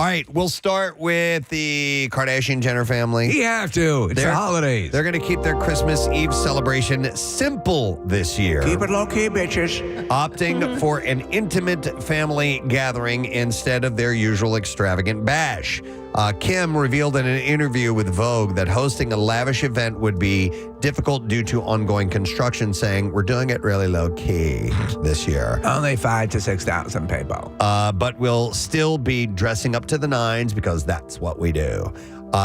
right, we'll start with the Kardashian-Jenner family. You have to. It's the holidays. They're going to keep their Christmas Eve celebration simple this year. Keep it low-key, bitches. Opting for an intimate family gathering instead of their usual extravagant bash. Kim revealed in an interview with Vogue that hosting a lavish event would be difficult due to ongoing construction, saying, "We're doing it really low-key this year. Only 5,000 to 6,000 people. But we'll still be dressing up to the nines because that's what we do."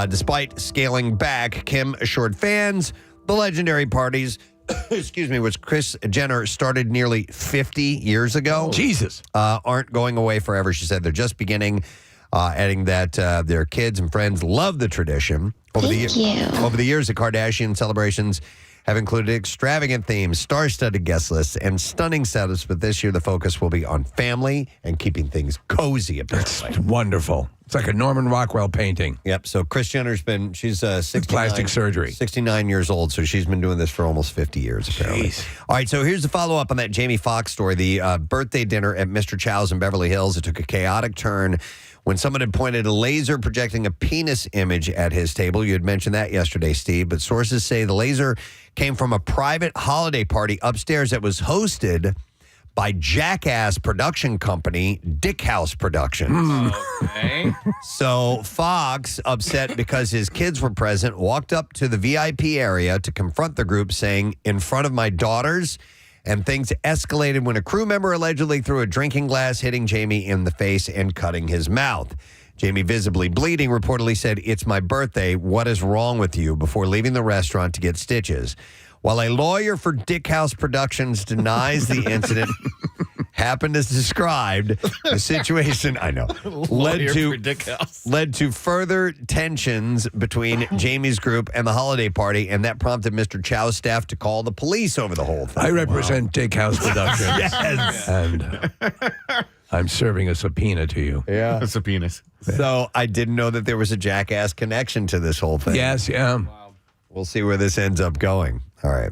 Despite scaling back, Kim assured fans the legendary parties, which Kris Jenner started nearly 50 years ago. Jesus. Aren't going away forever. She said they're just beginning, adding that their kids and friends love the tradition. Over the years, the Kardashian celebrations have included extravagant themes, star-studded guest lists, and stunning setups, but this year the focus will be on family and keeping things cozy, apparently. That's wonderful. It's like a Norman Rockwell painting. Yep, so Kris Jenner's she's 69, plastic surgery. 69 years old, so she's been doing this for almost 50 years, apparently. Jeez. All right, so here's the follow-up on that Jamie Foxx story. The birthday dinner at Mr. Chow's in Beverly Hills, it took a chaotic turn when someone had pointed a laser projecting a penis image at his table. You had mentioned that yesterday, Steve, but sources say the laser came from a private holiday party upstairs that was hosted by Jackass production company Dick House Productions. Okay. So Fox, upset because his kids were present, walked up to the VIP area to confront the group, saying, "In front of my daughters," and things escalated when a crew member allegedly threw a drinking glass, hitting Jamie in the face and cutting his mouth. Jamie, visibly bleeding, reportedly said, "It's my birthday. What is wrong with you?" before leaving the restaurant to get stitches. While a lawyer for Dick House Productions denies the incident happened as described, the situation, led to further tensions between Jamie's group and the holiday party, and that prompted Mr. Chow's staff to call the police over the whole thing. I represent Dick House Productions. Yes. And I'm serving a subpoena to you. Yeah. That's a penis. So I didn't know that there was a Jackass connection to this whole thing. Yes, yeah. We'll see where this ends up going. All right.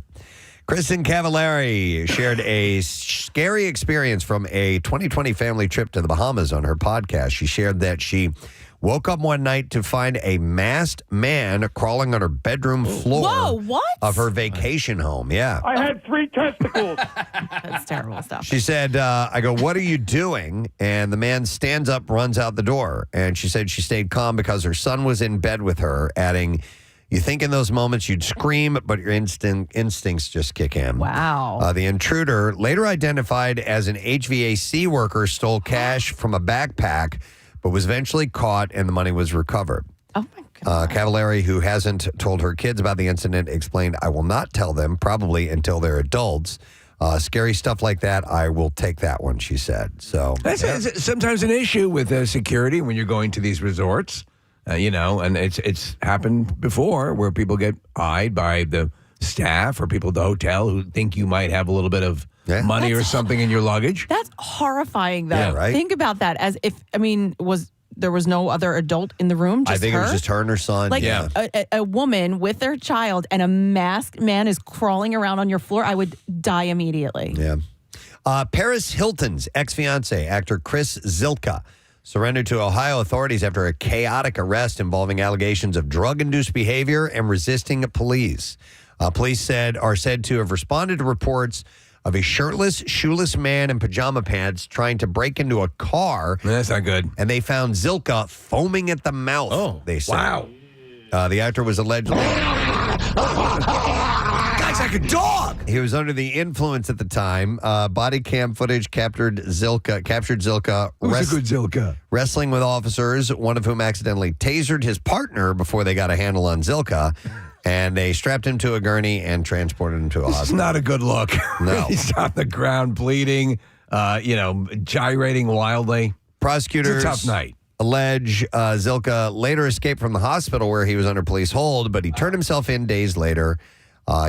Kristen Cavallari shared a scary experience from a 2020 family trip to the Bahamas on her podcast. She shared that she woke up one night to find a masked man crawling on her bedroom floor Whoa, what? of her vacation home. Yeah. I had 3 testicles. That's terrible stuff. She said, I go, "What are you doing?" And the man stands up, runs out the door. And she said she stayed calm because her son was in bed with her, adding, "You think in those moments you'd scream, but your instincts just kick in." Wow. The intruder, later identified as an HVAC worker, stole cash from a backpack, but was eventually caught and the money was recovered. Oh, my God. Cavallari, who hasn't told her kids about the incident, explained, "I will not tell them, probably until they're adults. Scary stuff like that, I will take that one," she said. So That's sometimes an issue with security when you're going to these resorts. And it's happened before where people get eyed by the staff or people at the hotel who think you might have a little bit of money or something in your luggage. That's horrifying, though. Yeah, right? Think about that as if, there was no other adult in the room, just I think her? it was just her and her son. Like a woman with their child and a masked man is crawling around on your floor, I would die immediately. Yeah. Paris Hilton's ex-fiance, actor Chris Zilka, surrendered to Ohio authorities after a chaotic arrest involving allegations of drug-induced behavior and resisting police. Police are said to have responded to reports of a shirtless, shoeless man in pajama pants trying to break into a car. That's not good. And they found Zilka foaming at the mouth, they said. Wow. The actor was allegedly... Guy's like a dog! He was under the influence at the time. Body cam footage captured Zilka Who's a good Zilka? wrestling with officers, one of whom accidentally tasered his partner before they got a handle on Zilka. And they strapped him to a gurney and transported him to a hospital. It's not a good look. No. He's on the ground bleeding, gyrating wildly. Prosecutors It's a tough night. allege Zilka later escaped from the hospital where he was under police hold, but he turned himself in days later.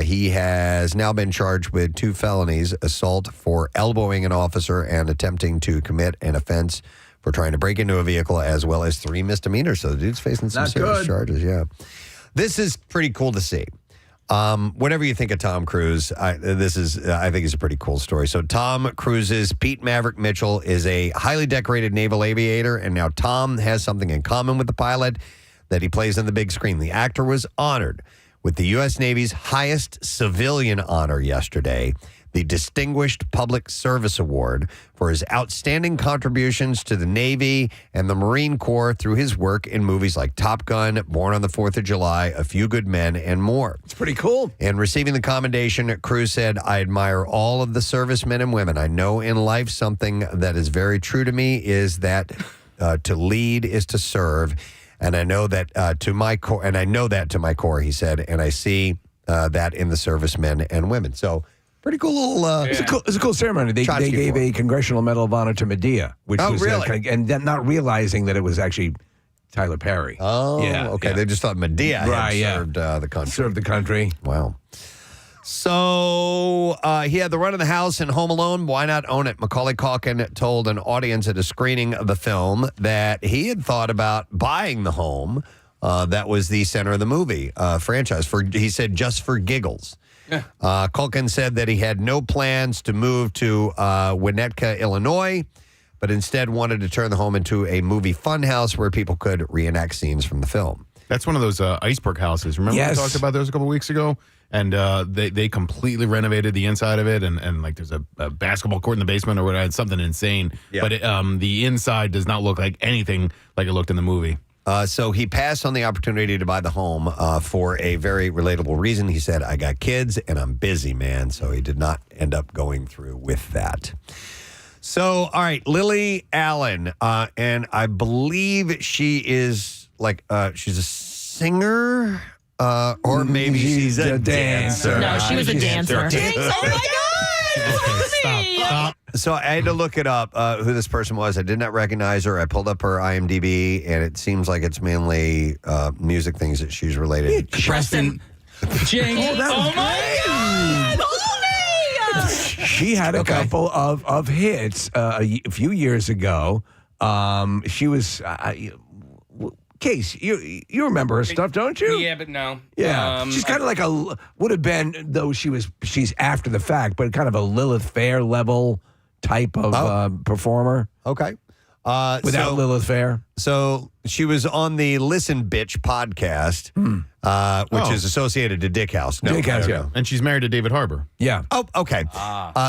He has now been charged with 2 felonies, assault for elbowing an officer and attempting to commit an offense for trying to break into a vehicle, as well as 3 misdemeanors. So the dude's facing some Not serious good. charges, yeah. This is pretty cool to see. Whatever you think of Tom Cruise, I think is a pretty cool story. So Tom Cruise's Pete Maverick Mitchell is a highly decorated naval aviator, and now Tom has something in common with the pilot that he plays on the big screen. The actor was honored with the U.S. Navy's highest civilian honor yesterday, the Distinguished Public Service Award, for his outstanding contributions to the Navy and the Marine Corps through his work in movies like Top Gun, Born on the 4th of July, A Few Good Men, and more. It's pretty cool. In receiving the commendation, Cruz said, I admire all of the servicemen and women. I know in life something that is very true to me is that to lead is to serve. And I know that to my core, he said, and I see that in the servicemen and women. So, pretty cool little. It's a cool ceremony. They gave a Congressional Medal of Honor to Medea, which was really? and then not realizing that it was actually Tyler Perry. Oh, yeah. Okay. Yeah. They just thought Medea had served the country. Served the country. Wow. So he had the run of the house in Home Alone. Why not own it? Macaulay Culkin told an audience at a screening of the film that he had thought about buying the home that was the center of the movie franchise. He said just for giggles. Yeah. Culkin said that he had no plans to move to Winnetka, Illinois, but instead wanted to turn the home into a movie funhouse where people could reenact scenes from the film. That's one of those iceberg houses. Remember we talked about those a couple weeks ago? And they completely renovated the inside of it, and like there's a basketball court in the basement or whatever. It's something insane. Yeah. But the inside does not look like anything like it looked in the movie. So he passed on the opportunity to buy the home for a very relatable reason. He said, I got kids and I'm busy, man. So he did not end up going through with that. So, all right, Lily Allen, and I believe she is like, she's a singer. Or maybe she's a dancer. No, she was a dancer. Oh my God! Stop. So I had to look it up, who this person was. I did not recognize her. I pulled up her IMDb, and it seems like it's mainly music things that she's related to. Preston. Oh my God! She had a couple of hits a few years ago. She was... Case, you remember her stuff, don't you? Yeah, but no. Yeah, she's kind of like would have been, though she's after the fact, but kind of a Lilith Fair level type of performer. Okay. Without Lilith Fair. So she was on the Listen Bitch podcast, which is associated to Dick House. No, Dick House, yeah. And she's married to David Harbour. Yeah. Oh, okay.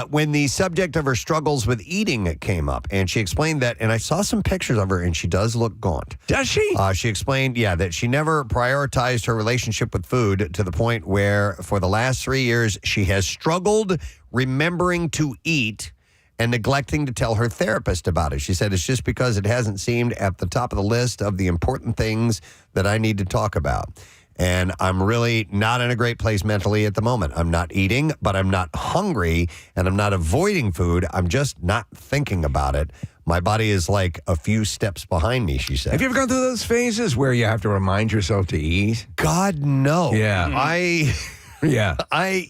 When the subject of her struggles with eating came up, and she explained that, and I saw some pictures of her, and she does look gaunt. Does she? She explained, that she never prioritized her relationship with food to the point where for the last 3 years, she has struggled remembering to eat and neglecting to tell her therapist about it. She said, it's just because it hasn't seemed at the top of the list of the important things that I need to talk about. And I'm really not in a great place mentally at the moment. I'm not eating, but I'm not hungry, and I'm not avoiding food. I'm just not thinking about it. My body is like a few steps behind me, she said. Have you ever gone through those phases where you have to remind yourself to eat? God, no. Yeah. I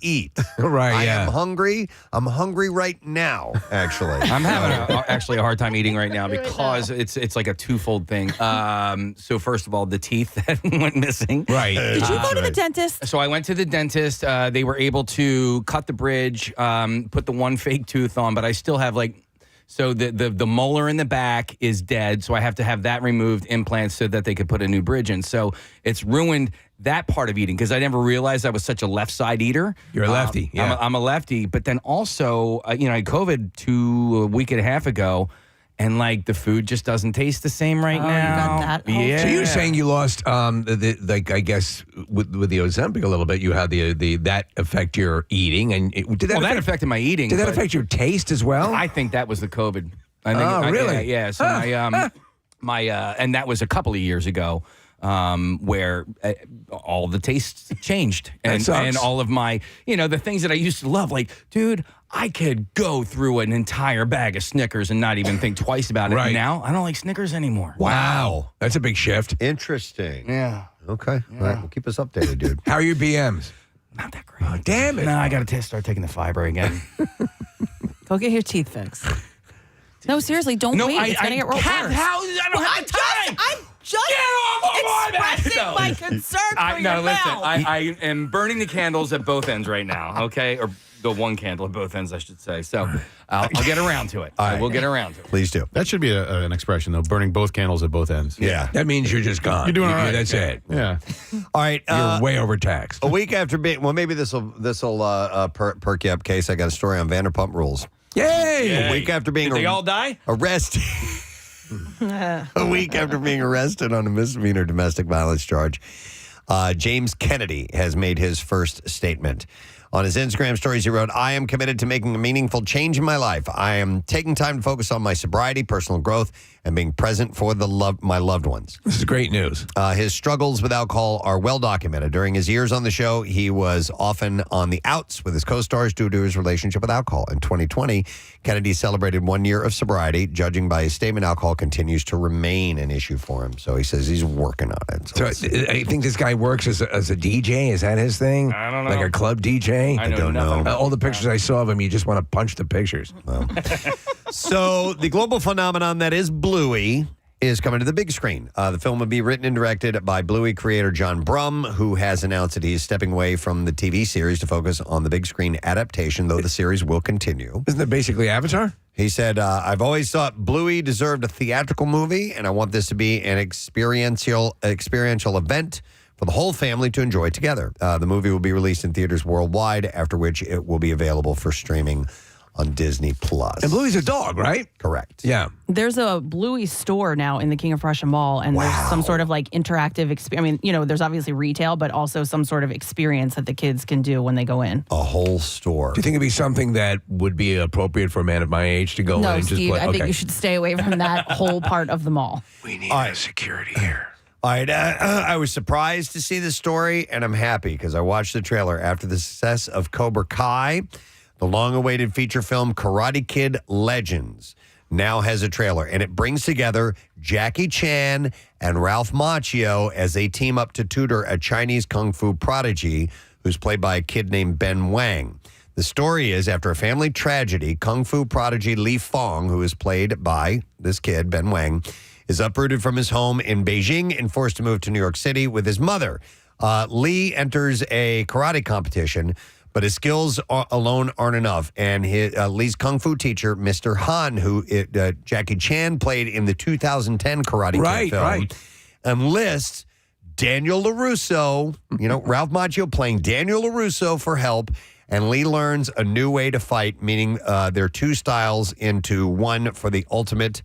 eat. Right, I am hungry. I'm hungry right now, actually. I'm having actually a hard time eating right now because it's like a twofold thing. So first of all, the teeth that went missing. Right. Did you go to the dentist? So I went to the dentist. They were able to cut the bridge, put the one fake tooth on, but I still have so the molar in the back is dead, so I have to have that removed, implants, so that they could put a new bridge in. So it's ruined that part of eating because I never realized I was such a left side eater. You're a lefty, yeah. I'm a lefty, but then also, I had COVID a week and a half ago, and the food just doesn't taste the same right now. You got that. Yeah. So you're saying you lost, I guess, with the Ozempic a little bit, you had the that affect your eating, and that affected my eating. Did that affect your taste as well? I think that was the COVID. Really? Yeah. So my and that was a couple of years ago. Where all the tastes changed and all of my, the things that I used to love, dude, I could go through an entire bag of Snickers and not even think twice about it. Right. Now, I don't like Snickers anymore. Wow. That's a big shift. Interesting. Yeah. Okay. Yeah. All right. Well, keep us updated, dude. How are your BMs? Not that great. Oh, damn it. No, I got to start taking the fiber again. Go get your teeth fixed. No, seriously, don't wait. It's going to get real worse. I don't have the time. I'm just Get off of my back. expressing my concern for your mouth. I am burning the candles at both ends right now, okay? Or the one candle at both ends, I should say. So I'll get around to it. I will get around to it. Please do. That should be an expression, though, burning both candles at both ends. Yeah. That means you're just gone. You're doing all right. That's it. Yeah. All right. You're way overtaxed. A week after being, well, maybe this will perk you up, Case. I got a story on Vanderpump Rules. Yay! A week after being Did they all die? arrested. A week after being arrested on a misdemeanor domestic violence charge, James Kennedy has made his first statement. On his Instagram stories, he wrote, I am committed to making a meaningful change in my life. I am taking time to focus on my sobriety, personal growth, and being present for my loved ones. This is great news. His struggles with alcohol are well documented. During his years on the show, he was often on the outs with his co-stars due to his relationship with alcohol. In 2020, Kennedy celebrated 1 year of sobriety. Judging by his statement, alcohol continues to remain an issue for him. So he says he's working on it. So I think this guy works as a DJ. Is that his thing? I don't know. Like a club DJ? I don't know. nothing about All the pictures I saw of him, you just want to punch the pictures. So the global phenomenon that is Bluey is coming to the big screen. The film will be written and directed by Bluey creator John Brum, who has announced that he's stepping away from the TV series to focus on the big screen adaptation, though the series will continue. Isn't that basically Avatar? He said, I've always thought Bluey deserved a theatrical movie, and I want this to be an experiential event for the whole family to enjoy together. The movie will be released in theaters worldwide, after which it will be available for streaming on Disney+. And Bluey's a dog, right? Correct. Yeah. There's a Bluey store now in the King of Prussia Mall, and there's some sort of like interactive experience. I mean, there's obviously retail, but also some sort of experience that the kids can do when they go in. A whole store. Do you think it'd be something that would be appropriate for a man of my age to go in No, and just Steve, play? I think you should stay away from that whole part of the mall. We need security here. All right, I was surprised to see this story, and I'm happy because I watched the trailer after the success of Cobra Kai. The long-awaited feature film Karate Kid Legends now has a trailer, and it brings together Jackie Chan and Ralph Macchio as they team up to tutor a Chinese kung fu prodigy who's played by a kid named Ben Wang. The story is, after a family tragedy, kung fu prodigy Li Fong, who is played by this kid, Ben Wang, is uprooted from his home in Beijing and forced to move to New York City with his mother. Li enters a karate competition, but his skills alone aren't enough. And Lee's kung fu teacher, Mr. Han, who Jackie Chan played in the 2010 Karate Kid film, enlists Daniel LaRusso, Ralph Macchio playing Daniel LaRusso for help. And Lee learns a new way to fight, meaning their two styles into one for the ultimate,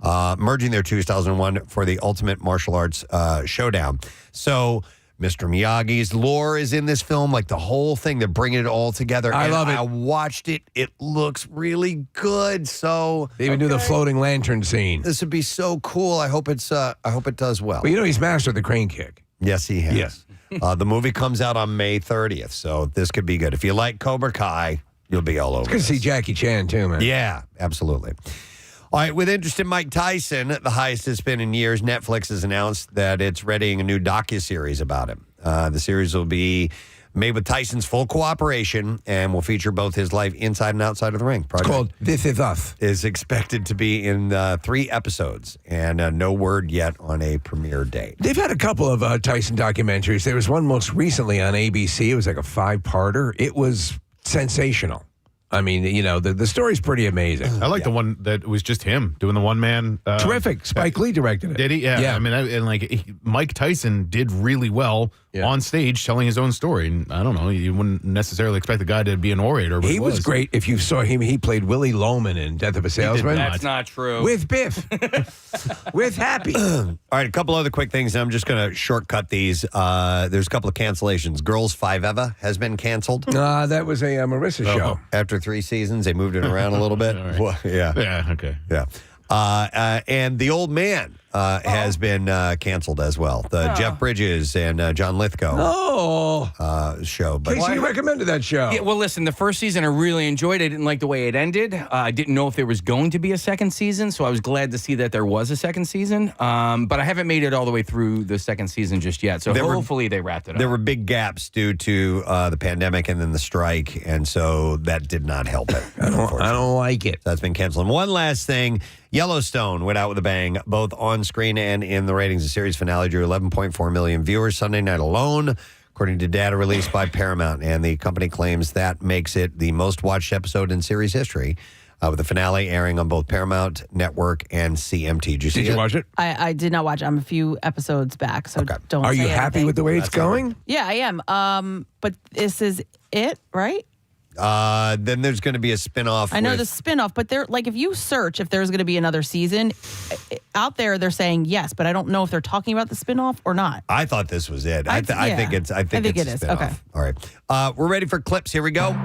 merging their two styles in one for the ultimate martial arts showdown. So Mr. Miyagi's lore is in this film, like the whole thing. They're bringing it all together. I love it. I watched it. It looks really good. So They even do the floating lantern scene. this would be so cool. I hope it does well. Well, he's mastered the crane kick. Yes, he has. Yes. The movie comes out on May 30th, so this could be good. If you like Cobra Kai, you'll be all over. Good to see Jackie Chan, too, man. Yeah, absolutely. All right, with interest in Mike Tyson, the highest it's been in years, Netflix has announced that it's readying a new docuseries about him. The series will be made with Tyson's full cooperation and will feature both his life inside and outside of the ring. It's called This Is Us. Is expected to be in 3 episodes, and no word yet on a premiere date. They've had a couple of Tyson documentaries. There was one most recently on ABC. It was like a 5-parter. It was sensational. I mean, the story's pretty amazing. I like the one that was just him doing the one-man. Terrific. Spike Lee directed it. Did he? Yeah. I mean, Mike Tyson did really well on stage telling his own story. And I don't know, you wouldn't necessarily expect the guy to be an orator. But He was great. If you saw him, he played Willie Loman in Death of a Salesman. That's not true. With Biff. With Happy. All right, a couple other quick things, and I'm just going to shortcut these. There's a couple of cancellations. Girls 5 Eva has been canceled. That was a Marissa show. After 3 seasons, they moved it around a little bit. All right. Well, yeah. Yeah, okay. Yeah. And The Old Man has been canceled as well. The Jeff Bridges and John Lithgow show. But Casey recommended that show. Yeah, well, listen, the first season I really enjoyed. I didn't like the way it ended. I didn't know if there was going to be a second season, so I was glad to see that there was a second season. But I haven't made it all the way through the second season just yet, so hopefully they wrapped it up. there were big gaps due to the pandemic and then the strike, and so that did not help it. I don't like it. That's been canceled. And one last thing, Yellowstone went out with a bang, both on on screen and in the ratings. The series finale drew 11.4 million viewers Sunday night alone, according to data released by Paramount. And the company claims that makes it the most watched episode in series history, with the finale airing on both Paramount Network and CMT. Did you watch it? I did not watch it. I'm a few episodes back, so don't Are say you happy anything. with the way it's going? Yeah, I am. But this is it, right? Then there's going to be a spinoff. I know the spinoff, but they're like, if you search if there's going to be another season out there, they're saying yes, but I don't know if they're talking about the spinoff or not. I thought this was it. I think it's. I think it it's a is. spinoff. Okay. All right. We're ready for clips. Here we go.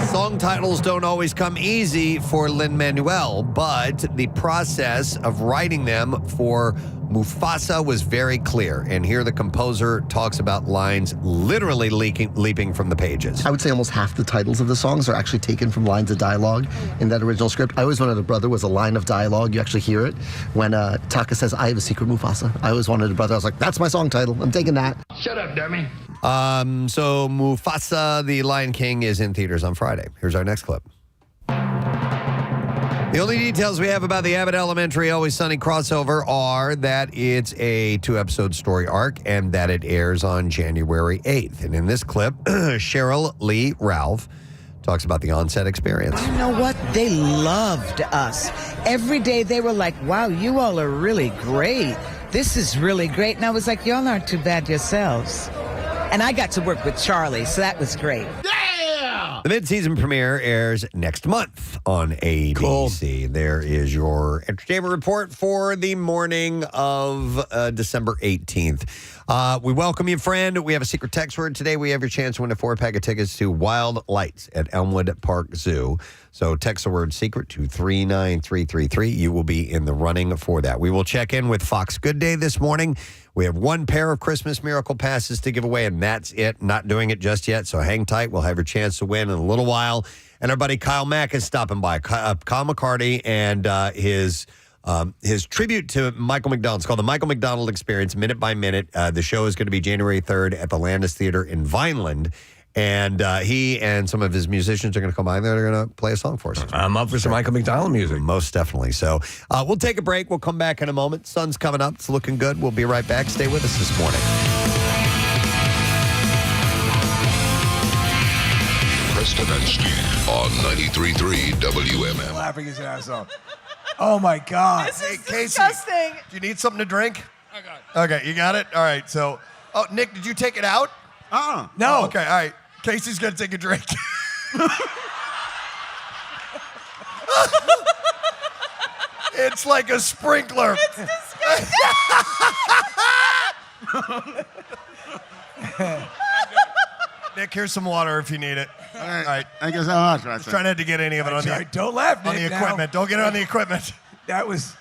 Song titles don't always come easy for Lin-Manuel, but the process of writing them for Mufasa was very clear. And here the composer talks about lines literally leaping from the pages. I would say almost half the titles of the songs are actually taken from lines of dialogue in that original script. I always wanted a brother was a line of dialogue. You actually hear it when Taka says, "I have a secret, Mufasa." I always wanted a brother. I was like, that's my song title. I'm taking that. Shut up, dummy. So Mufasa, the Lion King, is in theaters on Friday. Here's our next clip. The only details we have about the Abbott Elementary Always Sunny crossover are that it's a 2-episode story arc and that it airs on January 8th. And in this clip, Cheryl Lee Ralph talks about the on-set experience. You know what? They loved us. Every day they were like, wow, you all are really great. This is really great. And I was like, y'all aren't too bad yourselves. And I got to work with Charlie, so that was great. The mid-season premiere airs next month on ABC. Cool. There is your entertainment report for the morning of December 18th. We welcome you, friend. We have a secret text word today. We have your chance to win a 4-pack of tickets to Wild Lights at Elmwood Park Zoo. So text the word secret to 39333. You will be in the running for that. We will check in with Fox Good Day this morning. We have 1 pair of Christmas Miracle Passes to give away, and that's it. Not doing it just yet, so hang tight. We'll have your chance to win in a little while. And our buddy Kyle Mack is stopping by. Kyle McCarty and his tribute to Michael McDonald. It's called the Michael McDonald Experience, Minute by Minute. The show is going to be January 3rd at the Landis Theater in Vineland. And he and some of his musicians are going to come by and they're going to play a song for us. I'm up for some Michael McDonald music. Most definitely. So we'll take a break. We'll come back in a moment. Sun's coming up. It's looking good. We'll be right back. Stay with us this morning. Preston and Steve on 93.3 WMM. Laughing his ass off. Oh, my God. This is Casey, disgusting. do you need something to drink? I got it. Okay, you got it? All right. So, Nick, did you take it out? No. Oh, okay, all right. Casey's going to take a drink. It's like a sprinkler. It's disgusting. Nick, here's some water if you need it. All right. Thank you so much, Preston. Try not to get any of it on Sorry, the, don't laugh, on the Nick, now. equipment. Don't get it on the equipment. That was...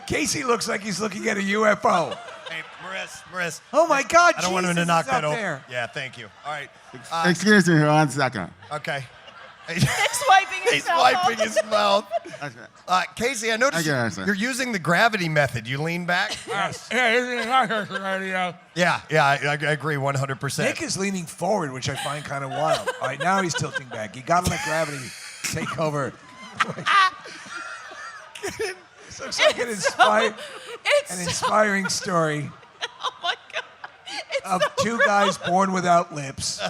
Casey looks like he's looking at a UFO. Hey, Maris. Oh, my God, I don't want him to Jesus, knock it's that up over. there. Yeah, thank you. All right. Excuse me for 1 second. Okay. Nick's wiping his He's mouth. wiping his mouth. That's right. Casey, I noticed Okay, Preston. you're using the gravity method. You lean back. Yes. Yeah, isn't it not radio? Yeah, I agree 100%. Nick is leaning forward, which I find kind of wild. All right, now he's tilting back. You got to let gravity take over. This looks like an inspiring story Oh my God. It's of so two gross. guys born without lips. Oh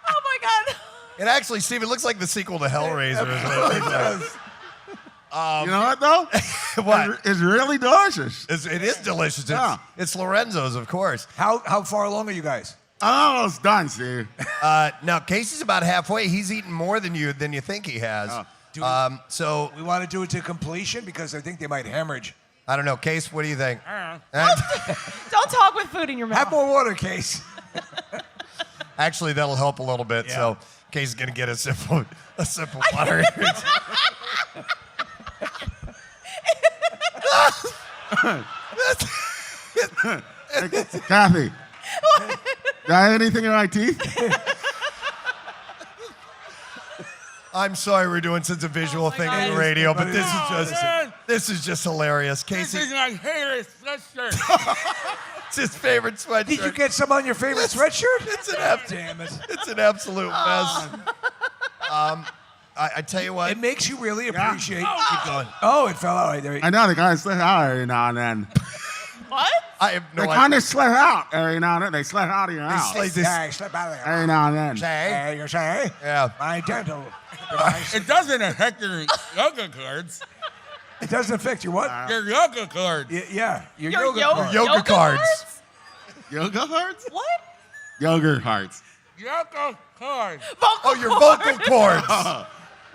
my God. It actually, Steve, it looks like the sequel to Hellraiser. You know what, though? What? It's really delicious. It is delicious. Yeah. It's Lorenzo's, of course. How far along are you guys? I'm almost done, Steve. Now, Casey's about halfway. He's eaten more than you think he has. So, We want to do it to completion because I think they might hemorrhage. I don't know. Case, what do you think? Don't talk with food in your mouth. Have more water, Case. Actually, that'll help a little bit. Yeah. So, Case is going to get a sip of water. Kathy. Do I have anything in my teeth? I'm sorry we're doing such a visual thing on the radio, but this is just hilarious. Casey, This is my favorite sweatshirt. it's his favorite sweatshirt. Did you get some on your favorite sweatshirt? It's an Damn it. It's an absolute mess. I tell you what. It makes you really appreciate. Keep going. Oh, it fell out. There I know they kind of slip out every now and then. What? I have no They idea. kind of slip out every now and then. They slip out of your house. slip out of there. Every now and then. Say? You say? Yeah. My dental device. It doesn't affect your yoga cards. It doesn't affect your what? Your yoga cards. Yeah, your Your yoga card. Yoga cards. Yoga hearts? What? Yoga hearts. Yoga cards. Oh, your vocal cords. I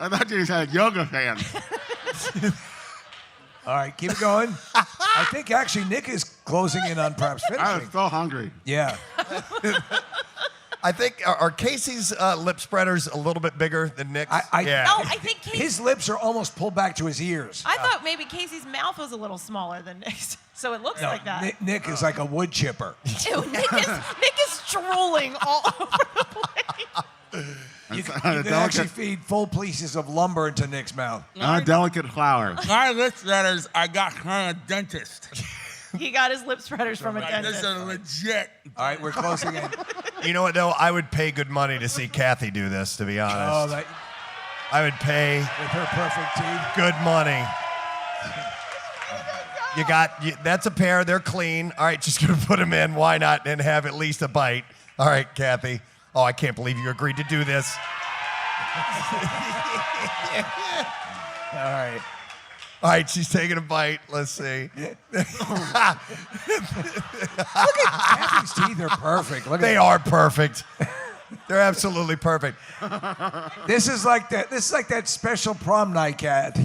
thought you had yoga fans. All right, keep it going. I think actually Nick is closing in on perhaps I was finishing. so hungry. Yeah. I think are Casey's lip spreaders a little bit bigger than Nick's? Yeah. No, I think His lips are almost pulled back to his ears. I thought maybe Casey's mouth was a little smaller than Nick's, so it looks like that. Nick is like a wood chipper. Ew, Nick is drooling all over the place. You can actually feed full pieces of lumber into Nick's mouth. Not a delicate flower. My lip spreaders, I got from a dentist. He got his lip spreaders from a This dentist. is legit. All right, we're closing in. You know what, though? I would pay good money to see Kathy do this, to be honest. Oh, that, I would pay with her perfect teeth. good money. That's a pair. They're clean. All right, just going to put them in. Why not? And have at least a bite. All right, Kathy. Oh, I can't believe you agreed to do this. All right. All right, she's taking a bite. Let's see. Kathy's teeth are perfect. Look at They that. are perfect. They're absolutely perfect. This is like that. This is like that special prom night, Kat.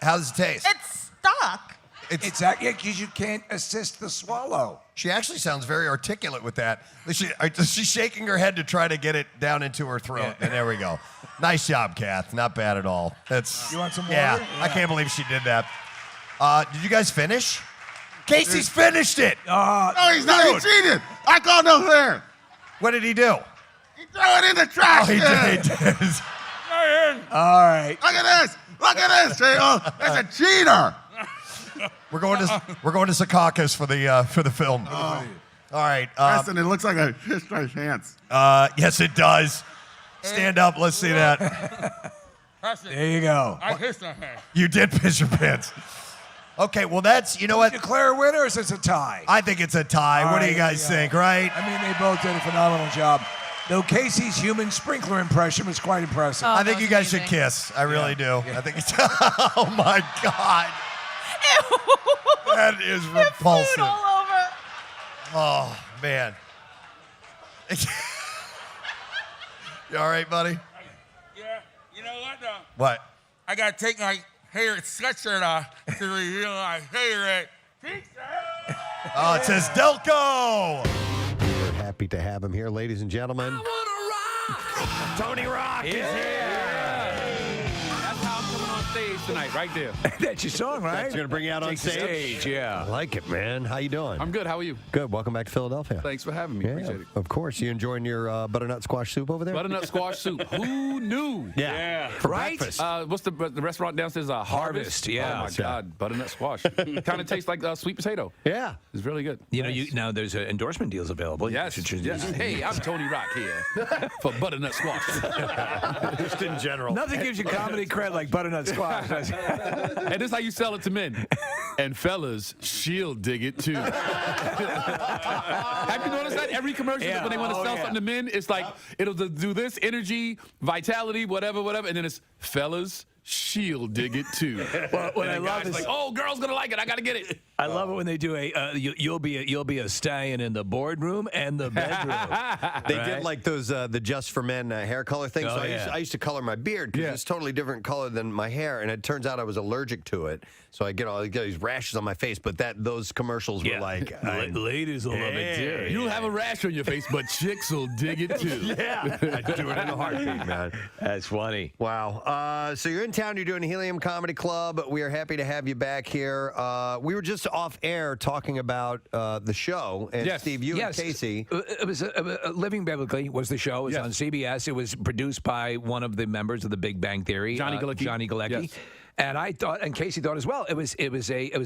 How does it taste? It's stuck. It's that because you can't assist the swallow. She actually sounds very articulate with that. She's shaking her head to try to get it down into her throat. And there we go. Nice job, Kath. Not bad at all. That's You want some water? Yeah, Yeah. I can't believe she did that. Did you guys finish? Casey's finished it. No, he's not. He cheated. I called no fair. What did he do? He threw it in the trash. Oh, he can. did. All right. Look at this. Look at this, J.O. That's a cheater. We're going to Secaucus for the film. All right. Preston, it looks like a fish striped pants. Yes, it does. Stand up. Let's see that. There you go. I kissed her hand. You did piss your pants. Okay, well, you know what? Declare a winner, or is it a tie? I think it's a tie. All What do right, you guys there you think, go. right? I mean, they both did a phenomenal job. Though Casey's human sprinkler impression was quite impressive. I think you guys should kiss. I really do. I think it's. Oh my God. That is Food repulsive. all over. Oh man. You all right, buddy? Yeah, you know what though? What? I gotta take my hair sweatshirt off to reveal my favorite pizza. Oh, it says Delco. We're happy to have him here, ladies and gentlemen. Tony Rock is here. That's how I'm coming on stage tonight, right there. That's your song, right? That's going to bring you out on Take the stage. yeah. I like it, man. How you doing? I'm good. How are you? Good. Welcome back to Philadelphia. Thanks for having me. Appreciate it. Of course. You enjoying your butternut squash soup over there? Butternut squash soup. Who knew? Yeah. For Right? breakfast. What's the restaurant downstairs? Harvest. yeah. Oh my God, butternut squash. Kind of tastes like sweet potato. Yeah. It's really good. You know, now there's endorsement deals available. Yes. yes. Hey, I'm Tony Rock here for butternut squash. Just in general. Nothing gives you comedy cred like butternut squash. And this is how you sell it to men. And fellas, she'll dig it too. Have you noticed that? Every commercial, when they want to sell something to men, it's like, it'll do this, energy, vitality, whatever, and then it's fellas, she'll dig it too. Well, what I And love guys is like, oh, girl's gonna like it. I gotta get it. I love it when they do you'll be a stallion in the boardroom and the bedroom. They did like those the Just for Men hair color things. Oh, So yeah. I used to color my beard because it's totally different color than my hair, and it turns out I was allergic to it. So I get these rashes on my face. But those commercials were like, ladies will love it too. You'll have a rash on your face, but chicks will dig it too. yeah, I'd do it in a heartbeat, man. That's funny. Wow. So you're in town. You're doing Helium Comedy Club. We are happy to have you back here. We were just off air talking about the show, and Yes. Steve, you and Casey. It was Living Biblically was the show. It was on CBS. It was produced by one of the members of the Big Bang Theory, Johnny Galecki. Johnny Galecki. Yes. And I thought, and Casey thought as well, it was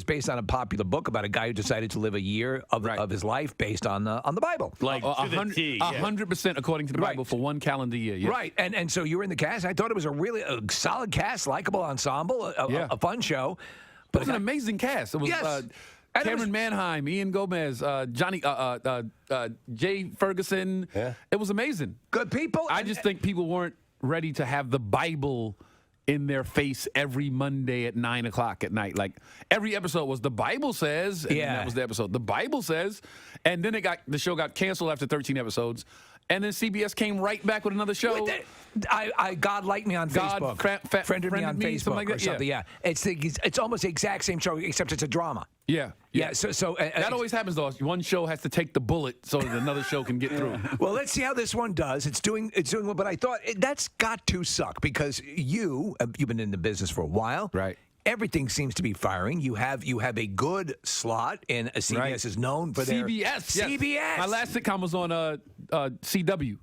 based on a popular book about a guy who decided to live a year of his life based on the Bible. Like 100% according to the Bible for one calendar year. Yes. Right. And so you were in the cast. I thought it was a really solid cast, likable ensemble, a fun show. But it was an amazing cast. It was Cameron Manheim, Ian Gomez, Johnny, Jay Ferguson. Yeah. It was amazing. Good people. I just think people weren't ready to have the Bible in their face every Monday at 9 o'clock at night. Like every episode was the Bible says, and that was the episode. The Bible says, and then the show got canceled after 13 episodes. And then CBS came right back with another show. God liked me on Facebook. Friended me on Facebook like or something. Yeah. It's almost the exact same show except it's a drama. Yeah. So that always happens though. One show has to take the bullet so that another show can get through. Well, let's see how this one does. It's doing well, but I thought that's got to suck because you've been in the business for a while, right? Everything seems to be firing. You have a good slot, and CBS is known for their CBS. My last sitcom was on CW.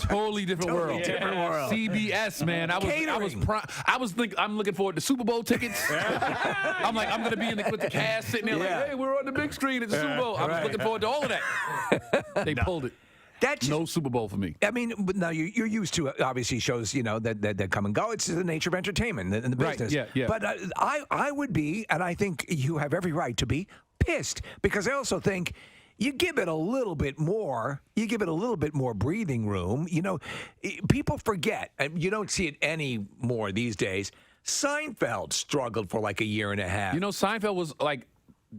Totally different world. Different world. CBS, man. I'm looking forward to Super Bowl tickets. I'm like, I'm gonna be with the cast sitting there like, hey, we're on the big screen at the Super Bowl. I was looking forward to all of that. They pulled it. No Super Bowl for me. I mean, but now you're used to obviously shows that come and go. It's the nature of entertainment in the business. Right. Yeah. But I would be, and I think you have every right to be pissed because I also think you give it a little bit more. You give it a little bit more breathing room. You know, people forget, and you don't see it anymore these days. Seinfeld struggled for like a year and a half. You know, Seinfeld was like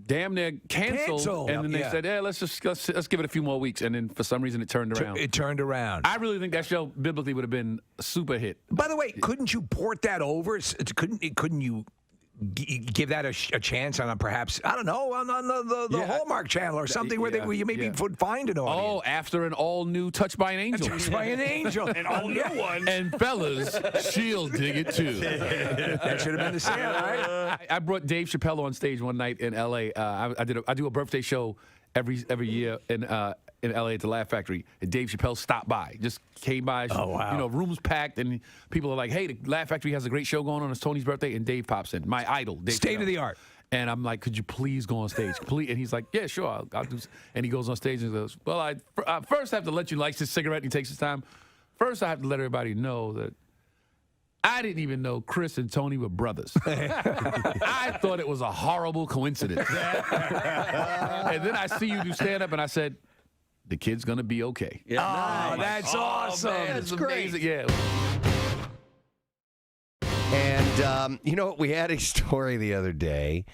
damn near canceled. And then they said, let's give it a few more weeks. And then for some reason it turned around. It turned around. I really think that show biblically would have been a super hit. By the way, couldn't you port that over? Couldn't you give that a chance on perhaps, I don't know, on the Hallmark Channel or something where you maybe would find an audience? Oh, after an all-new Touched by an Angel. Touched by an Angel. An all-new one. And fellas, she'll dig it too. That should have been the same, right? I brought Dave Chappelle on stage one night in L.A. I do a birthday show every year in L.A. at the Laugh Factory. And Dave Chappelle stopped by, just came by. Oh, wow. You know, room's packed, and people are like, hey, the Laugh Factory has a great show going on. It's Tony's birthday, and Dave pops in. My idol, Dave State Chappelle. of the art. And I'm like, could you please go on stage? And he's like, yeah, sure, I'll do. And he goes on stage and goes, well, I first have to let you light his cigarette. And he takes his time. First, I have to let everybody know that I didn't even know Chris and Tony were brothers. I thought it was a horrible coincidence. And then I see you do stand-up, and I said, the kid's going to be okay. Yeah. Oh, that's awesome. Man, that's amazing. Yeah. And, you know, we had a story the other day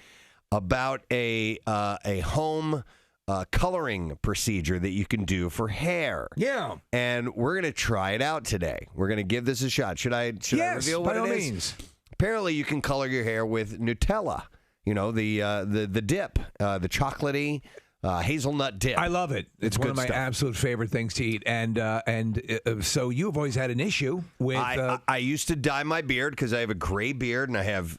about a home coloring procedure that you can do for hair. Yeah. And we're going to try it out today. We're going to give this a shot. Should I reveal what it is? Means. Apparently, you can color your hair with Nutella. You know, the dip, the chocolatey hazelnut dip. I love it. It's one of my absolute favorite things to eat. And so you've always had an issue with... I used to dye my beard because I have a gray beard and I have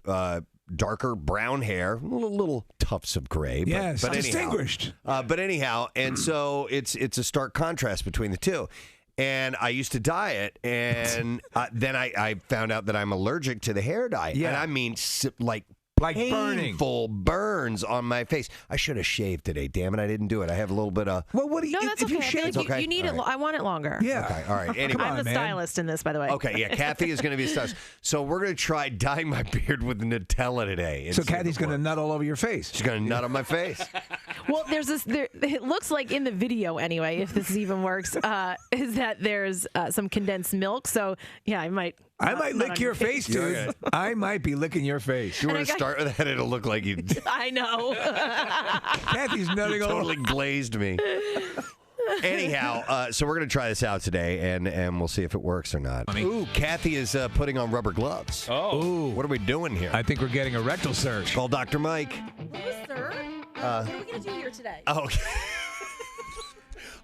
darker brown hair, little tufts of gray. Yes, but distinguished. But anyhow, and so it's a stark contrast between the two. And I used to dye it, and then I found out that I'm allergic to the hair dye. Yeah. And I mean, like painful burns on my face. I should have shaved today. Damn it, I didn't do it. I have a little bit of... Well, what do you... No, that's okay. I feel like you need it. I want it longer. Yeah. Okay, all right. Anyway. I'm the stylist in this, by the way. Okay, yeah. Kathy is going to be a stylist. So we're going to try dyeing my beard with Nutella today. So Kathy's going to nut all over your face. She's going to nut on my face. Well, there's this... it looks like in the video, anyway, if this even works, is that there's some condensed milk. So, yeah, I might lick your face, dude. I might be licking your face. You want to start with that? It'll look like you... I know. Kathy's nutting all totally glazed me. Anyhow, so we're going to try this out today, and we'll see if it works or not. Ooh, Kathy is putting on rubber gloves. Oh. Ooh. What are we doing here? I think we're getting a rectal search. Call Dr. Mike. Hello, sir. What are we going to do here today? Oh, okay.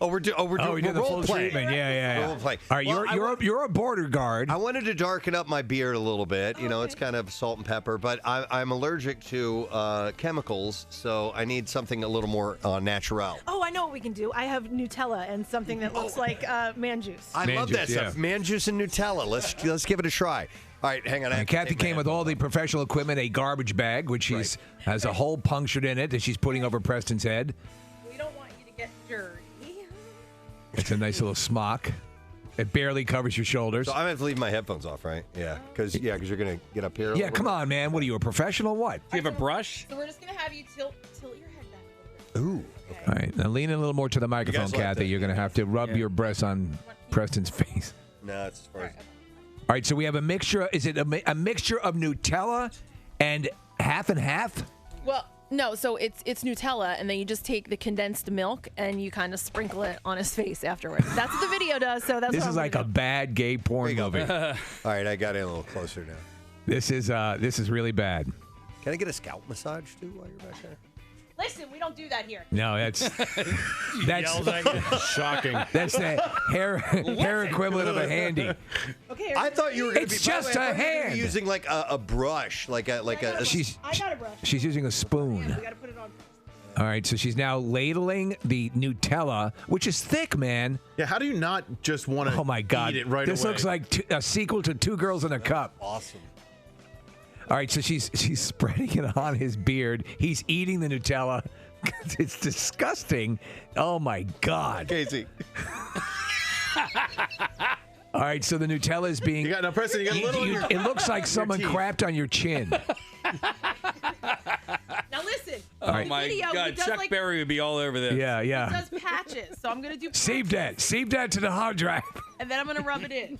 We're doing the full play. treatment. Yeah. Role play. All right, you're a border guard. I wanted to darken up my beard a little bit. You know, it's kind of salt and pepper, but I'm allergic to chemicals, so I need something a little more natural. Oh, I know what we can do. I have Nutella and something that looks like man juice. I love that stuff. Man juice and Nutella. Let's give it a try. All right, hang on. And Kathy came with all the professional equipment, a garbage bag, which has a hole punctured in it that she's putting over Preston's head. We don't want you to get dirty. It's a nice little smock. It barely covers your shoulders. So I have to leave my headphones off, right? Yeah, because you're going to get up here. Yeah, come on, man. What are you, a professional? What? Do you have a brush? So we're just going to have you tilt your head back a little bit. Ooh. Okay. All right, now lean in a little more to the microphone, like Kathy. that. You're going to have to rub your breasts on Preston's face. No, it's as far as... All right, so we have a mixture. Is it a mixture of Nutella and half and half? Well, no. So it's Nutella, and then you just take the condensed milk and you kind of sprinkle it on his face afterwards. That's what the video does. So that's This what is I'm like gonna a do. bad gay porn movie. All right, I got in a little closer now. This is really bad. Can I get a scalp massage, too, while you're back there? Listen, we don't do that here. No, that's Shocking. that's the hair equivalent of a handy. Okay. I thought you were going to be... It's just a hand. Using like a brush, like a She's I got a brush. she's using a spoon. We got to put it on. All right, so she's now ladling the Nutella, which is thick, man. Yeah, how do you not just want to Oh my God! eat it right this away? looks like a sequel to Two Girls in a Cup. Awesome. All right, so she's spreading it on his beard. He's eating the Nutella. It's disgusting. Oh my God, Casey. All right, so the Nutella is being. You got, now, Preston, you got a little. It looks like someone teeth. crapped on your chin. Now listen. Oh in the my video, he God, does Chuck like, Berry would be all over this. Yeah, He yeah. does patches. So I'm gonna do. Save that. Save that to the hard drive. And then I'm gonna rub it in.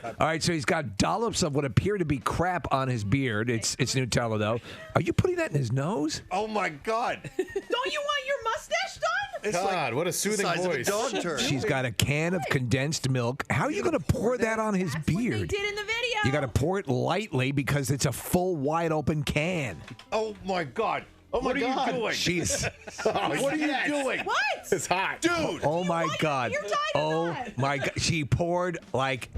All right, so he's got dollops of what appear to be crap on his beard. It's Nutella, though. Are you putting that in his nose? Oh, my God. Don't you want your mustache done? It's God, what a soothing the size voice. of a dog turd. She's got a can of condensed milk. How are you going to pour that on his That's what they beard? did in the video. You got to pour it lightly because it's a full, wide open can. Oh, my God. Oh my What are God. you doing? Jeez. What are you doing? What? It's hot. Dude. Oh, my God. You're dying Oh, of that. my God. She poured like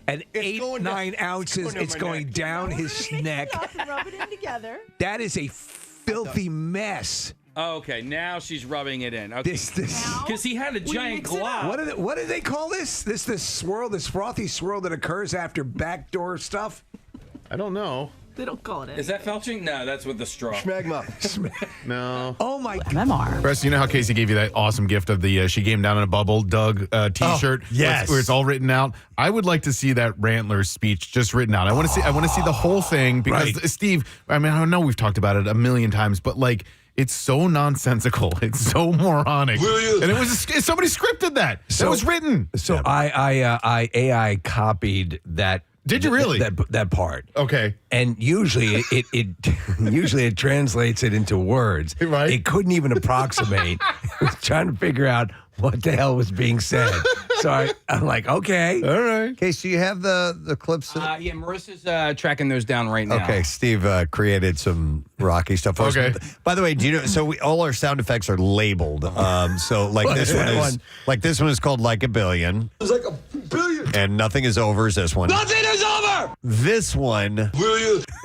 an It's going down- 9 ounces. it's It's going going down my down his neck. Off and rub it in together. That is a filthy mess. Oh, okay, now she's rubbing it in. Okay. This. Because he had a giant mix it glob. What do they call this? This swirl, this frothy swirl that occurs after backdoor stuff? I don't know. They don't call it. Is that felching? No, that's with the straw. Schmegma. No. Oh my God. MMR. Preston, you know how Casey gave you that awesome gift of the She Came Down in a Bubble Doug T-shirt? yes. where it's all written out. I would like to see that Rantler speech just written out. I want to see the whole thing because Right. Steve. I mean, I know we've talked about it a million times, but like. It's so nonsensical. It's so moronic. And it was somebody scripted that. That was written. So I AI copied that. Did you really? That part. Okay. And usually it translates it into words. Right. It couldn't even approximate. I was trying to figure out what the hell was being said. So I'm like, okay. All right. Okay, so you have the clips. Yeah, Marissa's tracking those down right now. Okay, Steve created some Rocky stuff for us. Okay. By the way, do you know? So all our sound effects are labeled. So like this one is called "Like a Billion." It's like a billion. And "Nothing Is Over" is this one. Nothing is over. This one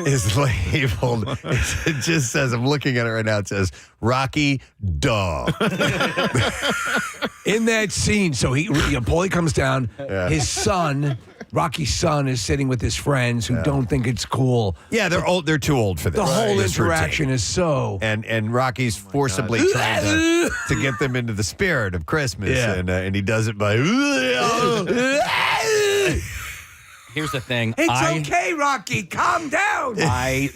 is labeled. It just says. I'm looking at it right now. It says Rocky Duh. In that scene, so Paulie comes down. His son, Rocky's son, is sitting with his friends who don't think it's cool. Yeah, they're old. They're too old for this. The whole This interaction routine. is so. And Rocky's forcibly trying to get them into the spirit of Christmas, Yeah. and he does it by. Here's the thing. It's okay, Rocky. Calm down. I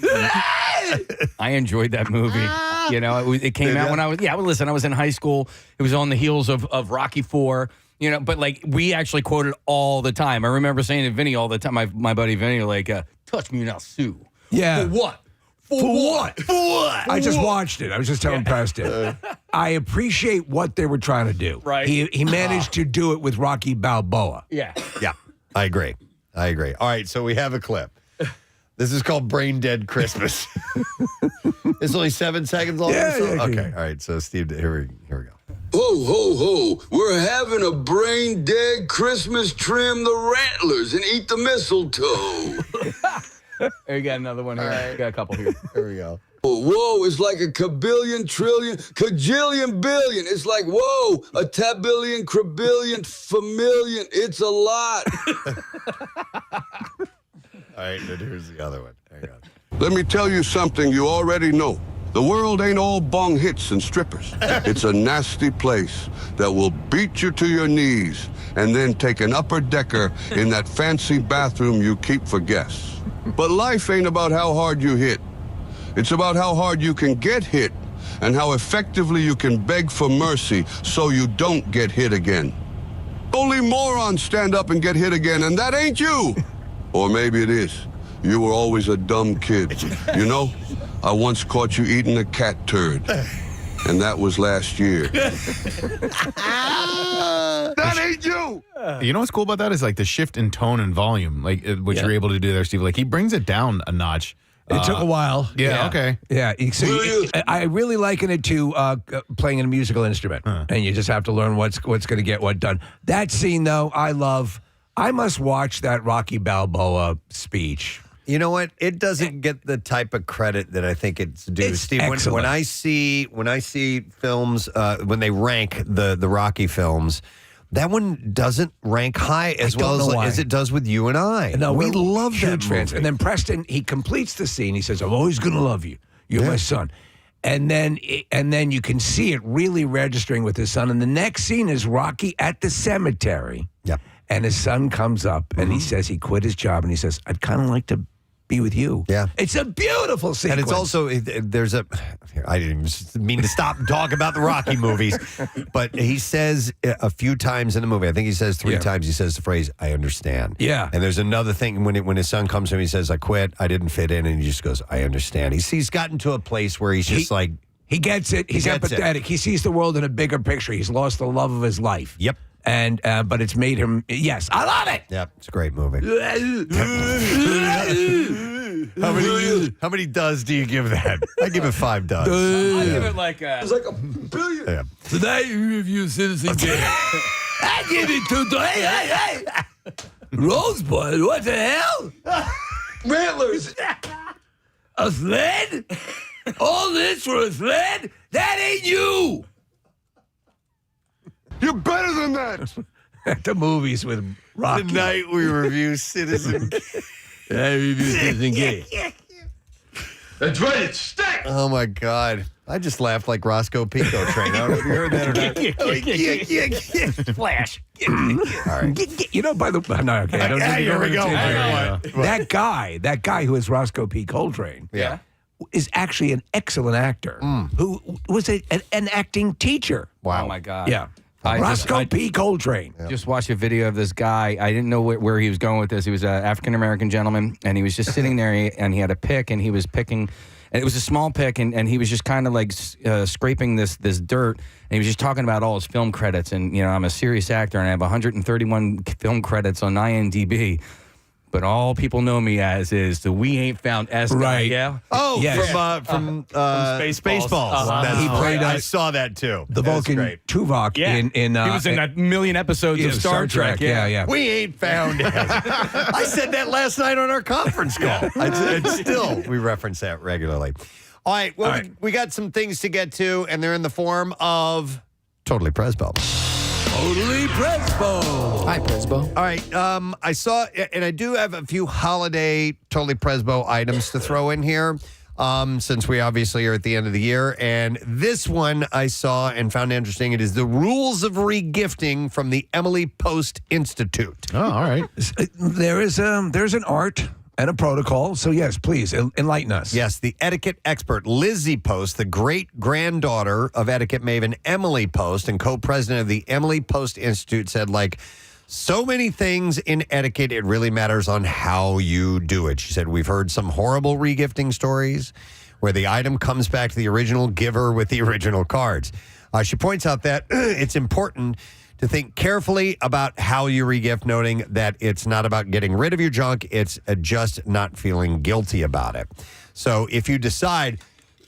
enjoyed that movie. You know, it came out when I was listen, I was in high school. It was on the heels of Rocky IV. You know, but like we actually quoted all the time. I remember saying to Vinny all the time, my buddy Vinny, like, touch me now, Sue. Yeah. For what? For what? I just watched it. I was just telling Preston. I appreciate what they were trying to do. Right. He managed to do it with Rocky Balboa. Yeah. Yeah, I agree. All right, so we have a clip. This is called Brain Dead Christmas. It's only 7 seconds long. Yeah, yeah, Okay. All right. So Steve, here we go. Ho, ho, ho. We're having a brain dead Christmas. Trim the rantlers and eat the mistletoe. There you got another one here. Right. Got a couple here. Here we go. Whoa, it's like a kabillion, trillion, kajillion, billion. It's like, whoa, a tabillion, krabillion, famillion. It's a lot. All right, then here's the other one. Hang on. Let me tell you something you already know. The world ain't all bong hits and strippers. It's a nasty place that will beat you to your knees and then take an upper decker in that fancy bathroom you keep for guests. But life ain't about how hard you hit. It's about how hard you can get hit and how effectively you can beg for mercy so you don't get hit again. Only morons stand up and get hit again, and that ain't you. Or maybe it is. You were always a dumb kid. You know, I once caught you eating a cat turd. And that was last year. That ain't you. You know what's cool about that is like the shift in tone and volume, like what you're able to do there, Steve. Like he brings it down a notch. It took a while. Yeah, okay. Yeah, so I really liken it to playing a musical instrument, and you just have to learn what's going to get what done. That scene, though, I love. I must watch that Rocky Balboa speech. You know what? It doesn't get the type of credit that I think it's due. It's Steve, excellent. when I see films, when they rank the Rocky films, that one doesn't rank high as well as it does with you and I. No, we love huge that fans. movie. And then Preston, he completes the scene. He says, "I'm always going to love you. You're my son." And then you can see it really registering with his son. And the next scene is Rocky at the cemetery. Yep. And his son comes up and he says he quit his job and he says, "I'd kind of like to be with you." Yeah. It's a beautiful sequence. And it's also, there's I didn't even mean to stop talking about the Rocky movies, but he says a few times in the movie, I think he says 3 times, he says the phrase, "I understand." Yeah. And there's another thing when his son comes to him, he says, "I quit, I didn't fit in," and he just goes, "I understand." He's gotten to a place where he's just like. He gets it. He's empathetic. He sees the world in a bigger picture. He's lost the love of his life. Yep. And but it's made him. Yes, I love it. Yep, it's a great movie. How many does do you give that? I give it 5 does. I give it like It's like a billion. Yeah. Today we review Citizen Kane. I give it 2. Hey. Rosebud, what the hell? Rattlers. A sled? All this for a sled? That ain't you. You're better than that. The movies with Rocky. Tonight we review Citizen I review Citizen Kane. That's right, it's stick. Oh my God. I just laughed like Roscoe Pico Train. I don't know if you heard that or not. Flash. All right. You know, by the way, no, okay. I don't need to Here go we into go. it. That guy who is Roscoe P. Coltrane. Yeah. Is actually an excellent actor who was an acting teacher. Wow. Oh my God. Yeah. Roscoe P. Coltrane. Just watched a video of this guy. I didn't know where he was going with this. He was an African-American gentleman, and he was just sitting there, and he had a pick, and he was picking, and it was a small pick, and he was just kind of like scraping this dirt, and he was just talking about all his film credits, and, you know, I'm a serious actor, and I have 131 film credits on IMDb. But all people know me as is the "We Ain't Found S" guy. Right. Yeah. Oh, Yes. from Spaceballs. That's He played I saw that too. The That's Vulcan great. Tuvok Yeah. in he was in that million episodes of Star Trek. Yeah. We ain't found it. I said that last night on our conference call. It's still, we reference that regularly. All right. Well, we got some things to get to, and they're in the form of Totally Presbo. Totally Presbo. Hi, Presbo. All right. I saw, and I do have a few holiday Totally Presbo items to throw in here, since we obviously are at the end of the year. And this one I saw and found interesting. It is the rules of regifting from the Emily Post Institute. Oh, all right. There's an art and a protocol. So yes, please enlighten us. Yes, the etiquette expert Lizzie Post, the great-granddaughter of etiquette maven Emily Post and co-president of the Emily Post Institute, said, like, so many things in etiquette, it really matters on how you do it. She said, we've heard some horrible regifting stories where the item comes back to the original giver with the original cards. She points out that it's important to think carefully about how you regift, noting that it's not about getting rid of your junk, it's just not feeling guilty about it. So if you decide,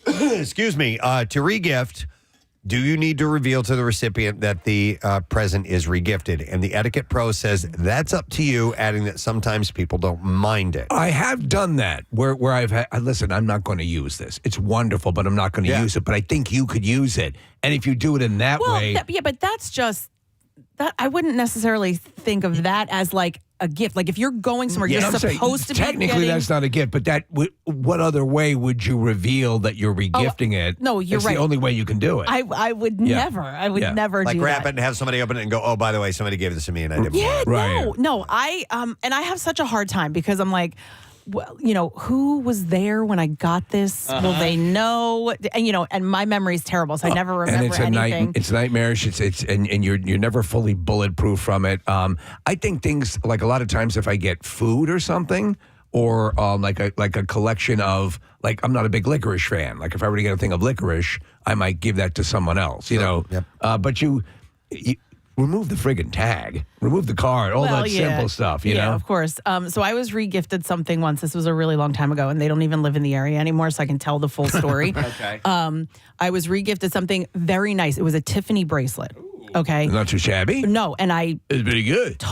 excuse me, to regift, do you need to reveal to the recipient that the present is regifted? And the Etiquette Pro says that's up to you, adding that sometimes people don't mind it. I have done that where I've had, listen, I'm not going to use this. It's wonderful, but I'm not going to use it. But I think you could use it. And if you do it in that way. Yeah, but that's just, that I wouldn't necessarily think of that as like a gift. Like if you're going somewhere, Yeah, you're I'm saying, supposed to be technically getting. that's not a gift, but what other way would you reveal that you're regifting it? No, you're it's right. the only way you can do it. I would never. I would never Like do wrap that. it and have somebody open it and go, oh, by the way, somebody gave this to me and I didn't want it. Yeah, no. I and I have such a hard time because I'm like, well, who was there when I got this? Will they know? And and my memory is terrible, so I never remember and it's anything. It's nightmarish. It's and you're never fully bulletproof from it. I think things like a lot of times if I get food or something, or like a collection of I'm not a big licorice fan. Like if I were to get a thing of licorice, I might give that to someone else. Yep. But you remove the friggin' tag, remove the card, all that simple stuff. You know, of course. So I was regifted something once. This was a really long time ago, and they don't even live in the area anymore, so I can tell the full story. Okay. I was regifted something very nice. It was a Tiffany bracelet. Okay. Not too shabby. No, and It's pretty good.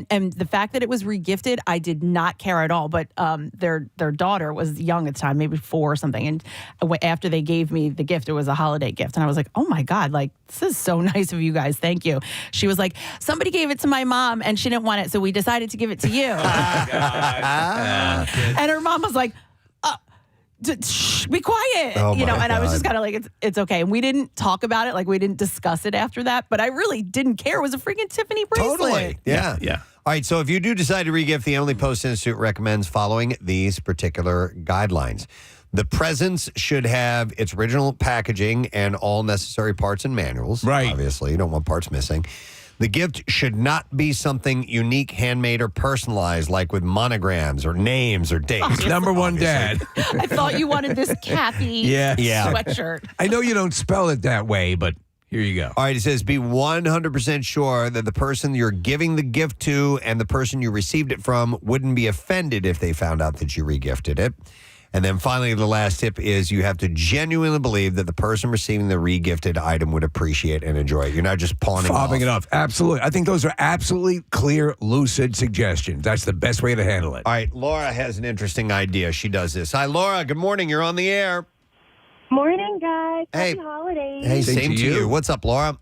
And the fact that it was regifted, I did not care at all. But their daughter was young at the time, maybe 4 or something. And after they gave me the gift, it was a holiday gift, and I was like, oh my God, this is so nice of you guys. Thank you. She was like, somebody gave it to my mom, and she didn't want it, so we decided to give it to you. And her mom was like, shh, be quiet, Oh and my I was just God. kind of like, it's okay. And we didn't talk about it, we didn't discuss it after that. But I really didn't care. It was a freaking Tiffany bracelet. Totally. Yeah. All right. So if you do decide to regift, the Emily Post Institute recommends following these particular guidelines. The presents should have its original packaging and all necessary parts and manuals. Right. Obviously, you don't want parts missing. The gift should not be something unique, handmade, or personalized, like with monograms or names or dates. Number one, Dad. I thought you wanted this Kathy sweatshirt. I know you don't spell it that way, but here you go. All right, it says be 100% sure that the person you're giving the gift to and the person you received it from wouldn't be offended if they found out that you regifted it. And then finally, the last tip is you have to genuinely believe that the person receiving the regifted item would appreciate and enjoy it. You're not just pawning Fobbing off. it off. Absolutely. I think those are absolutely clear, lucid suggestions. That's the best way to handle it. All right, Laura has an interesting idea. She does this. Hi, Laura. Good morning. You're on the air. Morning, guys. Hey. Happy holidays. Hey, Same same to to you. you. What's up, Laura?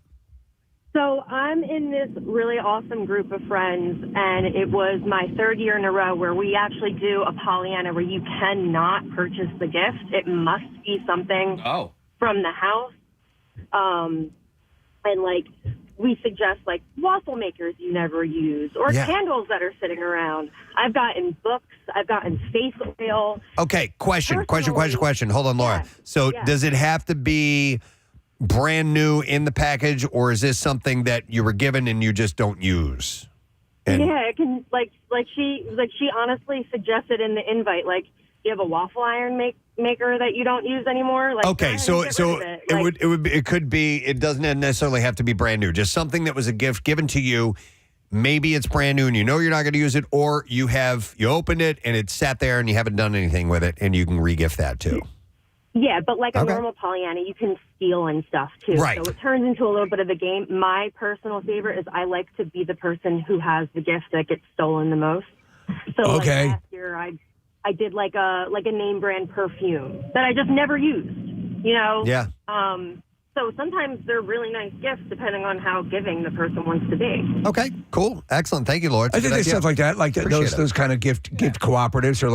So I'm in this really awesome group of friends, and it was my 3rd year in a row where we actually do a Pollyanna where you cannot purchase the gift. It must be something from the house. And, we suggest, waffle makers you never use or candles that are sitting around. I've gotten books. I've gotten face oil. Okay, question. Hold on, Laura. Yes. So Yes. does it have to be brand new in the package, or is this something that you were given and you just don't use? And Yeah, it can she honestly suggested in the invite, you have a waffle iron maker that you don't use anymore. okay, so it could be, it doesn't necessarily have to be brand new. Just something that was a gift given to you. Maybe it's brand new and you know you're not going to use it, or you opened it and it sat there and you haven't done anything with it, and you can regift that too. Yeah, but a normal Pollyanna, you can steal and stuff too. Right. So it turns into a little bit of a game. My personal favorite is I like to be the person who has the gift that gets stolen the most. So last year I did a name brand perfume that I just never used. Yeah. So sometimes they're really nice gifts depending on how giving the person wants to be. Okay, cool. Excellent. Thank you, Laura. It's a I think good there's idea. stuff like that, Appreciate it. those kind of gift cooperatives, or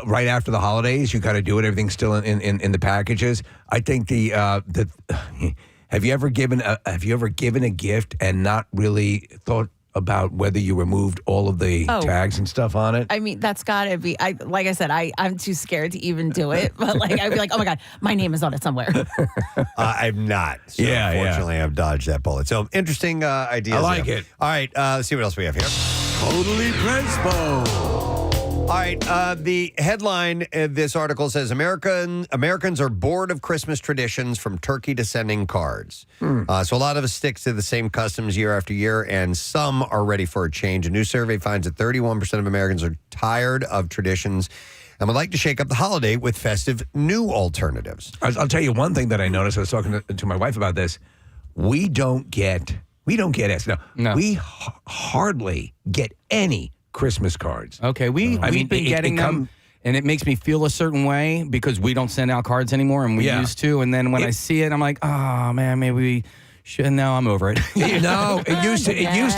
right after the holidays, you kind of do it. Everything's still in the packages. I think have you ever given a gift and not really thought about whether you removed all of the tags and stuff on it? I mean, that's got to be, like I said, I'm too scared to even do it. But I'd be like, oh my God, my name is on it somewhere. I'm not. So unfortunately, I've dodged that bullet. So interesting ideas. I like there. it. All right, let's see what else we have here. Totally Presbo. All right, the headline this article says Americans are bored of Christmas traditions, from turkey to sending cards. So a lot of us stick to the same customs year after year, and some are ready for a change. A new survey finds that 31% of Americans are tired of traditions and would like to shake up the holiday with festive new alternatives. I'll tell you one thing that I noticed. I was talking to my wife about this. We don't get us. No. We hardly get any Christmas cards. Okay, we've been getting them, and it makes me feel a certain way because we don't send out cards anymore, and we used to. And then when I see it, I'm like, oh man, maybe we should. Now I'm over it. No, it used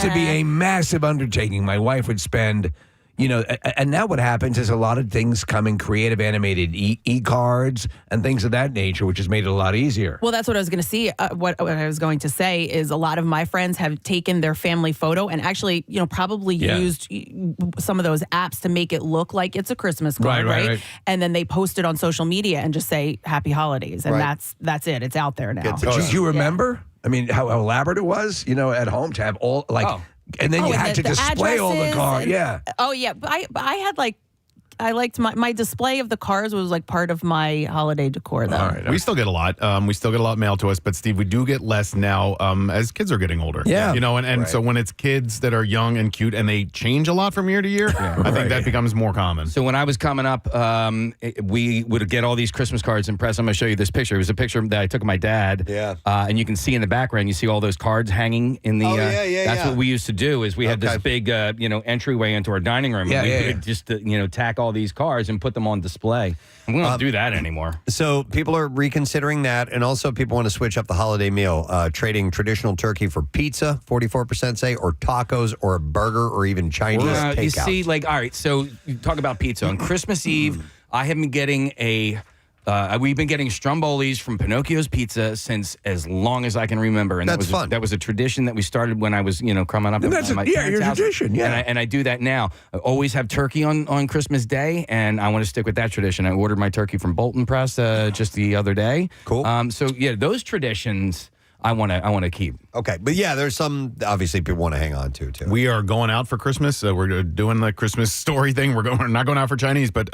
to be a massive undertaking. My wife would spend and now what happens is a lot of things come in creative animated e-cards and things of that nature, which has made it a lot easier. Well, that's what I was going to see. What I was going to say is a lot of my friends have taken their family photo and actually, probably used some of those apps to make it look like it's a Christmas card, right? And then they post it on social media and just say Happy Holidays, and that's it. It's out there now. Do you remember? I mean, how elaborate it was, at home to have all and then you had to display all the cards. Oh yeah, but I had I liked my display of the cards was like part of my holiday decor, though. All right. We still get a lot. We still get a lot mailed to us, but Steve, we do get less now as kids are getting older. Yeah. And so when it's kids that are young and cute and they change a lot from year to year, I think that becomes more common. So when I was coming up, we would get all these Christmas cards in press. I'm going to show you this picture. It was a picture that I took of my dad. Yeah. And you can see in the background, you see all those cards hanging in the. That's what we used to do. Is we had this big, entryway into our dining room. And we would just, tack all these cards and put them on display. And we don't do that anymore. So people are reconsidering that, and also people want to switch up the holiday meal, trading traditional turkey for pizza, 44% say, or tacos, or a burger, or even Chinese takeout. You see, all right, so you talk about pizza. On Christmas Eve, I have been getting we've been getting Strombolis from Pinocchio's Pizza since as long as I can remember. And that's fun. That was a tradition that we started when I was, coming up. And that's my your parents' house. tradition, And I do that now. I always have turkey on Christmas Day, and I want to stick with that tradition. I ordered my turkey from Bolton Press just the other day. Cool. Those traditions I want to keep. Okay, but there's some obviously people want to hang on to too. We are going out for Christmas. We're doing the Christmas story thing. We're not going out for Chinese, but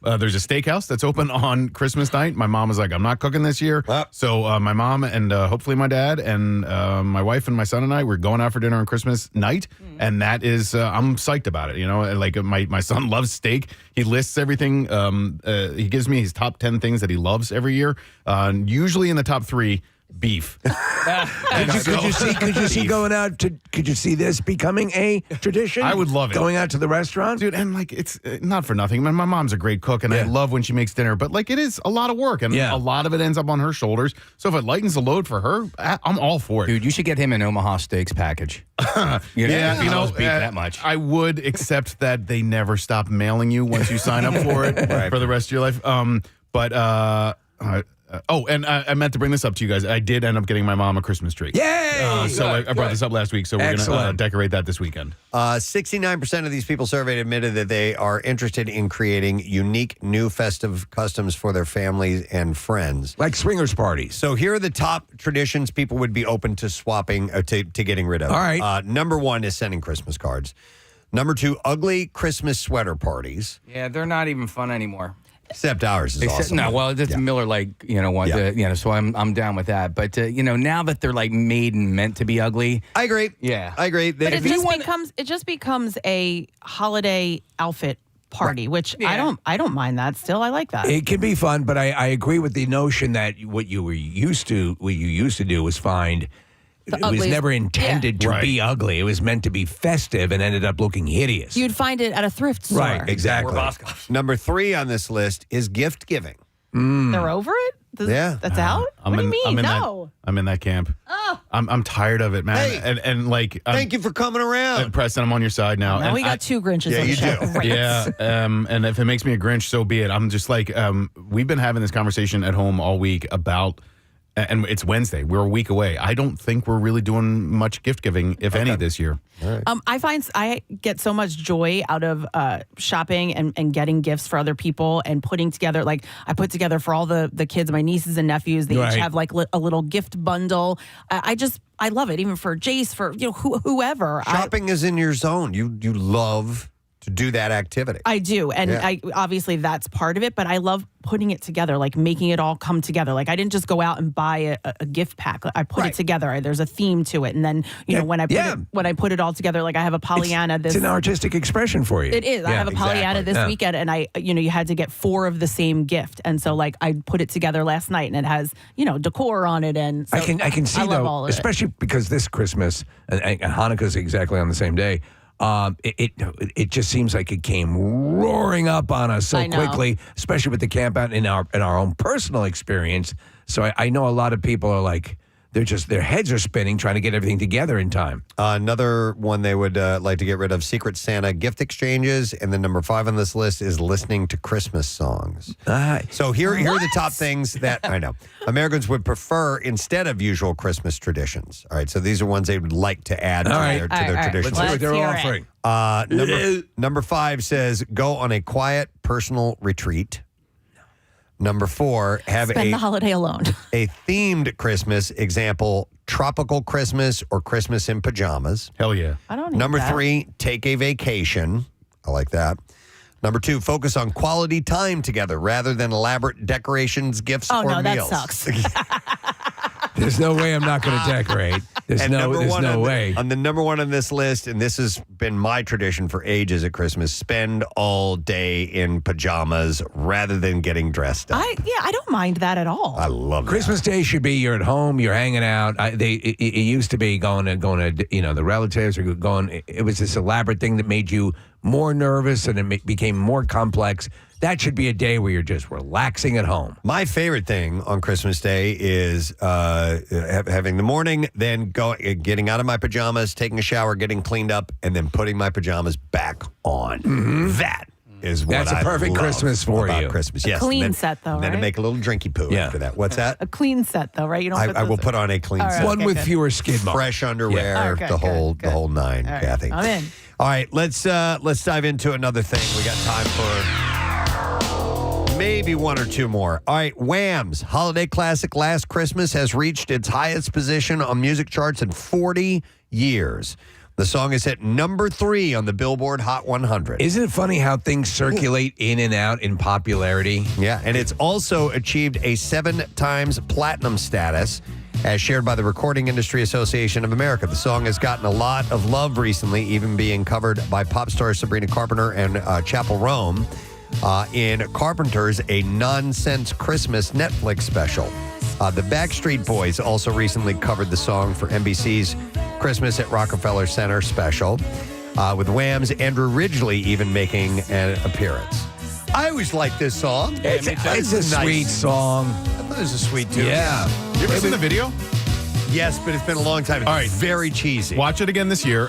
there's a steakhouse that's open on Christmas night. My mom was like, "I'm not cooking this year." So my mom and hopefully my dad and my wife and my son and I, we're going out for dinner on Christmas night, and that is I'm psyched about it. Like my son loves steak. He lists everything. He gives me his top 10 things that he loves every year. Usually in the top 3. Beef. Could you see going out to? Could you see this becoming a tradition? I would love it. Going out to the restaurant, dude. And it's not for nothing. My mom's a great cook, and I love when she makes dinner. But it is a lot of work, and a lot of it ends up on her shoulders. So if it lightens the load for her, I'm all for it. Dude, you should get him an Omaha Steaks package. Beef that much. I would, except that they never stop mailing you once you sign up for it for the rest of your life. And I meant to bring this up to you guys. I did end up getting my mom a Christmas tree. Yay! I brought this up last week, so we're going to decorate that this weekend. 69% of these people surveyed admitted that they are interested in creating unique new festive customs for their families and friends. Like swingers parties. So here are the top traditions people would be open to swapping, to getting rid of. All right. Number 1 is sending Christmas cards. Number 2, ugly Christmas sweater parties. Yeah, they're not even fun anymore. Except ours is awesome. No, well, it's Miller Lite, so I'm down with that. But, now that they're made and meant to be ugly. I agree. Yeah. I agree. But it just becomes a holiday outfit party, which I don't mind that still. I like that. It can be fun, but I agree with the notion that what you used to do was find it was never intended to be ugly. It was meant to be festive and ended up looking hideous. You'd find it at a thrift store. Right, exactly. Number 3 on this list is gift giving. They're over it? That's out? What do you mean? I'm in that camp. Oh. I'm tired of it, man. Hey, and thank you for coming around. Preston, I'm on your side now. Now we got 2 Grinches on the show. Yeah, and if it makes me a Grinch, so be it. I'm just we've been having this conversation at home all week about, and it's Wednesday. We're a week away. I don't think we're really doing much gift giving, if any, this year. Right. I find I get so much joy out of shopping and getting gifts for other people and putting together, I put together for all the kids, my nieces and nephews. They each have a little gift bundle. I love it, even for Jace, for whoever. Shopping is in your zone. You love to do that activity. I do, and I obviously that's part of it. But I love putting it together, making it all come together. I didn't just go out and buy a gift pack. I put it together. There's a theme to it, and then when I put it all together, I have a Pollyanna. It's an artistic expression for you. It is. I have a Pollyanna this weekend, and you had to get 4 of the same gift, and so I put it together last night, and it has decor on it, and so I can see though, especially because this Christmas and Hanukkah's exactly on the same day. It just seems like it came roaring up on us so quickly, especially with the camp out in our own personal experience. So I know a lot of people are their heads are spinning trying to get everything together in time. Another one they would like to get rid of: Secret Santa gift exchanges, and then number 5 on this list is listening to Christmas songs. So here are the top things that I know Americans would prefer instead of usual Christmas traditions. All right, so these are ones they would like to add to their traditions. Let's see what they're offering. Number 5 says go on a quiet personal retreat. Number 4, spend the holiday alone. A themed Christmas, example, tropical Christmas or Christmas in pajamas. Hell yeah. I don't need Number that. 3, take a vacation. I like that. Number 2, focus on quality time together rather than elaborate decorations, gifts, or no, meals. that sucks. There's no way I'm not going to decorate. There's no way. On the number 1 on this list, and this has been my tradition for ages at Christmas, spend all day in pajamas rather than getting dressed up. I don't mind that at all. I love Christmas Day should be you're at home, you're hanging out. It used to be going to the relatives or going. It was this elaborate thing that made you more nervous and it became more complex. That should be a day where you're just relaxing at home. My favorite thing on Christmas Day is having the morning, then getting out of my pajamas, taking a shower, getting cleaned up, and then putting my pajamas back on. That is what That's a perfect love Christmas for about you. Christmas. A Yes. clean set, though, And then to right? make a little drinky poo after that. What's that? A clean set, though, right? You don't. I will put on a clean set. One with fewer skid marks. Fresh underwear, Yeah. Oh, good, the whole good. whole nine, All right, Kathy. I'm in. All right, let's dive into another thing. We got time for maybe 1 or 2 more. All right, Wham's holiday classic Last Christmas has reached its highest position on music charts in 40 years. The song is hit number 3 on the Billboard Hot 100. Isn't it funny how things circulate in and out in popularity? Yeah, and it's also achieved a 7 times platinum status, as shared by the Recording Industry Association of America. The song has gotten a lot of love recently, even being covered by pop star Sabrina Carpenter and Chapel Rome in Carpenter's A Nonsense Christmas Netflix special. The Backstreet Boys also recently covered the song for NBC's Christmas at Rockefeller Center special, with Wham's Andrew Ridgeley even making an appearance. I always like this song. It's a sweet song. I thought it was a sweet tune. Yeah. You ever seen the video? Yes, but it's been a long time. It's very cheesy. Watch it again this year.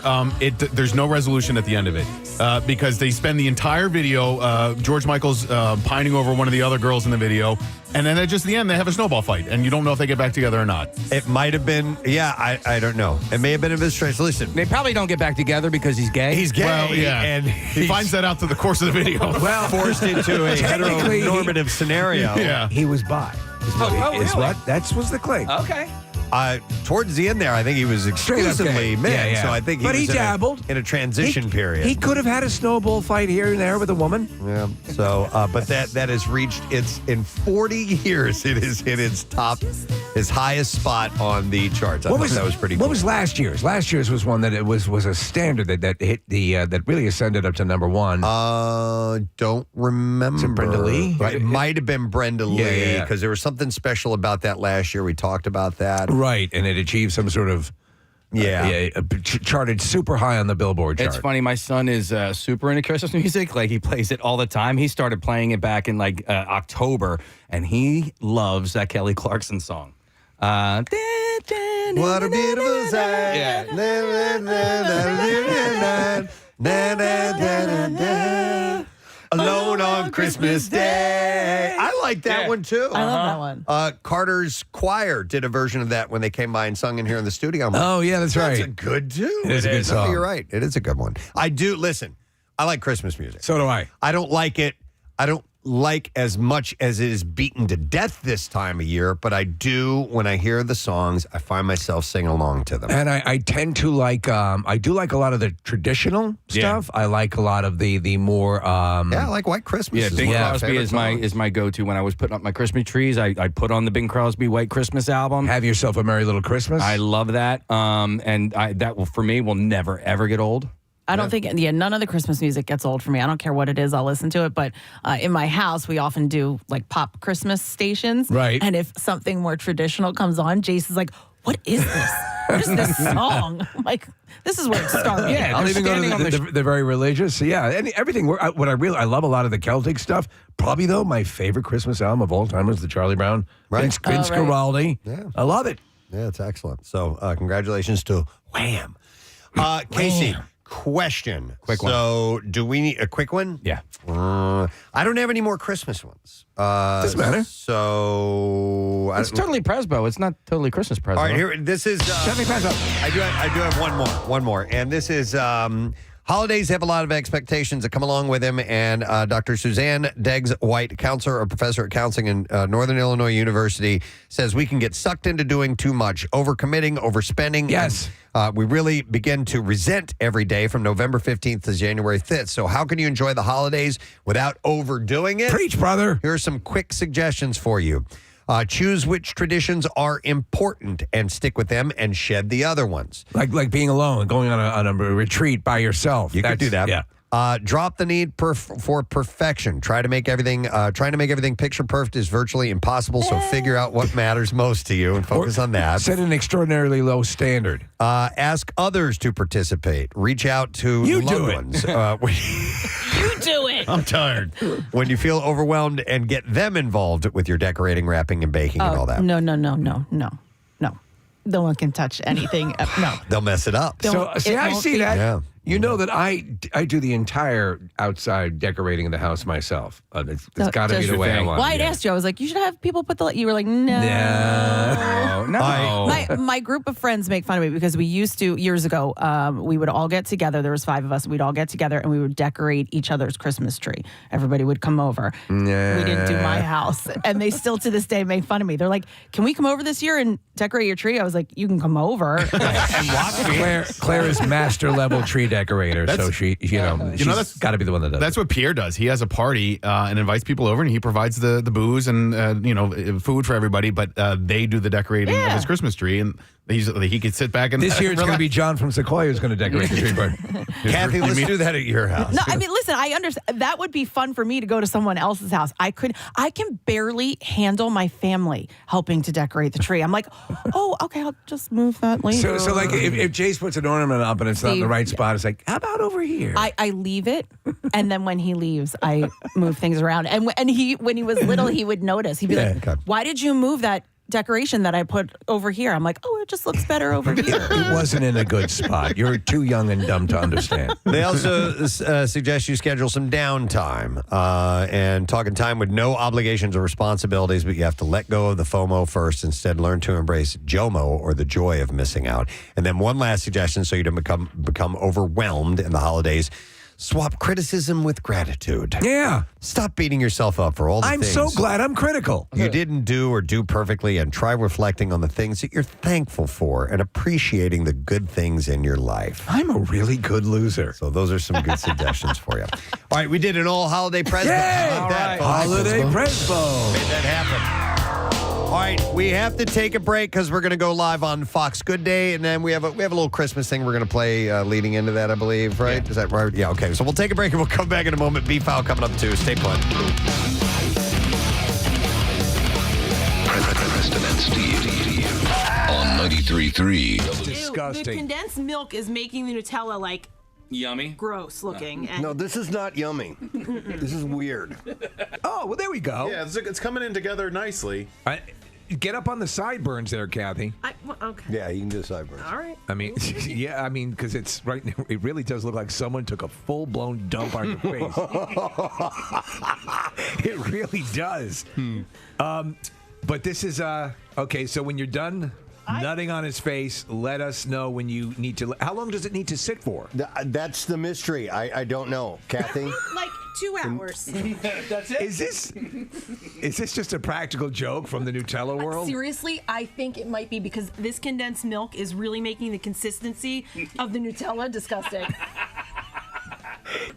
There's no resolution at the end of it because they spend the entire video, George Michael's pining over one of the other girls in the video, and then at just the end, they have a snowball fight, and you don't know if they get back together or not. It might have been, I don't know. It may have been a bit strange. Listen, They probably don't get back together because he's gay. he's gay, Well, yeah. and He finds that out through the course of the video. Well, forced into a Technically, heteronormative scenario. Yeah. He was bi. Is really? what? That was the click. Okay. Towards the end there, I think he was exclusively gay. men. Yeah. So I think But he was dabbled. in a transition period. He could have had a snowball fight here and there with a woman. Yeah. So, but that has reached in 40 years. It has hit its highest spot on the charts. I thought that was pretty cool. What was last year's? Last year's was one that it was a standard that hit that really ascended up to number 1. Don't remember. Is it Brenda Lee? It might have been Brenda Lee yeah. because there was something special about that last year. We talked about that. Right, and it achieved some sort of charted super high on the Billboard chart. It's funny. My son is super into Christmas music. Like, he plays it all the time. He started playing it back in October, and he loves that Kelly Clarkson song. What a beautiful sight. Alone on Christmas Day. I like that one too. I love that one. Carter's Choir did a version of that when they came by and sung in here in the studio. I'm like, Oh, yeah, that's right. That's a good tune. It is a good song. You're right. It is a good one. I do listen. I like Christmas music. So do I. I don't like it. I don't like as much as it is beaten to death this time of year, but I do, when I hear the songs, I find myself singing along to them. And I tend to like, I do like a lot of the traditional stuff. I like a lot of the more. I like White Christmas. Yeah, is Bing one of my Crosby favorite is my go-to when I was putting up my Christmas trees. I put on the Bing Crosby White Christmas album. Have Yourself a Merry Little Christmas. I love that. And that will, for me, will never ever get old. I don't think, none of the Christmas music gets old for me. I don't care what it is, I'll listen to it. But in my house, we often do like pop Christmas stations. Right. And if something more traditional comes on, Jason's like, what is this? What is this song? I'm like, this is where it started. Yeah, I'll they're even go to standing the very religious. So yeah, everything. What I love a lot of the Celtic stuff. Probably though, my favorite Christmas album of all time was the Charlie Brown, Vince right. Guaraldi. Yeah. I love it. Yeah, it's excellent. So congratulations to Wham. Casey, question. Quick one. So do we need a quick one? Yeah. I don't have any more Christmas ones. Doesn't matter. So It's totally Presbo. It's not totally Christmas Presbo. all right, here. This is. I do have one more, and this is. Holidays have a lot of expectations that come along with them, and Dr. Suzanne Deggs-White, counselor or professor at counseling in Northern Illinois University, says we can get sucked into doing too much, overcommitting, overspending. Yes. And, we really begin to resent every day from November 15th to January 5th. So how can you enjoy the holidays without overdoing it? Preach, brother. Here are some quick suggestions for you. Choose which traditions are important and stick with them and shed the other ones. Like being alone, going on a retreat by yourself. You could do that. Yeah. Drop the need for perfection. Trying to make everything picture perfect is virtually impossible. So figure out what matters most to you and focus on that. Set an extraordinarily low standard. Ask others to participate. Reach out to loved ones. You do it. I'm tired. When you feel overwhelmed, and get them involved with your decorating, wrapping, and baking and all that. No. No one can touch anything. No. They'll mess it up. So see, I see that. Yeah. You know that I do the entire outside decorating of the house myself. It's got to be the way I want. Well, I'd asked you. I was like, you should have people put the. You were like, no. My group of friends make fun of me because we used to years ago. We would all get together. There was 5 of us. We'd all get together and we would decorate each other's Christmas tree. Everybody would come over. Nah. We didn't do my house, and they still to this day make fun of me. They're like, "Can we come over this year and decorate your tree?" I was like, "You can come over and watch me." Claire is master level tree decorator, so she's that's got to be the one that does. That's what Pierre does. He has a party and invites people over, and he provides the booze and food for everybody. But they do the decorating of his Christmas tree, and he could sit back and this year it's going to be John from Sequoia who's going to decorate the tree. But Kathy, let's do that at your house. No, I mean, listen, I understand. That would be fun for me to go to someone else's house. I can barely handle my family helping to decorate the tree. I'm like, oh, okay, I'll just move that later. So like if Jace puts an ornament up and it's not in the right spot, it's like, how about over here? I leave it, and then when he leaves, I move things around. And when he was little, he would notice. He'd be like, why did you move that decoration that I put over here? I'm like, oh, it just looks better over here. It wasn't in a good spot. You're too young and dumb to understand. They also suggest you schedule some downtime and talking time with no obligations or responsibilities, but you have to let go of the FOMO first. Instead, learn to embrace JOMO, or the joy of missing out. And then one last suggestion so you don't become overwhelmed in the holidays. Swap criticism with gratitude. Yeah. Stop beating yourself up for all the I'm things so glad I'm critical. you didn't do or do perfectly, and try reflecting on the things that you're thankful for and appreciating the good things in your life. I'm a really good loser. So those are some good suggestions for you. All right, we did an all holiday Presbo. Yay! How about that, folks? Holiday Presbo. Made that happen. All right, we have to take a break because we're going to go live on Fox Good Day, and then we have a little Christmas thing we're going to play leading into that, I believe, right? Is that right? Yeah, okay. So we'll take a break and we'll come back in a moment. B-File coming up too. Stay put. Preston and Steve on 93.3. Disgusting. The condensed milk is making the Nutella like yummy, gross looking. And No, this is not yummy. This is weird. Oh, well, there we go. Yeah, it's coming in together nicely. Get up on the sideburns there, Kathy. Okay. Yeah, you can do the sideburns. All right. I mean, yeah, because it's right now, it really does look like someone took a full-blown dump on your face. It really does. But this is, okay, so when you're done nutting on his face, let us know when you need to. How long does it need to sit for? That's the mystery. I don't know. Kathy? Like 2 hours. That's it? Is this just a practical joke from the Nutella world? Seriously, I think it might be because this condensed milk is really making the consistency of the Nutella disgusting.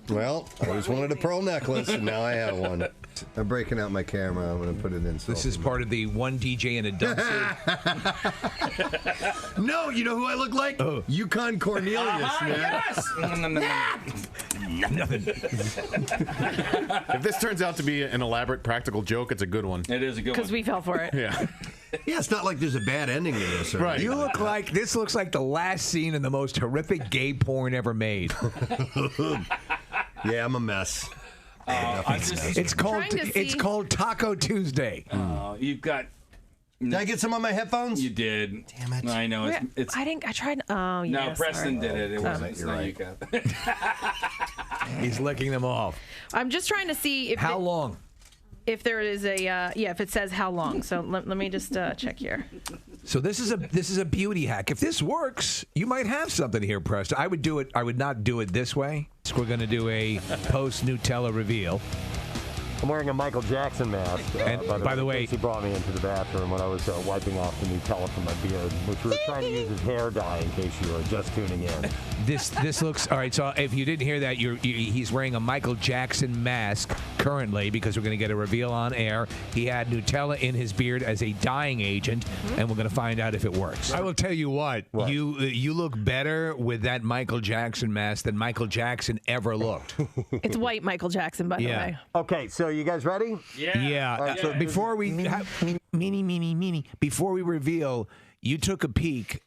Well, I always wanted a pearl necklace, and now I have one. I'm breaking out my camera. I'm going to put it in. This is part of the one DJ in a dumpster. No, you know who I look like? Yukon Cornelius, man. Yes. Nothing. If this turns out to be an elaborate practical joke, it's a good one. It is a good one. Because we fell for it. Yeah. Yeah, it's not like there's a bad ending to this. Right. You look like, this looks like the last scene in the most horrific gay porn ever made. Yeah, I'm a mess. It's called Taco Tuesday. You've got Did I get some on my headphones? You did. Damn it. I know. Where- It's I didn't. I tried. Oh, yeah. no, Preston did it. It wasn't. It's You're not right. you, Kath. He's licking them off. I'm just trying to see if How long? if there is a if it says how long. So let me just check here. So this is a beauty hack. If this works, you might have something here, Preston. I would do it. I would not do it this way. So we're going to do a post Nutella reveal. I'm wearing a Michael Jackson mask. And by the way, he brought me into the bathroom when I was wiping off the Nutella from my beard, which we were trying to use as hair dye in case you were just tuning in. this looks all right. So if you didn't hear that, he's wearing a Michael Jackson mask currently because we're going to get a reveal on air. He had Nutella in his beard as a dyeing agent, and we're going to find out if it works. I will tell you what. You look better with that Michael Jackson mask than Michael Jackson ever looked. It's white Michael Jackson, by the way. Okay, so you guys ready? Yeah. All right, so before we before we reveal, you took a peek.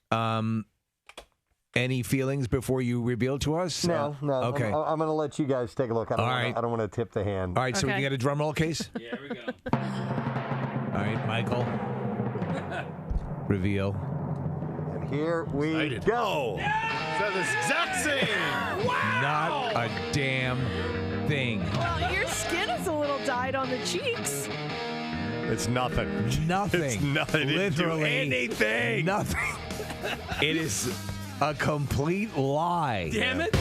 Any feelings before you reveal to us? No. Okay. I'm going to let you guys take a look. I don't want to tip the hand. All right, so we can get a drum roll case? Yeah, here we go. All right, Michael. Reveal. And here we go. So the exact same. Not a damn thing. Well, your skin is a little dyed on the cheeks. It's nothing. Nothing. It's nothing. Literally anything. Nothing. It is a complete lie. Damn it.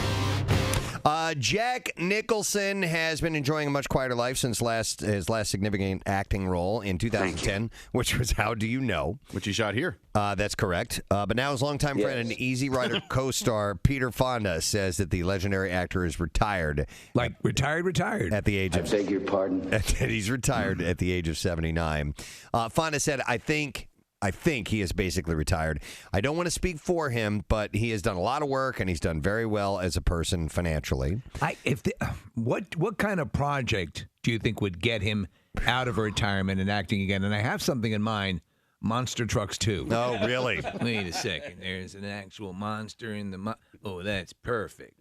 Jack Nicholson has been enjoying a much quieter life since his last significant acting role in 2010, which was How Do You Know? Which he shot here. That's correct. But now his longtime friend and Easy Rider co-star Peter Fonda says that the legendary actor is retired. Like retired? At the age of... I beg your pardon? He's retired at the age of 79. Fonda said, I think he is basically retired. I don't want to speak for him, but he has done a lot of work and he's done very well as a person financially. What kind of project do you think would get him out of retirement and acting again? And I have something in mind. Monster Trucks 2. Oh, really? Wait a second. There's an actual monster in the... Oh, that's perfect.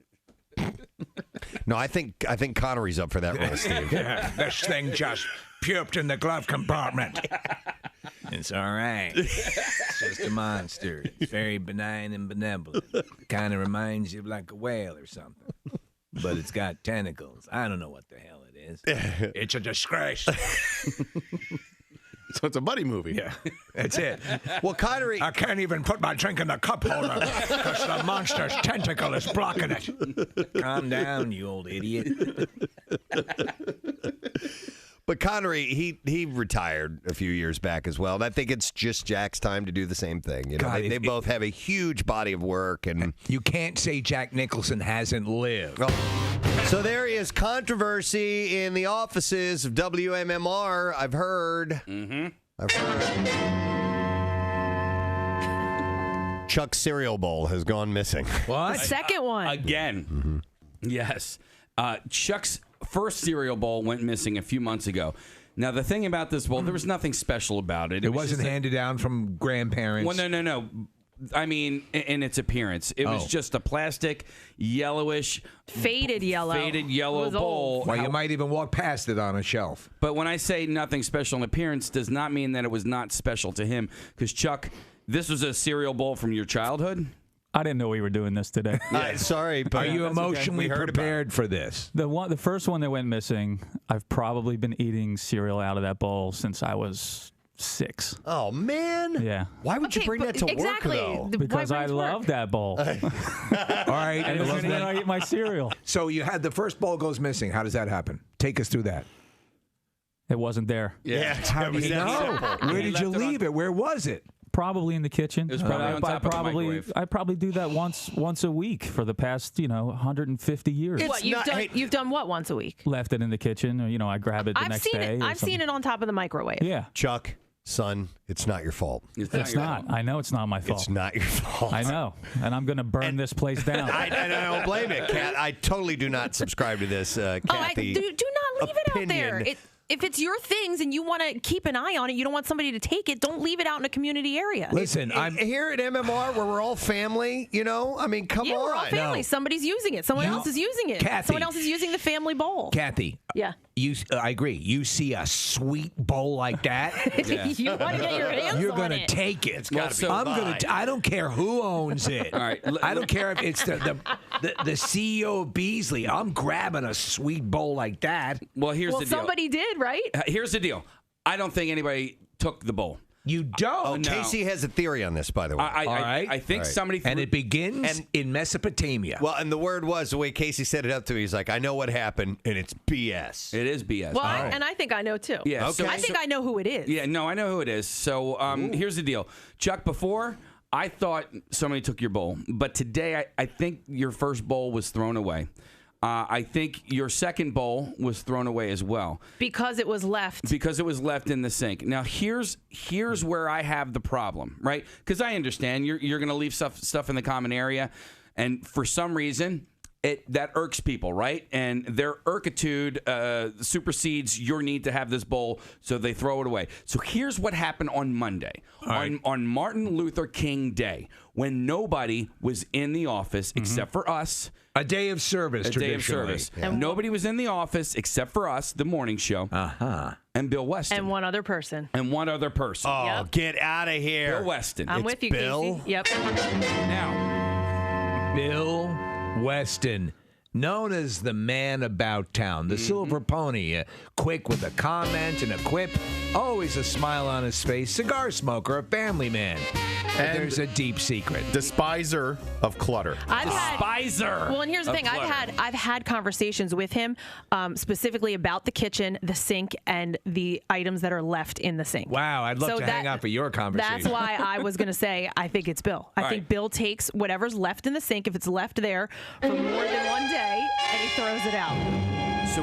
No, I think Connery's up for that role, Steve. Yeah, this thing just puked in the glove compartment. It's all right. It's just a monster. It's very benign and benevolent. Kind of reminds you of like a whale or something. But it's got tentacles. I don't know what the hell it is. It's a disgrace. So it's a buddy movie. Yeah, that's it. Well, Connery... I can't even put my drink in the cup holder because the monster's tentacle is blocking it. Calm down, you old idiot. But Connery, he retired a few years back as well. And I think it's just Jack's time to do the same thing. You know, God, they both have a huge body of work. And you can't say Jack Nicholson hasn't lived. So there is controversy in the offices of WMMR, I've heard. Mm-hmm. I've heard. Chuck's cereal bowl has gone missing. What? The second one. Again. Mm-hmm. Yes. Chuck's first cereal bowl went missing a few months ago. Now, the thing about this bowl, there was nothing special about it. It wasn't handed down from grandparents. Well, no. I mean, in its appearance. It was just a plastic, yellowish... Faded yellow bowl. Well, you might even walk past it on a shelf. But when I say nothing special in appearance, does not mean that it was not special to him. Because, Chuck, this was a cereal bowl from your childhood? I didn't know we were doing this today. Sorry, but are you emotionally prepared for this? The first one that went missing, I've probably been eating cereal out of that bowl since I was 6. Oh, man. Yeah. Why would you bring that to work, though? Because I love that bowl. All right. And then I eat my cereal. So you had the first bowl goes missing. How does that happen? Take us through that. It wasn't there. Yeah. How do you know? Where did you leave it? Where was it? Probably in the kitchen. It was probably on top of the microwave. I probably do that once a week for the past 150 years. What you've done what once a week? Left it in the kitchen, or I grab it the next day. I've seen it on top of the microwave. Yeah, Chuck, son, it's not your fault. It's not. I know it's not my fault. It's not your fault. I know, and I'm going to burn this place down. I don't blame it, Kat. I totally do not subscribe to this, Kathy. Do not leave it out there. If it's your things and you want to keep an eye on it, you don't want somebody to take it, don't leave it out in a community area. Listen, I'm here at MMR where we're all family, I mean, come on. We're all family. No. Somebody's using it. Someone else is using it. Kathy. Someone else is using the family bowl. Kathy. Yeah. I agree. You see a sweet bowl like that, You want to get your hands you're on gonna it. take it. It's gotta be I'm mine. gonna. I don't care who owns it. All right. I don't care if it's the CEO of Beasley. I'm grabbing a sweet bowl like that. Well, here's Well, the deal. somebody did, right? Here's the deal. I don't think anybody took the bowl. You don't. Oh, Casey has a theory on this, by the way. I think somebody and it begins in Mesopotamia. Well, and the word was, the way Casey set it up to me, he's like, I know what happened, and it's BS. It is BS. Well, and I think I know too. Yeah, Okay. I think I know who it is. Yeah, no, I know who it is. So here's the deal. Chuck, before, I thought somebody took your bowl. But today, I think your first bowl was thrown away. I think your second bowl was thrown away as well. Because it was left. Because it was left in the sink. Now, here's where I have the problem, right? Because I understand you're going to leave stuff in the common area. And for some reason, that irks people, right? And their irkitude supersedes your need to have this bowl, so they throw it away. So here's what happened on Monday, on Martin Luther King Day, when nobody was in the office except for us. A day of service, A day of service. Yeah. Nobody was in the office except for us, the morning show, and Bill Weston. And one other person. Oh, Yep. get out of here. Bill Weston. I'm It's with you, Bill? Casey. Yep. Now, Bill Weston, known as the man about town, the silver pony, quick with a comment and a quip, always a smile on his face, cigar smoker, a family man. But And there's a deep secret. Despiser of clutter. Despiser. Well, and here's the thing: I've had conversations with him specifically about the kitchen, the sink, and the items that are left in the sink. Wow, I'd love to hang out for your conversation. That's why I was going to say I think it's Bill. I think Bill takes whatever's left in the sink, if it's left there for more than one day, and he throws it out. So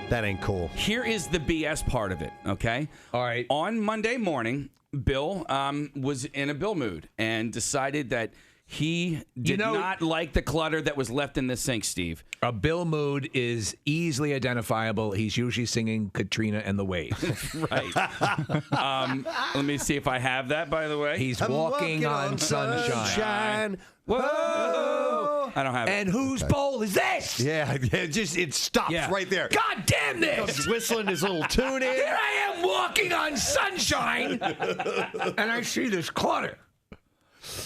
that ain't cool. Here is the BS part of it, okay? All right. On Monday morning, Bill was in a Bill mood and decided that he did not like the clutter that was left in the sink, Steve. A Bill mood is easily identifiable. He's usually singing Katrina and the Waves. Right. Let me see if I have that, by the way. He's walking on sunshine. Whoa! I don't have it. And whose bowl is this? Yeah, it stops right there. God damn this! He's whistling his little tune in. Here I am walking on sunshine, and I see this clutter.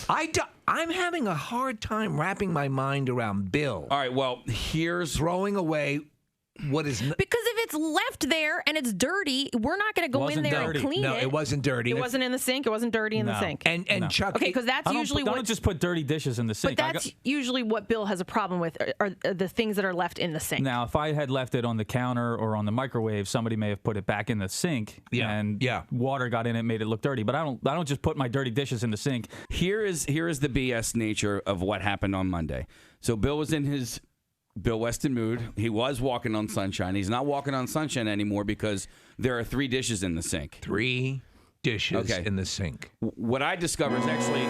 I'm having a hard time wrapping my mind around Bill. All right, well, here's throwing away what is... Because if it's left there and it's dirty, we're not going to go in there and clean it. No, it wasn't dirty. It wasn't in the sink. It wasn't dirty in the sink. And Chuck... Okay, because that's usually what... Don't just put dirty dishes in the sink. But that's usually what Bill has a problem with, are the things that are left in the sink. Now, if I had left it on the counter or on the microwave, somebody may have put it back in the sink, and water got in it, made it look dirty. But I don't just put my dirty dishes in the sink. Here is the BS nature of what happened on Monday. So Bill was in his Bill Weston mood. He was walking on sunshine. He's not walking on sunshine anymore because there are 3 dishes in the sink. 3 dishes in the sink. What I discovered is actually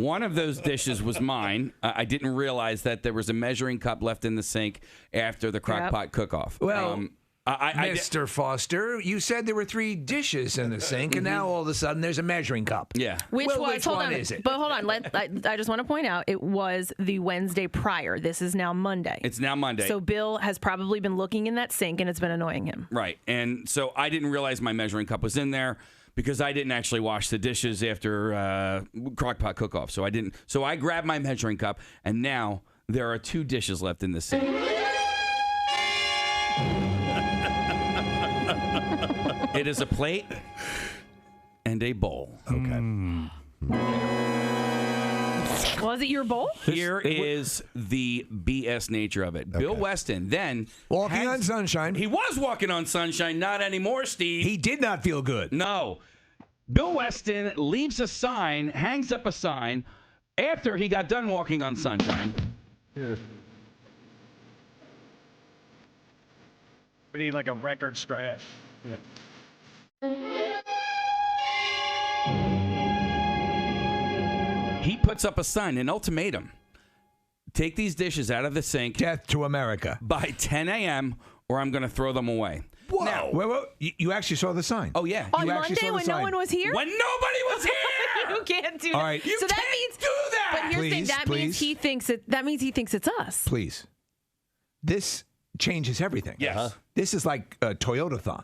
one of those dishes was mine. I didn't realize that there was a measuring cup left in the sink after the crock pot cook-off. Well, Mr. Foster, you said there were 3 dishes in the sink, and now all of a sudden there's a measuring cup. Yeah. Which which one is it? But hold on. I just want to point out, it was the Wednesday prior. This is now Monday. It's now Monday. So Bill has probably been looking in that sink, and it's been annoying him. Right. And so I didn't realize my measuring cup was in there because I didn't actually wash the dishes after crockpot cook-off. So I didn't. So I grabbed my measuring cup, and now there are 2 dishes left in the sink. It is a plate and a bowl. Okay. Was it your bowl? Here is the BS nature of it. Bill Weston then walking on sunshine. He was walking on sunshine, not anymore, Steve. He did not feel good. No. Bill Weston leaves a sign, hangs up a sign after he got done walking on sunshine. We need like a record scratch. Yeah. He puts up a sign, an ultimatum. Take these dishes out of the sink. Death to America. By 10 a.m. or I'm going to throw them away. Whoa. Now, you actually saw the sign? Oh, yeah. On You actually Monday saw the when sign. no one was here? When nobody was here! You can't do All that. right. You so that can't means do that! But here's the thing, Please, that means please. he thinks it's us. Please. This changes everything. Yes. This is like a Toyota-thon.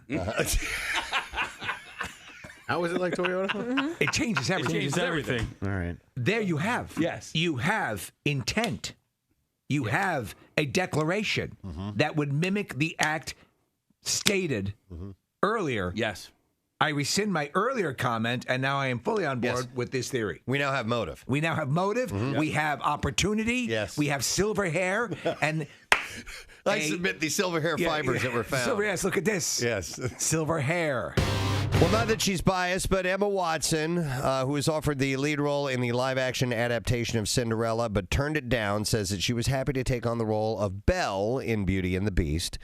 How is it like Toyota? It changes everything. It changes everything. All right. There you have. Yes. You have intent. You have a declaration that would mimic the act stated earlier. Yes. I rescind my earlier comment, and now I am fully on board with this theory. We now have motive. We now have motive. We have opportunity. Yes. We have silver hair. And I submit the silver hair fibers that were found. Silver, yes, look at this. Yes. Silver hair. Well, not that she's biased, but Emma Watson, who was offered the lead role in the live-action adaptation of Cinderella but turned it down, says that she was happy to take on the role of Belle in Beauty and the Beast.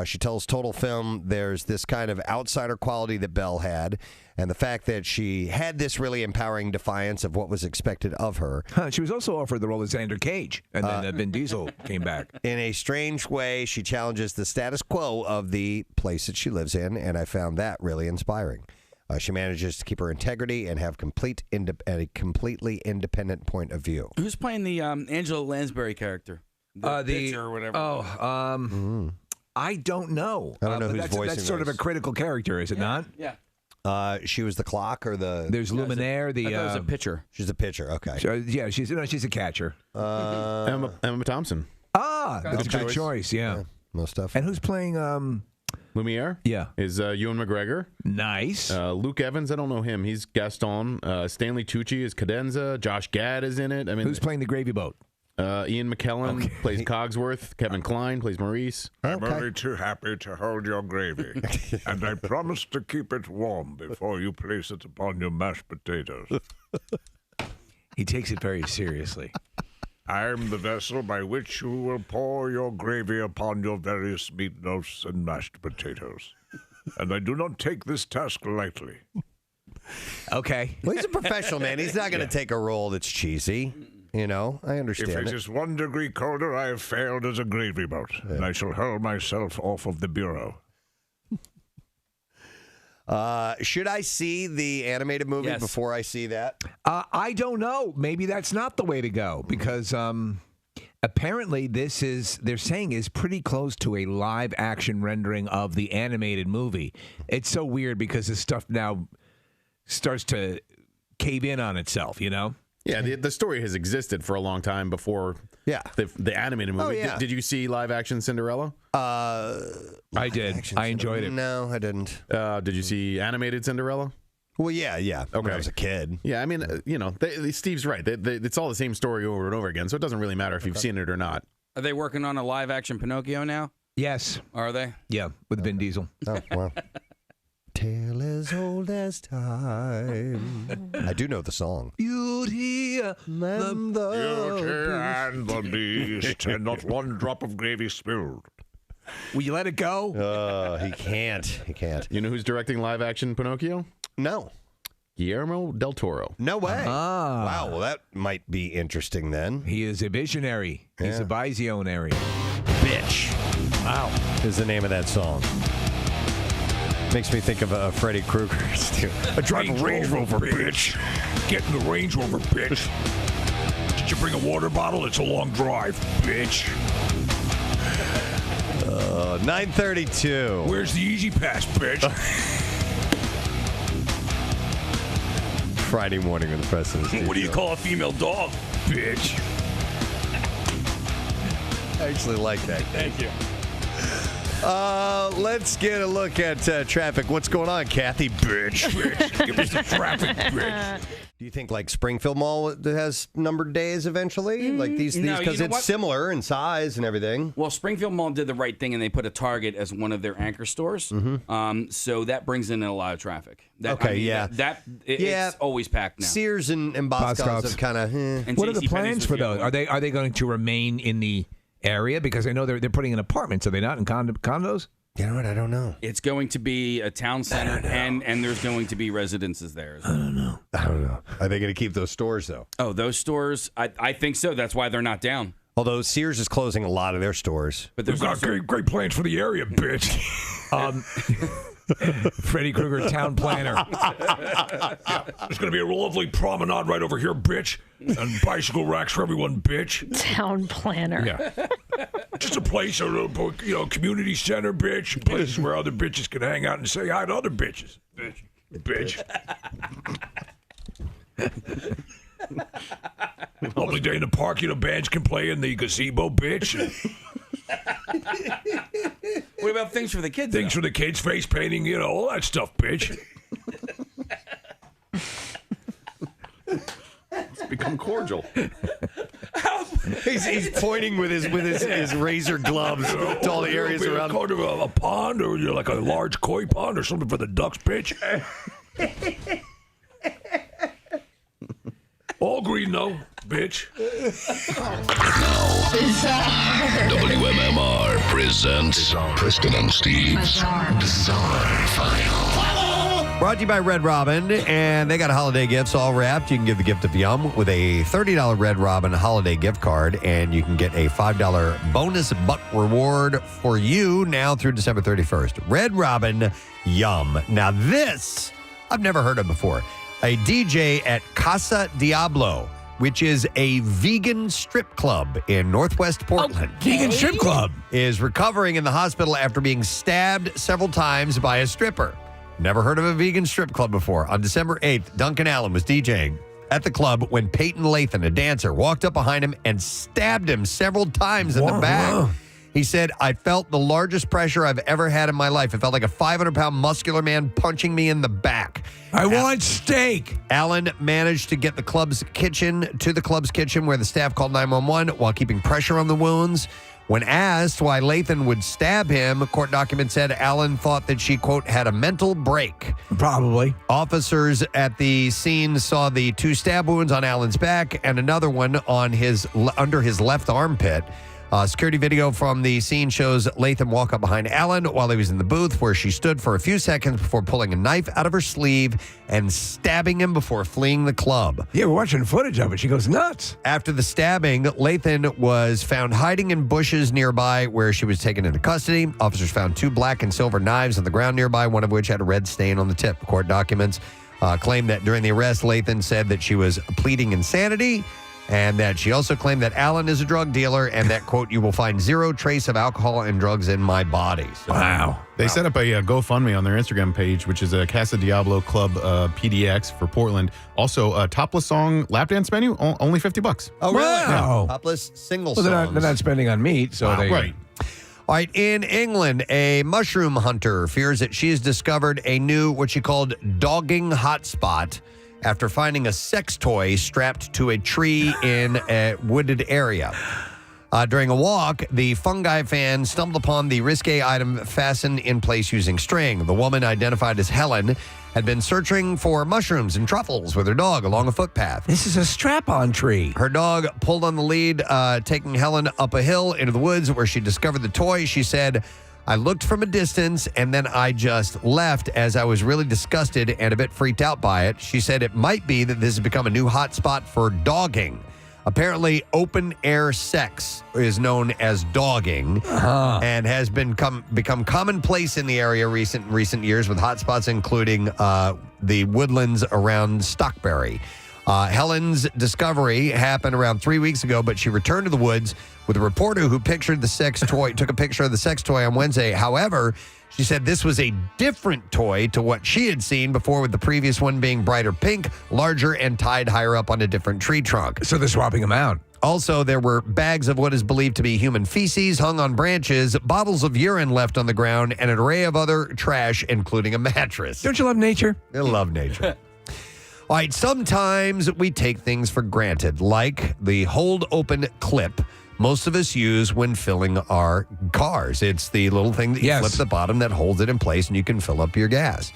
She tells Total Film there's this kind of outsider quality that Belle had, and the fact that she had this really empowering defiance of what was expected of her. She was also offered the role of Xander Cage, and then Vin Diesel came back. In a strange way, she challenges the status quo of the place that she lives in, and I found that really inspiring. She manages to keep her integrity and have a completely independent point of view. Who's playing the Angela Lansbury character? The pitcher or whatever. I don't know. I don't know who's voicing That's sort of a critical character, is it not? Yeah. She was the clock or the... There's Luminaire. I thought it was a pitcher. She's a pitcher, okay. She's a catcher. Emma Thompson. That's a good choice, yeah. Most stuff. And who's playing... Lumiere? Yeah. Is Ewan McGregor. Nice. Luke Evans, I don't know him. He's Gaston. Stanley Tucci is Cadenza. Josh Gad is in it. I mean, who's playing the gravy boat? Ian McKellen plays Cogsworth. Kevin Kline plays Maurice. I'm only too happy to hold your gravy, and I promise to keep it warm before you place it upon your mashed potatoes. He takes it very seriously. I am the vessel by which you will pour your gravy upon your various meatloafs and mashed potatoes. And I do not take this task lightly. Okay. Well, he's a professional, man. He's not going to take a role that's cheesy. You know, I understand If it is 1 degree colder, I have failed as a gravy boat, and I shall hurl myself off of the bureau. Should I see the animated movie before I see that? I don't know. Maybe that's not the way to go because apparently they're saying is pretty close to a live action rendering of the animated movie. It's so weird because this stuff now starts to cave in on itself, you know? Yeah, the story has existed for a long time before the animated movie. Oh, yeah. Did you see live action Cinderella? I did. I enjoyed it. No, I didn't. Did you see animated Cinderella? Well, yeah. Okay. When I was a kid. Yeah, I mean, Steve's right. It's all the same story over and over again, so it doesn't really matter if you've seen it or not. Are they working on a live action Pinocchio now? Yes. Are they? Yeah, with Vin Diesel. Oh, wow. Tale as old as time. I do know the song. Beauty and the Beast, and not one drop of gravy spilled. Will you let it go? He can't. He can't. You know who's directing live action Pinocchio? No. Guillermo del Toro. No way. Ah. Wow, well, that might be interesting then. He is a visionary. He's a visionary. Bitch. Wow. Is the name of that song. Makes me think of Freddy Krueger. I drive a Range Rover, bitch. Get in the Range Rover, bitch. Did you bring a water bottle? It's a long drive, bitch. 9:32. Where's the Easy Pass, bitch? Friday morning with the Preston. What do you call a female dog, bitch? I actually like that. Thank you. Let's get a look at traffic. What's going on, Kathy? Bitch. Give us the traffic, bitch. Do you think like Springfield Mall has numbered days eventually? Like these because it's similar in size and everything. Well, Springfield Mall did the right thing and they put a Target as one of their anchor stores. So that brings in a lot of traffic. It's always packed now. Sears and Boscov's have kind of. What are the plans for those? Are they going to remain in the area? Because I know they're putting in apartments. Are they not in condos? You know what? I don't know. It's going to be a town center, and there's going to be residences there. I don't know. Are they going to keep those stores, though? Oh, those stores? I think so. That's why they're not down. Although Sears is closing a lot of their stores. But they've got great plans for the area, bitch. Freddy Krueger, town planner. There's going to be a lovely promenade right over here, bitch. And bicycle racks for everyone, bitch. Town planner. Yeah. Just a place, a little, community center, bitch. A place where other bitches can hang out and say hi to other bitches. Bitch. Lovely day in the park, bands can play in the gazebo, bitch. What about things for the kids? Things for the kids, face painting, all that stuff, bitch. It's become cordial. He's pointing with his razor gloves to all the areas around. Kind of a pond, or like a large koi pond, or something for the ducks, bitch. All green, though, bitch. WMMR presents Preston and Steve's Bizarre File. Brought to you by Red Robin, and they got holiday gifts all wrapped. You can give the gift of Yum with a $30 Red Robin holiday gift card, and you can get a $5 bonus buck reward for you now through December 31st. Red Robin Yum. Now this, I've never heard of before. A DJ at Casa Diablo, which is a vegan strip club in Northwest Portland. Vegan strip club. Is recovering in the hospital after being stabbed several times by a stripper. Never heard of a vegan strip club before. On December 8th, Duncan Allen was DJing at the club when Peyton Lathan, a dancer, walked up behind him and stabbed him several times in the back. He said, I felt the largest pressure I've ever had in my life. It felt like a 500-pound muscular man punching me in the back. I want steak. Allen managed to get to the club's kitchen where the staff called 911 while keeping pressure on the wounds. When asked why Lathan would stab him, court documents said Allen thought that she, quote, had a mental break. Probably. Officers at the scene saw the 2 stab wounds on Allen's back and another one on under his left armpit. Security video from the scene shows Lathan walk up behind Allen while he was in the booth, where she stood for a few seconds before pulling a knife out of her sleeve and stabbing him before fleeing the club. Yeah, we're watching footage of it. She goes nuts. After the stabbing, Lathan was found hiding in bushes nearby where she was taken into custody. Officers found 2 black and silver knives on the ground nearby, one of which had a red stain on the tip. Court documents claim that during the arrest, Lathan said that she was pleading insanity, and that she also claimed that Allen is a drug dealer and that, quote, you will find zero trace of alcohol and drugs in my body. So, wow. They set up a GoFundMe on their Instagram page, which is a Casa Diablo Club PDX for Portland. Also, a topless song lap dance menu, only $50. Oh, really? Wow. Topless single Well, songs. they're not spending on meat, so they... Right. All right, in England, a mushroom hunter fears that she has discovered a new, what she called, dogging hotspot after finding a sex toy strapped to a tree in a wooded area. During a walk, the fungi fan stumbled upon the risque item fastened in place using string. The woman, identified as Helen, had been searching for mushrooms and truffles with her dog along a footpath. This is a strap-on tree. Her dog pulled on the lead, taking Helen up a hill into the woods where she discovered the toy. She said, I looked from a distance and then I just left as I was really disgusted and a bit freaked out by it. She said it might be that this has become a new hotspot for dogging. Apparently, open-air sex is known as dogging and has become commonplace in the area recent years, with hotspots including the woodlands around Stockbury. Helen's discovery happened around 3 weeks ago, but she returned to the woods with a reporter who took a picture of the sex toy on Wednesday. However, she said this was a different toy to what she had seen before, with the previous one being brighter pink, larger, and tied higher up on a different tree trunk. So they're swapping them out. Also, there were bags of what is believed to be human feces hung on branches, bottles of urine left on the ground, and an array of other trash, including a mattress. Don't you love nature? I love nature. All right, sometimes we take things for granted, like the hold open clip most of us use when filling our cars. It's the little thing that you flip at the bottom that holds it in place and you can fill up your gas.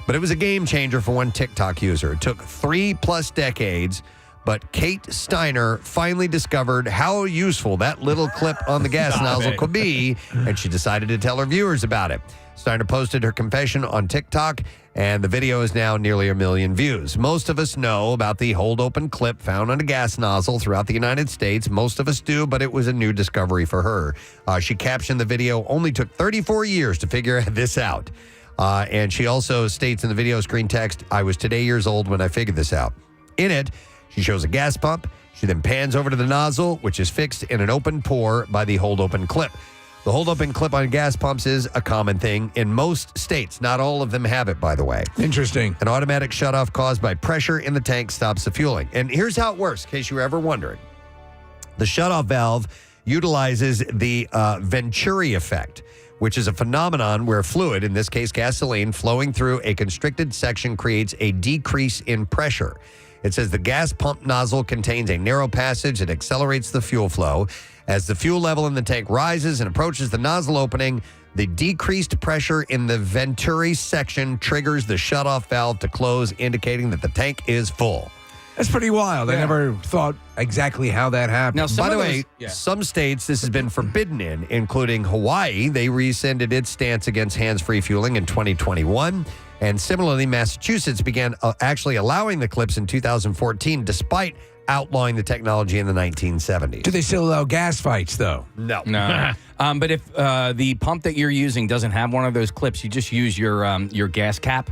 But it was a game changer for one TikTok user. It took 3+ decades, but Kate Steiner finally discovered how useful that little clip on the gas nozzle could be, and she decided to tell her viewers about it. Steiner posted her confession on TikTok, and the video is now nearly 1 million views. Most of us know about the hold-open clip found on a gas nozzle throughout the United States. Most of us do, but it was a new discovery for her. She captioned the video, only took 34 years to figure this out. And she also states in the video screen text, I was today years old when I figured this out. In it, she shows a gas pump. She then pans over to the nozzle, which is fixed in an open pour by the hold-open clip. The hold-open clip on gas pumps is a common thing in most states. Not all of them have it, by the way. Interesting. An automatic shutoff caused by pressure in the tank stops the fueling. And here's how it works, in case you were ever wondering. The shutoff valve utilizes the Venturi effect, which is a phenomenon where fluid, in this case gasoline, flowing through a constricted section creates a decrease in pressure. It says the gas pump nozzle contains a narrow passage that accelerates the fuel flow. As the fuel level in the tank rises and approaches the nozzle opening, the decreased pressure in the Venturi section triggers the shutoff valve to close, indicating that the tank is full. That's pretty wild. I never thought exactly how that happened. Now, by the way, some states this has been forbidden in, including Hawaii. They rescinded its stance against hands-free fueling in 2021. And similarly, Massachusetts began actually allowing the clips in 2014, despite outlawing the technology in the 1970s. Do they still allow gas fights, though? No. But if the pump that you're using doesn't have one of those clips, you just use your gas cap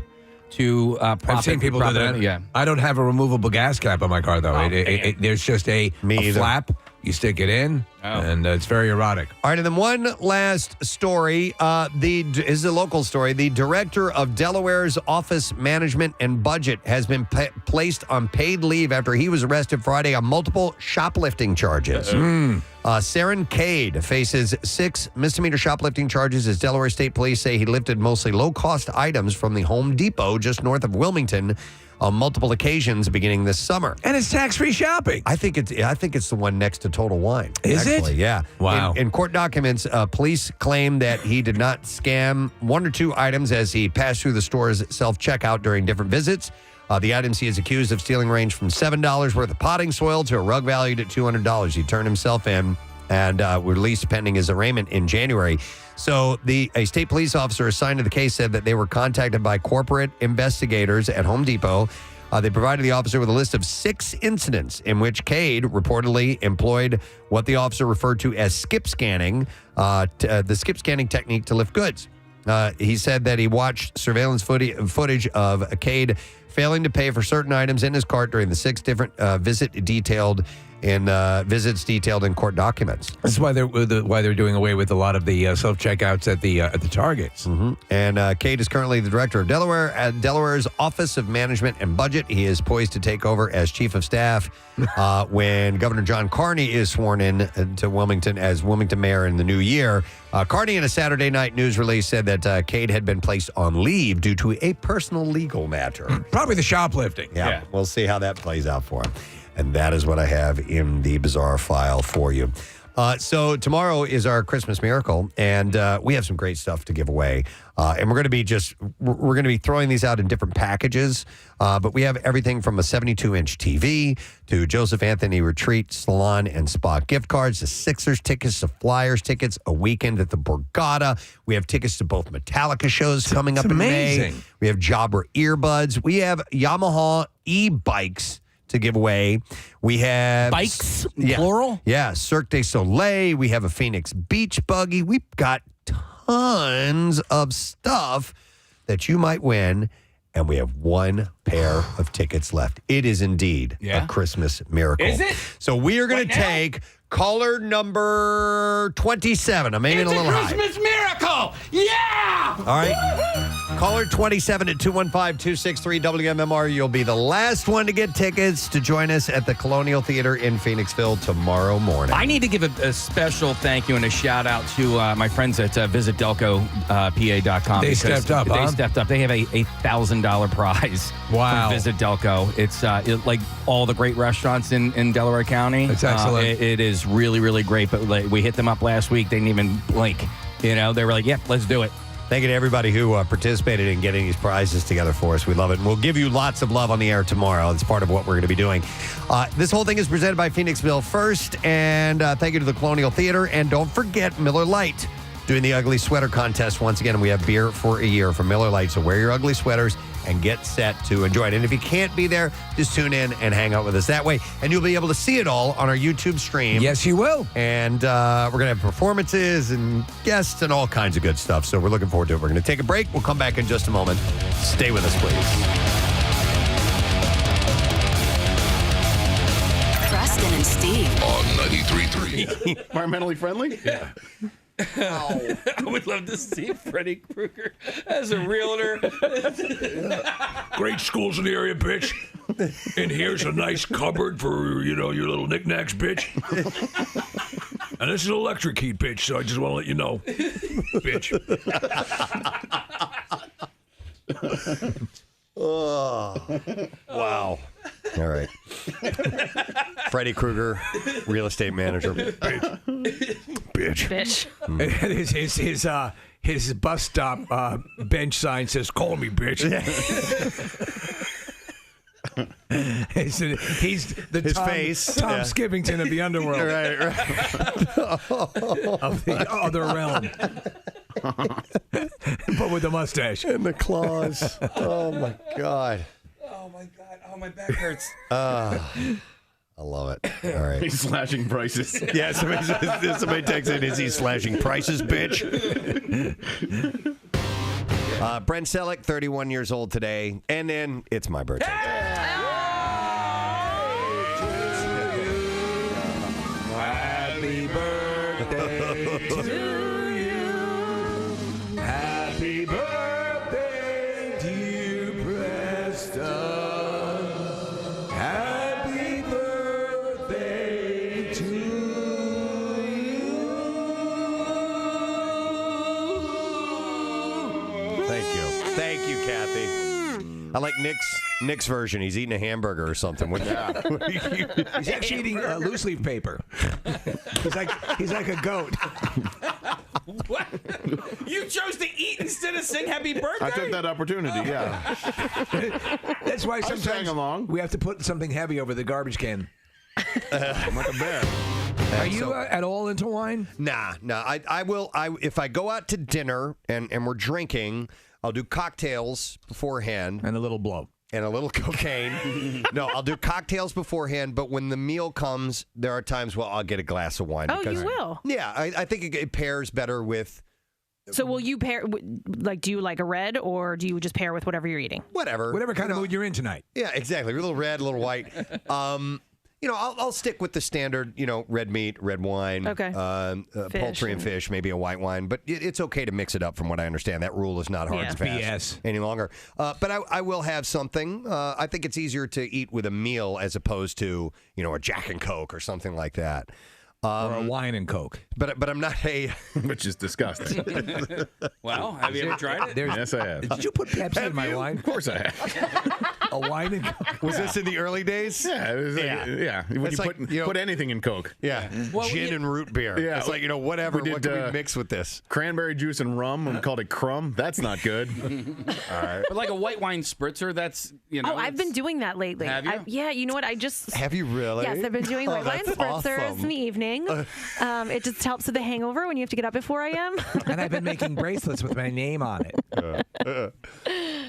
to prop I've seen people do that. Yeah. I don't have a removable gas cap on my car, though. There's just a flap. You stick it in, and it's very erotic. All right, and then one last story. Is a local story. The director of Delaware's Office Management and Budget has been placed on paid leave after he was arrested Friday on multiple shoplifting charges. Sayin Cade faces 6 misdemeanor shoplifting charges as Delaware State Police say he lifted mostly low-cost items from the Home Depot just north of Wilmington on multiple occasions beginning this summer. And it's tax-free shopping. I think it's the one next to Total Wine. Is it? Yeah. Wow. In court documents, police claim that he did not scam 1 or 2 items as he passed through the store's self-checkout during different visits. The items he is accused of stealing range from $7 worth of potting soil to a rug valued at $200. He turned himself in and released pending his arraignment in January. So a state police officer assigned to the case said that they were contacted by corporate investigators at Home Depot. They provided the officer with a list of 6 incidents in which Cade reportedly employed what the officer referred to as skip scanning, the skip scanning technique to lift goods. He said that he watched surveillance footage of Cade failing to pay for certain items in his cart during the 6 different visits detailed in court documents. That's why they're doing away with a lot of the self-checkouts at the Targets. Mm-hmm. And Cade is currently the director of Delaware's Office of Management and Budget. He is poised to take over as chief of staff when Governor John Carney is sworn in to Wilmington as Wilmington mayor in the new year. Carney, in a Saturday night news release, said that Cade had been placed on leave due to a personal legal matter. Probably the shoplifting. Yeah, we'll see how that plays out for him. And that is what I have in the bizarre file for you. So tomorrow is our Christmas miracle, and we have some great stuff to give away. And we're going to be throwing these out in different packages. But we have everything from a 72-inch TV to Joseph Anthony Retreat Salon and Spa gift cards, to Sixers tickets, to Flyers tickets, a weekend at the Borgata. We have tickets to both Metallica shows coming up in May. We have Jabra earbuds. We have Yamaha e-bikes to give away. We have bikes, plural? Yeah, Cirque du Soleil. We have a Phoenix Beach buggy. We've got tons of stuff that you might win, and we have 1 pair of tickets left. It is indeed a Christmas miracle. Is it? So we are going to take caller number 27. I'm aiming a little high. Christmas miracle! Yeah! All right. Caller 27 at 215-263 WMMR. You'll be the last one to get tickets to join us at the Colonial Theater in Phoenixville tomorrow morning. I need to give a special thank you and a shout out to my friends at visitdelcopa.com. They stepped up, They stepped up. They have a $1,000 prize. Wow. From Visit Delco. It's like all the great restaurants in Delaware County. That's excellent. It is really, really great. But we hit them up last week. They didn't even blink. They were like, yep, let's do it. Thank you to everybody who participated in getting these prizes together for us. We love it. And we'll give you lots of love on the air tomorrow. It's part of what we're going to be doing. This whole thing is presented by Phoenixville First. And thank you to the Colonial Theater. And don't forget Miller Lite doing the Ugly Sweater Contest. Once again, we have beer for a year from Miller Lite. So wear your ugly sweaters and get set to enjoy it. And if you can't be there, just tune in and hang out with us that way. And you'll be able to see it all on our YouTube stream. Yes, you will. And we're going to have performances and guests and all kinds of good stuff. So we're looking forward to it. We're going to take a break. We'll come back in just a moment. Stay with us, please. Preston and Steve. On 93.3. Environmentally friendly? Yeah. I would love to see Freddy Krueger as a realtor. Great schools in the area, bitch. And here's a nice cupboard for, your little knickknacks, bitch. And this is electric heat, bitch, so I just want to let you know. Bitch. Oh, wow. All right. Freddy Krueger, real estate manager. Bitch. And his bus stop bench sign says, "Call me, bitch." He's the his Tom, face. Tom Yeah. Skivington of the underworld. Right. Of the other realm. But with the mustache. And the claws. Oh, my God. Oh, my God. Oh, my back hurts. I love it. All right. He's slashing prices. Yeah, somebody texts in, is he slashing prices, bitch? Brent Selleck, 31 years old today. And then it's my birthday. Happy birthday to you. Happy birthday, dear Preston. Happy birthday to you. Thank you, Kathy. I like Nick's version. He's eating a hamburger or something. He's actually eating loose leaf paper. He's like a goat. What? You chose to eat instead of sing happy birthday? I took that opportunity, yeah. That's why sometimes we have to put something heavy over the garbage can. I'm like a bear. Are you at all into wine? Nah. I will. If I go out to dinner and we're drinking, I'll do cocktails beforehand. And a little blow. And a little cocaine. No, I'll do cocktails beforehand, but when the meal comes, there are times where I'll get a glass of wine. Oh, you will? Yeah, I think it pairs better with... So will you pair, like, do you like a red, or do you just pair with whatever you're eating? Whatever kind of mood you're in tonight. Yeah, exactly. A little red, a little white. I'll stick with the standard, red meat, red wine, Okay. Poultry and fish, maybe a white wine. But it's okay to mix it up from what I understand. That rule is not hard and fast any longer. But I will have something. I think it's easier to eat with a meal as opposed to, a Jack and Coke or something like that. Or a wine and Coke. But I'm not a... Which is disgusting. Well, have you ever tried it? Yes, I have. Did you put Pepsi in my wine? Of course I have. A wine and Coke? Was this in the early days? Yeah. It was When you put anything in Coke. Yeah. Well, Gin and root beer. Yeah. It's like, whatever. We did, what can we mix with this? Cranberry juice and rum, and we called it crumb. That's not good. All right. But like a white wine spritzer, that's, Oh, I've been doing that lately. Have you? Yeah, you know what? I just... Have you really? Yes, I've been doing white wine that's spritzers awesome. in the evening. It just helps with the hangover when you have to get up at 4 a.m. And I've been making bracelets with my name on it.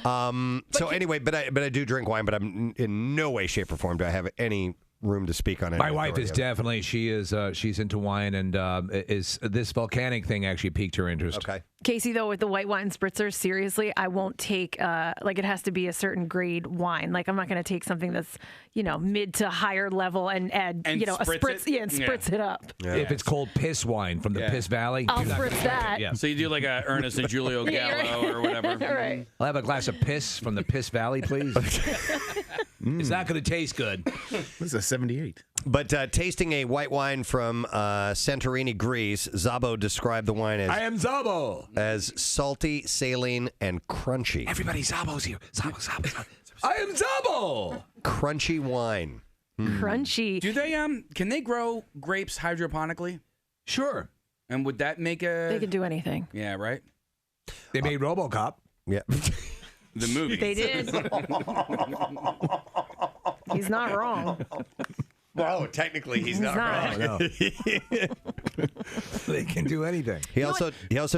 So anyway, but I do drink wine, but I'm in no way, shape, or form do I have any room to speak on it. My wife is definitely, she's into wine, and is this volcanic thing actually piqued her interest. Okay. Casey, though, with the white wine spritzer, seriously, I won't take, it has to be a certain grade wine. Like, I'm not going to take something that's, mid to higher level and add, a spritz, spritz it up. Yeah. If it's called piss wine from the Piss Valley, I'll spritz that. Yeah. So you do like a Ernest and Julio Gallo or whatever. Right. I'll have a glass of piss from the Piss Valley, please. It's not going to taste good. This is a 78. But tasting a white wine from Santorini, Greece, Zabo described the wine as... I am Zabo. As salty, saline, and crunchy. Everybody, Zabo's here. Zabo. I am Zabo. Crunchy wine. Crunchy. Do they can they grow grapes hydroponically? Sure. And would that make a... They can do anything. Yeah, right? They made RoboCop. Yeah. The movie. They did. He's not wrong. No, technically he's not wrong. No. They can do anything. He also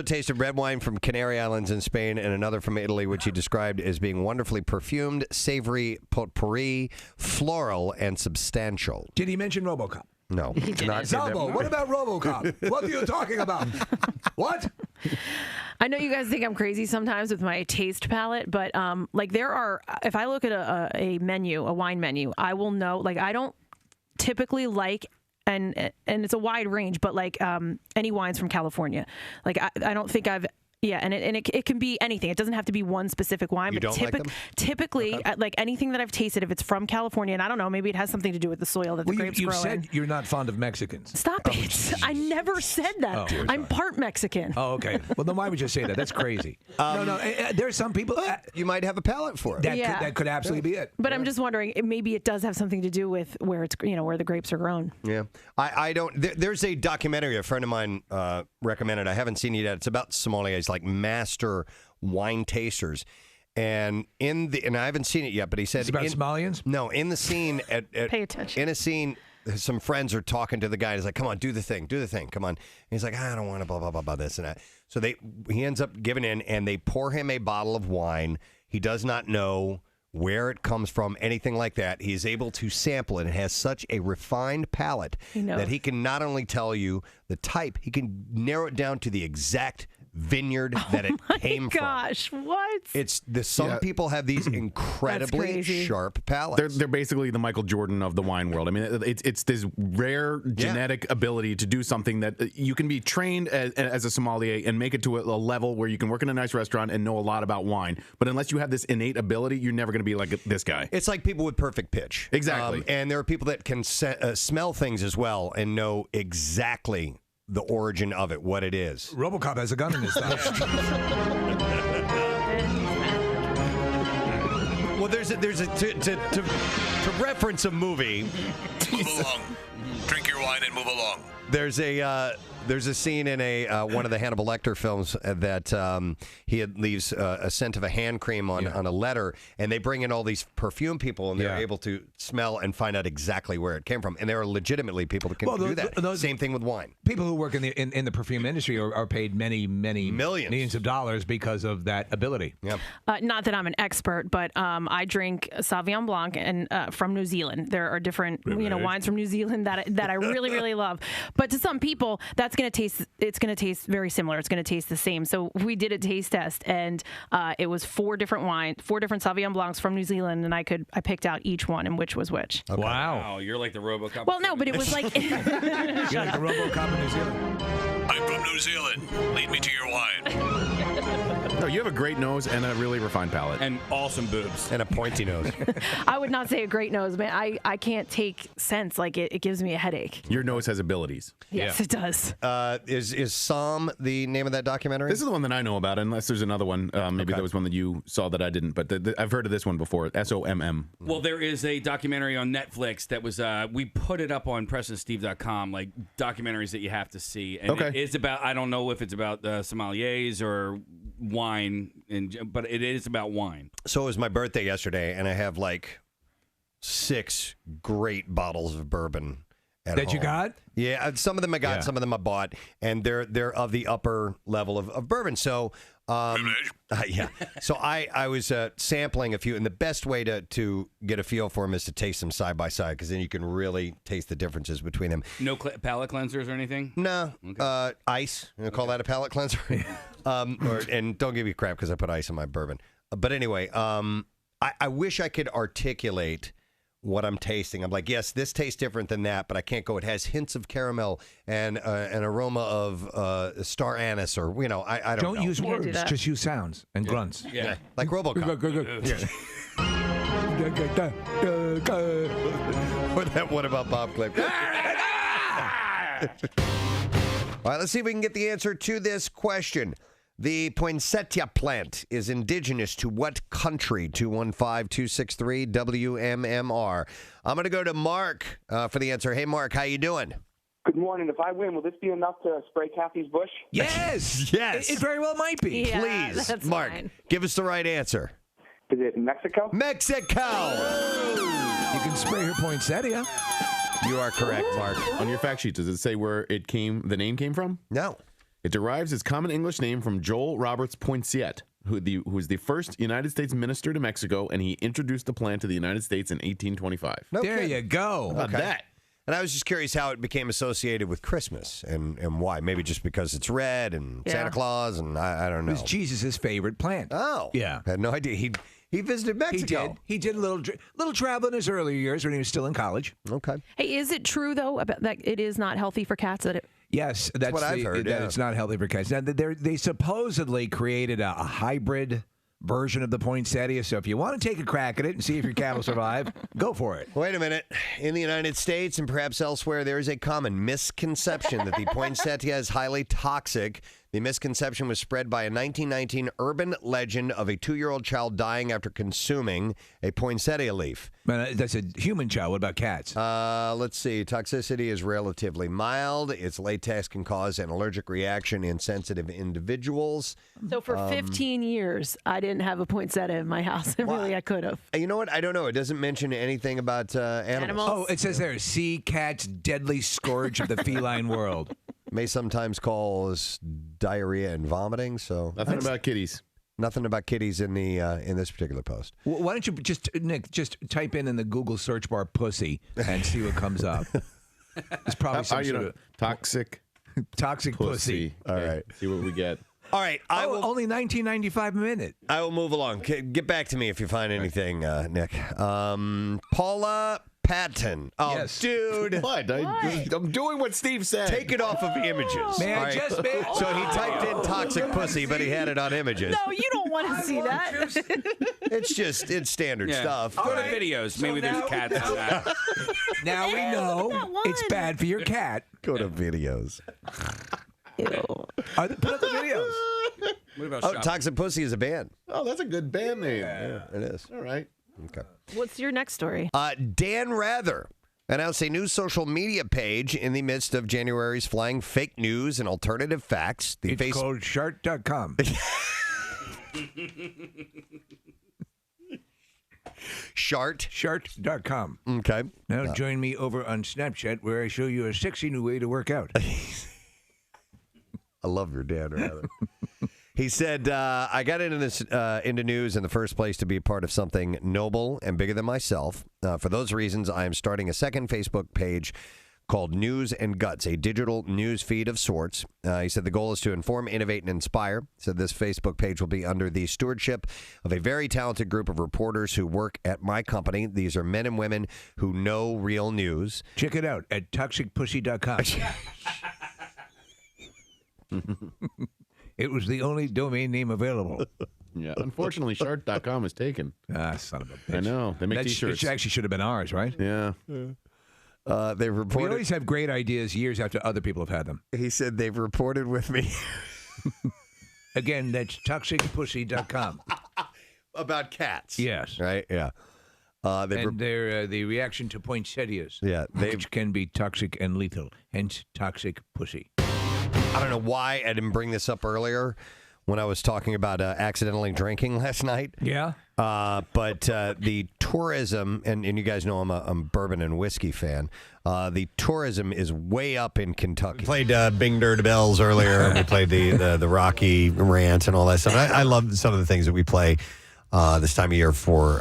tasted red wine from Canary Islands in Spain and another from Italy, which he described as being wonderfully perfumed, savory, potpourri, floral, and substantial. Did he mention RoboCop? No. Not Zabo, what about RoboCop? What are you talking about? What? I know you guys think I'm crazy sometimes with my taste palette, but there are, if I look at a menu, a wine menu, I will know, I don't typically like. And it's a wide range, but like any wines from California. Like I don't think I've. Yeah, and it can be anything. It doesn't have to be one specific wine. You but don't like them? typically, like anything that I've tasted, if it's from California, and I don't know, maybe it has something to do with the soil that the grapes grow in. You said you're not fond of Mexicans. Stop it! I never said that. Oh, I'm part Mexican. Oh, okay. Well, then why would you say that? That's crazy. No. There are some people you might have a palate for it. That could absolutely be it. But I'm just wondering, maybe it does have something to do with where it's where the grapes are grown. Yeah, I don't. There's a documentary a friend of mine recommended. I haven't seen it yet. It's about sommeliers, like master wine tasters, and I haven't seen it yet. But he said it's about sommeliers. No, in the scene pay attention. In a scene, some friends are talking to the guy. He's like, "Come on, do the thing, come on." And he's like, "I don't want to blah blah blah blah this and that." So he ends up giving in, and they pour him a bottle of wine. He does not know where it comes from, anything like that. He is able to sample it and has such a refined palate that he can not only tell you the type, he can narrow it down to the exact vineyard that it came from. Gosh, what? It's some people have these incredibly sharp palates. They're basically the Michael Jordan of the wine world. I mean, it's this rare genetic ability to do something that you can be trained as a sommelier and make it to a level where you can work in a nice restaurant and know a lot about wine. But unless you have this innate ability, you're never going to be like this guy. It's like people with perfect pitch. Exactly. And there are people that can smell things as well and know exactly the origin of it, what it is. RoboCop has a gun in his thigh. Well, there's a to reference a movie. Move along. Drink your wine and move along. There's a scene in one of the Hannibal Lecter films that he leaves a scent of a hand cream on a letter, and they bring in all these perfume people, and they're able to smell and find out exactly where it came from. And there are legitimately people that can do that. Same thing with wine. People who work in the perfume industry are paid many millions of dollars because of that ability. Yep. Not that I'm an expert, but I drink Sauvignon Blanc and from New Zealand. There are different wines from New Zealand that I really really love. But to some people, it's going to taste very similar. It's going to taste the same. So we did a taste test, and it was 4 different Sauvignon Blancs from New Zealand, and I picked out each one and which was which. Okay. Wow, you're like the RoboCop. Well, no, but it was like you're like the RoboCop in New Zealand. I'm from New Zealand. Lead me to your wine. No, you have a great nose and a really refined palate. And awesome boobs. And a pointy nose. I would not say a great nose, man. I can't take scents. Like it gives me a headache. Your nose has abilities. Yes, it does. Is Somm the name of that documentary? This is the one that I know about, unless there's another one. Maybe there was one that you saw that I didn't, but I've heard of this one before. SOMM. Well, there is a documentary on Netflix that was, we put it up on PrestonSteve.com, like documentaries that you have to see. And it is about, I don't know if it's about sommeliers or wine, but it is about wine. So it was my birthday yesterday, and I have like 6 great bottles of bourbon at home. You got? Yeah, some of them I got, some of them I bought, and they're of the upper level of bourbon. So, yeah. So I was sampling a few, and the best way to get a feel for them is to taste them side by side, because then you can really taste the differences between them. No palate cleansers or anything? No. Okay. Ice. You call that a palate cleanser? And don't give me crap because I put ice in my bourbon. But anyway, I wish I could articulate what I'm tasting. I'm like, yes, this tastes different than that, but I can't go. It has hints of caramel and an aroma of star anise, or I don't know. Don't use words, just use sounds and grunts. Yeah, like RoboCop. What about Bob Clip? All right, let's see if we can get the answer to this question. The poinsettia plant is indigenous to what country? 215-263-WMMR. I'm going to go to Mark for the answer. Hey, Mark, how you doing? Good morning. If I win, will this be enough to spray Kathy's bush? Yes. Yes. It very well might be. Yeah, Please, that's Mark, fine. give us the right answer. Is it Mexico? Mexico. You can spray her poinsettia. You are correct, Mark. On your fact sheet, does it say where the name came from? No. It derives its common English name from Joel Roberts Poinsett, who was the first United States minister to Mexico, and he introduced the plant to the United States in 1825. There you go. How about that? And I was just curious how it became associated with Christmas and why. Maybe just because it's red and Santa Claus, and I don't know. It was Jesus' favorite plant. Oh. Yeah. I had no idea. He visited Mexico. He did a little travel in his earlier years when he was still in college. Okay. Hey, is it true though about that it is not healthy for cats? Yes, that's what I've heard. That it's not healthy for cats. Now, they supposedly created a hybrid version of the poinsettia. So if you want to take a crack at it and see if your cat will survive, go for it. Wait a minute. In the United States and perhaps elsewhere, there is a common misconception that the poinsettia is highly toxic. The misconception was spread by a 1919 urban legend of a 2-year-old child dying after consuming a poinsettia leaf. That's a human child. What about cats? Let's see. Toxicity is relatively mild. Its latex can cause an allergic reaction in sensitive individuals. So for 15 years, I didn't have a poinsettia in my house. And really, I could have. You know what? I don't know. It doesn't mention anything about animals. Oh, it says there, sea cat's deadly scourge of the feline world. May sometimes cause diarrhea and vomiting. So nothing about kitties. Nothing about kitties in the in this particular post. Well, why don't you Nick, type in the Google search bar "pussy" and see what comes up. It's probably some sort of toxic pussy. All right, see what we get. All right, only $19.95 a minute. I will move along. Get back to me if you find anything, Nick. Paula Patton. Oh, yes. Dude. What? I'm doing what Steve said. Take it off of images. May I All right? just be? So he typed in toxic pussy, but he had it on images. No, you don't want to see that. It's standard stuff. Go to videos. Maybe there's cats in that. Now we know it's bad for your cat. Go to videos. Put up the videos. What about Oh, Toxic Pussy is a band. Oh, that's a good band name. Yeah, it is. All right. Okay. What's your next story? Dan Rather announced a new social media page in the midst of January's flying fake news and alternative facts. It's called Shart.com. Shart.com. Okay. Now join me over on Snapchat where I show you a sexy new way to work out. I love your Dan Rather. He said, I got into news in the first place to be a part of something noble and bigger than myself. For those reasons, I am starting a second Facebook page called News and Guts, a digital news feed of sorts. He said the goal is to inform, innovate, and inspire. He said this Facebook page will be under the stewardship of a very talented group of reporters who work at my company. These are men and women who know real news. Check it out at toxicpussy.com. It was the only domain name available. Yeah, unfortunately, Shart.com is taken. Ah, son of a bitch. I know. They make T-shirts. Which actually should have been ours, right? Yeah. They reported. We always have great ideas years after other people have had them. He said they've reported with me. Again, that's toxicpussy.com. About cats. Yes. Right? Yeah. They're the reaction to poinsettias. Yeah, which can be toxic and lethal. Hence, toxic pussy. I don't know why I didn't bring this up earlier when I was talking about accidentally drinking last night. Yeah. But the tourism, and you guys know I'm a bourbon and whiskey fan. The tourism is way up in Kentucky. We played Bing Dirty Bells earlier. We played the Rocky Rant and all that stuff. I love some of the things that we play this time of year for,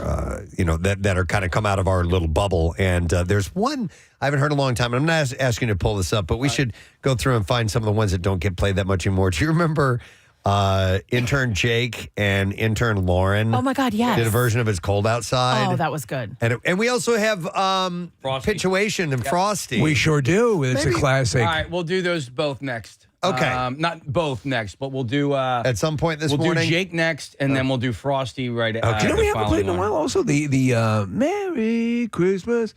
that are kind of come out of our little bubble. And there's one I haven't heard in a long time. And I'm not asking you to pull this up, but we should go through and find some of the ones that don't get played that much anymore. Do you remember intern Jake and intern Lauren? Oh, my God, yes. Did a version of It's Cold Outside. Oh, that was good. And we also have Pituation and Frosty. We sure do. It's a classic. All right, we'll do those both next. Okay. Not both next, but we'll do... at some point this morning? We'll do Jake next, and then we'll do Frosty right Okay. the We haven't played in a following while. one. Also, the Merry Christmas.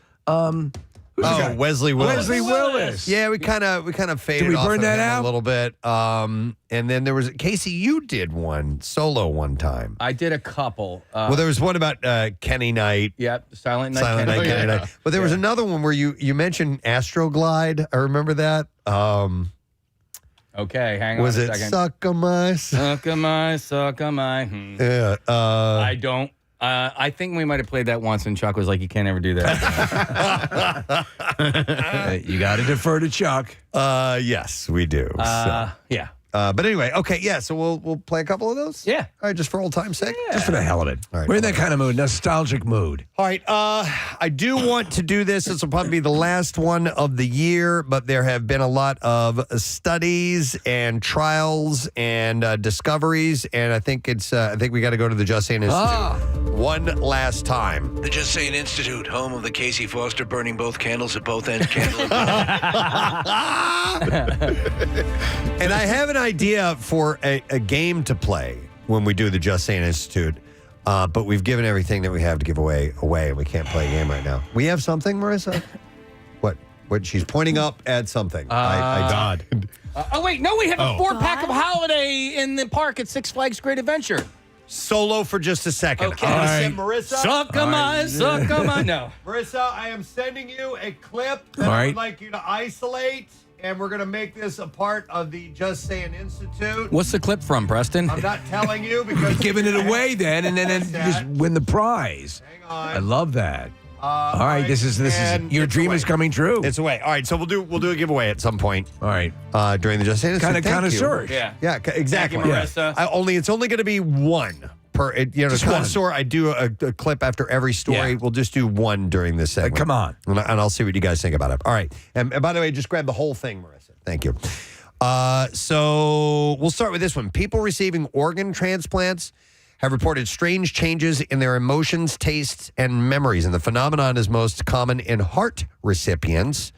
Wesley Willis. Wesley Willis. Yeah, we kind of faded Did we off burn of that him out? a little bit. And then there was Casey. You did one solo one time. I did a couple. Well, there was one about Kenny Knight. Yep, Silent Night. Silent Night, Kenny. Kenny Knight. But there was another one where you mentioned Astroglide. I remember that. Okay, hang on Was a it second. Suck-a-my? Suck-a-my. Yeah. I don't. I think we might have played that once, and Chuck was like, "You can't ever do that." You got to defer to Chuck. Yes, we do. Yeah. But anyway, okay, yeah. So we'll play a couple of those. Yeah. All right, just for old time's sake. Just for the hell of it. All right, We're in that kind of mood, nostalgic mood. All right. I do want to do this. This will probably be the last one of the year, but there have been a lot of studies and trials and discoveries, and I think we got to go to the Just Saying Institute one last time. The Just Saying Institute, home of the Casey Foster burning both candles at both ends. And I have an idea for a game to play when we do the Just Saying Institute, but we've given everything that we have to give away, and we can't play a game right now. We have something, Marissa? What? She's pointing up at something. God. Oh, wait. No, we have a 4-pack of Holiday in the park at Six Flags Great Adventure. Solo for just a second. Okay. Marissa. Suck 'em on. No. Marissa, I am sending you a clip that I would like you to isolate, and we're going to make this a part of the Just Saying Institute. What's the clip from, Preston? I'm not telling you because... Giving it away then, and then you just win the prize. Hang on. I love that. All right, this is your dream is coming true. It's away. All right, so we'll do a giveaway at some point. All right, during the Just Saying Institute. Kind of connoisseur. Yeah, exactly. Thank you, Marissa. It's only going to be one per. Just connoisseur. I do a clip after every story. Yeah. We'll just do one during this segment. Come on, and I'll see what you guys think about it. All right, and by the way, just grab the whole thing, Marissa. Thank you. So we'll start with this one. People receiving organ transplants have reported strange changes in their emotions, tastes, and memories. And the phenomenon is most common in heart recipients.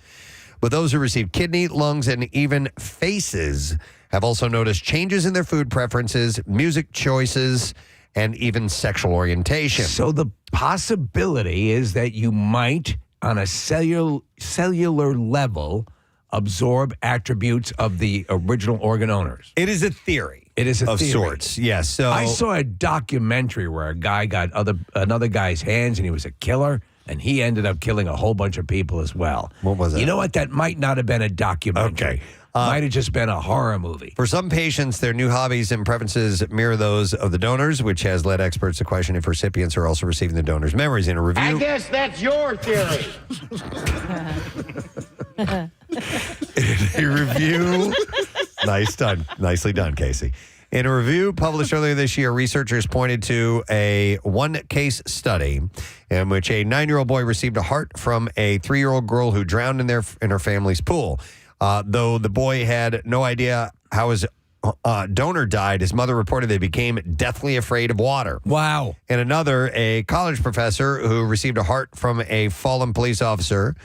But those who receive kidney, lungs, and even faces have also noticed changes in their food preferences, music choices, and even sexual orientation. So the possibility is that you might, on a cellular level, absorb attributes of the original organ owners. It is a theory. It is a of theory. sorts. Yes. So I saw a documentary where a guy got another guy's hands, and he was a killer, and he ended up killing a whole bunch of people as well. What was it? You know what? That might not have been a documentary. Okay. Might have just been a horror movie. For some patients, their new hobbies and preferences mirror those of the donors, which has led experts to question if recipients are also receiving the donor's memories. In a review, I guess that's your theory. In a review, nicely done, Casey. In a review published earlier this year, researchers pointed to a one-case study in which a 9-year-old boy received a heart from a 3-year-old girl who drowned in her family's pool. Though the boy had no idea how his donor died, his mother reported they became deathly afraid of water. Wow. And another, a college professor who received a heart from a fallen police officer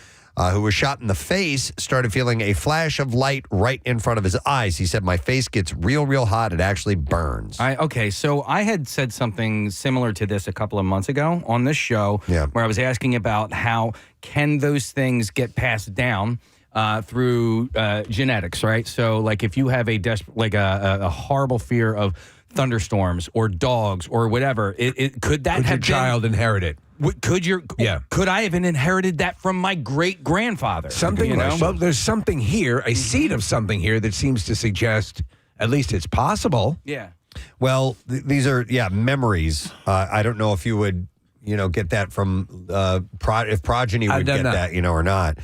who was shot in the face, started feeling a flash of light right in front of his eyes. He said, "My face gets real hot. It actually burns." Okay, so I had said something similar to this a couple of months ago on this show where I was asking about how can those things get passed down through genetics, right? So, like, if you have a horrible fear of thunderstorms or dogs or whatever, could that have your child inherit it? Could I have inherited that from my great grandfather? Something. Well, there's something here, a seed of something here that seems to suggest at least it's possible. Yeah. Well, these are memories. I don't know if you would get that from if progeny would get that or not.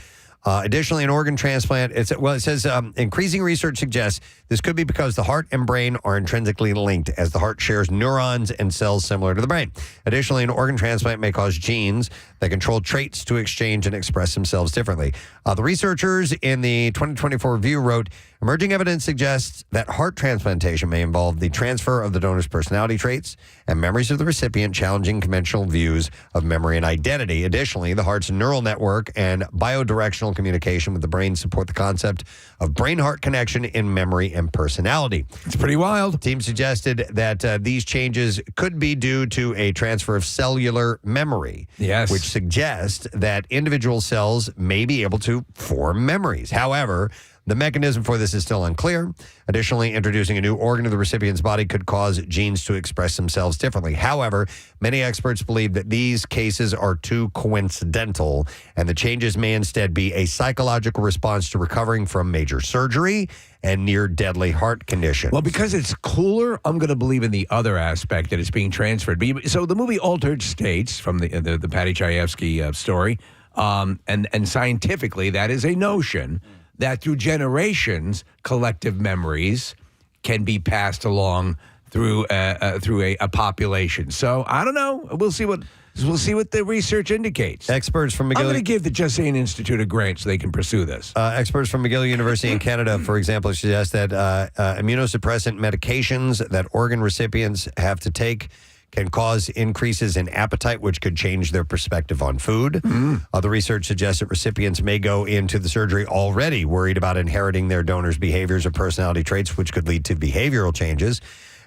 Additionally, an organ transplant, it says increasing research suggests this could be because the heart and brain are intrinsically linked, as the heart shares neurons and cells similar to the brain. Additionally, an organ transplant may cause genes that control traits to exchange and express themselves differently. The researchers in the 2024 review wrote, emerging evidence suggests that heart transplantation may involve the transfer of the donor's personality traits and memories of the recipient, challenging conventional views of memory and identity. Additionally, the heart's neural network and biodirectional communication with the brain support the concept of brain-heart connection in memory and personality. It's pretty wild. The team suggested that these changes could be due to a transfer of cellular memory, which suggests that individual cells may be able to form memories. However, the mechanism for this is still unclear. Additionally, introducing a new organ to the recipient's body could cause genes to express themselves differently. However, many experts believe that these cases are too coincidental, and the changes may instead be a psychological response to recovering from major surgery and near-deadly heart condition. Well, because it's cooler, I'm going to believe in the other aspect that it's being transferred. So the movie Altered States, from the Patty Chayefsky story, and scientifically, that is a notion that through generations, collective memories can be passed along through a population. So I don't know. We'll see what the research indicates. Experts from McGill. I'm going to give the Just Saying Institute a grant so they can pursue this. Experts from McGill University in Canada, for example, suggest that immunosuppressant medications that organ recipients have to take can cause increases in appetite, which could change their perspective on food. The research suggests that recipients may go into the surgery already worried about inheriting their donors' behaviors or personality traits, which could lead to behavioral changes.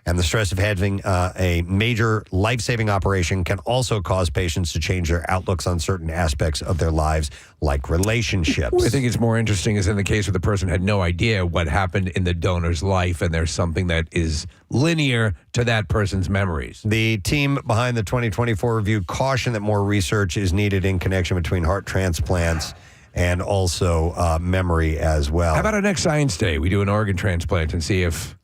And the stress of having a major life-saving operation can also cause patients to change their outlooks on certain aspects of their lives, like relationships. What I think is more interesting is in the case where the person had no idea what happened in the donor's life, and there's something that is linear to that person's memories. The team behind the 2024 review cautioned that more research is needed in connection between heart transplants and also memory as well. How about our next Science Day? We do an organ transplant and see if...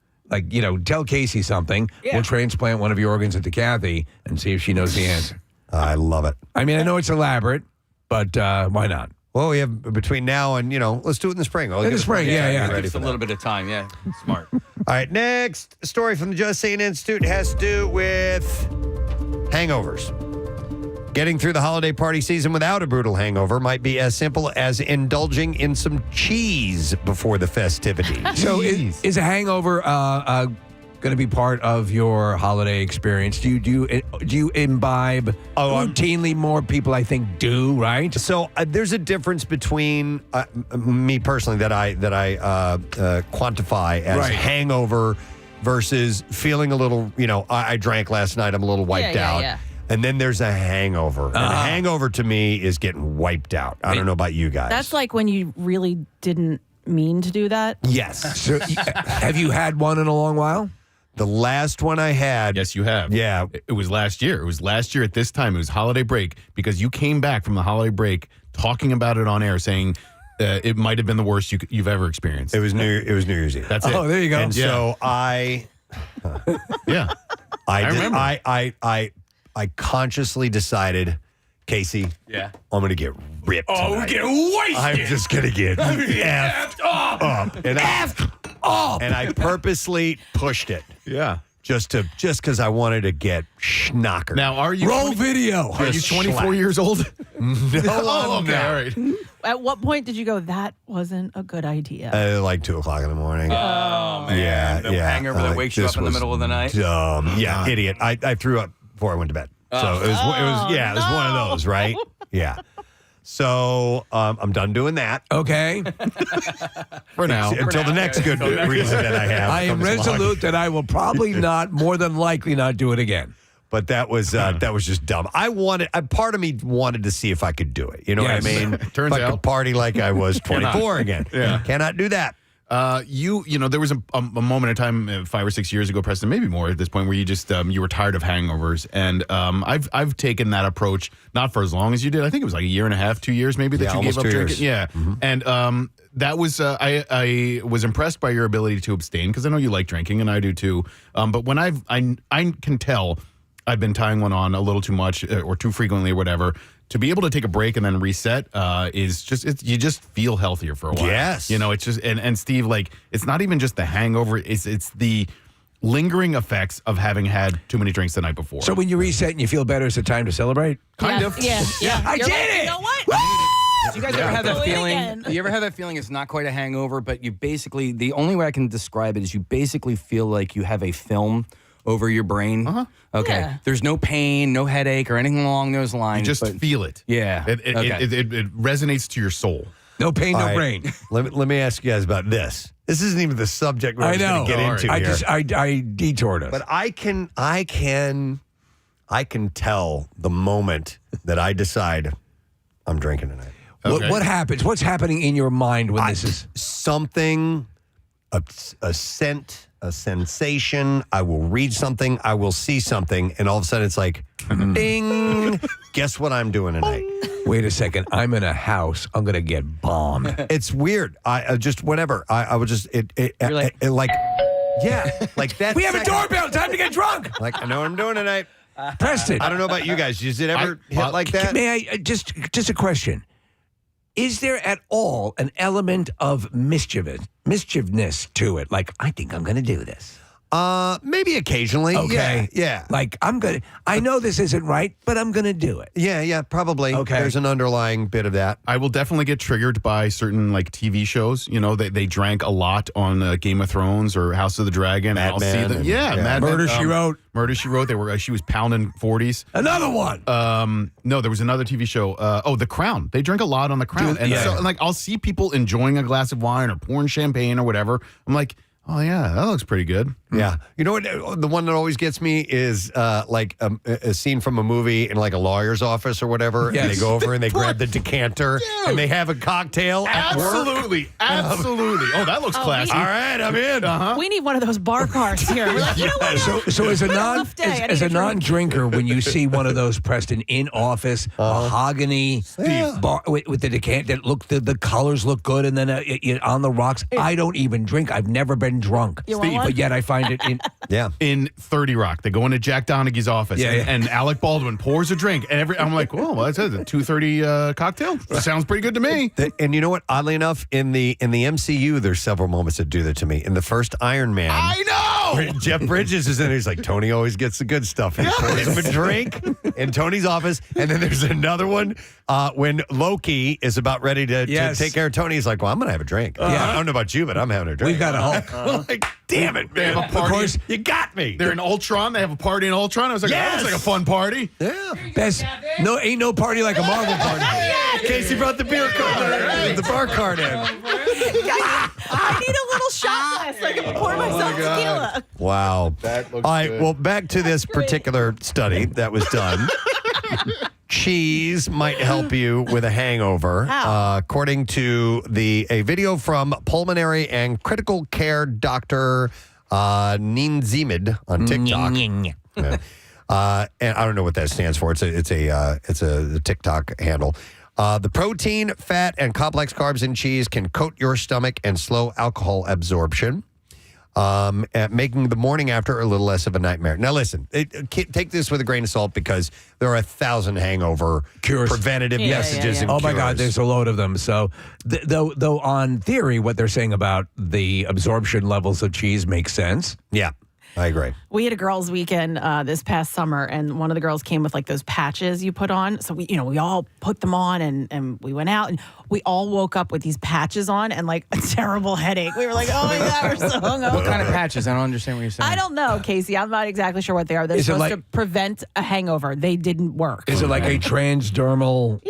tell Casey something. Yeah. We'll transplant one of your organs into Kathy and see if she knows the answer. I love it. I mean, I know it's elaborate, but why not? Well, we have between now and, let's do it in the spring. In the spring, yeah. Ready for a little bit of time, yeah. Smart. All right, next story from the Just Saying Institute has to do with hangovers. Getting through the holiday party season without a brutal hangover might be as simple as indulging in some cheese before the festivities. So is a hangover going to be part of your holiday experience? Do you imbibe routinely? More people, I think, do, right? So there's a difference between me personally that I quantify as hangover versus feeling a little, I drank last night, I'm a little wiped out. Yeah. And then there's a hangover. And a hangover to me is getting wiped out. I don't know about you guys. That's like when you really didn't mean to do that. Yes. So, have you had one in a long while? The last one I had. Yes, you have. Yeah. It was last year. It was last year at this time. It was holiday break because you came back from the holiday break talking about it on air, saying it might have been the worst you've ever experienced. It was New Year's Eve. That's it. Oh, there you go. And so I remember. I consciously decided, Casey, I'm going to get ripped tonight. We're getting wasted. I'm just going to get effed up. And I purposely pushed it. Yeah. Just because I wanted to get schnockered. Now, are you... Roll video. Are you 24 years old? No, okay, all right. At what point did you go, that wasn't a good idea? Like 2 o'clock in the morning. Oh, man. The hangover that wakes you up in the middle of the night? Dumb. Yeah, idiot. I threw up before I went to bed. So it was one of those, right? Yeah. So I'm done doing that. Okay. For now. Until the next good reason that I have. I am resolute that I will probably more than likely not do it again. But that was just dumb. Part of me wanted to see if I could do it. You know what I mean? Turns if I could party like I was 24 again. Yeah. Cannot do that. There was a moment in time 5 or 6 years ago, Preston, maybe more at this point, where you just you were tired of hangovers, and I've taken that approach not for as long as you did. I think it was like a year and a half, 2 years, maybe that you gave up drinking. Yeah, and that was I was impressed by your ability to abstain because I know you like drinking and I do too. But when I can tell I've been tying one on a little too much or too frequently or whatever. To be able to take a break and then reset is just you just feel healthier for a while. Yes, it's just and Steve, like, it's not even just the hangover; it's the lingering effects of having had too many drinks the night before. So when you reset and you feel better, it's a time to celebrate. Kind of. Yeah. I did it. You know what? Do you guys ever have that feeling? Do you ever have that feeling it's not quite a hangover, but you basically, the only way I can describe it is you basically feel like you have a film over your brain. Okay. Yeah. There's no pain, no headache, or anything along those lines. You just feel it. Yeah. It resonates to your soul. No pain, no brain. Let me ask you guys about this. This isn't even the subject we're going to get into here. I detoured us. But I can tell the moment that I decide I'm drinking tonight. Okay. What happens? What's happening in your mind when this is something? A scent, a sensation. I will read something. I will see something, and all of a sudden it's like, ding! Guess what I'm doing tonight? Wait a second. I'm in a house. I'm gonna get bombed. It's weird. I just whatever. I would just like that. We have a doorbell. Time to get drunk. Like, I know what I'm doing tonight. Preston. I don't know about you guys. Does it ever hit like that? May I just a question? is there at all an element of mischievousness to it? Like, I think I'm going to do this. Maybe occasionally. Okay. Yeah. Like, I know this isn't right, but I'm going to do it. Yeah, probably. Okay. There's an underlying bit of that. I will definitely get triggered by certain like TV shows. You know, they drank a lot on Game of Thrones or House of the Dragon. Mad I'll Men see them. and- Yeah, yeah. Mad Men, Murder, She Wrote. Murder, She Wrote. She was pounding 40s. Another one. No, there was another TV show. The Crown. They drink a lot on The Crown. And like, I'll see people enjoying a glass of wine or pouring champagne or whatever. I'm like, oh, yeah, that looks pretty good. Yeah. You know what? The one that always gets me is like a scene from a movie in like a lawyer's office or whatever. And they go over and they grab the decanter and they have a cocktail at work. Absolutely. Oh, that looks classy. All right, I'm in. We need one of those bar cards here. We're like, you know what? So as a rough day. I need as a a drink. non-drinker, when you see one of those, Preston, in office, mahogany bar, with the decanter, the colors look good, and then on the rocks, I don't even drink. I've never been drunk, You want one? but yet I find it in. In 30 Rock, they go into Jack Donaghy's office, Yeah, yeah. and Alec Baldwin pours a drink, and I'm like, "Whoa, well, that's a 2:30 cocktail. That sounds pretty good to me." And you know what? Oddly enough, in the MCU, there's several moments that do that to me. In the first Iron Man, I know. Jeff Bridges is in there. He's like, Tony always gets the good stuff. And he pours him a drink in Tony's office. And then there's another one when Loki is about ready to take care of Tony. He's like, well, I'm going to have a drink. I don't know about you, but I'm having a drink. We've got a Hulk. Like, damn it, They man. have a party. Of course, you got me. They're in Ultron. They have a party in Ultron. I was like, that looks like a fun party. Yeah. Best, ain't no party like a Marvel party. Casey brought the beer card, the bar card in. I need a little shot glass so I can pour myself tequila. Wow. That looks All right, good. well, back to this particular study that was done. Cheese might help you with a hangover. How? According to a video from pulmonary and critical care doctor Ninzimid on TikTok. Yeah. And I don't know what that stands for. It's a TikTok handle. The protein, fat, and complex carbs in cheese can coat your stomach and slow alcohol absorption, making the morning after a little less of a nightmare. Now, listen, take this with a grain of salt because there are 1,000 hangover preventative messages. And Oh my God, cures. there's a load of them. So, though on theory, what they're saying about the absorption levels of cheese makes sense. Yeah, I agree. We had a girls' weekend this past summer, and one of the girls came with like those patches you put on. So we all put them on, and we went out, and we all woke up with these patches on and like a terrible headache. We were like, oh my God, we're so hungover. What kind of patches? I don't understand what you're saying. I don't know, Casey. I'm not exactly sure what they are. They're Is it supposed like- to prevent a hangover. They didn't work. Is it like a transdermal?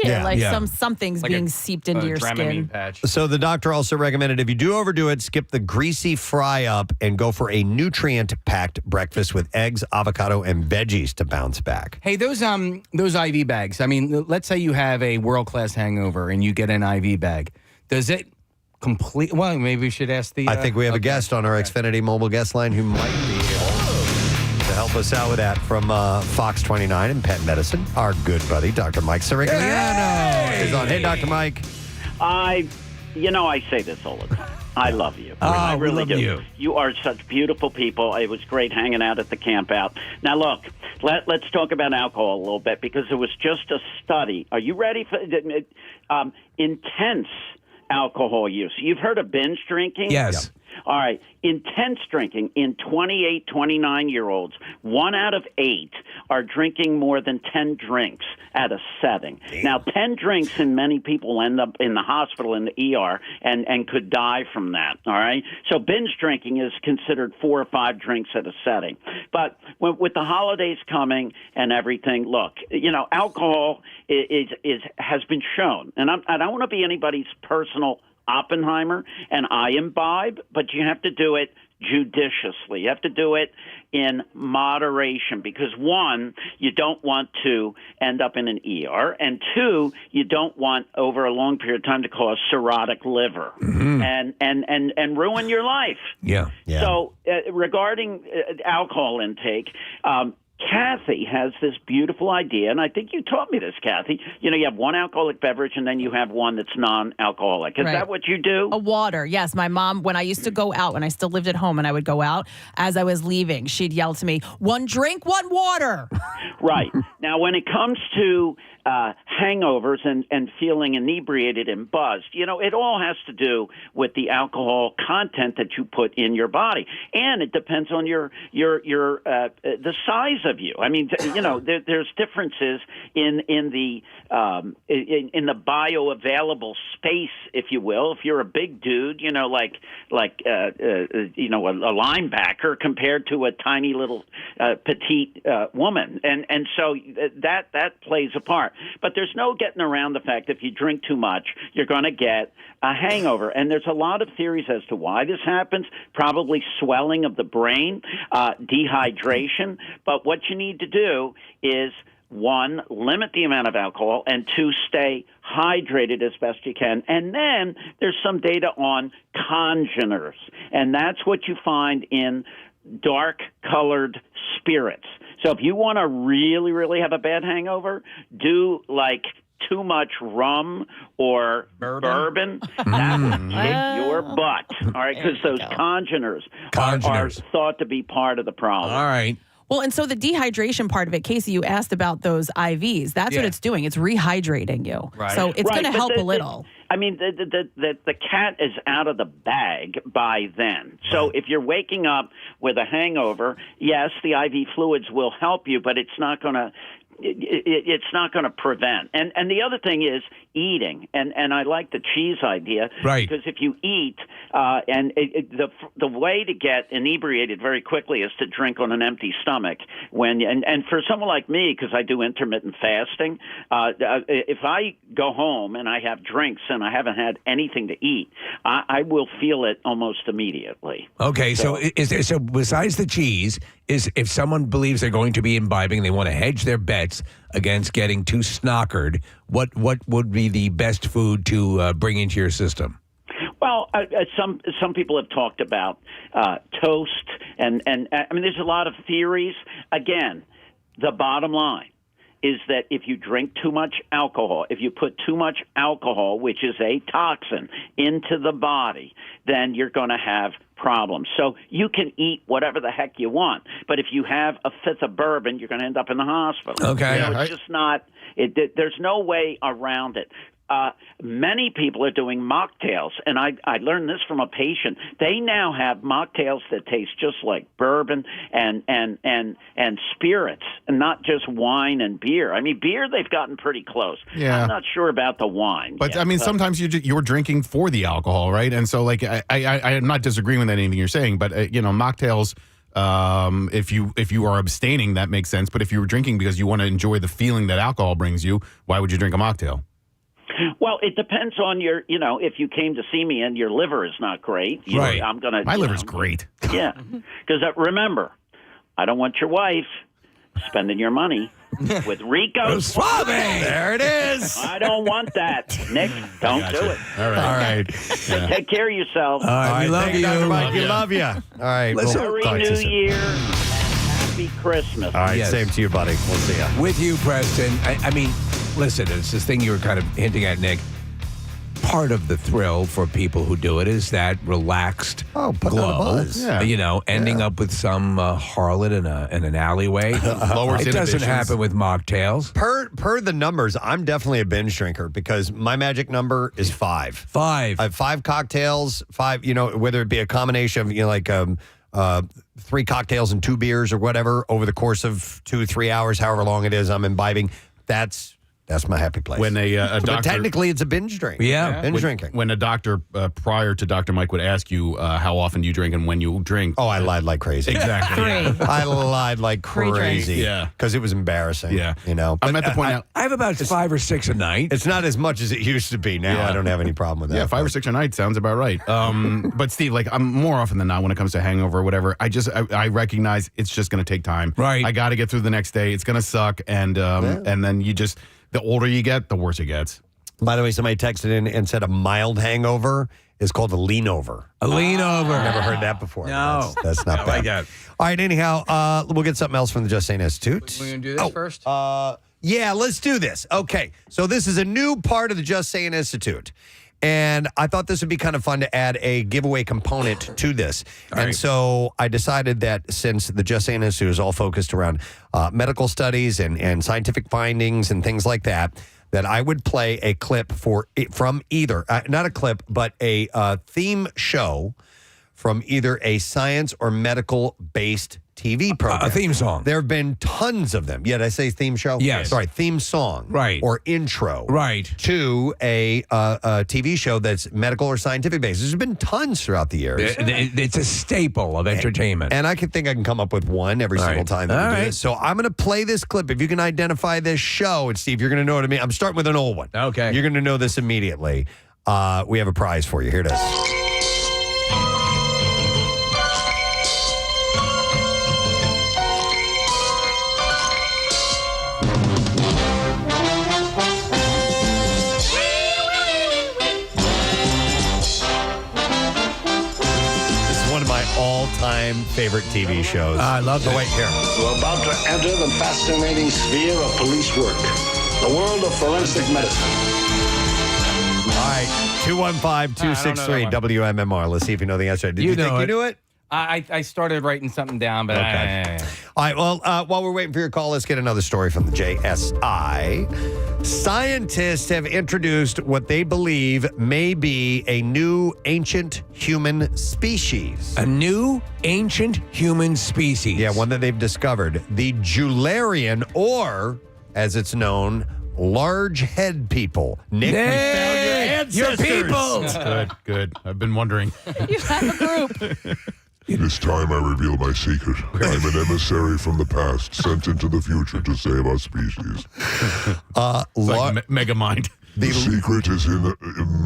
Something's being seeped into your skin. patch. So the doctor also recommended if you do overdo it, skip the greasy fry up and go for a nutrient-packed breakfast with eggs, avocado, and veggies to bounce back. Hey, those IV bags. I mean, let's say you have a world-class hangover and you get an IV bag. Does it complete? Well, maybe we should ask the. I think we have a guest on our Xfinity mobile guest line who might be able to help us out with that from Fox 29 and Pet Medicine. Our good buddy, Dr. Mike Sirigliano, is on. Hey, Dr. Mike. I say this all the time. I love you. Oh, I we really love do. you. You are such beautiful people. It was great hanging out at the camp out. Now, look, let's talk about alcohol a little bit because it was just a study. Are you ready for intense alcohol use? You've heard of binge drinking? Yes. All right. Intense drinking in 28, 29-year-olds, 1 out of 8 are drinking more than 10 drinks at a setting. Damn. Now, 10 drinks and many people end up in the hospital in the ER and could die from that. All right. So binge drinking is considered 4 or 5 drinks at a setting. But with the holidays coming and everything, look, alcohol has been shown, and I don't want to be anybody's personal Oppenheimer, and I imbibe, but you have to do it judiciously. You have to do it in moderation because, 1, you don't want to end up in an ER, and 2, you don't want over a long period of time to cause cirrhotic liver and ruin your life. Yeah. So regarding alcohol intake, Kathy has this beautiful idea, and I think you taught me this, Kathy. You have one alcoholic beverage, and then you have one that's non-alcoholic. Is that what you do? A water, yes. My mom, when I used to go out, when I still lived at home and I would go out, as I was leaving, she'd yell to me, 1 drink, 1 water. Right. Now, when it comes to hangovers and feeling inebriated and buzzed. It all has to do with the alcohol content that you put in your body, and it depends on your the size of you. I mean, there's differences in the bioavailable space, if you will. If you're a big dude, like a linebacker compared to a tiny little petite woman, and so that plays a part. But there's no getting around the fact that if you drink too much, you're going to get a hangover. And there's a lot of theories as to why this happens. Probably swelling of the brain, dehydration. But what you need to do is, one, limit the amount of alcohol, and two, stay hydrated as best you can. And then there's some data on congeners, and that's what you find in dark-colored spirits. So if you want to really, really have a bad hangover, do like too much rum or bourbon. That would kick your butt. All right, because those congeners are thought to be part of the problem. All right. Well, and so the dehydration part of it, Casey, you asked about those IVs. That's what it's doing. It's rehydrating you. Right. So it's going to help a little. The cat is out of the bag by then. So if you're waking up with a hangover, yes, the IV fluids will help you, but it's not going to. It's not going to prevent. And the other thing is eating. And I like the cheese idea. Right. Because if you eat, the way to get inebriated very quickly is to drink on an empty stomach. And for someone like me, because I do intermittent fasting, if I go home and I have drinks and I haven't had anything to eat, I will feel it almost immediately. Okay, so besides the cheese, is if someone believes they're going to be imbibing, they want to hedge their bets against getting too snockered, what would be the best food to bring into your system? Well, some people have talked about toast, and I mean, there's a lot of theories. Again, the bottom line is that if you drink too much alcohol, if you put too much alcohol, which is a toxin, into the body, then you're going to have problems. So you can eat whatever the heck you want, but if you have a fifth of bourbon, you're going to end up in the hospital. Okay. It's just not, there's no way around it. Many people are doing mocktails, and I learned this from a patient. They now have mocktails that taste just like bourbon and spirits, and not just wine and beer. I mean, beer, they've gotten pretty close. Yeah. I'm not sure about the wine. But yet, I mean, sometimes you're drinking for the alcohol, right? And so, like, I'm not disagreeing with anything you're saying, but mocktails. If you are abstaining, that makes sense. But if you were drinking because you want to enjoy the feeling that alcohol brings you, why would you drink a mocktail? Well, it depends on your, if you came to see me and your liver is not great, right? I'm gonna. My liver's great. Yeah, because remember, I don't want your wife spending your money with Rico Suave. There it is. I don't want that, Nick. Don't do it. All right. Yeah. Take care of yourself. All right, we love thank you. Dr. Mike. We love you. All right. Merry New Year. Happy Christmas. All right. Yes. Same to you, buddy. We'll see you. With you, Preston. I mean, listen, it's this thing you were kind of hinting at, Nick. Part of the thrill for people who do it is that relaxed put on a glow. buzz. Yeah. Ending up with some harlot in an alleyway. Lowers It doesn't inhibitions. happen with mocktails. Per the numbers, I'm definitely a binge drinker because my magic number is 5. 5. I have 5 cocktails, 5, whether it be a combination of, 3 cocktails and 2 beers or whatever over the course of 2-3 hours, however long it is I'm imbibing. That's my happy place. When a But doctor, technically, it's a binge drink. Yeah. Binge drinking. when a doctor prior to Dr. Mike would ask you how often you drink and when you drink. Oh, I lied like crazy. Exactly. I lied like crazy. Yeah. Because it was embarrassing. Yeah. But I'm at the point now. I have about 5 or 6 a night. It's not as much as it used to be now. Yeah. I don't have any problem with that. Yeah, 5 or 6 a night sounds about right. But Steve, like, I'm more often than not when it comes to hangover or whatever, I recognize it's just going to take time. Right. I got to get through the next day. It's going to suck, and then the older you get, the worse it gets. By the way, somebody texted in and said a mild hangover is called a lean over. A lean over. Never heard that before. No. That's not I bad. like that. All right, anyhow, we'll get something else from the Just Saying Institute. We're going to do this first? Yeah, let's do this. Okay, so this is a new part of the Just Saying Institute. And I thought this would be kind of fun to add a giveaway component to this. So I decided that since the Just Saying Institute is all focused around medical studies and scientific findings and things like that, that I would play a clip from either, not a clip, but a theme show from either a science or medical-based TV program. A theme song. There have been tons of them. Yeah, did I say theme show? Yes. Sorry, theme song. Right. Or intro. Right. To a TV show that's medical or scientific based. There's been tons throughout the years. It's a staple of entertainment. And I think I can come up with one every single time that we do this. So I'm going to play this clip. If you can identify this show, and Steve, you're going to know what I mean. I'm starting with an old one. Okay. You're going to know this immediately. We have a prize for you. Here it is. All-time favorite TV shows. I love it. Wait, here. We're about to enter the fascinating sphere of police work, the world of forensic medicine. All right, 215-263-WMMR. Let's see if you know the answer. Did you think you knew it? I started writing something down, but Okay. All right, well, while we're waiting for your call, let's get another story from the JSI. Scientists have introduced what they believe may be a new ancient human species. A new ancient human species. Yeah, one that they've discovered. The Jularian, or, as it's known, large head people. Nick, we found your ancestors. Your people. Good. I've been wondering. You have a group. This time I reveal my secret. I'm an emissary from the past, sent into the future to save our species. Like Mega Mind. The secret is in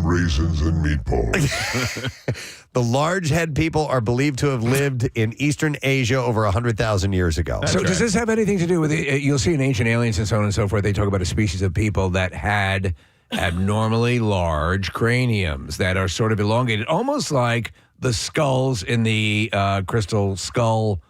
raisins and meatballs. The large head people are believed to have lived in Eastern Asia over 100,000 years ago. So does this have anything to do with it? You'll see in Ancient Aliens and so on and so forth, they talk about a species of people that had abnormally large craniums that are sort of elongated, almost like the skulls in the Crystal Skull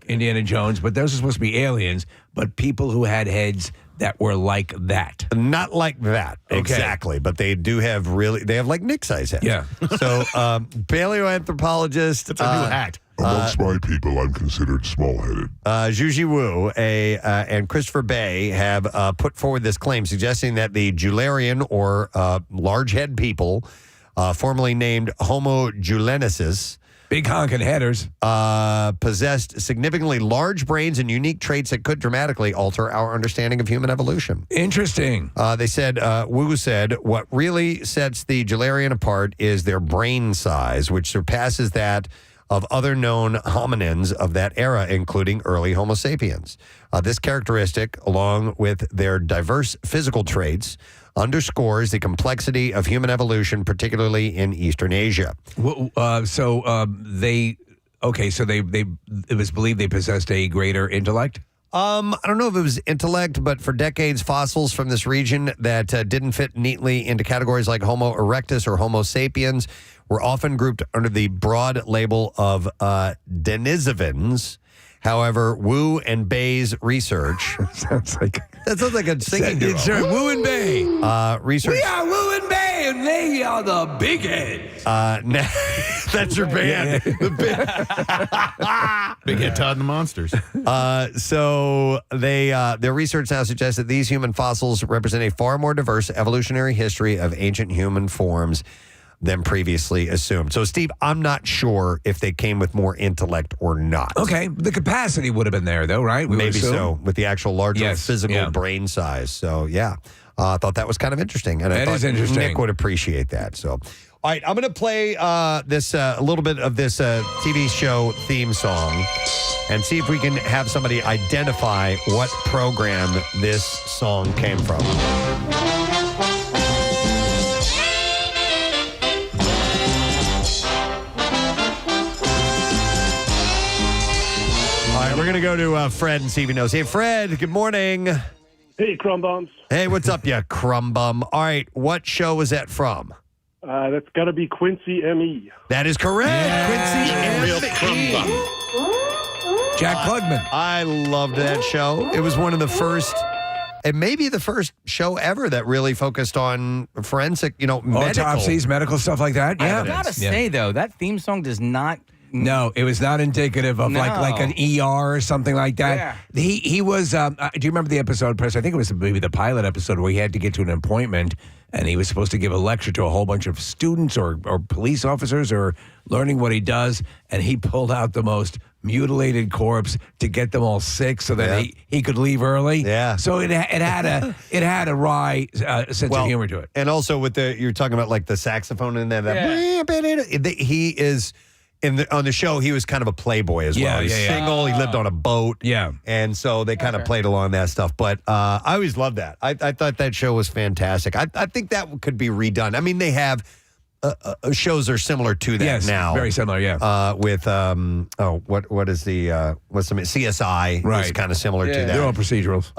Indiana Jones, but those are supposed to be aliens, but people who had heads that were like that. Not like that, exactly, but they do have they have like Nick-size heads. Yeah. So paleoanthropologist. That's a new hat. Amongst my people, I'm considered small-headed. Zhu Wu and Christopher Bay have put forward this claim suggesting that the Jularian, or large head people, formerly named Homo julensis, big honking headers, possessed significantly large brains and unique traits that could dramatically alter our understanding of human evolution. Interesting. They said, Wu said, what really sets the Jularian apart is their brain size, which surpasses that of other known hominins of that era, including early Homo sapiens. This characteristic, along with their diverse physical traits, underscores the complexity of human evolution, particularly in Eastern Asia. It was believed they possessed a greater intellect? I don't know if it was intellect, but for decades, fossils from this region that didn't fit neatly into categories like Homo erectus or Homo sapiens were often grouped under the broad label of Denisovans. However, Wu and Bay's research sounds like a singing duo. It's Wu and Bay. Research. We are Wu and Bay, and they are the big heads. That's your band. Big Head Todd and the Monsters. So their research now suggests that these human fossils represent a far more diverse evolutionary history of ancient human forms than previously assumed. So, Steve, I'm not sure if they came with more intellect or not. Okay, the capacity would have been there, though, right? Maybe so, with the actual larger physical brain size. So, yeah, I thought that was kind of interesting. And I thought Nick would appreciate that. So, all right, I'm going to play this a little bit of this TV show theme song and see if we can have somebody identify what program this song came from. We're going to go to Fred and see if he knows. Hey, Fred, good morning. Hey, Crumb Bums. Hey, what's up, you crumb bum? All right, what show was that from? That's got to be Quincy M.E. That is correct. Yeah. Quincy M.E. Jack Klugman. I loved that show. It was one of the first It may be the first show ever that really focused on forensic, autopsies, medical stuff like that. Yeah. I gotta say, though, that theme song does not. No, it was not indicative of like an ER or something like that. Yeah. He was. Do you remember the episode, Preston? I think it was maybe the pilot episode where he had to get to an appointment and he was supposed to give a lecture to a whole bunch of students or police officers or learning what he does, and he pulled out the most mutilated corpse to get them all sick so that he could leave early. Yeah. So it had a wry sense of humor to it. And also with you're talking about like the saxophone in there. He is. On the show, he was kind of a playboy as well. He's single. He lived on a boat. Yeah. And so they kind of played along that stuff. But I always loved that. I thought that show was fantastic. I think that could be redone. I mean, they have shows are similar to that now. Very similar, yeah. With what is the what's the CSI? Right. Is kind of similar to that. They're all procedurals.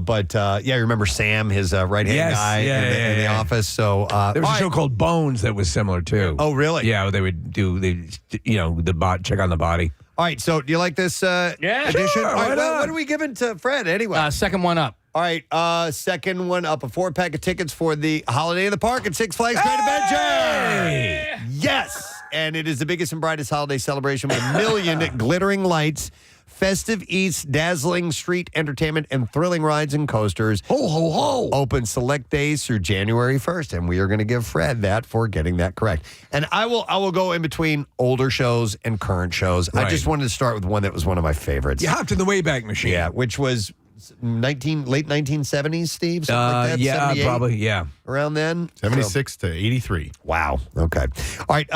But you remember Sam, his right hand guy in the office. So there was a show called Bones that was similar too. Oh, really? Yeah, they would do check on the body. All right, so do you like this edition? Sure, All right, why not? what are we giving to Fred anyway? Second one up. All right, second one up, a 4-pack of tickets for the Holiday in the Park at Six Flags Great Adventure. Yes, and it is the biggest and brightest holiday celebration with 1 million glittering lights, festive eats, dazzling street entertainment, and thrilling rides and coasters. Ho, ho, ho. Open select days through January 1st, and we are going to give Fred that for getting that correct. And I will go in between older shows and current shows. Right. I just wanted to start with one that was one of my favorites. You hopped in the Wayback Machine. Yeah, which was late 1970s, Steve? Something like that? Yeah, 78? probably, yeah. Around then? 76 to 83. Wow. Okay. All right.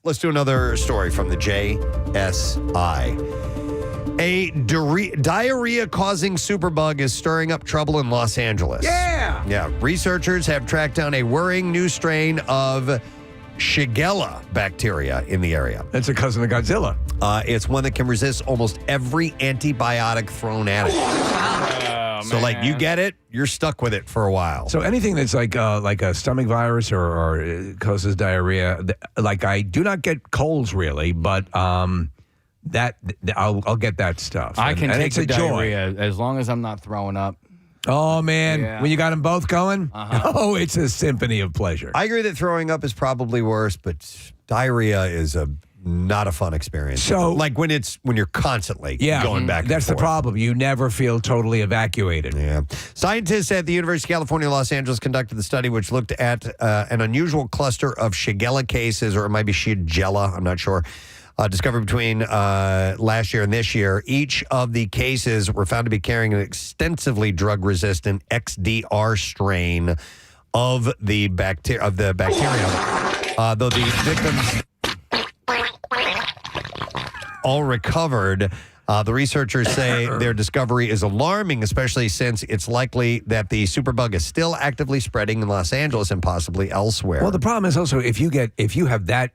Let's do another story from the JSI. A diarrhea-causing superbug is stirring up trouble in Los Angeles. Yeah! Yeah. Researchers have tracked down a worrying new strain of Shigella bacteria in the area. That's a cousin of Godzilla. It's one that can resist almost every antibiotic thrown at it. So, like, you get it, you're stuck with it for a while. So anything that's like a stomach virus or causes diarrhea, like I do not get colds really, but that I'll get that stuff. I can take the joy. diarrhea as long as I'm not throwing up. Oh, man. Yeah. When you got them both going? Oh, it's a symphony of pleasure. I agree that throwing up is probably worse, but diarrhea is not a fun experience. So, like when you're constantly going back and that's forth. the problem. You never feel totally evacuated. Yeah. Scientists at the University of California, Los Angeles conducted the study which looked at an unusual cluster of Shigella cases, or it might be Shigella, I'm not sure, discovered between last year and this year. Each of the cases were found to be carrying an extensively drug-resistant XDR strain of the bacterium. Though the victims all recovered, the researchers say their discovery is alarming, especially since it's likely that the superbug is still actively spreading in Los Angeles and possibly elsewhere. Well, the problem is also if you have that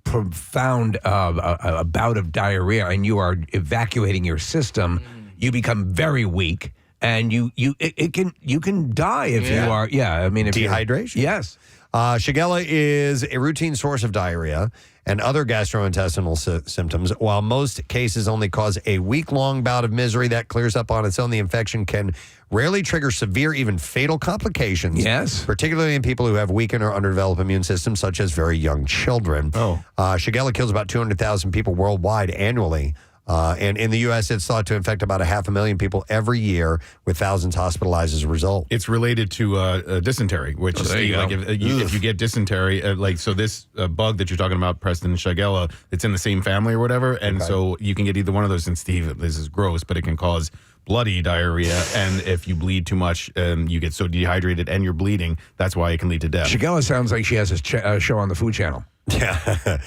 profound a bout of diarrhea and you are evacuating your system, you become very weak and you can die if you are. Yeah, I mean, if dehydration. Yes. Shigella is a routine source of diarrhea and other gastrointestinal symptoms. While most cases only cause a week-long bout of misery that clears up on its own, the infection can rarely trigger severe, even fatal complications. Yes. Particularly in people who have weakened or underdeveloped immune systems, such as very young children. Shigella kills about 200,000 people worldwide annually. And in the U.S., it's thought to infect about 500,000 people every year, with thousands hospitalized as a result. It's related to dysentery, which is like if you get dysentery, this bug that you're talking about, Preston, Shigella, it's in the same family or whatever, and so you can get either one of those. And Steve, this is gross, but it can cause bloody diarrhea, and if you bleed too much, you get so dehydrated and you're bleeding, that's why it can lead to death. Shigella sounds like she has a show on the Food Channel. Yeah.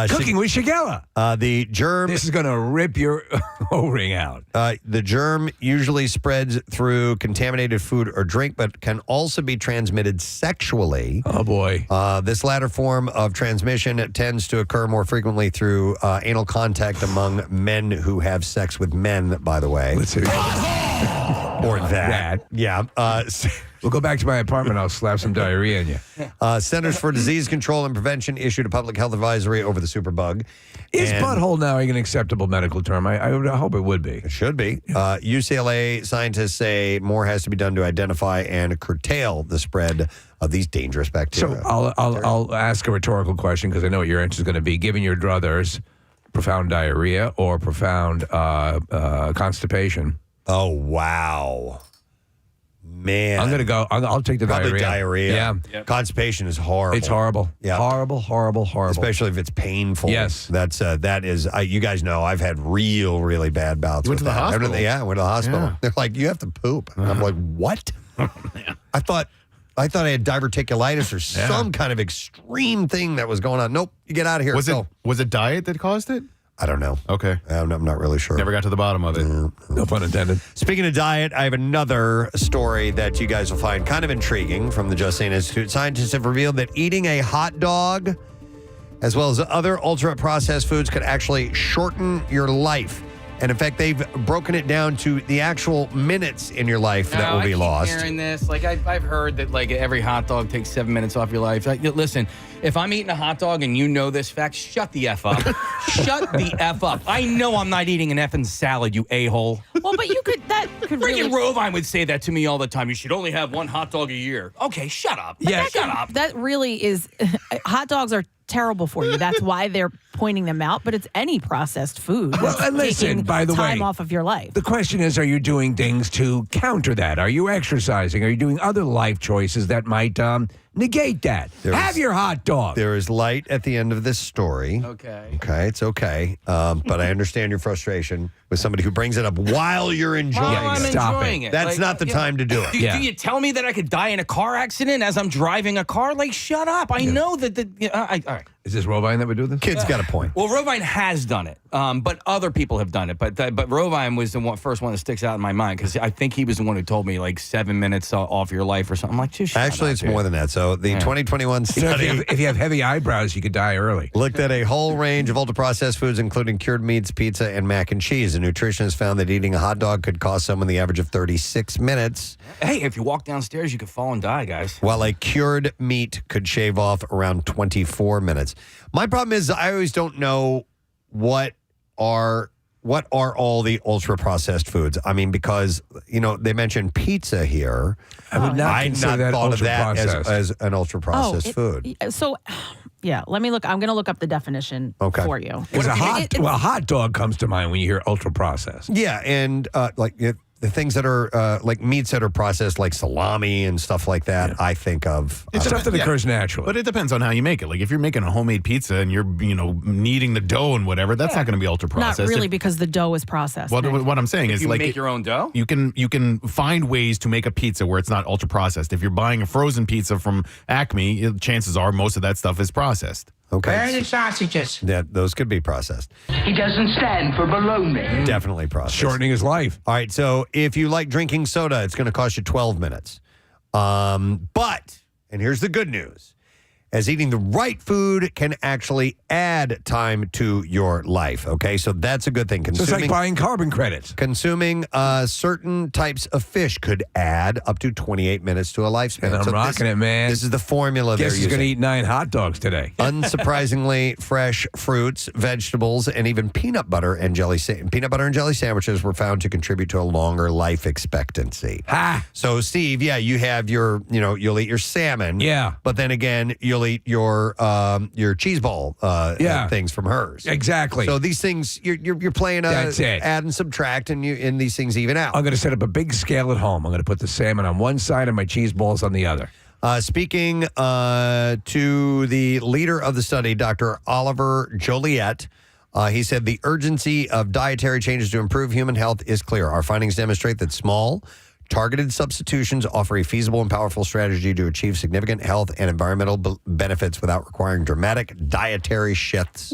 Cooking with Shigella. The germ. This is going to rip your O-ring out. The germ usually spreads through contaminated food or drink, but can also be transmitted sexually. Oh, boy. This latter form of transmission tends to occur more frequently through anal contact among men who have sex with men, by the way. Let's see. Or that. Yeah. We'll go back to my apartment. I'll slap some diarrhea in you. Centers for Disease Control and Prevention issued a public health advisory over the superbug. Is And butthole now an acceptable medical term? I hope it would be. It should be. UCLA scientists say more has to be done to identify and curtail the spread of these dangerous bacteria. So I'll ask a rhetorical question because I know what your answer is going to be. Given your druthers, profound diarrhea or profound constipation? Oh, wow. Man. I'm going to go. I'll take the Probably diarrhea. Yeah. Yep. Constipation is horrible. It's horrible. Yeah. Horrible. Especially if it's painful. Yes. That is, you guys know I've had really bad bouts You with went to the that. hospital? Yeah, I went to the hospital. Yeah. They're like, you have to poop. And I'm like, what? I thought I had diverticulitis or some kind of extreme thing that was going on. Nope, you get out of here. Was it diet that caused it? I don't know. Okay. I'm not really sure. Never got to the bottom of it. No pun intended. Speaking of diet, I have another story that you guys will find kind of intriguing from the Just Saying Institute. Scientists have revealed that eating a hot dog, as well as other ultra-processed foods, could actually shorten your life. And in fact, they've broken it down to the actual minutes in your life that will be lost. Hearing this, like I've heard that like every hot dog takes 7 minutes off your life. Like, listen, if I'm eating a hot dog and you know this fact, shut the F up. Shut the F up. I know I'm not eating an effing salad, you a-hole. Well, but that could really... Freaking Rovine would say that to me all the time. You should only have one hot dog a year. Okay, shut up. Shut up. That really is... hot dogs are terrible for you. That's why they're pointing them out, but it's any processed food. Well, and listen, by the way, time off of your life. The question is, are you doing things to counter that? Are you exercising? Are you doing other life choices that might negate that? Have your hot dog. There is light at the end of this story. Okay. Okay, it's okay. But I understand your frustration with somebody who brings it up while you're enjoying While I'm enjoying it. That's Like, not the time to do it. Do you tell me that I could die in a car accident as I'm driving a car? Like, shut up. I know that all right. Is this Rovine that would do this? Kid's got a point. Well, Rovine has done it, but other people have done it. But Rovine was the first one that sticks out in my mind because I think he was the one who told me like 7 minutes off your life or something. I'm like, just shut Actually, up, it's dude. more than that. So the 2021 study If you have heavy eyebrows, you could die early. looked at a whole range of ultra-processed foods, including cured meats, pizza, and mac and cheese. A nutritionist found that eating a hot dog could cost someone the average of 36 minutes, Hey, if you walk downstairs, you could fall and die, guys. while a cured meat could shave off around 24 minutes. My problem is I always don't know what are all the ultra-processed foods. I mean, because, they mentioned pizza here. I would not I consider that thought of that ultra-processed. as an ultra-processed food. So, yeah, let me look. I'm going to look up the definition for you. Because a hot dog comes to mind when you hear ultra processed. Yeah, and the things that are like meats that are processed, like salami and stuff like that, I think of. It's stuff that occurs naturally. But it depends on how you make it. Like if you're making a homemade pizza and you're, kneading the dough and whatever, that's not going to be ultra processed. Not really, because the dough is processed. Well, what I'm saying is you like make your own dough. You can find ways to make a pizza where it's not ultra processed. If you're buying a frozen pizza from Acme, chances are most of that stuff is processed. Okay. Where are the sausages? Yeah, those could be processed. He doesn't stand for baloney. Definitely processed. Shortening his life. All right, so if you like drinking soda, it's going to cost you 12 minutes. But, and here's the good news, as eating the right food can actually add time to your life, okay? So that's a good thing. So it's like buying carbon credits. Consuming certain types of fish could add up to 28 minutes to a lifespan. And I'm rocking it, man. This is the formula they're Guess he's using. going to eat 9 hot dogs today. Unsurprisingly, fresh fruits, vegetables, and even peanut butter and jelly sandwiches were found to contribute to a longer life expectancy. Ha! So, Steve, you have you'll eat your salmon. Yeah. But then again, you'll eat your cheese ball things from hers. Exactly. So these things, you're playing That's it. add and subtract, and these things even out. I'm going to set up a big scale at home. I'm going to put the salmon on one side and my cheese balls on the other. Speaking to the leader of the study, Dr. Oliver Joliet, he said the urgency of dietary changes to improve human health is clear. Our findings demonstrate that small, targeted substitutions offer a feasible and powerful strategy to achieve significant health and environmental benefits without requiring dramatic dietary shifts.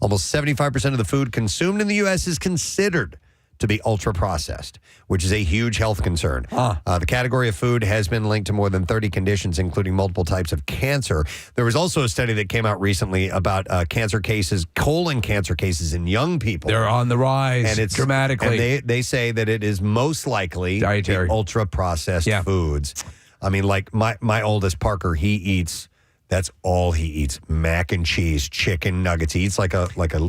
Almost 75% of the food consumed in the U.S. is considered to be ultra-processed, which is a huge health concern. The category of food has been linked to more than 30 conditions, including multiple types of cancer. There was also a study that came out recently about colon cancer cases in young people. They're on the rise and it's dramatically. And they say that it is most likely dietary ultra-processed foods. I mean, like my oldest Parker, that's all he eats: mac and cheese, chicken nuggets. He eats like a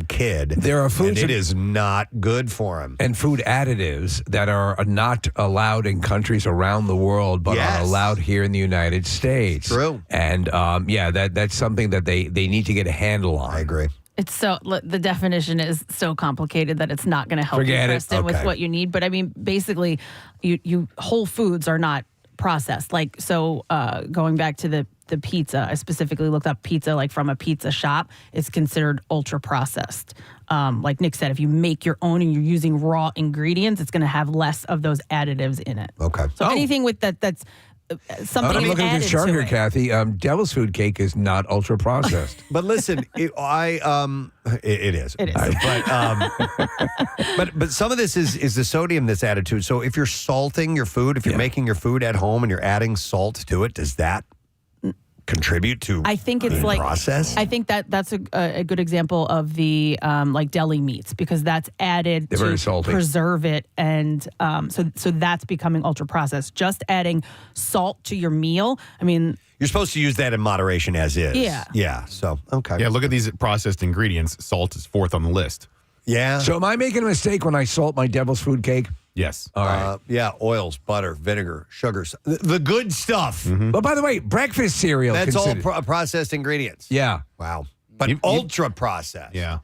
kid. There are foods and it is not good for him. And food additives that are not allowed in countries around the world, but are allowed here in the United States. True. And that's something that they need to get a handle on. I agree. It's the definition is so complicated that it's not going to help Forget you, it. Preston, with Okay. what you need. But I mean, basically, you whole foods are not processed. Like, so going back to the pizza, I specifically looked up pizza, like from a pizza shop. It's considered ultra processed. Like Nick said, if you make your own and you're using raw ingredients, it's going to have less of those additives in it. Okay. So anything with that's something I'm looking at added this chart to here, it. Kathy. Devil's food cake is not ultra processed. But listen, it is. It is. But some of this is the sodium that's added to it. So if you're salting your food, if you're making your food at home and you're adding salt to it, does that contribute to I think it's being like processed? I think that's a good example of the like deli meats, because that's added They're very to salty. preserve it, and so that's becoming ultra processed. Just adding salt to your meal, I mean, You're supposed to use that in moderation as is. Yeah. Yeah. So, okay. Yeah, look at these processed ingredients. Salt is fourth on the list. Yeah. So am I making a mistake when I salt my devil's food cake? Yes. All right. Yeah, oils, butter, vinegar, sugars, the good stuff. But by the way, breakfast cereal. That's all considered- processed ingredients. Yeah. Wow. But ultra processed. Yeah.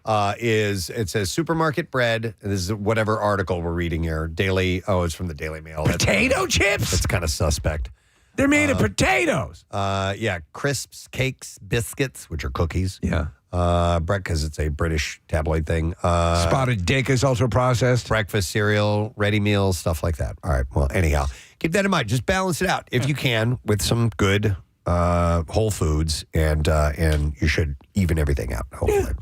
It says supermarket bread. This is whatever article we're reading here. It's from the Daily Mail. Potato chips? That's kind of suspect. They're made of potatoes. Yeah, crisps, cakes, biscuits, which are cookies. Yeah. Bread, because it's a British tabloid thing. Spotted dick is ultra processed. Breakfast cereal, ready meals, stuff like that. All right. Well, anyhow, keep that in mind. Just balance it out if you can with some good whole foods, and you should even everything out, hopefully.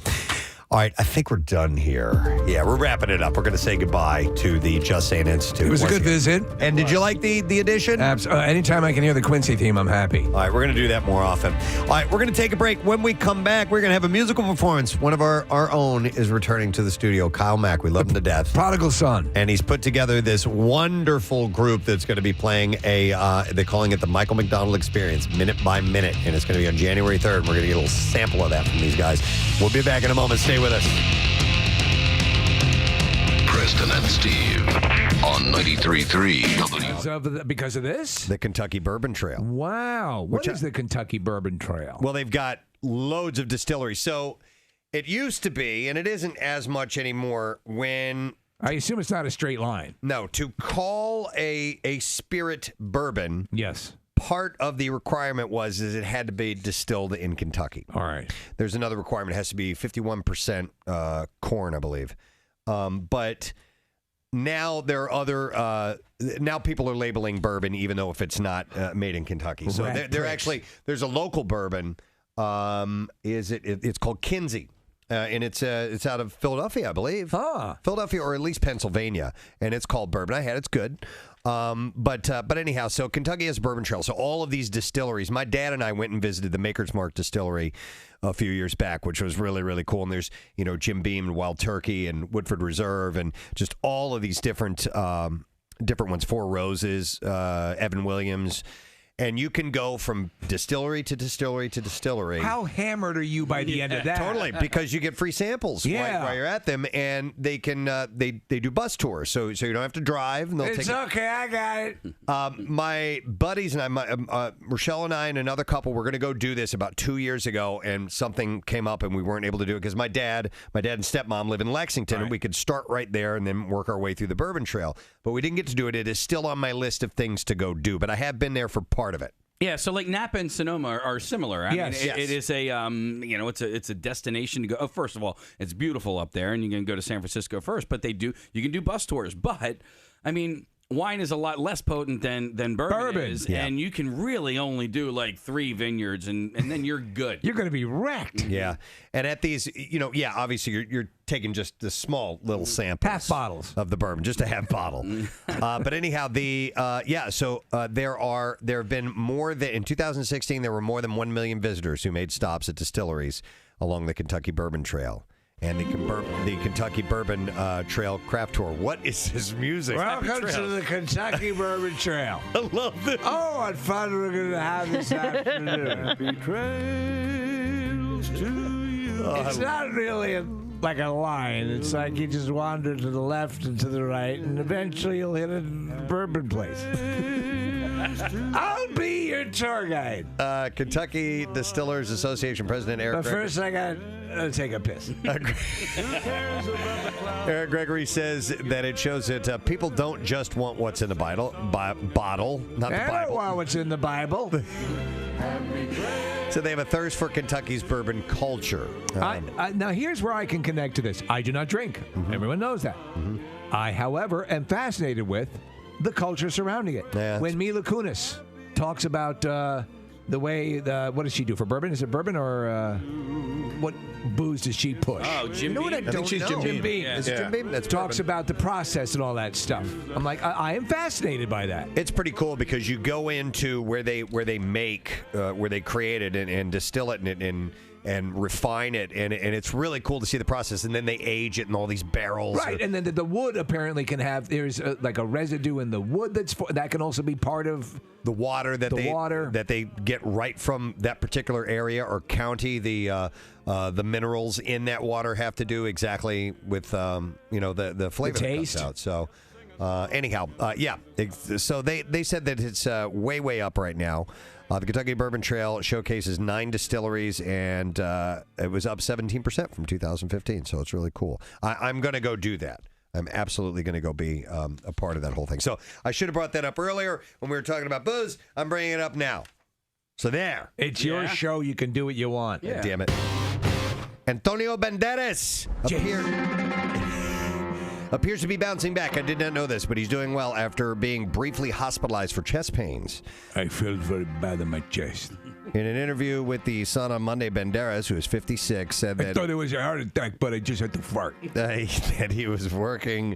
All right, I think we're done here. Yeah, we're wrapping it up. We're going to say goodbye to the Just Saying Institute. It was a once good again. visit. And did you like the edition? Anytime I can hear the Quincy theme, I'm happy. All right, we're going to do that more often. All right, we're going to take a break. When we come back, we're going to have a musical performance. One of our own is returning to the studio, Kyle Mack. We love him to death. Prodigal son. And he's put together this wonderful group that's going to be playing they're calling it the Michael McDonald Experience, minute by minute. And it's going to be on January 3rd. We're going to get a little sample of that from these guys. We'll be back in a moment. Stay with us. Preston and Steve on 93.3 Because of this? The Kentucky Bourbon Trail. Wow. What is the Kentucky Bourbon Trail? Well, they've got loads of distilleries. So it used to be, and it isn't as much anymore, when... I assume it's not a straight line. No, to call a spirit bourbon... Yes. Part of the requirement was it had to be distilled in Kentucky. All right. There's another requirement. It has to be 51% corn, I believe. But now there are other. Now people are labeling bourbon, even though if it's not made in Kentucky. So they're actually there's a local bourbon. It's called Kinsey. And it's out of Philadelphia, I believe. Philadelphia, or at least Pennsylvania, and it's called bourbon. I had it's good. But anyhow, so Kentucky has a bourbon trail. So all of these distilleries, my dad and I went and visited the Maker's Mark distillery a few years back, which was really, really cool. And there's, Jim Beam and Wild Turkey and Woodford Reserve and just all of these different ones, Four Roses, Evan Williams. And you can go from distillery to distillery to distillery. How hammered are you by the end of that? Totally, because you get free samples while you're at them, and they can they do bus tours, so you don't have to drive. And they'll It's okay, I got it. My buddies and I, Rochelle and I, and another couple, were going to go do this about 2 years ago, and something came up, and we weren't able to do it because my dad and stepmom live in Lexington, and we could start right there and then work our way through the Bourbon Trail. But we didn't get to do it. It is still on my list of things to go do, but I have been there for part of it. Yeah, so like Napa and Sonoma are similar. I mean, Yes. it is a it's a destination to go. Oh, first of all, it's beautiful up there, and you can go to San Francisco first. But you can do bus tours. But I mean, wine is a lot less potent than bourbon is, and you can really only do like 3 vineyards, and then you're good. You're going to be wrecked. Yeah, and at these, obviously you're taking just the small little samples, half bottles of the bourbon, just a half bottle. But anyhow, so there have been more than in 2016 there were more than 1 million visitors who made stops at distilleries along the Kentucky Bourbon Trail. and the Kentucky Bourbon Trail Craft Tour. What is this music? Welcome to the Kentucky Bourbon Trail. I love this. Oh, what fun we're going to have this afternoon. Happy trails to you. It's not really like a line. It's like you just wander to the left and to the right, and eventually you'll hit a bourbon place. I'll be your tour guide. Kentucky Distillers Association President Eric But first I got to take a piss. Eric Gregory says that it shows that people don't just want what's in the bottle, not the Bible. I don't want what's in the Bible. So they have a thirst for Kentucky's bourbon culture. Now, here's where I can connect to this. I do not drink. Everyone knows that. I, however, am fascinated with the culture surrounding it. Yeah, when Mila Kunis talks about the way, what does she do for bourbon? Is it bourbon or what booze does she push? Oh, Jim You know what I Beam? don't think she's know. Jim Beam. Yeah. Is it Jim Beam? That's Talks bourbon. about the process and all that stuff. I'm like, I am fascinated by that. It's pretty cool because you go into where they make where they create it and distill it and refine it, and it's really cool to see the process. And then they age it in all these barrels. Right, and then the wood apparently can have like a residue in the wood that can also be part of the water that they get right from that particular area or county. The minerals in that water have to do exactly with the flavor The that taste. comes out. So anyhow, so they said that it's way up right now. The Kentucky Bourbon Trail showcases 9 distilleries, and it was up 17% from 2015. So it's really cool. I'm going to go do that. I'm absolutely going to go be a part of that whole thing. So I should have brought that up earlier when we were talking about booze. I'm bringing it up now. So there. It's your show. You can do what you want. Yeah. Damn it. Antonio Banderas appears to be bouncing back. I did not know this, but he's doing well after being briefly hospitalized for chest pains. I felt very bad in my chest. In an interview with the Sun on Monday, Banderas, who is 56, said that I thought it was a heart attack, but I just had to fart. That he was working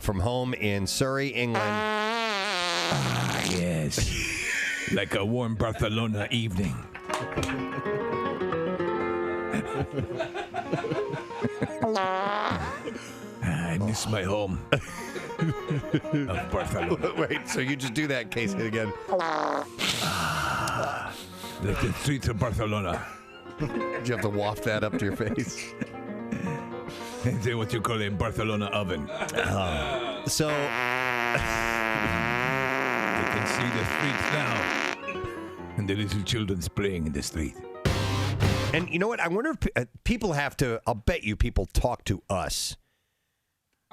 from home in Surrey, England. Ah, yes. Like a warm Barcelona evening. I miss my home of Barcelona. Wait, so you just do that, Casey, again. Like the streets of Barcelona. Did you have to waft that up to your face? And then what you call a Barcelona oven. So you can see the streets now. And the little children's playing in the street. And you know what? I wonder if people have to, I'll bet you people talk to us.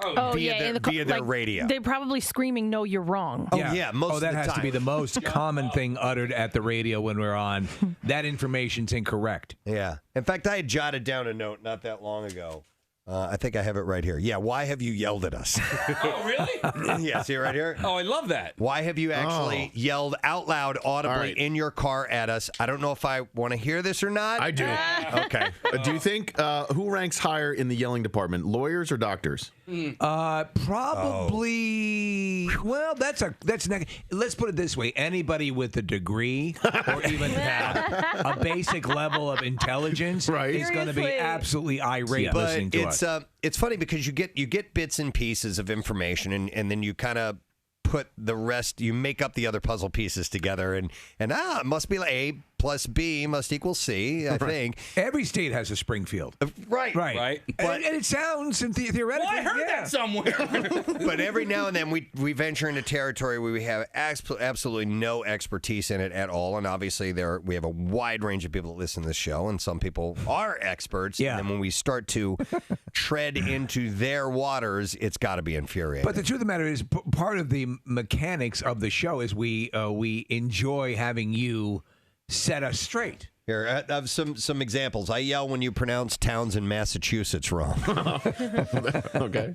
Via their radio. They're probably screaming, "No, you're wrong." Most of the time. That has to be the most common thing uttered at the radio when we're on. That information's incorrect. Yeah. In fact, I had jotted down a note not that long ago. I think I have it right here. Yeah, why have you yelled at us? Oh, really? Yeah, see it right here? Oh, I love that. Why have you actually yelled out loud, audibly in your car at us? I don't know if I want to hear this or not. I do. Okay. Do you think who ranks higher in the yelling department, lawyers or doctors? Probably. Well, that's let's put it this way: anybody with a degree or even a basic level of intelligence is going to be absolutely irate listening to us. It's funny because you get bits and pieces of information, and then you kind of put the rest. You make up the other puzzle pieces together, and it must be like A plus B must equal C. I think every state has a Springfield. Right. But and it sounds theoretically. Well, I heard that somewhere. But every now and then we venture into territory where we have absolutely no expertise in it at all, and obviously we have a wide range of people that listen to this show, and some people are experts. Yeah. And then when we start to tread into their waters, it's got to be infuriating. But the truth of the matter is, part of the mechanics of the show is we enjoy having you set us straight. Here, I have some examples. I yell when you pronounce towns in Massachusetts wrong. Okay.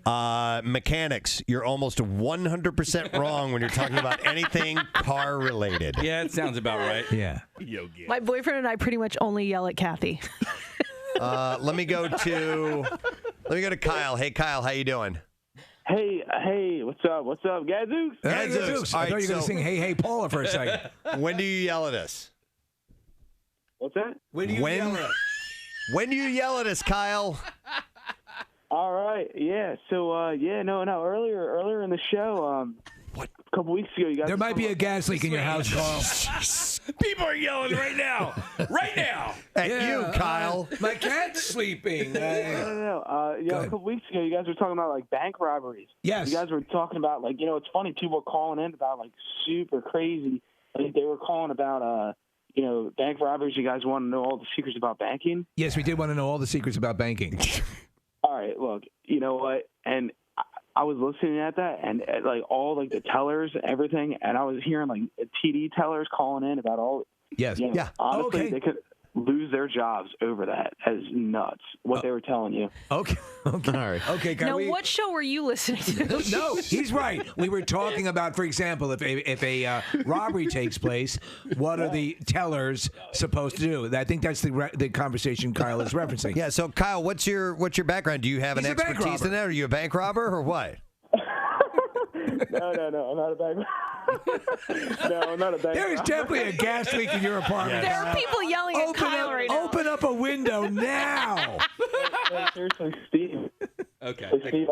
Mechanics, you're almost 100% wrong when you're talking about anything car related. Yeah, it sounds about right. Yeah. My boyfriend and I pretty much only yell at Kathy. Let me go to Kyle. Hey, Kyle, how you doing? Hey, what's up, Gadzooks? Gadzooks. I thought you were going to sing Hey Paula for a second. When do you yell at us? What's that? When do you yell at us, Kyle? All right. Yeah. So, no. Earlier in the show, a couple weeks ago, you guys. There might be a gas leak in your house, Carl. People are yelling right now. Right now. At you, Kyle. My cat's sleeping. No. A couple weeks ago, you guys were talking about like bank robberies. Yes. You guys were talking about like, it's funny. People are calling in about like super crazy. Like they were calling about bank robberies. You guys want to know all the secrets about banking? Yes, we did want to know all the secrets about banking. All right, look, you know what? And I was listening at that, and like all like the tellers, everything, and I was hearing like TD tellers calling in about all. Yes. Yeah. Honestly, they could lose their jobs over that. As nuts. What they were telling you. Okay. All right. Okay. Now, what show were you listening to? No, he's right. We were talking about, for example, if a robbery takes place, what are the tellers supposed to do? I think that's the conversation Kyle is referencing. Yeah. So, Kyle, what's your background? Do you have He's an a bank expertise in robber. that? Are you a bank robber or what? No, I'm not a bank. No, I'm not a bank. There is definitely a gas leak in your apartment. There are people yelling at Kyle right now. Open up a window now. Seriously, Steve. Okay. Steve,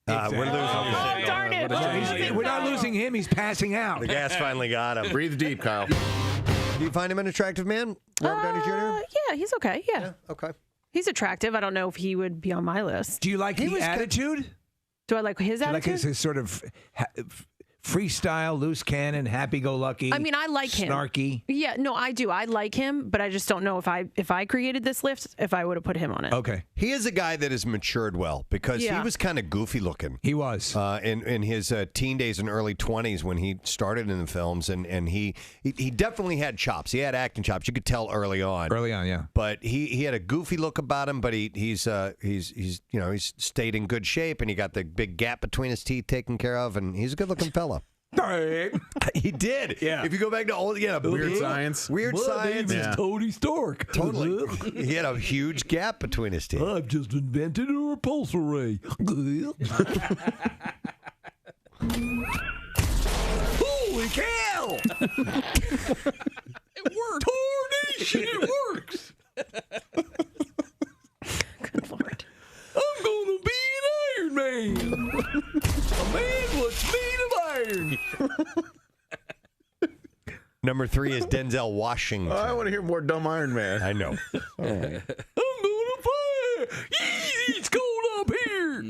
We're losing Oh, darn it. We're not losing him. He's passing out. The gas finally got him. Breathe deep, Kyle. Do you find him an attractive man, Robert Downey Jr.? Yeah, he's okay. Yeah. Okay. He's attractive. I don't know if he would be on my list. Do you like the attitude? Do I like his Do you attitude? like his sort of freestyle, loose cannon, happy-go-lucky? I mean, I like him. Snarky. Yeah, no, I do. I like him, but I just don't know if I created this list, if I would have put him on it. Okay. He is a guy that has matured well because he was kind of goofy looking. He was. In his teen days and early 20s when he started in the films, and he definitely had chops. He had acting chops. You could tell early on. Early on, yeah. But he had a goofy look about him, but he's stayed in good shape, and he got the big gap between his teeth taken care of, and he's a good-looking fella. He did. Yeah. If you go back to Weird Science. Weird Science. Name is Tony Stark. Totally. He had a huge gap between his teeth. I've just invented a repulsor ray. Holy cow! It worked. Tornation, it works. Good Lord. I'm gonna be an Iron Man. A man what's made of iron. Number 3 is Denzel Washington. I want to hear more Dumb Iron Man. I know. I'm gonna fly. It's cold up here.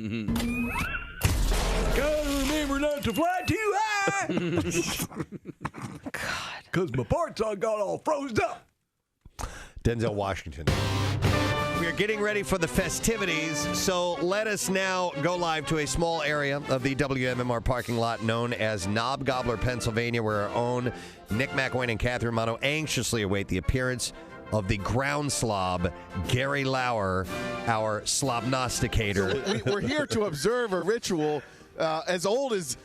Gotta remember not to fly too high. God. Because my parts all got all froze up. Denzel Washington. We are getting ready for the festivities, so let us now go live to a small area of the WMMR parking lot known as Knob Gobbler, Pennsylvania, where our own Nick McWayne and Catherine Romano anxiously await the appearance of the ground slob, Gary Lauer, our slobnosticator. So we're here to observe a ritual as old as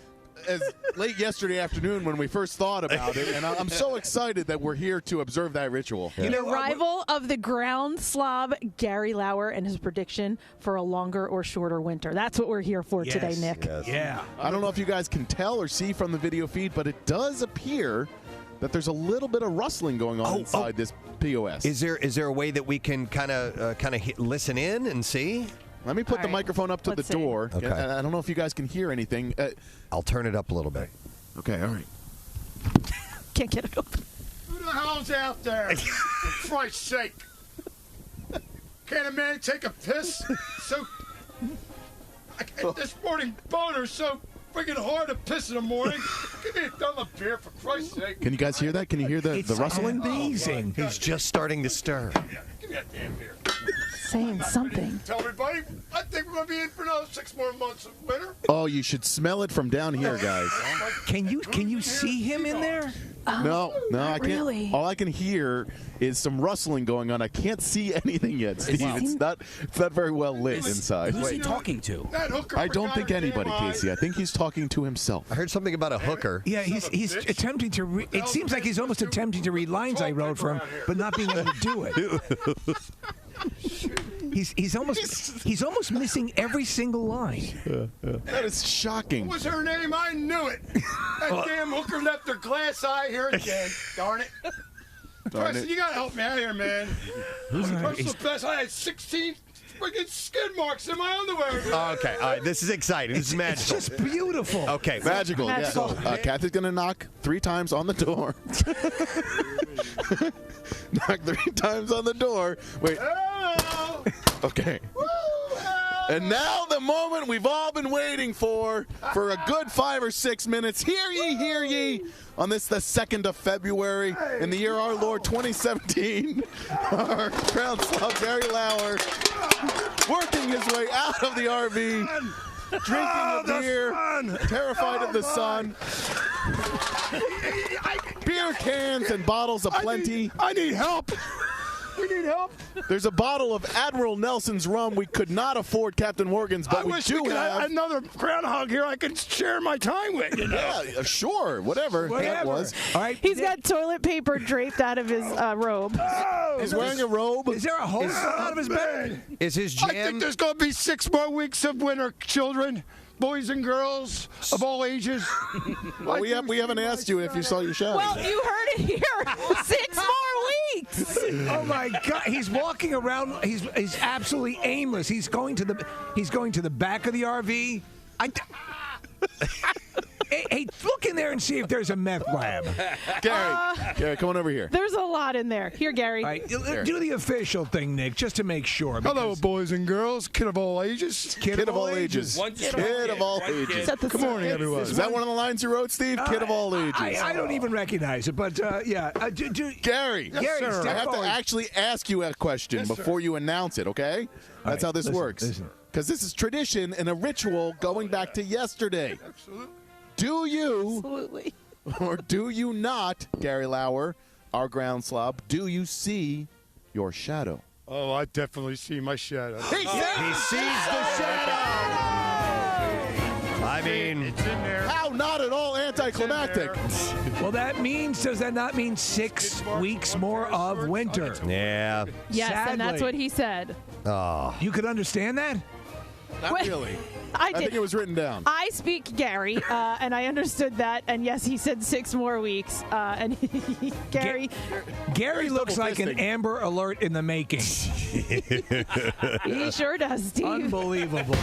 late yesterday afternoon when we first thought about it, and I'm so excited that we're here to observe that ritual. The arrival of the ground slob, Gary Lauer, and his prediction for a longer or shorter winter. That's what we're here for today, Nick. Yes. Yeah. I don't know if you guys can tell or see from the video feed, but it does appear that there's a little bit of rustling going on inside this POS. Is there a way that we can kind of listen in and see? Let me put the microphone up to the door. Okay. I don't know if you guys can hear anything. I'll turn it up a little bit. Okay, all right. Can't get it open. Who the hell's out there? For Christ's sake. Can't a man take a piss? I get this morning boner so freaking hard to piss in the morning. Give me a Dunlop beer, for Christ's sake. Can you guys hear that? Can you hear the rustling? Amazing. He's just starting to stir. Give me that damn beer. Saying something. Tell everybody, I think we're going to be in for another 6 more months of winter. Oh, you should smell it from down here, guys. Can you see him in there? No, I can't. really. All I can hear is some rustling going on. I can't see anything yet, Steve. It's not very well lit inside. Who's he talking to? That hooker I don't forgot think her anybody, damn Casey. I think he's talking to himself. I heard something about a hooker. Yeah, he's attempting to. It seems like he's almost attempting to read lines I wrote for him, but not being able to do it. He's almost missing every single line. That is shocking. What was her name? I knew it. That damn hooker left her glass eye here again. Darn it. Preston, you got to help me out here, man. I'm the best. I had 16 freaking skid marks in my underwear. Okay, all right. This is exciting. This is magical. It's just beautiful. Okay, Magical. Yeah. So, Kathy's going to knock 3 times on the door. Knock 3 times on the door. Wait. Okay. And now the moment we've all been waiting for a good 5 or 6 minutes. Hear ye, on this, the 2nd of February, in the year our Lord 2017, our ground slug Gary Lauer, working his way out of the RV, drinking a beer, terrified of the sun. Beer cans and bottles aplenty. I need help. We need help. There's a bottle of Admiral Nelson's rum. We could not afford Captain Morgan's, but I wish we could have another groundhog here I could share my time with. You know? Yeah, sure, whatever that was. All right. He's got toilet paper draped out of his robe. He's wearing a robe. Is there a hole out of his bed? Is his I think there's going to be 6 more weeks of winter, children. Boys and girls of all ages. Well, we haven't asked you if you saw your shadow. Well, you heard it here. 6 more weeks. Oh my God! He's walking around. He's absolutely aimless. He's going to the back of the RV. Hey, look in there and see if there's a meth lab. Gary, come on over here. There's a lot in there. Here, Gary. All right, do the official thing, Nick, just to make sure. Hello, boys and girls. Kid of all ages. Kid of all ages. Kid of all ages. Good morning, everyone. Is that one of the lines you wrote, Steve? Kid of all ages. I don't even recognize it, but yeah. Gary, Gary, I have forward. to actually ask you a question before you announce it, okay? That's how this works. Because this is tradition and a ritual going back to yesterday. Absolutely. Do you, Absolutely. or do you not, Gary Lauer, our ground slob, do you see your shadow? Oh, I definitely see my shadow. He sees the shadow. I mean, it's in there. How not at all anticlimactic. Well, does that not mean 6 weeks more of winter? Yeah. Yes, Sadly. and that's what he said. Oh. You could understand that? Not really. I think it was written down. I speak Gary, and I understood that. And yes, he said 6 more weeks. And Gary looks like an Amber Alert in the making. He sure does, Steve. Unbelievable.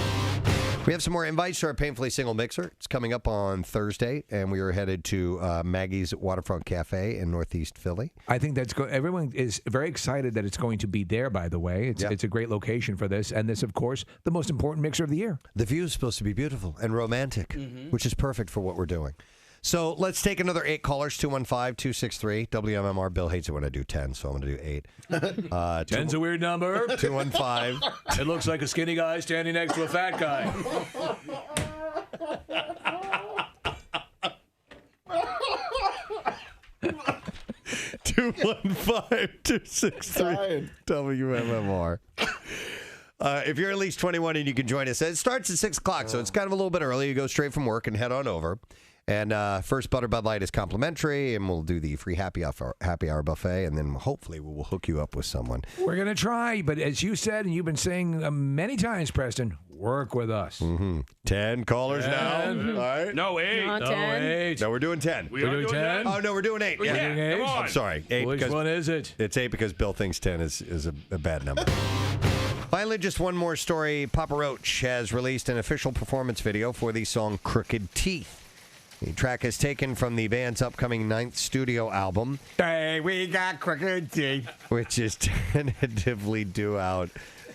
We have some more invites to our Painfully Single Mixer. It's coming up on Thursday, and we are headed to Maggie's Waterfront Cafe in Northeast Philly. I think that's everyone is very excited that it's going to be there, by the way. It's a great location for this. And this, of course, the most important mixer of the year. The view is supposed to be beautiful and romantic, which is perfect for what we're doing. So let's take another 8 callers, 215-263. WMMR. Bill hates it when I do 10, so I'm going to do 8. 10's a weird number. 215. It looks like a skinny guy standing next to a fat guy. 215-263. WMMR. If you're at least 21 and you can join us, it starts at 6 o'clock, so it's kind of a little bit early. You go straight from work and head on over. And first Butter Bud Light is complimentary, and we'll do the free happy hour buffet, and then hopefully we will hook you up with someone. We're going to try, but as you said, and you've been saying many times, Preston, work with us. 10 callers now. All right. No, 8. Not 10. No, we're doing 10. We're doing 10? Oh, no, we're doing 8. We're doing 8? Come on. I'm sorry. 8. Which one is it? It's 8 because Bill thinks 10 is a bad number. Finally, just one more story. Papa Roach has released an official performance video for the song Crooked Teeth. The track is taken from the band's upcoming 9th studio album. Hey, we got crooked teeth. Which is tentatively due out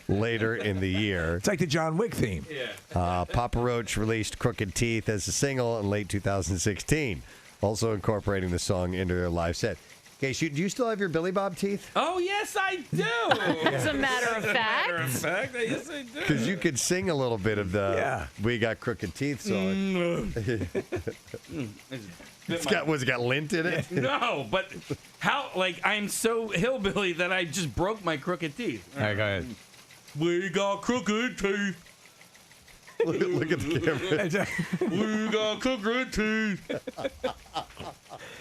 later in the year. It's like the John Wick theme. Papa Roach released Crooked Teeth as a single in late 2016, also incorporating the song into their live set. Okay, do you still have your Billy Bob teeth? Oh, yes, I do. As a matter of fact. Yes, I do. Because you could sing a little bit of the We Got Crooked Teeth song. It's got lint in it? No, but how, I'm so hillbilly that I just broke my crooked teeth. All right, go ahead. We got crooked teeth. Look at the camera. We got crooked teeth.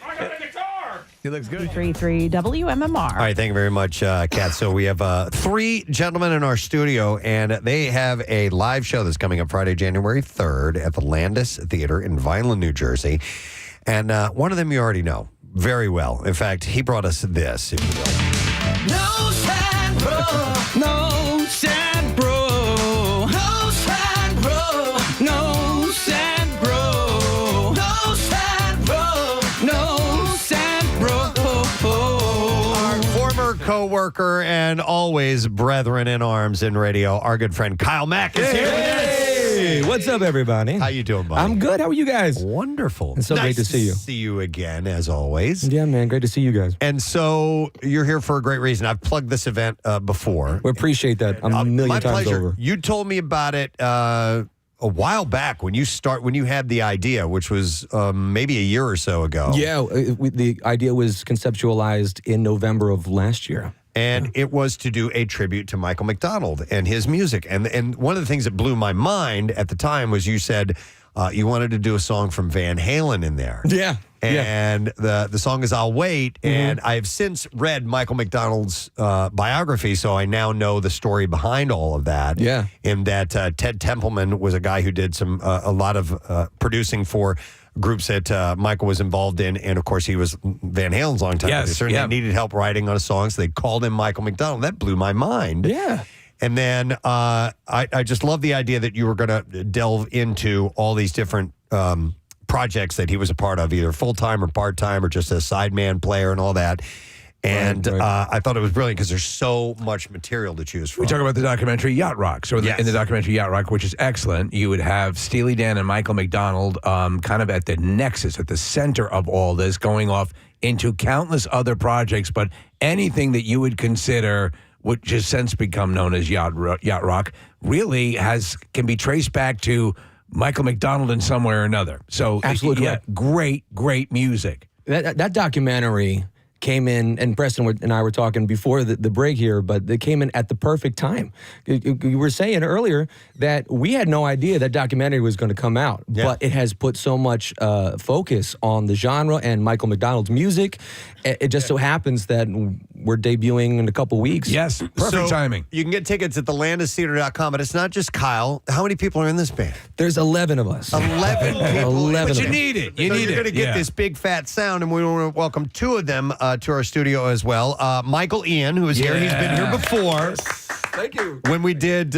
I got a guitar. He looks good. 3-3 WMMR. All right, thank you very much, Kat. So we have 3 gentlemen in our studio, and they have a live show that's coming up Friday, January 3rd at the Landis Theater in Vineland, New Jersey. And one of them you already know very well. In fact, he brought us this, if you will. No sad bro, no sad bro. co-worker and always brethren in arms in radio, our good friend Kyle Mack is here with us. Hey, what's up, everybody? How you doing, buddy? I'm good. How are you guys? Wonderful. It's so nice great to see you. See you again, as always. Yeah, man. Great to see you guys. And so you're here for a great reason. I've plugged this event before. We appreciate that a million My times pleasure. over. You told me about it a while back when you had the idea, which was maybe a year or so ago. Yeah, the idea was conceptualized in November of last year. And it was to do a tribute to Michael McDonald and his music. And one of the things that blew my mind at the time was you said you wanted to do a song from Van Halen in there. Yeah. And the song is I'll Wait. And I have since read Michael McDonald's biography, so I now know the story behind all of that. Yeah. In that Ted Templeman was a guy who did a lot of producing for groups that Michael was involved in, and of course he was Van Halen's longtime producer, and they needed help writing on a song, so they called him Michael McDonald. That blew my mind. Yeah. And then I just love the idea that you were going to delve into all these different projects that he was a part of, either full-time or part-time or just a sideman player and all that. And I thought it was brilliant because there's so much material to choose from. We talk about the documentary Yacht Rock. So in the documentary Yacht Rock, which is excellent, you would have Steely Dan and Michael McDonald kind of at the nexus, at the center of all this, going off into countless other projects, but anything that you would consider, which has since become known as Yacht Rock, really can be traced back to Michael McDonald in some way or another. So absolutely, great music. That documentary came in, and Preston and I were talking before the break here, but they came in at the perfect time. You were saying earlier that we had no idea that documentary was going to come out, but it has put so much focus on the genre and Michael McDonald's music. It just so happens that we're debuting in a couple weeks. Yes, perfect timing. You can get tickets at thelandistheater.com, but it's not just Kyle. How many people are in this band? There's 11 of us. 11 people. 11 But of you us. need it. You're going to get this big fat sound, and we want to welcome two of them to our studio as well. Michael Ian, who is here. He's been here before. Thank you. When we did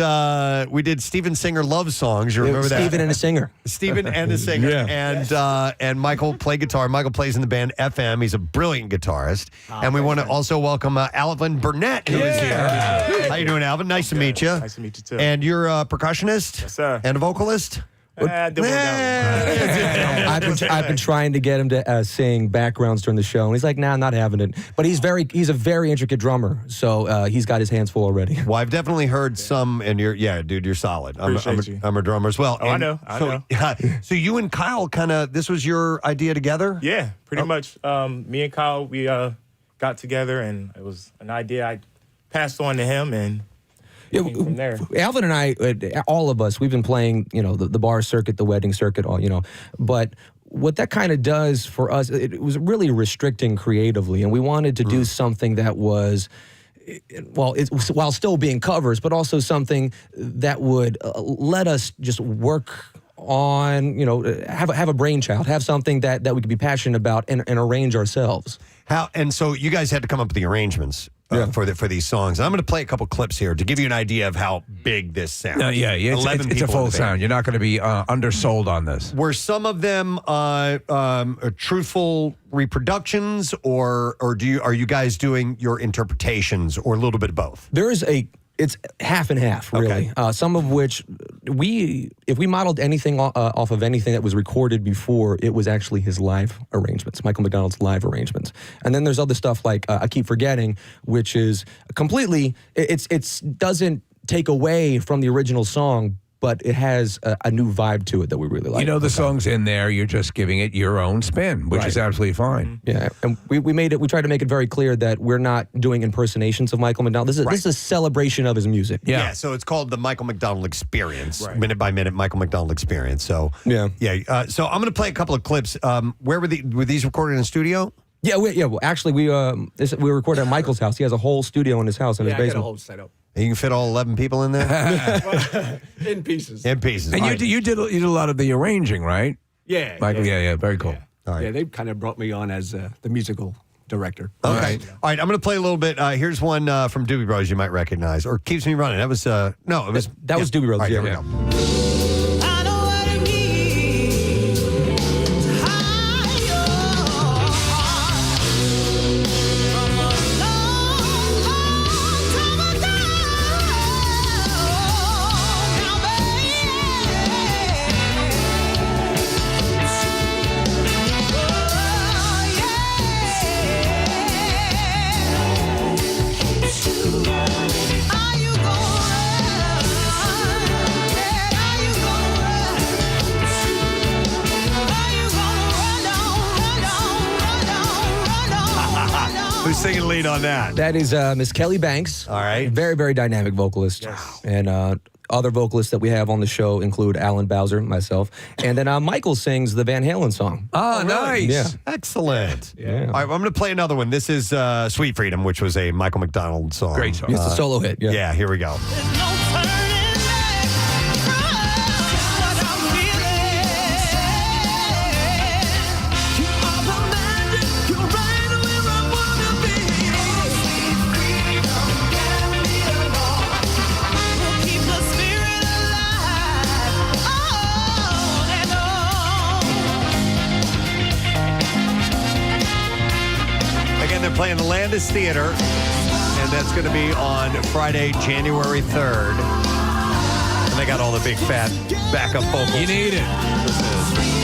Steven Singer love songs, you remember that? Steven and a singer. Steven and a singer. Yeah. And Michael played guitar. Michael plays in the band FM. He's a brilliant guitarist. And we want to also welcome Alvin Burnett, who is here. How you doing, Alvin? Nice to meet you. Nice to meet you too. And you're a percussionist? Yes, sir. And a vocalist? I've been trying to get him to sing backgrounds during the show, and he's like, "Nah, I'm not having it." But he's a very intricate drummer, so he's got his hands full already. Well, I've definitely heard some, and you're solid. I'm a drummer as well. Oh, I know. So you and Kyle this was your idea together? Yeah, pretty much. Me and Kyle, we got together, and it was an idea I passed on to him, and from there. Alvin and I, all of us, we've been playing, the bar circuit, the wedding circuit, but what that kind of does for us, it was really restricting creatively, and we wanted to do something that was, while still being covers, but also something that would let us just work on, have a brainchild, have something that we could be passionate about and arrange ourselves. And so you guys had to come up with the arrangements for these songs. And I'm going to play a couple clips here to give you an idea of how big this sounds. It's a full sound. You're not going to be undersold on this. Were some of them truthful reproductions, or are you guys doing your interpretations, or a little bit of both? It's half and half, really. Okay. Some of which if we modeled anything off of anything that was recorded before, it was actually his live arrangements, Michael McDonald's live arrangements. And then there's other stuff like I Keep Forgetting, which is completely, it doesn't take away from the original song, but it has a new vibe to it that we really like. The song's in there, you're just giving it your own spin, which is absolutely fine. Yeah, and we tried to make it very clear that we're not doing impersonations of Michael McDonald. This is a celebration of his music. Yeah, so it's called the Michael McDonald Experience, minute by minute Michael McDonald Experience. So so I'm going to play a couple of clips. Where were these recorded in a studio? Yeah, well, actually, we recorded at Michael's house. He has a whole studio in his house, in his basement. I got a whole setup. And you can fit all 11 people in there? In pieces. In pieces. And you did a lot of the arranging, right? Yeah. Michael, yeah, very cool. All right. Yeah, they kind of brought me on as the musical director. Okay. All right, I'm going to play a little bit. Here's one from Doobie Brothers you might recognize, or Keeps Me Running. That was, that was Doobie Brothers. All right, here we go. singing lead on that? That is Miss Kelly Banks. All right. Very, very dynamic vocalist. Yes. And other vocalists that we have on the show include Alan Bowser, myself, and then Michael sings the Van Halen song. Oh, nice. Yeah. Excellent. Yeah. All right, well, I'm going to play another one. This is Sweet Freedom, which was a Michael McDonald song. Great song. It's a solo hit. Yeah. Yeah, here we go. Again, they're playing the Landis Theater, and that's going to be on Friday, January 3rd. And they got all the big fat backup vocals. You need it. This is.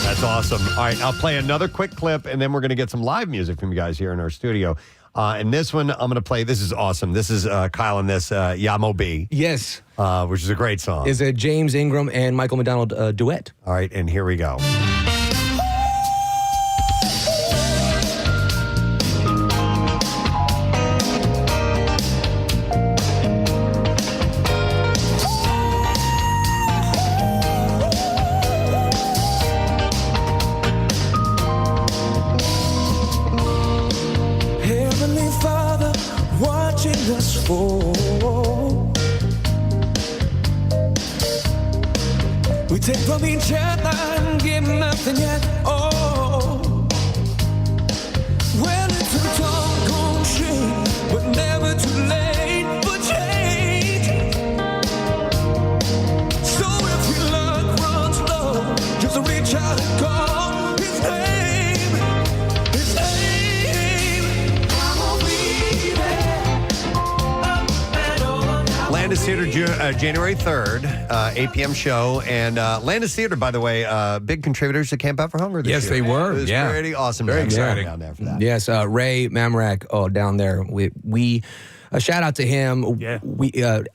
That's awesome. All right, I'll play another quick clip, and then we're going to get some live music from you guys here in our studio. And this one, I'm going to play. This is awesome. This is Kyle and this Yamo B. Yes. Which is a great song. Is a James Ingram and Michael McDonald duet. All right, and here we go. We take from each other and give nothing yet. Oh, well, it's a doggone shame, but never too late for change. So if your luck runs low, just reach out and call his name. His name. I won't be there. Landis Theater, January 3rd, 8 p.m. show. And Landis Theater, by the way, big contributors to Camp Out for Hunger this Yes, year. they were. It was Yeah. pretty awesome. Very to have them exciting. down there for that. Yes, Ray Mamrak, down there. We a shout out to him. Yeah.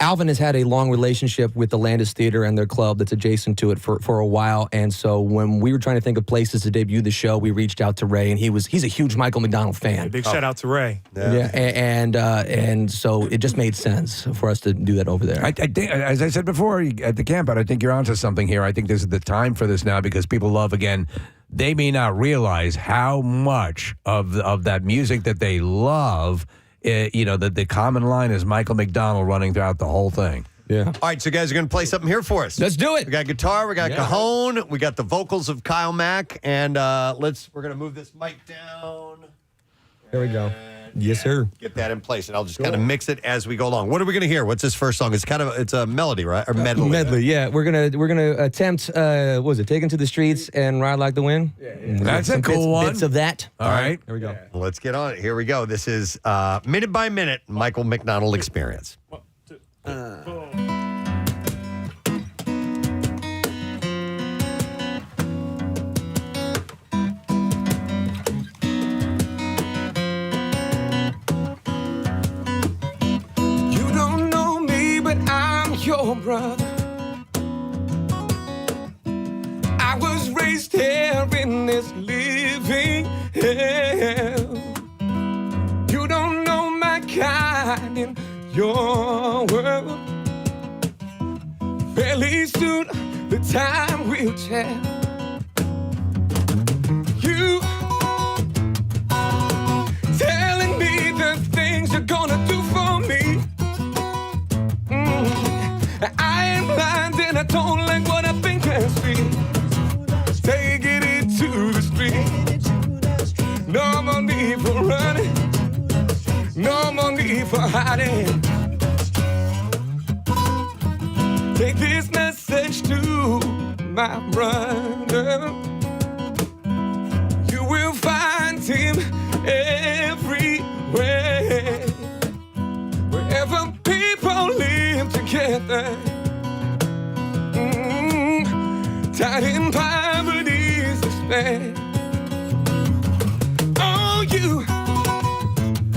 Alvin has had a long relationship with the Landis Theater and their club that's adjacent to it for a while. And so when we were trying to think of places to debut the show, we reached out to Ray, and he's a huge Michael McDonald fan. Big shout out to Ray. Yeah, and so it just made sense for us to do that over there. I think, as I said before at the camp out, I think you're onto something here. I think this is the time for this now because people love, again, they may not realize how much of that music that they love, the common line is Michael McDonald running throughout the whole thing. Yeah. All right, so guys are going to play something here for us. Let's do it. We got guitar, we got cajon, we got the vocals of Kyle Mack, and we're going to move this mic down. Here we go. Yes, sir. Get that in place, and I'll just kind of mix it as we go along. What are we going to hear? What's this first song? It's a melody, right? Or medley? Medley, yeah. We're gonna attempt. What was it? Taken to the Streets and Ride Like the Wind. Yeah. That's a cool one. Bits of that. All right. Here we go. Well, let's get on it. Here we go. This is Minute by Minute, Michael McDonald Experience. 1, 2, 3, 4. You don't know me, but I'm your brother. I was raised here in this living hell. You don't know my kind in your world. Fairly soon the time will tell. You telling me the things you're gonna do for me. I am blind and I don't like what I think I see. Taking it to the street. No more need for running. No more need for hiding. Take this message to my brother. You will find him everywhere. Wherever people live together. Tied in poverty's despair. Oh, you,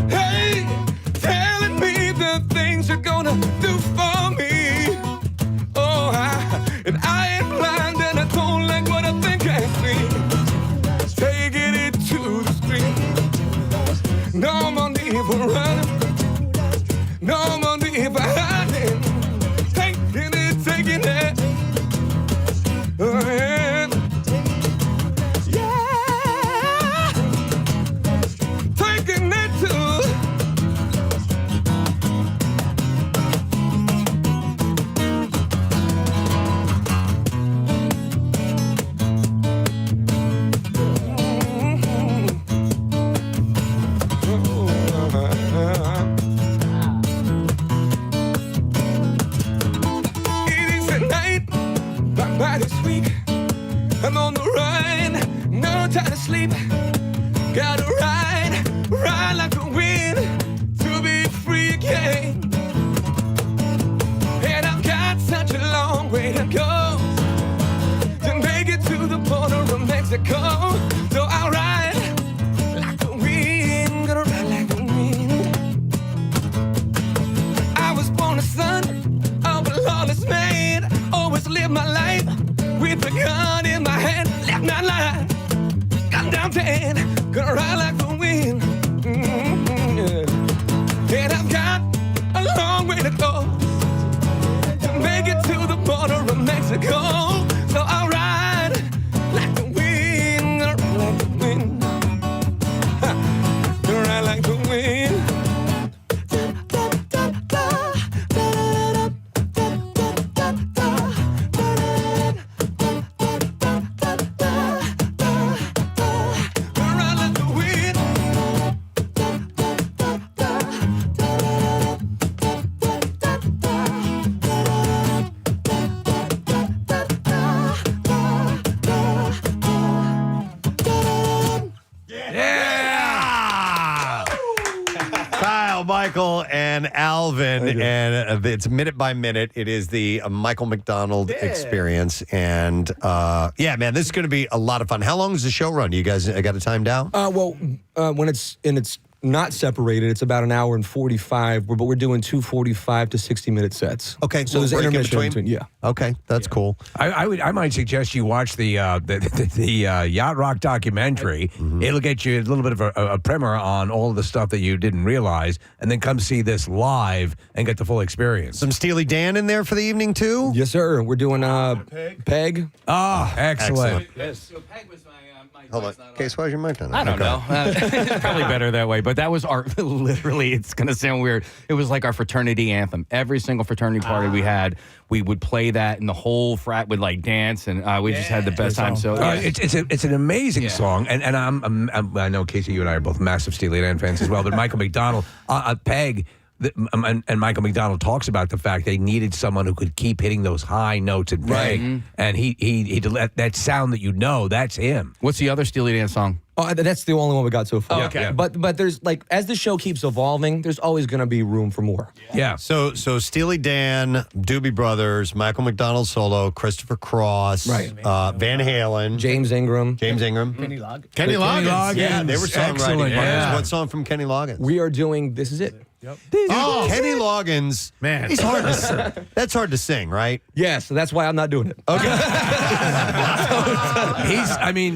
hey, telling me the things you're And I ain't blind and I don't like what I think I see. Taking it to the street. No more need for running. No more need for hiding. Taking it. Oh, yeah. Yeah. Taking it to. I'm on the run, no time to sleep. Gotta ride like the wind to be free again. And I've got such a long way to go to make it to the border of Mexico. So I'll ride like the wind, gonna ride like the wind. I was born a son of a lawless man, always lived my life with a gun in my hand, left my life, gun down 10, gonna ride like the wind. And I've got a long way to go to make it to the border of Mexico. So I'll ride like the wind, gonna ride like the wind, gonna ride like the wind. Michael and Alvin, and it's minute by minute. It is the Michael McDonald experience, and yeah, man, this is going to be a lot of fun. How long does the show run? You guys got it timed out? Well, when it's not separated, it's about an hour and 45, but we're doing 2 45 to 60-minute sets. Okay, so there's intermission in between. Yeah. Okay, that's cool. I might suggest you watch the Yacht Rock documentary. Mm-hmm. It'll get you a little bit of a primer on all of the stuff that you didn't realize, and then come see this live and get the full experience. Some Steely Dan in there for the evening too? Yes, sir. We're doing Peg. Oh, excellent. Yes. So Peg was my Hold on. Case, why's your mic on? I don't know. It's probably better that way. But that was our, literally, it's going to sound weird. It was like our fraternity anthem. Every single fraternity party we had, we would play that, and the whole frat would like dance, and we just had the best time. So it's an amazing song, and I know Casey, you and I are both massive Steely Dan fans as well. But Michael McDonald, Peg. And Michael McDonald talks about the fact they needed someone who could keep hitting those high notes and Peg, and he that sound that that's him. What's the other Steely Dan song? Oh, that's the only one we got so far. Oh, okay. Yeah. But there's like, as the show keeps evolving, there's always going to be room for more. Yeah. So Steely Dan, Doobie Brothers, Michael McDonald solo, Christopher Cross, Right. Van Halen, James Ingram. Kenny Loggins. Kenny Loggins. Yeah, they were songwriting Excellent, partners. yeah. What song from Kenny Loggins? We are doing This Is It. Dude, Kenny Loggins, man, he's hard to sing. That's hard to sing, right? Yeah, so that's why I'm not doing it. Okay.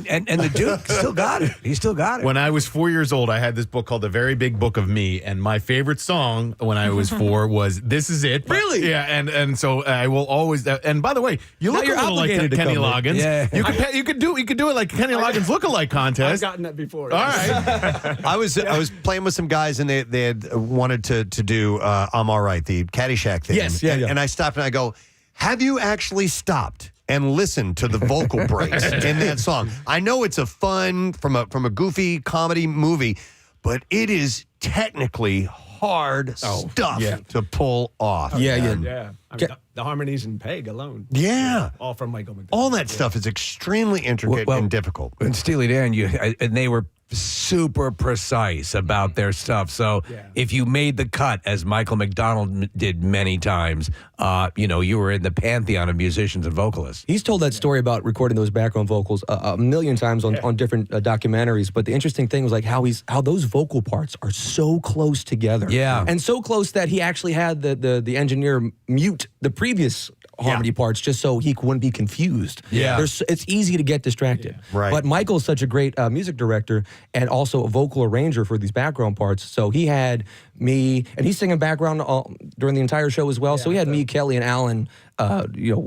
And the dude still got it. He still got it. When I was 4 years old, I had this book called The Very Big Book of Me, and my favorite song when I was 4 was "This Is It." Really? Yeah, and so I will always. And by the way, you look a you're little like obligated to Kenny come in. Loggins. Yeah. You could do it like Kenny Loggins lookalike I've contest. gotten that before. All right. I was playing with some guys, and they had wanted to do "I'm All Right," the Caddyshack thing. Yes, yeah. And I stopped and I go, "Have you actually stopped and listened to the vocal breaks in that song? I know it's a fun from a goofy comedy movie, but it is technically hard stuff to pull off. Yeah. Yeah. I mean, the harmonies in Peg alone. Yeah. All from Michael McDonald. All that stuff is extremely intricate and difficult. And Steely Dan, and they were super precise about their stuff. So if you made the cut, as Michael McDonald did many times, you were in the pantheon of musicians and vocalists. He's told that story about recording those background vocals a million times on different documentaries. But the interesting thing was like how those vocal parts are so close together. Yeah. And so close that he actually had the engineer mute the previous harmony parts just so he wouldn't be confused. Yeah. It's easy to get distracted. Right. But Michael's such a great music director and also a vocal arranger for these background parts. So he had me, and he's singing background during the entire show as well. So he had me, Kelly, and Alan,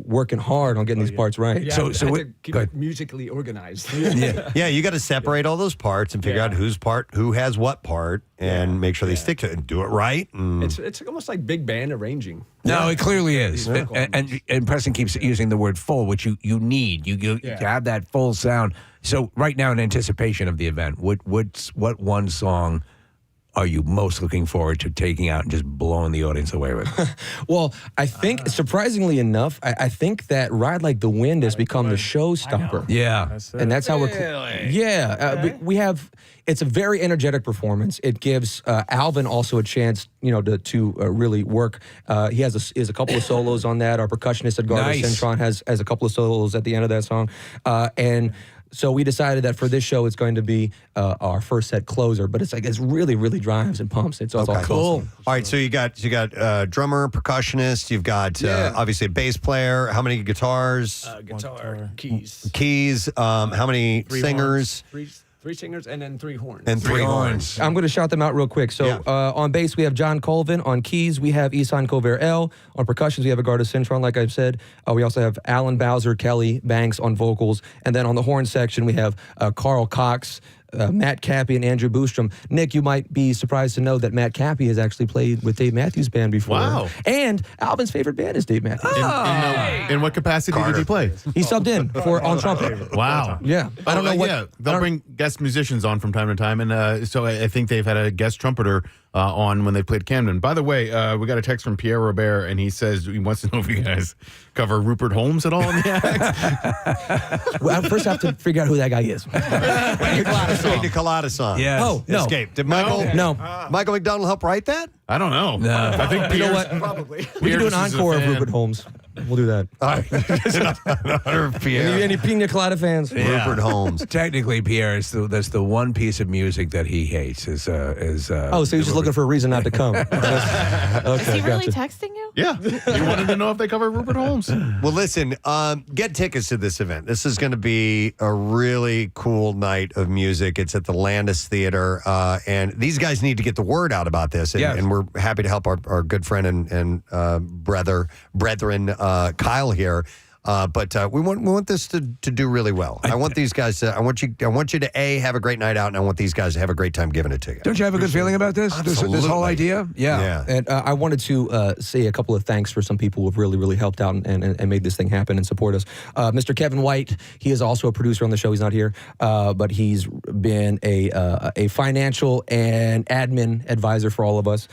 working hard on getting these parts right. Yeah, So so we- to keep go it ahead. musically organized. Yeah, you got to separate all those parts and figure out who has what part, and make sure they stick to it and do it right. And It's almost like big band arranging. No, it clearly is. Yeah. And Preston keeps using the word full, which you need. You to have that full sound. So right now, in anticipation of the event, what one song are you most looking forward to taking out and just blowing the audience away with? Well, I think, surprisingly enough, I think that Ride Like the Wind has become the showstopper. Yeah. And that's how we have, it's a very energetic performance. It gives Alvin also a chance, to really work. He has a couple of solos on that. Our percussionist Edgardo Nice. Centron has a couple of solos at the end of that song. And so we decided that for this show, it's going to be our first set closer, but it's really, really drives and pumps. It's all cool. All right, so you got drummer, percussionist. You've got obviously a bass player. How many guitars? Guitar, keys. Keys. How many singers? Three singers and then 3 horns. And three horns. I'm going to shout them out real quick. So on bass, we have John Colvin. On keys, we have Isan Cover-El. On percussions, we have Edgardo Centron, like I've said. We also have Alan Bowser, Kelly Banks on vocals. And then on the horn section, we have Carl Cox, Matt Cappy, and Andrew Boostrom. Nick, you might be surprised to know that Matt Cappy has actually played with Dave Matthews Band before. Wow. And Alvin's favorite band is Dave Matthews. In what capacity did he play? He subbed in on trumpet. Wow. Yeah. I don't know what. Yeah, they'll bring guest musicians on from time to time, and so I think they've had a guest trumpeter on when they played Camden. By the way, we got a text from Pierre Robert, and he says he wants to know if you guys cover Rupert Holmes at all in the act. Well, I first have to figure out who that guy is. Pina Colada song. Yes. Oh, no. Escape. Did Michael? No. Michael McDonald help write that? I don't know. No. I think You know Pierre's- what? Probably. We can do an Pierce is a encore of fan. Rupert Holmes. We'll do that. All right. Another Pierre. Any Pina Colada fans? Rupert Holmes. Technically, Pierre, that's the one piece of music that he hates is Oh, so you're just looking for a reason not to come. Okay, Is he really gotcha. texting you? Yeah, he wanted to know if they cover Rupert Holmes. Well, listen, get tickets to this event. This is going to be a really cool night of music. It's at the Landis Theater, and these guys need to get the word out about this, and we're happy to help our good friend and brethren Kyle here. But we want this to do really well. I want these guys to. I want you to have a great night out, and I want these guys to have a great time giving it to you. Don't you have a good feeling about this? This whole idea? Yeah. And I wanted to say a couple of thanks for some people who have really, really helped out and made this thing happen and support us. Mr. Kevin White, he is also a producer on the show. He's not here, but he's been a financial and admin advisor for all of us.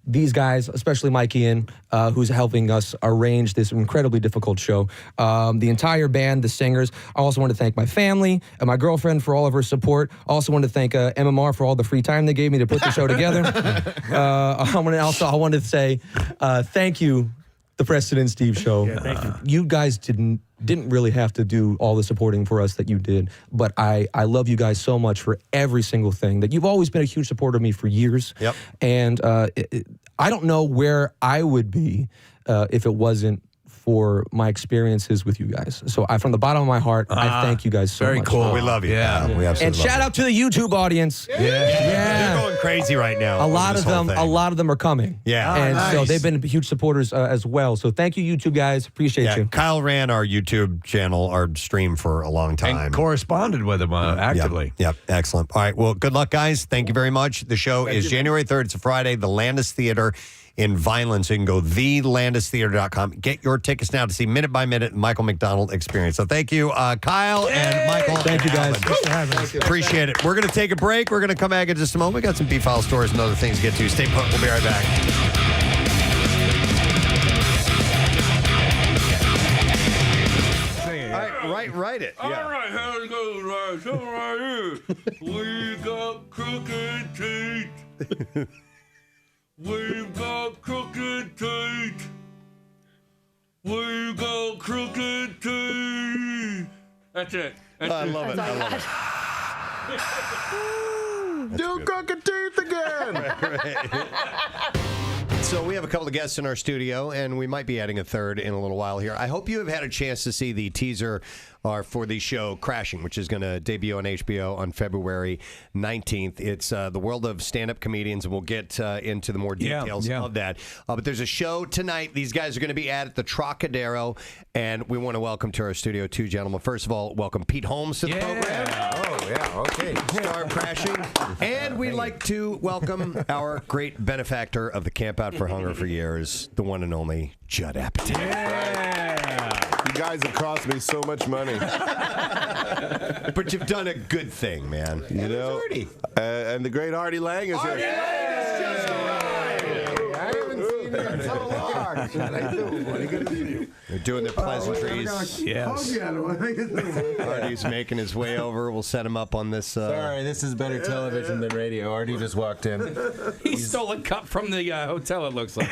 These guys, especially Mike Ian, who's helping us arrange this incredibly difficult show. The entire band, the singers. I also want to thank my family and my girlfriend for all of her support. I also want to thank MMR for all the free time they gave me to put the show together. I wanted to say thank you, the Preston and Steve Show. Yeah, thank you. You guys didn't really have to do all the supporting for us that you did, but I love you guys so much for every single thing. That you've always been a huge supporter of me for years. Yep. And I don't know where I would be if it wasn't for my experiences with you guys. So from the bottom of my heart, I thank you guys so much. Very cool. We love you. Yeah. We absolutely And love shout you. out to the YouTube audience. They're going crazy right now. A over lot this of whole them. thing. A lot of them are coming. Yeah. and so nice. they've been huge supporters as well. So thank you, YouTube guys. Appreciate you. Kyle ran our YouTube channel, our stream for a long time. And corresponded with him actively. Yep. Excellent. All right. Well, good luck, guys. Thank you very much. The show is January 3rd. It's a Friday. The Landis Theater in Vineland. So you can go thelandistheater.com. Get your tickets now to see Minute by Minute Michael McDonald Experience. So thank you, Kyle and Michael. Thank you, guys. Thanks for having us. Appreciate it. We're going to take a break. We're going to come back in just a moment. We got some B-File stories and other things to get to. Stay put. We'll be right back. Write it. All right, how it goes, right? So right here, we got crooked teeth. We've got crooked teeth. We've got crooked teeth. That's it. I love it. I love it. Do crooked teeth again. It's So we have a couple of guests in our studio, and we might be adding a third in a little while here. I hope you have had a chance to see the teaser for the show Crashing, which is going to debut on HBO on February 19th. It's the world of stand-up comedians, and we'll get into the more details of that. But there's a show tonight. These guys are going to be at the Trocadero, and we want to welcome to our studio two gentlemen. First of all, welcome Pete Holmes to the program. Oh, yeah, okay. Star of Crashing. And we'd like to welcome our great benefactor of the Camp Out for Hunger for years, the one and only Judd Apatow. You guys have cost me so much money. But you've done a good thing, man. You know? And the great Artie Lang is here. I haven't seen you in so long. How you doing, buddy? Good to see you. They're doing their pleasantries. Yes. Artie's making his way over. We'll set him up on this. Sorry, this is better television than radio. Artie just walked in. He stole a cup from the hotel, it looks like.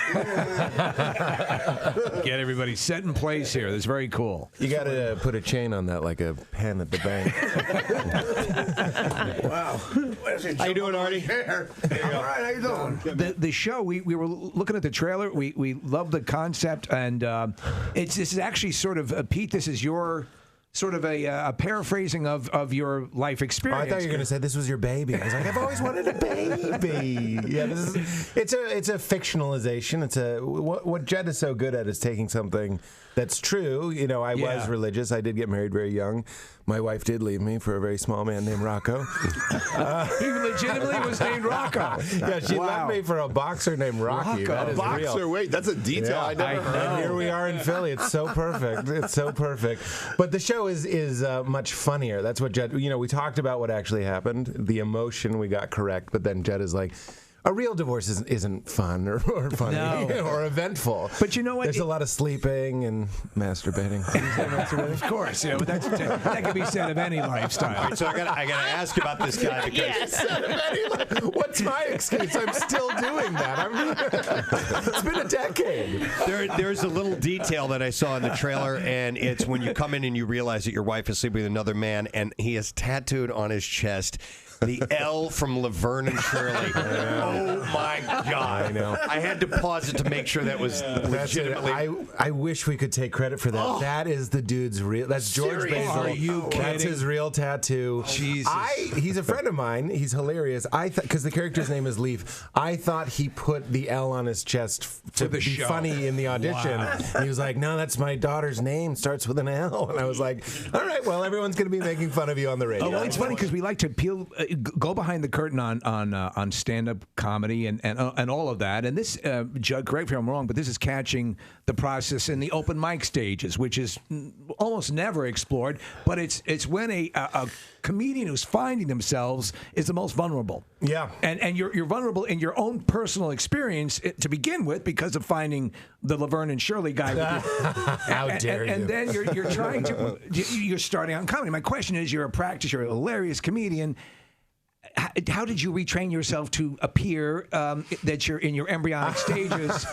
Get everybody set in place here. That's very cool. You got to put a chain on that like a pen at the bank. Wow. How you doing, Artie? All right, how you doing? The show, we were looking at the trailer. We love the concept, and this is actually sort of, Pete, this is your sort of a paraphrasing of your life experience. Oh, I thought you were going to say this was your baby. I was like, I've always wanted a baby. Yeah, it's a fictionalization. It's what Judd is so good at is taking something that's true. You know, I was religious. I did get married very young. My wife did leave me for a very small man named Rocco. He legitimately was named Rocco. Yeah, she left me for a boxer named Rocky. Rocco. That is Boxer, real. wait, that's a detail I never heard. And here we are in Philly. It's so perfect. It's so perfect. But the show is much funnier. That's what Jed. You know, we talked about what actually happened. The emotion we got correct, but then Jed is like, a real divorce isn't fun or funny or eventful. But you know what? There's a lot of sleeping and masturbating. Of course, yeah, but that can be said of any lifestyle. All right, so I gotta ask about this guy because What's my excuse? I'm still doing that. It's been a decade. There's a little detail that I saw in the trailer, and it's when you come in and you realize that your wife is sleeping with another man, and he has tattooed on his chest the L from Laverne and Shirley. Oh my God! I know. I had to pause it to make sure that was legitimately. I wish we could take credit for that. Oh. That is the dude's real. That's George Basil. Are you kidding? That's his real tattoo. Jesus. He's a friend of mine. He's hilarious. Because the character's name is Leaf. I thought he put the L on his chest to be funny in the audition. Wow. And he was like, "No, that's my daughter's name. Starts with an L." And I was like, "All right, well, everyone's going to be making fun of you on the radio." Oh, well, it's funny because we like to go behind the curtain on stand-up comedy and all of that. And this, Judd, correct me if I'm wrong, but this is catching the process in the open mic stages, which is almost never explored. But it's when a comedian who's finding themselves is the most vulnerable. Yeah, and you're vulnerable in your own personal experience to begin with because of finding the Laverne and Shirley guy. How dare you? And then you're trying to you're starting out in comedy. My question is, you're a hilarious comedian. How did you retrain yourself to appear that you're in your embryonic stages?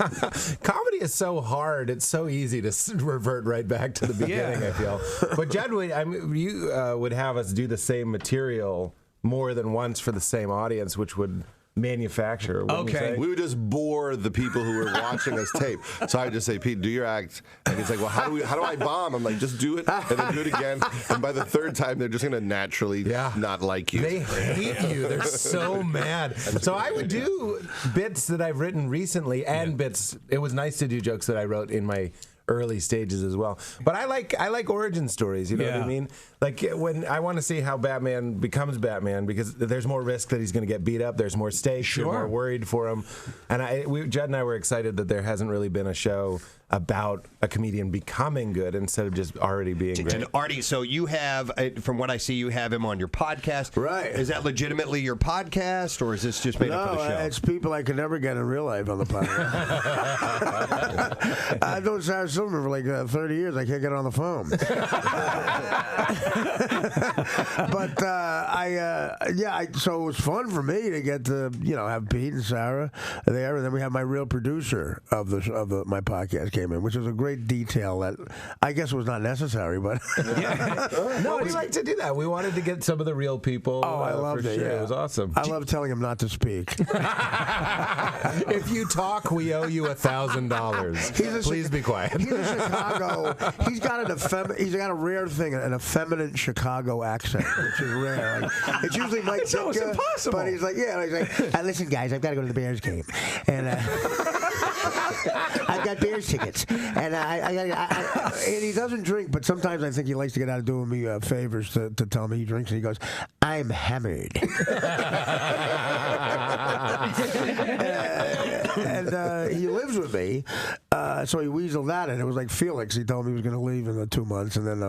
Comedy is so hard. It's so easy to revert right back to the beginning, I feel. But Judd, you would have us do the same material more than once for the same audience, which would manufacture. Okay. We would just bore the people who were watching us tape. So I would just say, Pete, do your act. And he's like, well, how do I bomb? I'm like, just do it and then do it again. And by the third time, they're just going to naturally not like you. They hate you. They're so mad. So I would do bits that I've written recently and bits. It was nice to do jokes that I wrote in my early stages as well. But I like origin stories, you know what I mean? Like when I want to see how Batman becomes Batman, because there's more risk that he's going to get beat up, there's more stakes, you're more worried for him. And Judd and I were excited that there hasn't really been a show about a comedian becoming good instead of just already being great. And Artie, so you have, from what I see, you have him on your podcast. Right. Is that legitimately your podcast, or is this just made up for the show? No, it's people I could never get in real life on the podcast. I don't Sarah Silver for like 30 years. I can't get on the phone. But so it was fun for me to get to have Pete and Sarah there, and then we have my real producer of my podcast, came in, which was a great detail that I guess was not necessary, but No, we like to do that. We wanted to get some of the real people. Oh, I loved for it. Sure. Yeah. It was awesome. I love telling him not to speak. If you talk, we owe you $1,000. Please be quiet. He's in Chicago. He's got a rare thing, an effeminate Chicago accent, which is rare. Like, it's usually Mike It's almost Ditka, impossible. but he's like, listen, guys, I've got to go to the Bears game, and I've got Bears tickets, and and he doesn't drink, but sometimes I think he likes to get out of doing me favors to tell me he drinks, and he goes, I'm hammered. And he lives with me, so he weaseled that, and it was like Felix. He told me he was going to leave in 2 months, and then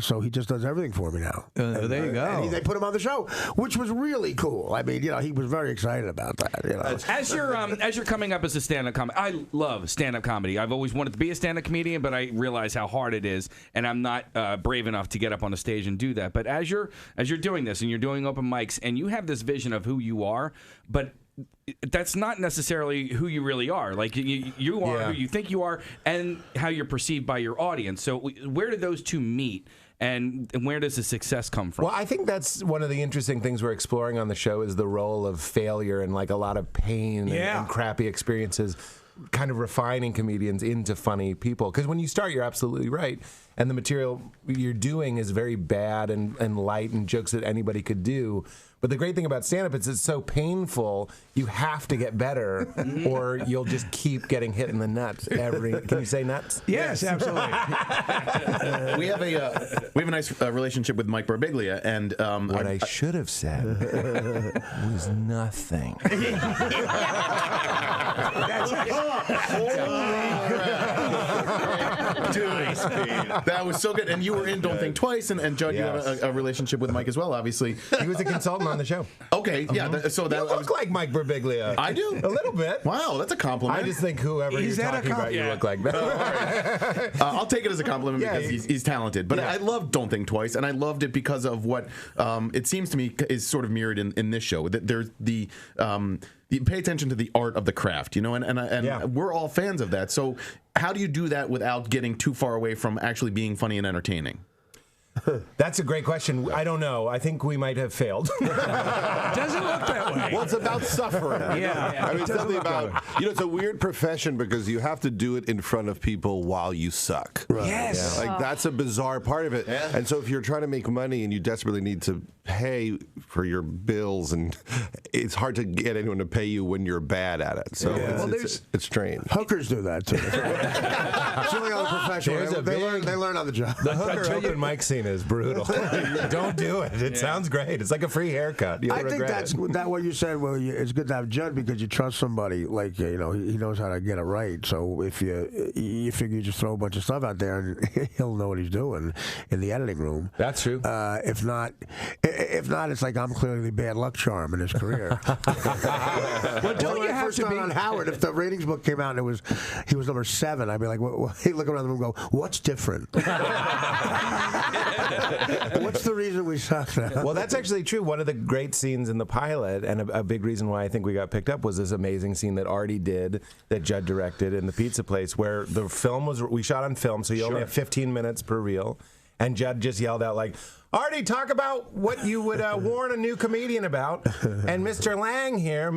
so he just does everything for me now. There you go. And they put him on the show, which was really cool. I mean, he was very excited about that. As you're coming up as a stand-up comic, I love stand-up comedy. I've always wanted to be a stand-up comedian, but I realize how hard it is, and I'm not brave enough to get up on a stage and do that. But as you're doing this and you're doing open mics, and you have this vision of who you are, but that's not necessarily who you really are. Like you are who you think you are, and how you're perceived by your audience. So where do those two meet? And where does the success come from? Well, I think that's one of the interesting things we're exploring on the show is the role of failure and like a lot of pain and crappy experiences, kind of refining comedians into funny people. Because when you start, you're absolutely right. And the material you're doing is very bad and light and jokes that anybody could do. But the great thing about stand-up is it's so painful, you have to get better or you'll just keep getting hit in the nuts. Can you say nuts? Yes, absolutely. We have a nice relationship with Mike Birbiglia, and what I should have said was nothing. That was so good. And you were in Don't Think Twice, and Judd, you have a relationship with Mike as well, obviously. He was a consultant on the show. Okay, yeah. So that you look like Mike Birbiglia. I do a little bit. Wow, that's a compliment. I just think whoever you're talking about, you look like that. I'll take it as a compliment because he's talented. But I love Don't Think Twice, and I loved it because of what it seems to me is sort of mirrored in this show. That there's you pay attention to the art of the craft, and we're all fans of that. So how do you do that without getting too far away from actually being funny and entertaining? That's a great question. I don't know. I think we might have failed. Doesn't look that way. Well, it's about suffering. I mean, it's something about, it's a weird profession because you have to do it in front of people while you suck. Right. Yes. Like, that's a bizarre part of it. Yeah. And so if you're trying to make money and you desperately need to pay for your bills, and it's hard to get anyone to pay you when you're bad at it. So it's strange. Hookers do that, too. It's really on the profession. They learn on the job. The hooker open mic scene is brutal. Don't do it. It sounds great. It's like a free haircut. I think that's what you said. Well, it's good to have Judd because you trust somebody. Like he knows how to get it right. So if you figure you just throw a bunch of stuff out there, and he'll know what he's doing in the editing room. That's true. If not, it's like I'm clearly the bad luck charm in his career. Well, don't you have first to time be on Howard? If the ratings book came out and he was number 7, I'd be like, he'd look around the room and go, "What's different?" What's the reason we suck now? Well, that's actually true. One of the great scenes in the pilot, and a big reason why I think we got picked up, was this amazing scene that Artie did, that Judd directed in the pizza place, where the film we shot on film, so you only have 15 minutes per reel, and Judd just yelled out like, "Artie, talk about what you would warn a new comedian about." And Mr. Lang here,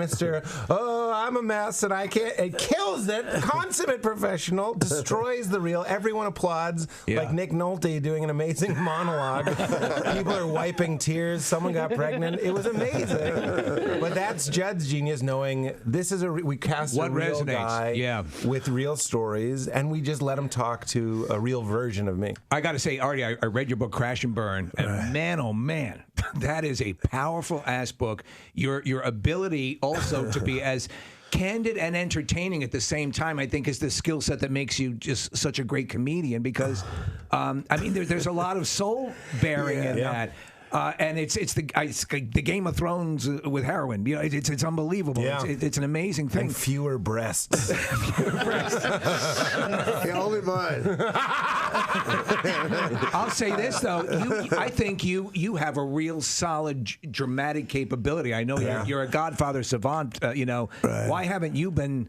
I'm a mess and I can't, it kills it. Consummate professional, destroys the reel. Everyone applauds, like Nick Nolte doing an amazing monologue. People are wiping tears. Someone got pregnant. It was amazing. But that's Judd's genius, knowing this is we cast a real guy with real stories, and we just let him talk to a real version of me. I got to say, Artie, I read your book, Crash and Burn. Man, oh man, that is a powerful ass book. Your ability also to be as candid and entertaining at the same time, I think, is the skill set that makes you just such a great comedian. Because, there's a lot of soul bearing in that. And it's the Game of Thrones with heroin. It's unbelievable. Yeah. It's an amazing thing. And fewer breasts. Only mine. I'll say this though, I think you have a real solid dramatic capability. I know you're a Godfather savant. Why haven't you been?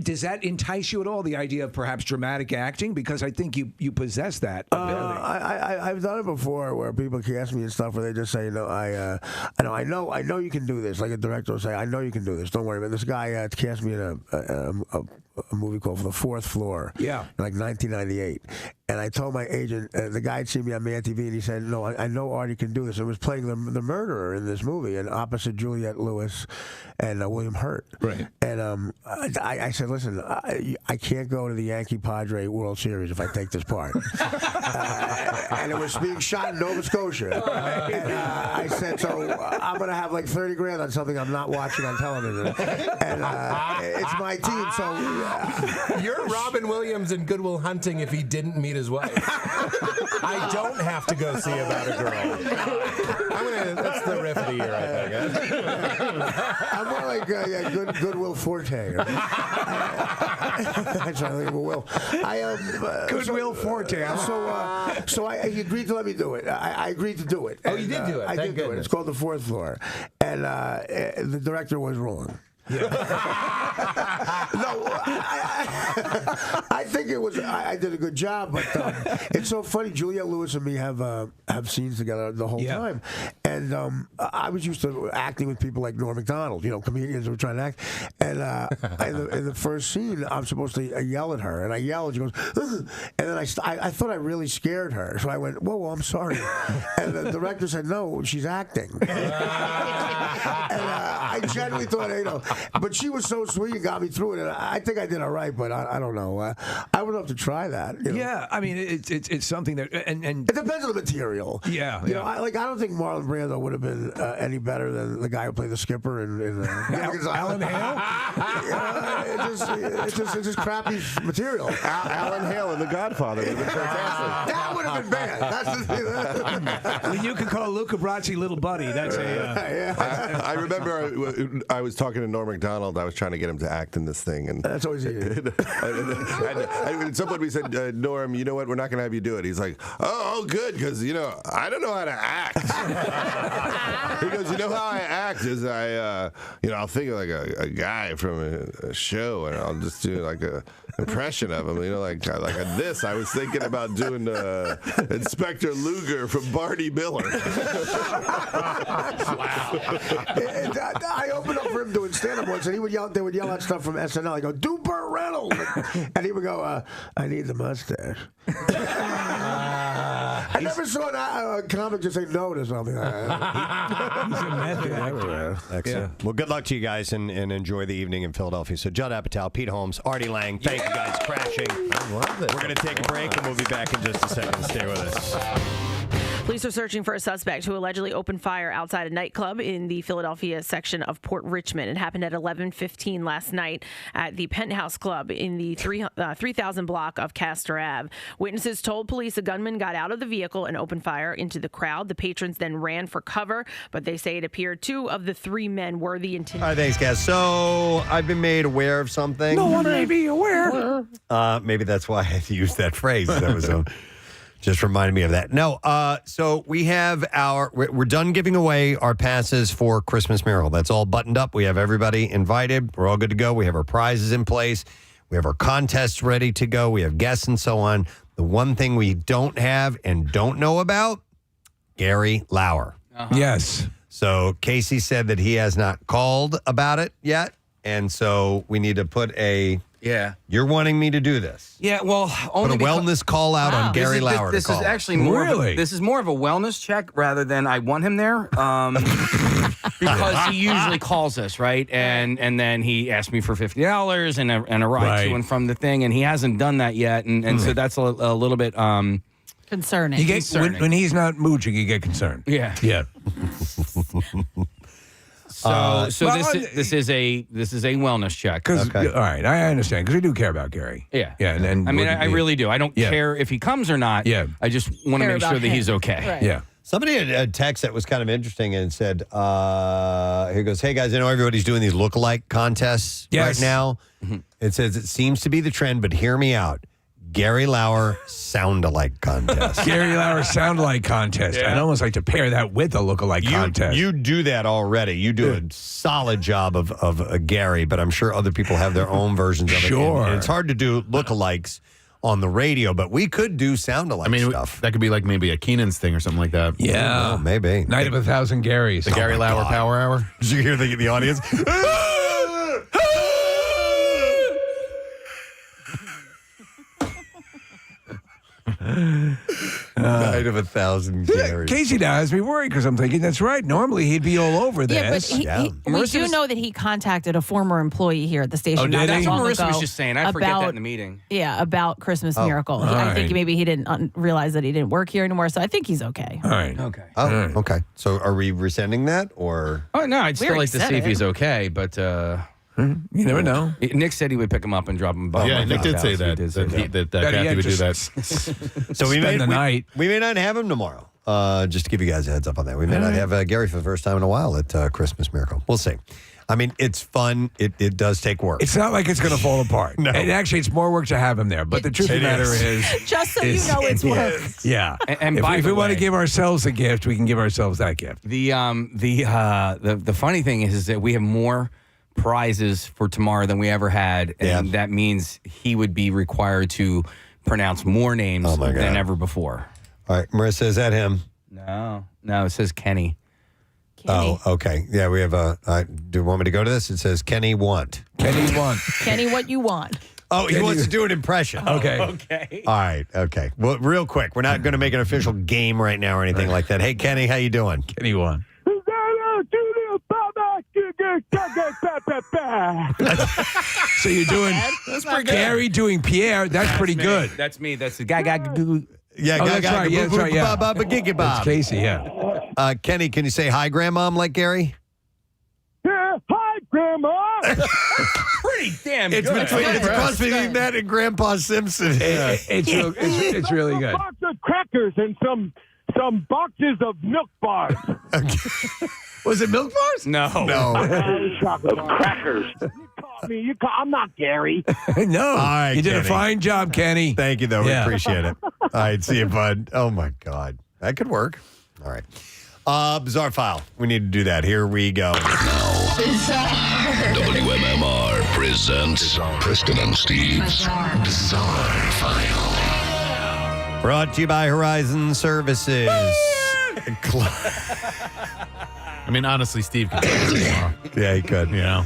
Does that entice you at all? The idea of perhaps dramatic acting, because I think you possess that ability. I've done it before, where people cast me and stuff, where they just say, I know you can do this. Like a director will say, I know you can do this. Don't worry about it. This guy cast me in a movie called The Fourth Floor. Yeah. In like 1998. And I told my agent, the guy had seen me on Man TV, and he said, no, I know Artie can do this. I was playing the murderer in this movie, and opposite Juliette Lewis and William Hurt. Right. And I said, listen, I can't go to the Yankee Padre World Series if I take this part. And it was being shot in Nova Scotia. And I said, so I'm going to have like 30 grand on something I'm not watching on television. And it's my team, so... You're Robin Williams in Good Will Hunting if he didn't meet his wife. I don't have to go see About a Girl. That's the riff of the year, I think. I'm more like Goodwill Forte. I'm trying to think of a Will. Goodwill Forte. So he agreed to let me do it. I agreed to do it. Oh, you did do it. I Thank did do it. It's called The Fourth Floor. And the director was wrong. Yeah. No, I think it was. I did a good job, but it's so funny. Juliette Lewis and me have scenes together the whole time, and I was used to acting with people like Norm Macdonald, comedians who were trying to act. And in the first scene, I'm supposed to yell at her, and I yell, and she goes, ugh. And then I thought I really scared her, so I went, whoa, I'm sorry. And the director said, no, she's acting. And I genuinely thought, but she was so sweet and got me through it, and I think I did all right, but I don't know. I would love to try that. Yeah, I mean, it's something that, and it depends on the material. Yeah, I don't think Marlon Brando would have been any better than the guy who played the skipper in Alan Hale. It's just crappy material. Alan Hale in The Godfather would have been fantastic. That would have been bad. That's the I mean, you could call Luca Brasi little buddy. That's I remember I was talking to Norm Macdonald. I was trying to get him to act in this thing, and that's always easy. and somebody said, Norm, you know what? We're not going to have you do it. He's like, oh, good, because I don't know how to act. He goes, you know how I act is I'll think of like a guy from a show, and I'll just do like a impression of him. Like this. I was thinking about doing Inspector Luger from Barney Miller. I opened up for him doing stand-up once, and they would yell out stuff from SNL. I go, do Burt Reynolds, and he would go, I need the mustache. I never saw a comic just say no to something. He's a method actor. Excellent. Well, good luck to you guys, and enjoy the evening in Philadelphia. So, Judd Apatow, Pete Holmes, Artie Lang, thank you guys. Crashing. I love it. We're going to take a break, and we'll be back in just a second. Stay with us. Police are searching for a suspect who allegedly opened fire outside a nightclub in the Philadelphia section of Port Richmond. It happened at 11:15 last night at the Penthouse Club in the 3000 block of Castor Ave. Witnesses told police a gunman got out of the vehicle and opened fire into the crowd. The patrons then ran for cover, but they say it appeared two of the three men were the intended. All right, thanks, guys. So I've been made aware of something. No one may be aware. Maybe that's why I used that phrase. That was just reminded me of that. No, so we have we're done giving away our passes for Christmas Miracle. That's all buttoned up. We have everybody invited. We're all good to go. We have our prizes in place. We have our contests ready to go. We have guests and so on. The one thing we don't have and don't know about, Gary Lauer. Yes. So Casey said that he has not called about it yet. And so we need to put you're wanting me to do this. Yeah, well, only put a wellness call out on Gary Lauer. This is actually more this is more of a wellness check rather than I want him there. Because he usually calls us, right? And then he asked me for $50 and a ride to and from the thing, and he hasn't done that yet. And so that's a little bit concerning. When he's not mooching, you get concerned. Yeah. Yeah. So this is a wellness check. All right, I understand because we do care about Gary. Yeah, yeah, and I mean, I really do. I don't care if he comes or not. Yeah, I just want to make sure that he's okay. Right. Yeah. Somebody had a text that was kind of interesting and said, "Here goes, hey guys, I know everybody's doing these lookalike contests right now. It says it seems to be the trend, but hear me out. Gary Lauer sound-alike contest. Gary Lauer sound-alike contest. Yeah. I'd almost like to pair that with a look-alike contest. You do that already. You do a solid job of Gary, but I'm sure other people have their own versions of it. Sure. And it's hard to do lookalikes on the radio, but we could do sound-alike stuff. That could be like maybe a Keenan's thing or something like that. Yeah. Oh, maybe. Night of 1,000 Garys. The Gary Lauer Power Hour. Did you hear the audience? Night of 1,000 Garys. Casey now has me worried because I'm thinking that's right. Normally he'd be all over this. Yeah, but we do know that he contacted a former employee here at the station. Oh, did not he? that long Marissa was ago just saying. I forget that about- in the meeting. Yeah, about Christmas Oh, Miracle. all I think right. maybe he didn't realize that he didn't work here anymore, so I think he's okay. All right. Okay. Oh, okay. So are we rescinding that or? Oh no, I'd We still already like to said see if it. he's okay, but You never know. Nick said he would pick him up and drop him. Yeah, Nick did say that. That Kathy would do that. So we Spend the night. We may not have him tomorrow. Just to give you guys a heads up on that. We may not have Gary for the first time in a while at Christmas Miracle. We'll see. I mean, it's fun. It does take work. It's not like it's going to fall apart. No. And actually, it's more work to have him there. But the truth of the matter is, Just so you know it's work. yeah. And if by if the we want to way- give ourselves a gift, we can give ourselves that gift. the funny thing is that we have more prizes for tomorrow than we ever had, and that means he would be required to pronounce more names my God. than ever before. All right, Marissa, is that him? No, it says Kenny. Oh, okay. Yeah, we have a. Do you want me to go to this? It says Kenny want. Kenny want. Kenny, what you want? Oh, he wants to do an impression. Okay. Okay. All right. Okay. Well, real quick, we're not going to make an official game right now or anything like that. Hey, Kenny, how you doing? Kenny want. So you're doing Gary doing Pierre. That's pretty me. good. That's me. That's the guy. Goo. Yeah, Oh, that's right. Yeah, that's right. Yeah. That's Casey. Yeah. Kenny, can you say hi, Grandmom, like Gary? Hi, Grandma. Pretty damn It's good. between it's a cross between that and Grandpa Simpson. It's really good. A box of crackers and some boxes of milk bars. Was it milk bars? No. Chocolate crackers. I'm not Gary. No. All right, you did a Kenny. fine job, Kenny. Thank you, though. Yeah. We appreciate it. All right, see you, bud. Oh, my God. That could work. All right. Bizarre File. We need to do that. Here we go. WMMR presents Preston and Steve's Bizarre File. Brought to you by Horizon Services. I mean, honestly, Steve could do this tomorrow. Yeah, he could. You know.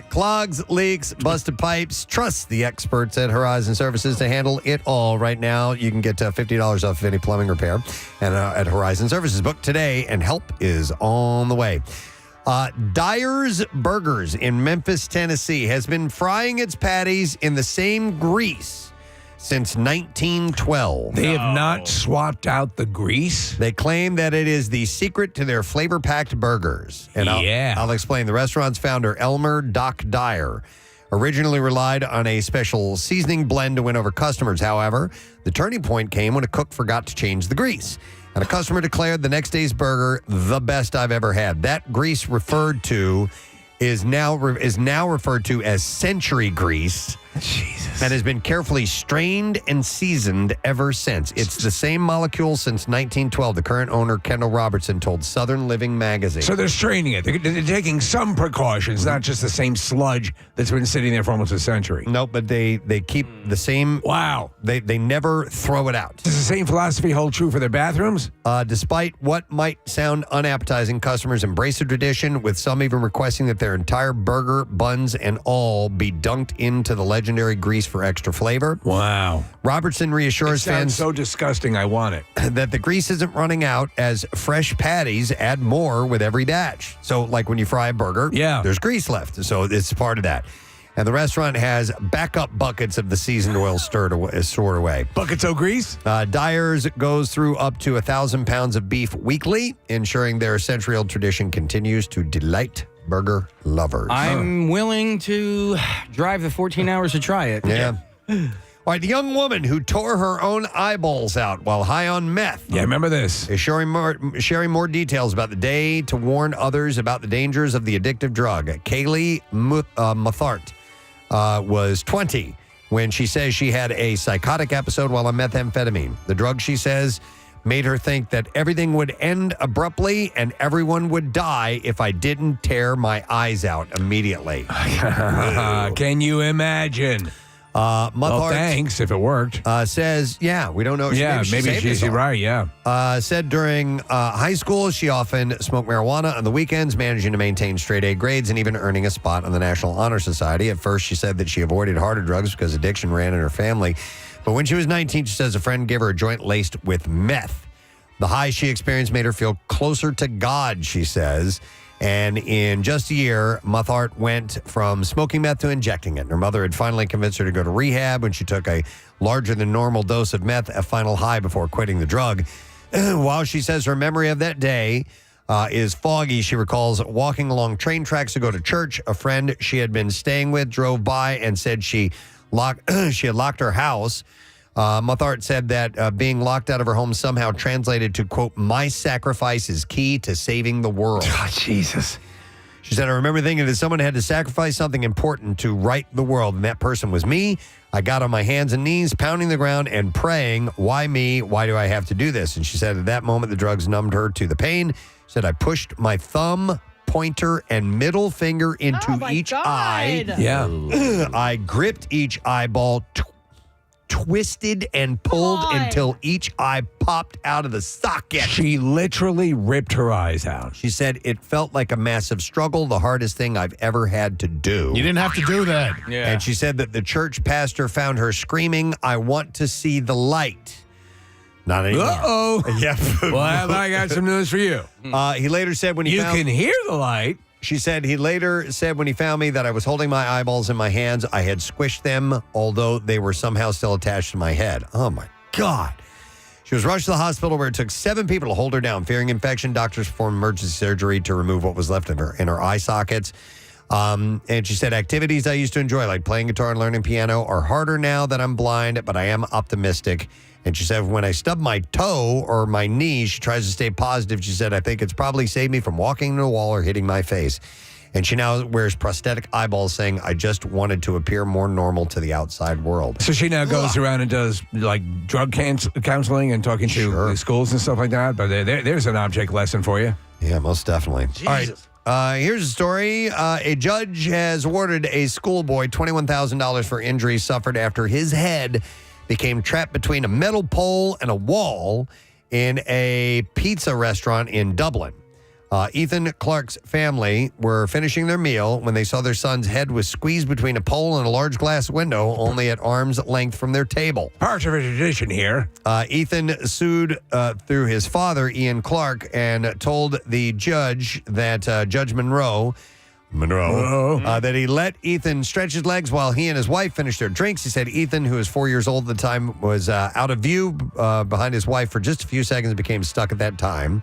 Clogs, leaks, busted pipes. Trust the experts at Horizon Services to handle it all. Right now, you can get $50 off of any plumbing repair and at Horizon Services. Book today, and help is on the way. Dyer's Burgers in Memphis, Tennessee has been frying its patties in the same grease since 1912. They have not swapped out the grease. They claim that it is the secret to their flavor-packed burgers. And Yeah. I'll explain. The restaurant's founder, Elmer Doc Dyer, originally relied on a special seasoning blend to win over customers. However, the turning point came when a cook forgot to change the grease. And a customer declared the next day's burger the best I've ever had. That grease referred to is now referred to as century grease. Jesus. And has been carefully strained and seasoned ever since. It's the same molecule since 1912. The current owner, Kendall Robertson, told Southern Living magazine. So they're straining it. They're taking some precautions, not just the same sludge that's been sitting there for almost a century. No, but they keep the same. Wow. They never throw it out. Does the same philosophy hold true for their bathrooms? Despite what might sound unappetizing, customers embrace the tradition, with some even requesting that their entire burger, buns, and all be dunked into the legendary grease for extra flavor. Wow. Robertson reassures Sounds fans so disgusting. I want it. that the grease isn't running out, as fresh patties add more with every batch. So, like when you fry a burger, there's grease left. So it's part of that. And the restaurant has backup buckets of the seasoned oil stored away. Buckets of grease? Dyer's goes through up to 1,000 pounds of beef weekly, ensuring their century-old tradition continues to delight burger lovers. I'm willing to drive the 14 hours to try it. Yeah. All right, the young woman who tore her own eyeballs out while high on meth. Yeah, remember this. Is sharing more details about the day to warn others about the dangers of the addictive drug. Kaylee Muthart was 20 when she says she had a psychotic episode while on methamphetamine. The drug, she says, made her think that everything would end abruptly and everyone would die if I didn't tear my eyes out immediately. Can you imagine? Well, thanks if it worked. Says, yeah, we don't know. Yeah, maybe she's right, yeah. Said during high school, she often smoked marijuana on the weekends, managing to maintain straight A grades and even earning a spot on the National Honor Society. At first, she said that she avoided harder drugs because addiction ran in her family. But when she was 19, she says a friend gave her a joint laced with meth. The high she experienced made her feel closer to God, she says. And in just a year, Muthart went from smoking meth to injecting it. And her mother had finally convinced her to go to rehab when she took a larger than normal dose of meth, a final high before quitting the drug. While she says her memory of that day is foggy, she recalls walking along train tracks to go to church. A friend she had been staying with drove by and said she had locked her house. Muthart said that being locked out of her home somehow translated to, quote, my sacrifice is key to saving the world. Oh, Jesus. She said, I remember thinking that someone had to sacrifice something important to right the world, and that person was me. I got on my hands and knees, pounding the ground and praying, why me? Why do I have to do this? And she said at that moment, the drugs numbed her to the pain. She said, I pushed my thumb, pointer, and middle finger into each eye. Yeah. I gripped each eyeball, twisted and pulled until each eye popped out of the socket. She literally ripped her eyes out. She said it felt like a massive struggle, the hardest thing I've ever had to do. You didn't have to do that. Yeah. And she said that the church pastor found her screaming, I want to see the light. Not anymore. Uh-oh. Yeah. Well, I got some news for you. He later said when he You found... can hear the light. She said he later said when he found me that I was holding my eyeballs in my hands. I had squished them, although they were somehow still attached to my head. Oh, my God. She was rushed to the hospital where it took 7 people to hold her down. Fearing infection, doctors performed emergency surgery to remove what was left of her in her eye sockets. And she said, activities I used to enjoy, like playing guitar and learning piano, are harder now that I'm blind, but I am optimistic. And she said, when I stub my toe or my knee, she tries to stay positive. She said, I think it's probably saved me from walking into a wall or hitting my face. And she now wears prosthetic eyeballs, saying, I just wanted to appear more normal to the outside world. So she now goes around and does like drug counseling and talking to the schools and stuff like that. But there's an object lesson for you. Yeah, most definitely. Jesus. All right. Here's a story. A judge has awarded a schoolboy $21,000 for injuries suffered after his head became trapped between a metal pole and a wall in a pizza restaurant in Dublin. Ethan Clark's family were finishing their meal when they saw their son's head was squeezed between a pole and a large glass window, only at arm's length from their table. Part of a tradition here. Ethan sued through his father, Ian Clark, and told the judge that Judge Monroe, that he let Ethan stretch his legs while he and his wife finished their drinks. He said Ethan, who was 4 years old at the time, was out of view behind his wife for just a few seconds and became stuck at that time.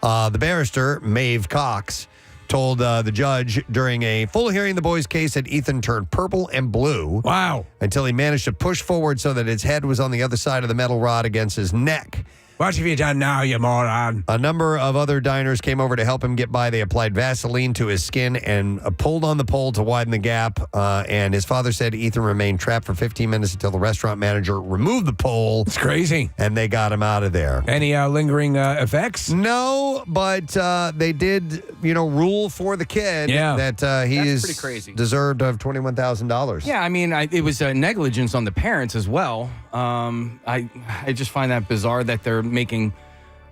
The barrister, Maeve Cox, told the judge during a full hearing of the boy's case that Ethan turned purple and blue. Wow. Until he managed to push forward so that his head was on the other side of the metal rod against his neck. What have you done now, you moron? A number of other diners came over to help him get by. They applied Vaseline to his skin and pulled on the pole to widen the gap. And his father said Ethan remained trapped for 15 minutes until the restaurant manager removed the pole. It's crazy. And they got him out of there. Any lingering effects? No, but they did, rule for the kid that he is pretty crazy. Deserved of $21,000. Yeah, I mean, it was negligence on the parents as well. I just find that bizarre that they're making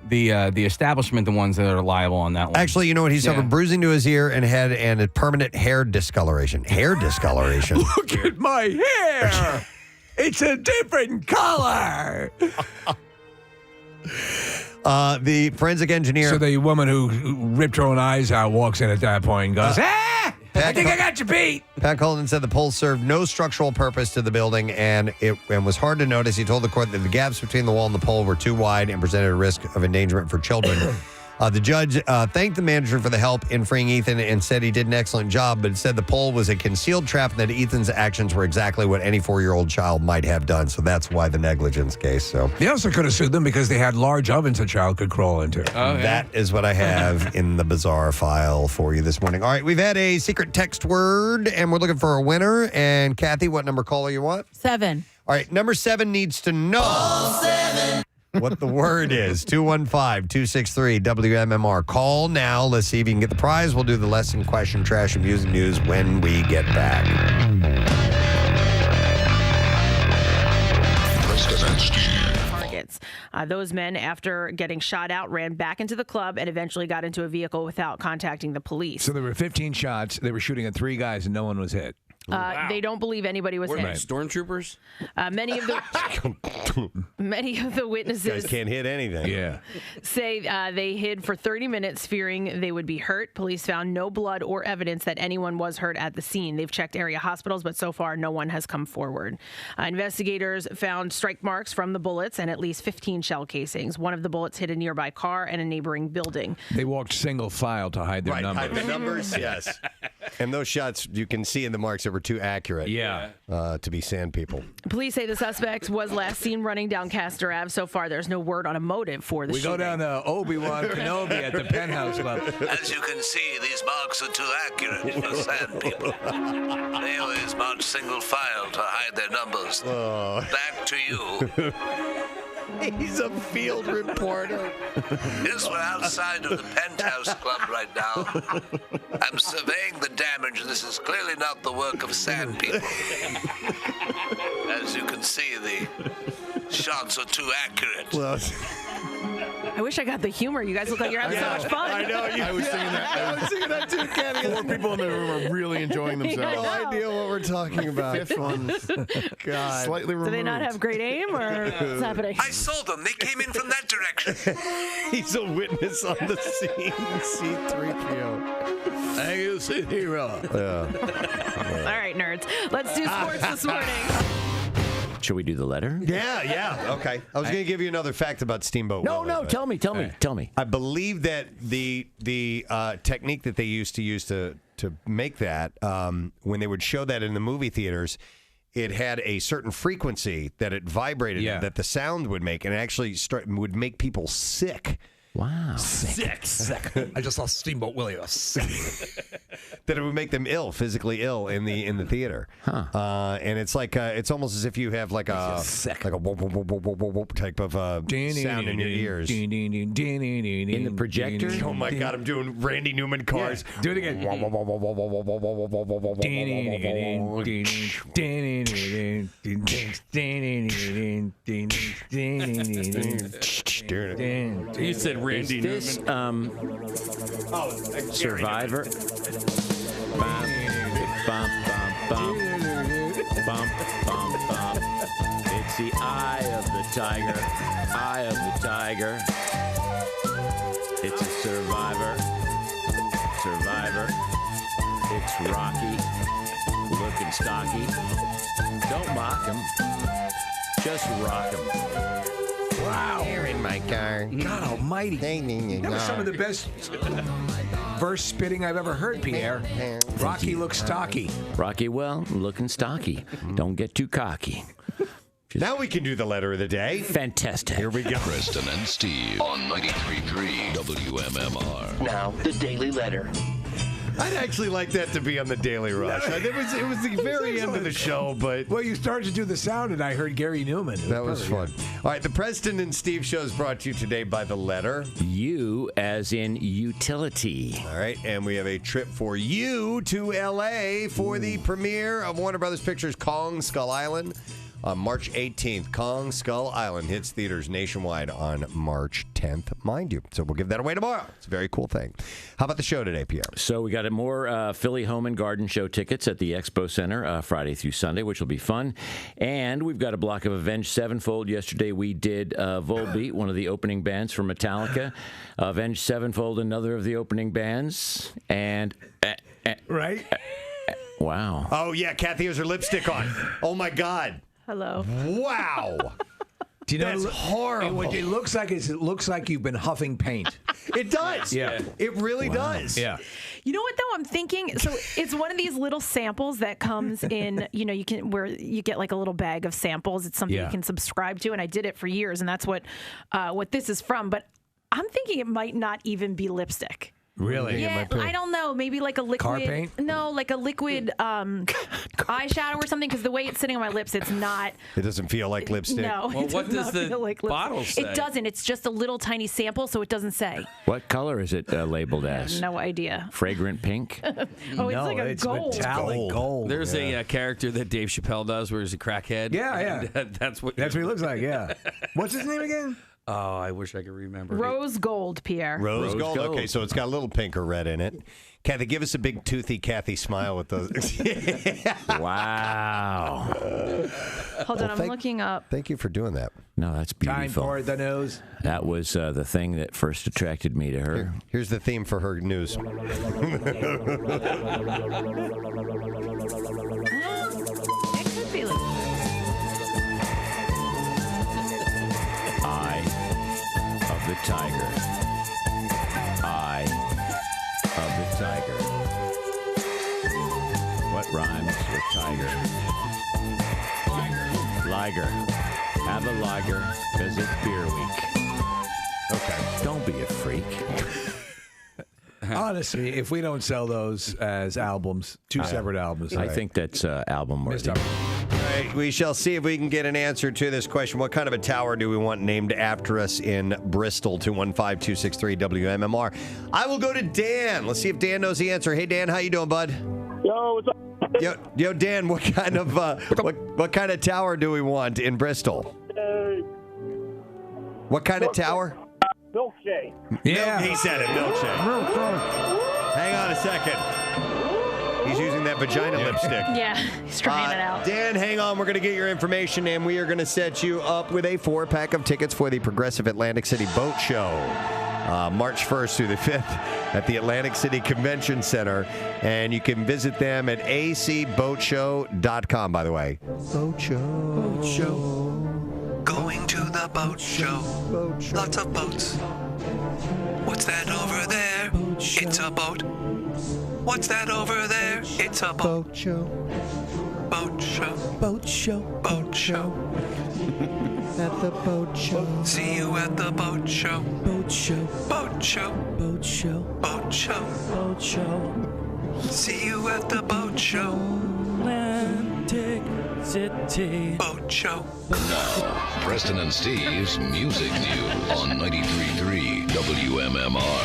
the establishment the ones that are liable on that one. Actually, you know what? He suffered bruising to his ear and head and a permanent hair discoloration. Hair discoloration. Look at my hair. It's a different color. The forensic engineer. So the woman who ripped her own eyes out walks in at that point and goes, I think I got you beat. Pat Cullen said the pole served no structural purpose to the building and was hard to notice. He told the court that the gaps between the wall and the pole were too wide and presented a risk of endangerment for children. The judge thanked the manager for the help in freeing Ethan and said he did an excellent job, but said the pole was a concealed trap and that Ethan's actions were exactly what any 4-year-old child might have done. So that's why the negligence case. So They also could have sued them because they had large ovens a child could crawl into. that is what I have in the bizarre file for you this morning. All right, we've had a secret text word, and we're looking for a winner. And Kathy, what number caller you want? 7. All right, number 7 needs to know what the word is. 215-263-WMMR. Call now. Let's see if you can get the prize. We'll do the lesson, question, trash, and music news when we get back. Preston and Steve. Targets. Those men, after getting shot out, ran back into the club and eventually got into a vehicle without contacting the police. So there were 15 shots. They were shooting at 3 guys and no one was hit. They don't believe anybody was hit. Stormtroopers? Many of the witnesses Guys can't hit anything. Yeah. say they hid for 30 minutes, fearing they would be hurt. Police found no blood or evidence that anyone was hurt at the scene. They've checked area hospitals, but so far no one has come forward. Investigators found strike marks from the bullets and at least 15 shell casings. One of the bullets hit a nearby car and a neighboring building. They walked single file to hide their numbers. Hide the numbers, yes. And those shots, you can see in the marks that were too accurate to be sand people. Police say the suspect was last seen running down Castor Ave. So far, there's no word on a motive for the shooting. We go down to Obi-Wan Kenobi at the Penthouse Club. As you can see, these marks are too accurate for sand people. They always march single file to hide their numbers. Back to you. He's a field reporter. Yes, we're outside of the Penthouse Club right now. I'm surveying the damage. This is clearly not the work of sand people. As you can see, the shots are too accurate. Well, I wish I got the humor. You guys look like you're having so much fun. I know. I was singing that. I was singing that too, Kenny. 4 people in the room are really enjoying themselves. No idea what we're talking about. Fifth one, God. slightly removed. Do they not have great aim, or what's happening? I saw them. They came in from that direction. He's a witness on the scene. C-3PO. Thank you, C-Hero. Yeah. All right, nerds. Let's do sports this morning. Shall we do the letter? Yeah. Okay. I was going to give you another fact about Steamboat Willie. No, tell me. I believe that the technique that they used to make that, when they would show that in the movie theaters, it had a certain frequency that it vibrated, that the sound would make, and it actually would make people sick. Wow. Sick. I just saw Steamboat Willie. That it would make them physically ill in the theater. And it's like it's almost as if you have like a whoop, whoop, whoop, whoop, whoop, whoop type of sound in your ears. In the projector? Oh my God, I'm doing Randy Newman cars. Yeah, do it again. You said Randy Newman. Survivor. Bum, bum, bum, bum, bum, bum. It's the eye of the tiger. Eye of the tiger. It's a survivor. Survivor. It's Rocky. Looking stocky. Don't mock him. Just rock him. Wow. Here in my car. God almighty. That was some of the best verse spitting I've ever heard, Pierre. Rocky looks stocky. Rocky, well, looking stocky. Don't get too cocky. Now we can do the letter of the day. Fantastic. Here we go. Preston and Steve on 93.3 WMMR. Now, the Daily Letter. I'd actually like that to be on the Daily Rush. It was the very end of the show, but... Well, you started to do the sound, and I heard Gary Newman. That was fun. All right, the Preston and Steve show is brought to you today by the letter U, as in utility. All right, and we have a trip for you to L.A. for the premiere of Warner Brothers Pictures' Kong Skull Island. On March 18th, Kong Skull Island hits theaters nationwide on March 10th, mind you. So we'll give that away tomorrow. It's a very cool thing. How about the show today, Pierre? So we got more Philly Home and Garden Show tickets at the Expo Center Friday through Sunday, which will be fun. And we've got a block of Avenged Sevenfold. Yesterday we did Volbeat, one of the opening bands for Metallica. Avenged Sevenfold, another of the opening bands. And... right? Wow. Oh, yeah, Kathy has her lipstick on. Oh, my God. Hello. Wow. Do you know That's horrible. And what it looks like is it looks like you've been huffing paint. It does. Yeah. It really does. Yeah. You know what though? I'm thinking. So it's one of these little samples that comes in. You can where you get like a little bag of samples. It's something you can subscribe to, and I did it for years, and that's what this is from. But I'm thinking it might not even be lipstick. Really? Yeah, I don't know. Maybe like a liquid. Car paint? No, like a liquid eyeshadow or something. Because the way it's sitting on my lips, it's not. It doesn't feel like lipstick. No. Well, it what does not the feel like lipstick. bottle say? It doesn't. It's just a little tiny sample, so it doesn't say. What color is it labeled as? No idea. Fragrant pink? Oh, it's like a gold. Metallic gold. There's a character that Dave Chappelle does where he's a crackhead. Yeah. And, that's what he looks like. Yeah. What's his name again? Oh, I wish I could remember. Rose gold, Pierre. Rose gold. Okay, so it's got a little pink or red in it. Kathy, give us a big toothy Kathy smile with those. Wow. Hold on, I'm looking up. Thank you for doing that. No, that's beautiful. Time for the news. That was the thing that first attracted me to her. Here's the theme for her news. It could be like Eye of the tiger. Eye of the tiger. What rhymes with tiger? Liger. Have a lager because it's beer week. Okay. Don't be a freak. Honestly, if we don't sell those as albums, two separate albums, I think that's album worthy. All right, we shall see if we can get an answer to this question. What kind of a tower do we want named after us in Bristol? 215-263-WMMR. I will go to Dan. Let's see if Dan knows the answer. Hey, Dan, how you doing, bud? Yo, what's up? Yo, Dan, what kind of what kind of tower do we want in Bristol? What kind of tower? Milkshake. Yeah. He said it, milkshake. Hang on a second. He's using that vagina lipstick. Yeah, he's trying it out. Dan, hang on. We're going to get your information, and we are going to set you up with a 4-pack of tickets for the Progressive Atlantic City Boat Show. March 1st through the 5th at the Atlantic City Convention Center. And you can visit them at acboatshow.com, by the way. Boat show. Boat show. Going to the boat show. Lots of boats. What's that over there? It's a boat. What's that over there? It's a boat. Boat show. Boat show. Boat show. Boat show. At the boat show. See you at the boat show. Boat show. Boat show. Boat show. Boat show. Boat show. See you at the boat show. Atlantic City. Boat show. Now, Preston and Steve's Music News on 93.3 WMMR.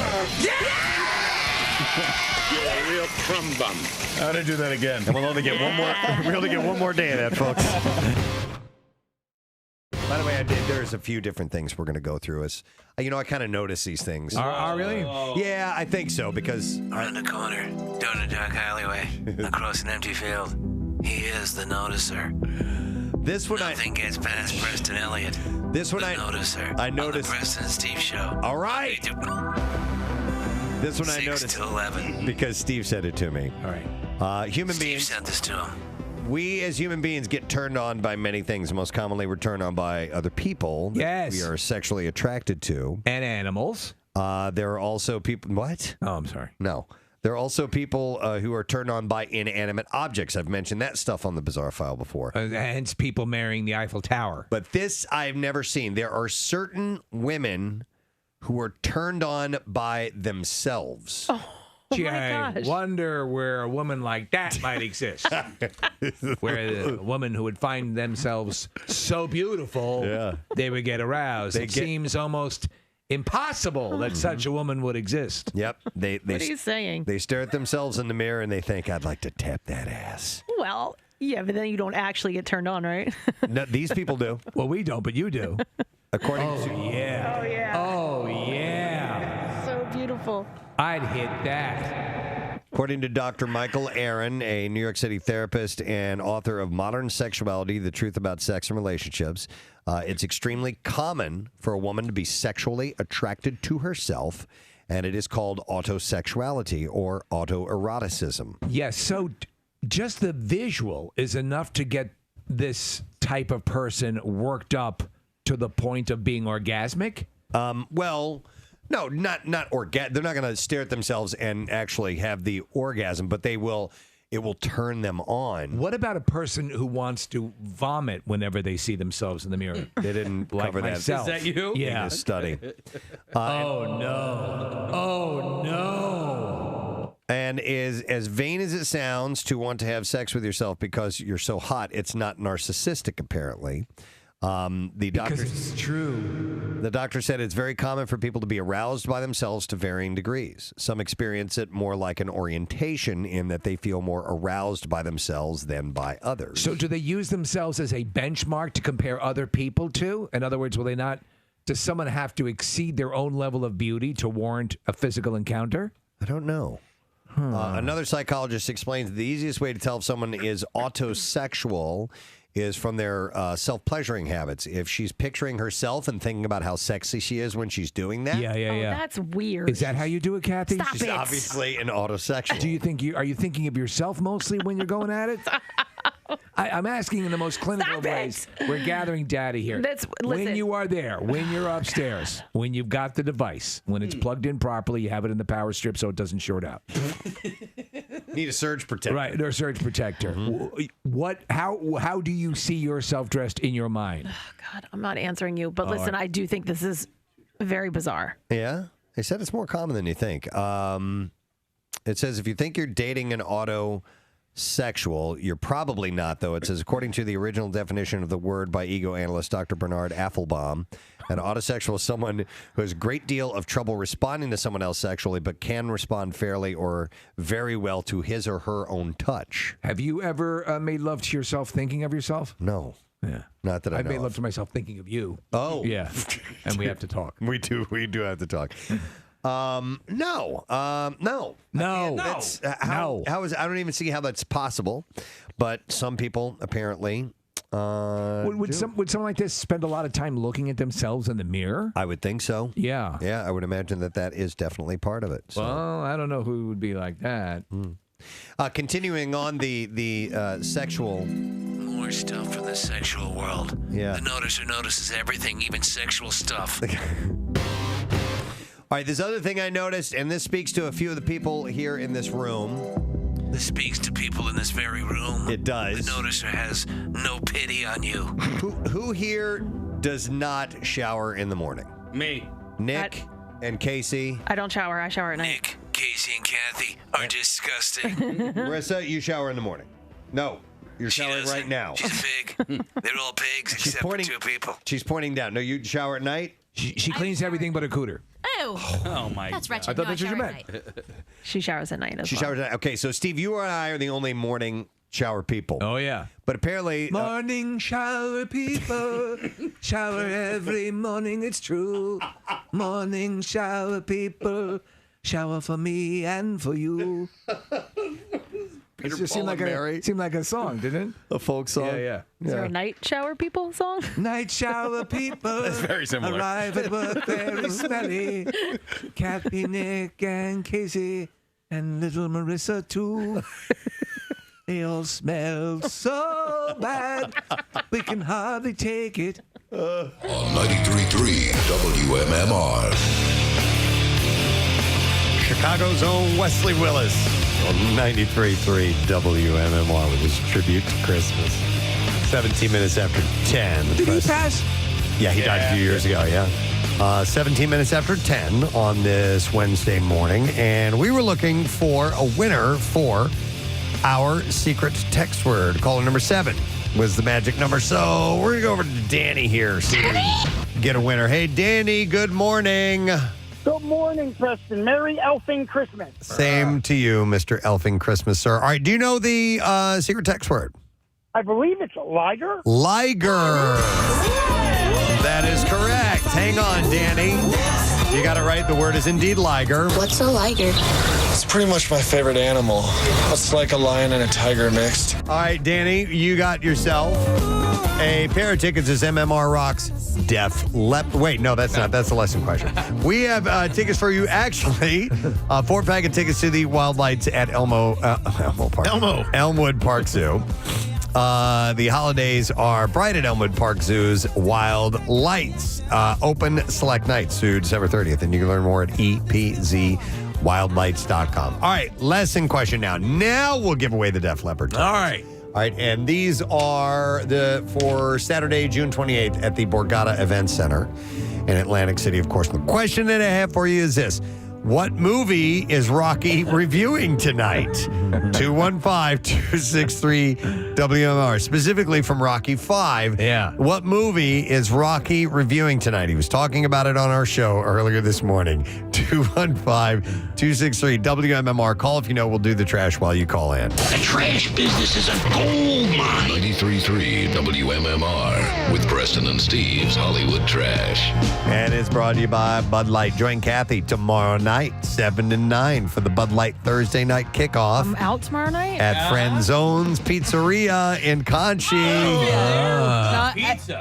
You're a real crumb bum. I'm gonna do that again. And we'll only get one more. We only get one more day of that, folks. By the way, there's a few different things we're going to go through. As I kind of notice these things. Really? Yeah, I think so because Around the corner, down a dark alleyway, across an empty field. He is the noticer. This one Nothing gets past Preston Elliott. This one the I noticer. I On noticed. the Preston and Steve show. All right. This one I 6 noticed to 11. because Steve said it to me. All right. Human Steve beings. sent this to him. We as human beings get turned on by many things. Most commonly, we're turned on by other people that Yes. we are sexually attracted to. And animals. There are also people. What? Oh, I'm sorry. No. There are also people who are turned on by inanimate objects. I've mentioned that stuff on the Bizarre File before. Hence people marrying the Eiffel Tower. But this I've never seen. There are certain women who are turned on by themselves. Oh my gosh. Wonder where a woman like that might exist. Where a woman who would find themselves so beautiful, they would get aroused. It seems almost impossible that such a woman would exist. Yep. What are you saying? They stare at themselves in the mirror and they think, I'd like to tap that ass. Well, yeah, but then you don't actually get turned on, right? No, these people do. Well, we don't, but you do. According to yeah. Oh, yeah. Oh, yeah. So beautiful. I'd hit that. According to Dr. Michael Aaron, a New York City therapist and author of Modern Sexuality, The Truth About Sex and Relationships, it's extremely common for a woman to be sexually attracted to herself, and it is called autosexuality or autoeroticism. Yes, so just the visual is enough to get this type of person worked up to the point of being orgasmic? Well, no, not they're not going to stare at themselves and actually have the orgasm, but it will turn them on. What about a person who wants to vomit whenever they see themselves in the mirror? They didn't Like cover that. myself. Is that you? Yeah. In this study. Oh no. And as vain as it sounds to want to have sex with yourself because you're so hot, it's not narcissistic, apparently. The doctor, because it's true. The doctor said it's very common for people to be aroused by themselves to varying degrees. Some experience it more like an orientation in that they feel more aroused by themselves than by others. So do they use themselves as a benchmark to compare other people to? In other words, will they not? Does someone have to exceed their own level of beauty to warrant a physical encounter? I don't know. Another psychologist explains the easiest way to tell if someone is autosexual is from their self-pleasuring habits. If she's picturing herself and thinking about how sexy she is when she's doing that. Yeah. That's weird. Is that how you do it, Kathy? Stop She's it. obviously an autosexual. Do you think are you thinking of yourself mostly when you're going at it? I'm asking in the most clinical of ways. We're gathering data here. Listen. When you are there, when you're upstairs, when you've got the device, when it's plugged in properly, you have it in the power strip so it doesn't short out. Need a surge protector. Right, or surge protector. How do you see yourself dressed in your mind? God, I'm not answering you, but listen, I do think this is very bizarre. Yeah? They said it's more common than you think. It says if you think you're dating an autosexual, you're probably not, though. It says, according to the original definition of the word by ego analyst Dr. Bernard Affelbaum, an autosexual is someone who has a great deal of trouble responding to someone else sexually, but can respond fairly or very well to his or her own touch. Have you ever made love to yourself thinking of yourself? No. Yeah. Not that I I've know made love of. to myself thinking of you. Oh. Yeah. And we have to talk. We do have to talk. No. That's, how is I don't even see how that's possible, but some people apparently Would someone like this spend a lot of time looking at themselves in the mirror? I would think so. Yeah. Yeah, I would imagine that is definitely part of it. So. Well, I don't know who would be like that. Continuing on the sexual. More stuff from the sexual world. Yeah. The noticer notices everything, even sexual stuff. All right, this other thing I noticed, and this speaks to a few of the people here in this room. This speaks to people in this very room. It does. The noticer has no pity on you. Who here does not shower in the morning? Me. Nick and Casey. I don't shower. I shower at night. Nick, Casey, and Kathy are disgusting. Marissa, you shower in the morning. No, you're showering right now. She's a pig. They're all pigs except for two people. She's pointing down. No, you shower at night? She cleans everything but a cooter. Oh my That's wretched. I thought No, that's what you shower meant. at night. She showers at night as She well. showers at night. Okay, so Steve, you and I are the only morning shower people. Oh, yeah. But apparently... Morning shower people, shower every morning, it's true. Morning shower people, shower for me and for you. It just seemed like a song, didn't it? A folk song? Yeah. Is there a night shower people song? Night shower people. That's very similar. Arrive at work very smelly. Kathy, Nick, and Casey, and little Marissa too. They all smell so bad, we can hardly take it. On 93.3 WMMR. Chicago's own Wesley Willis on 93.3 WMMR with his tribute to Christmas. 17 minutes after 10. Did he pass? Yeah, he died a few years ago, yeah. 17 minutes after 10 on this Wednesday morning. And we were looking for a winner for our secret text word. Caller number 7 was the magic number. So we're going to go over to Danny here. See if we can get a winner. Hey, Danny, good morning. Good morning, Preston. Merry Elfing Christmas. Same to you, Mr. Elfing Christmas, sir. All right, do you know the secret text word? I believe it's a liger. Liger. That is correct. Hang on, Danny. You got it right. The word is indeed liger. What's a liger? It's pretty much my favorite animal. It's like a lion and a tiger mixed. All right, Danny, you got yourself a pair of tickets as MMR Rocks Def Leppard. Wait, no, that's not. That's the lesson question. We have tickets for you, actually. 4-pack of tickets to the Wild Lights at Elmwood Park Zoo. The holidays are bright at Elmwood Park Zoo's Wild Lights. Open select nights through December 30th. And you can learn more at epzwildlights.com. All right, lesson question now. Now we'll give away the Def Leppard tickets. All right. All right, and these are for Saturday, June 28th at the Borgata Event Center in Atlantic City, of course. The question that I have for you is this. What movie is Rocky reviewing tonight? 215-263-WMR. Specifically from Rocky 5. Yeah. What movie is Rocky reviewing tonight? He was talking about it on our show earlier this morning. 215-263-WMR. Call if you know. We'll do the trash while you call in. The trash business is a gold mine. 93.3 WMMR with Preston and Steve's Hollywood Trash. And it's brought to you by Bud Light. Join Kathy tomorrow night, 7 to 9 for the Bud Light Thursday night kickoff. I'm out tomorrow night? At Franzone's Pizzeria in Conchi.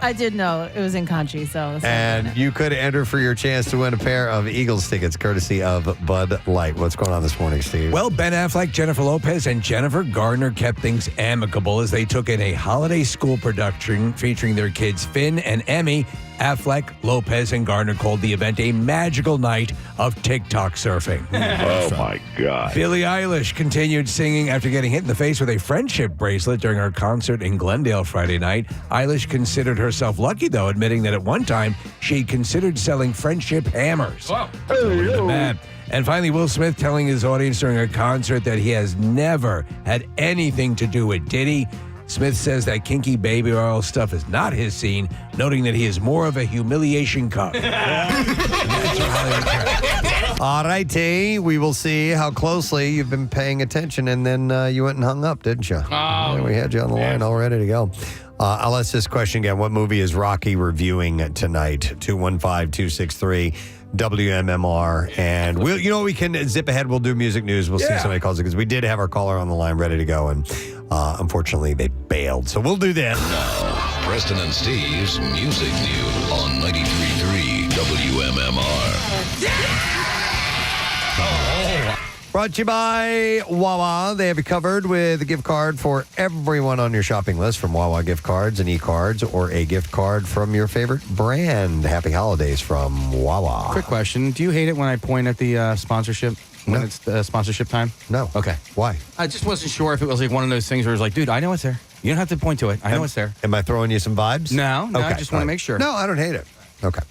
I did know it was in Conchi, so. And you could enter for your chance to win a pair of Eagles tickets courtesy of Bud Light. What's going on this morning, Steve? Well, Ben Affleck, Jennifer Lopez, and Jennifer Garner kept things amicable as they took in a holiday school production featuring their kids Finn and Emmy. Affleck, Lopez, and Garner called the event a magical night of TikTok surfing. Oh, my God. Billie Eilish continued singing after getting hit in the face with a friendship bracelet during her concert in Glendale Friday night. Eilish considered herself lucky, though, admitting that at one time she considered selling friendship hammers. Wow. And finally, Will Smith telling his audience during a concert that he has never had anything to do with Diddy. Smith says that kinky baby oil stuff is not his scene, noting that he is more of a humiliation cuck. All righty. We will see how closely you've been paying attention, and then you went and hung up, didn't you? Yeah, we had you on the line all ready to go. I'll ask this question again. What movie is Rocky reviewing tonight? 215-263-WMMR. And we can zip ahead. We'll do music news. We'll see if somebody calls it, because we did have our caller on the line ready to go, and unfortunately they bailed. So we'll do that. Now, Preston and Steve's Music News on 93.3 WMMR. Brought to you by Wawa. They have you covered with a gift card for everyone on your shopping list, from Wawa gift cards and e-cards, or a gift card from your favorite brand. Happy holidays from Wawa. Quick question. Do you hate it when I point at the sponsorship? When it's the sponsorship time? No. Okay. Why? I just wasn't sure if it was like one of those things where it's like, dude, I know it's there. You don't have to point to it. I know it's there. Am I throwing you some vibes? No, okay. I just want to make sure. No, I don't hate it. Okay.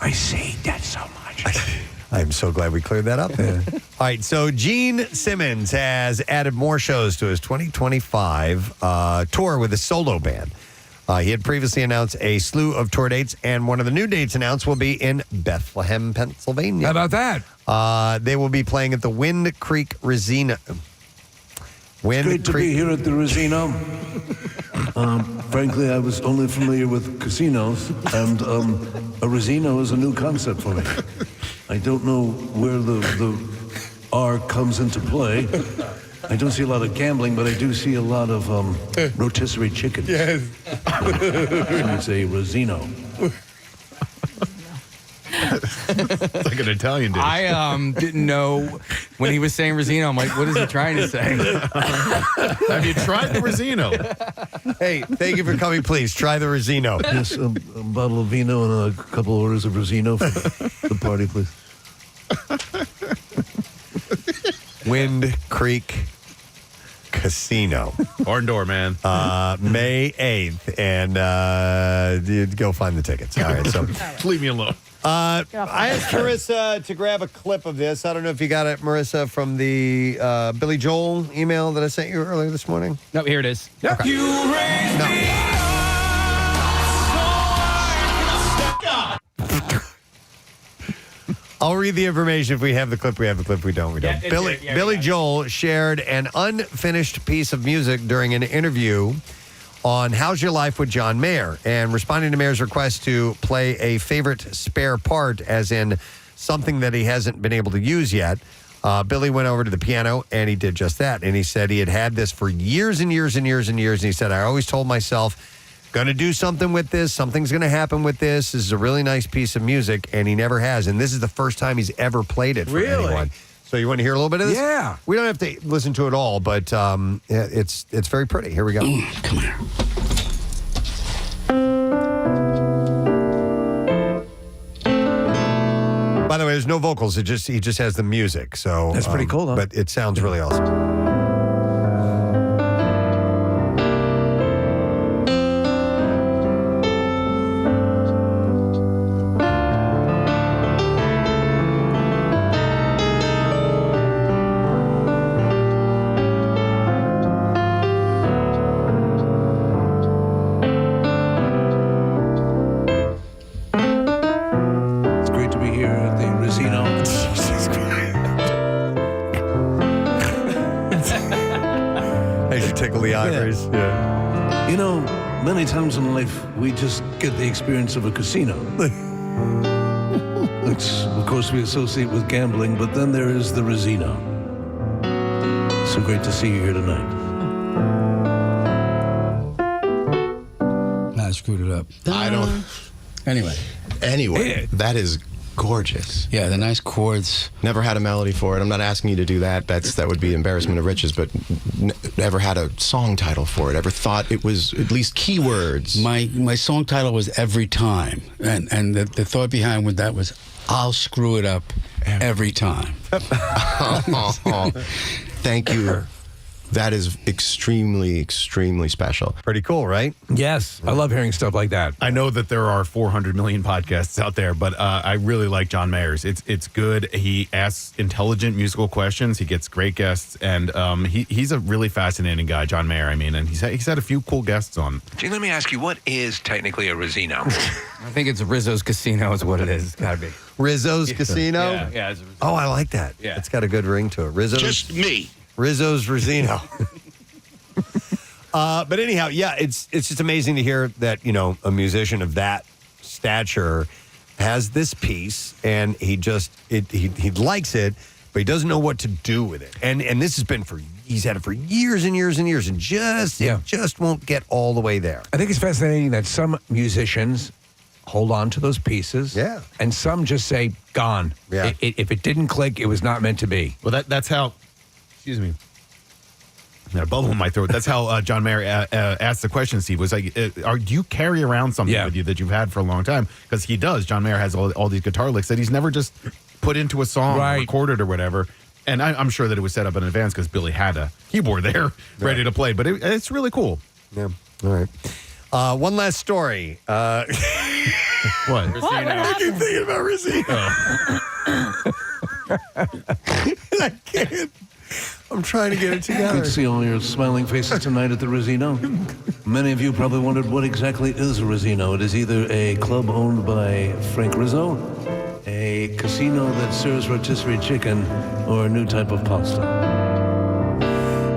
I say that so much. I'm so glad we cleared that up. All right, so Gene Simmons has added more shows to his 2025 tour with a solo band. He had previously announced a slew of tour dates, and one of the new dates announced will be in Bethlehem, Pennsylvania. How about that? They will be playing at the Wind Creek Resina. It's great to be here at the Resino. Frankly, I was only familiar with casinos, and a Resino is a new concept for me. I don't know where the R comes into play. I don't see a lot of gambling, but I do see a lot of rotisserie chickens. Yes. So it's a Resino. It's like an Italian dish. I didn't know when he was saying Rosino. I'm like, what is he trying to say? Have you tried the Rosino? Hey, thank you for coming. Please try the Rosino. Yes, a bottle of vino and a couple orders of Rosino for the party, please. Wind Creek Casino. Barn door, man. May 8th. And go find the tickets. All right, so leave me alone. I asked Marissa to grab a clip of this. I don't know if you got it, Marissa, from the Billy Joel email that I sent you earlier this morning. No, here it is. Okay. I'll read the information. If we have the clip, we have the clip. If we don't, we don't. Billy Joel shared an unfinished piece of music during an interview on How's Your Life with John Mayer, and responding to Mayer's request to play a favorite spare part, as in something that he hasn't been able to use yet, Billy went over to the piano and he did just that. And he said he had this for years and years and years and years. And he said, I always told myself, going to do something with this. Something's going to happen with this. This is a really nice piece of music, and he never has. And this is the first time he's ever played it for anyone. So So you want to hear a little bit of this? Yeah. We don't have to listen to it all, but it's very pretty. Here we go. Come here. By the way, there's no vocals. He just has the music. So That's pretty cool, though. But it sounds really awesome. It's great to be here at the Rosino. As you tickle the ivories. Yeah. You know, many times in life, we just get the experience of a casino. Which, of course, we associate with gambling, but then there is the Rosino. So great to see you here tonight. I screwed it up. I don't. Anyway, that is gorgeous. Yeah, the nice chords. Never had a melody for it. I'm not asking you to do that. That would be embarrassment of riches. But never had a song title for it. Ever thought it was at least keywords? My song title was Every Time, and the thought behind with that was I'll screw it up every time. Thank you. That is extremely, extremely special. Pretty cool, right? Yes. I love hearing stuff like that. I know that there are 400 million podcasts out there, but I really like John Mayer's. It's good. He asks intelligent musical questions. He gets great guests, and he's a really fascinating guy, John Mayer. I mean, and he's had a few cool guests on. Gee, let me ask you, what is technically a Rosino? I think it's Rizzo's Casino is what it is. It's got to be. Rizzo's Casino? Yeah, it's Rizzo. Oh, I like that. Yeah. It's got a good ring to it. Rizzo's. Just me. Rizzo's Rosino. But anyhow, yeah, it's just amazing to hear that, a musician of that stature has this piece and he likes it, but he doesn't know what to do with it. And this has been he's had it for years and years and years and just won't get all the way there. I think it's fascinating that some musicians hold on to those pieces. Yeah. And some just say, gone. Yeah. If it didn't click, it was not meant to be. Well, that's how. Excuse me. I got a bubble in my throat. That's how John Mayer asked the question, Steve. Was like, do you carry around something with you that you've had for a long time? Because he does. John Mayer has all these guitar licks that he's never just put into a song or recorded or whatever. And I'm sure that it was set up in advance because Billy had a keyboard there ready to play. But it's really cool. Yeah. All right. One last story. What? I keep thinking about Rosino. I can't. I'm trying to get it together. Good to see all your smiling faces tonight at the Rosino. Many of you probably wondered what exactly is a Rosino. It is either a club owned by Frank Rizzo, a casino that serves rotisserie chicken, or a new type of pasta.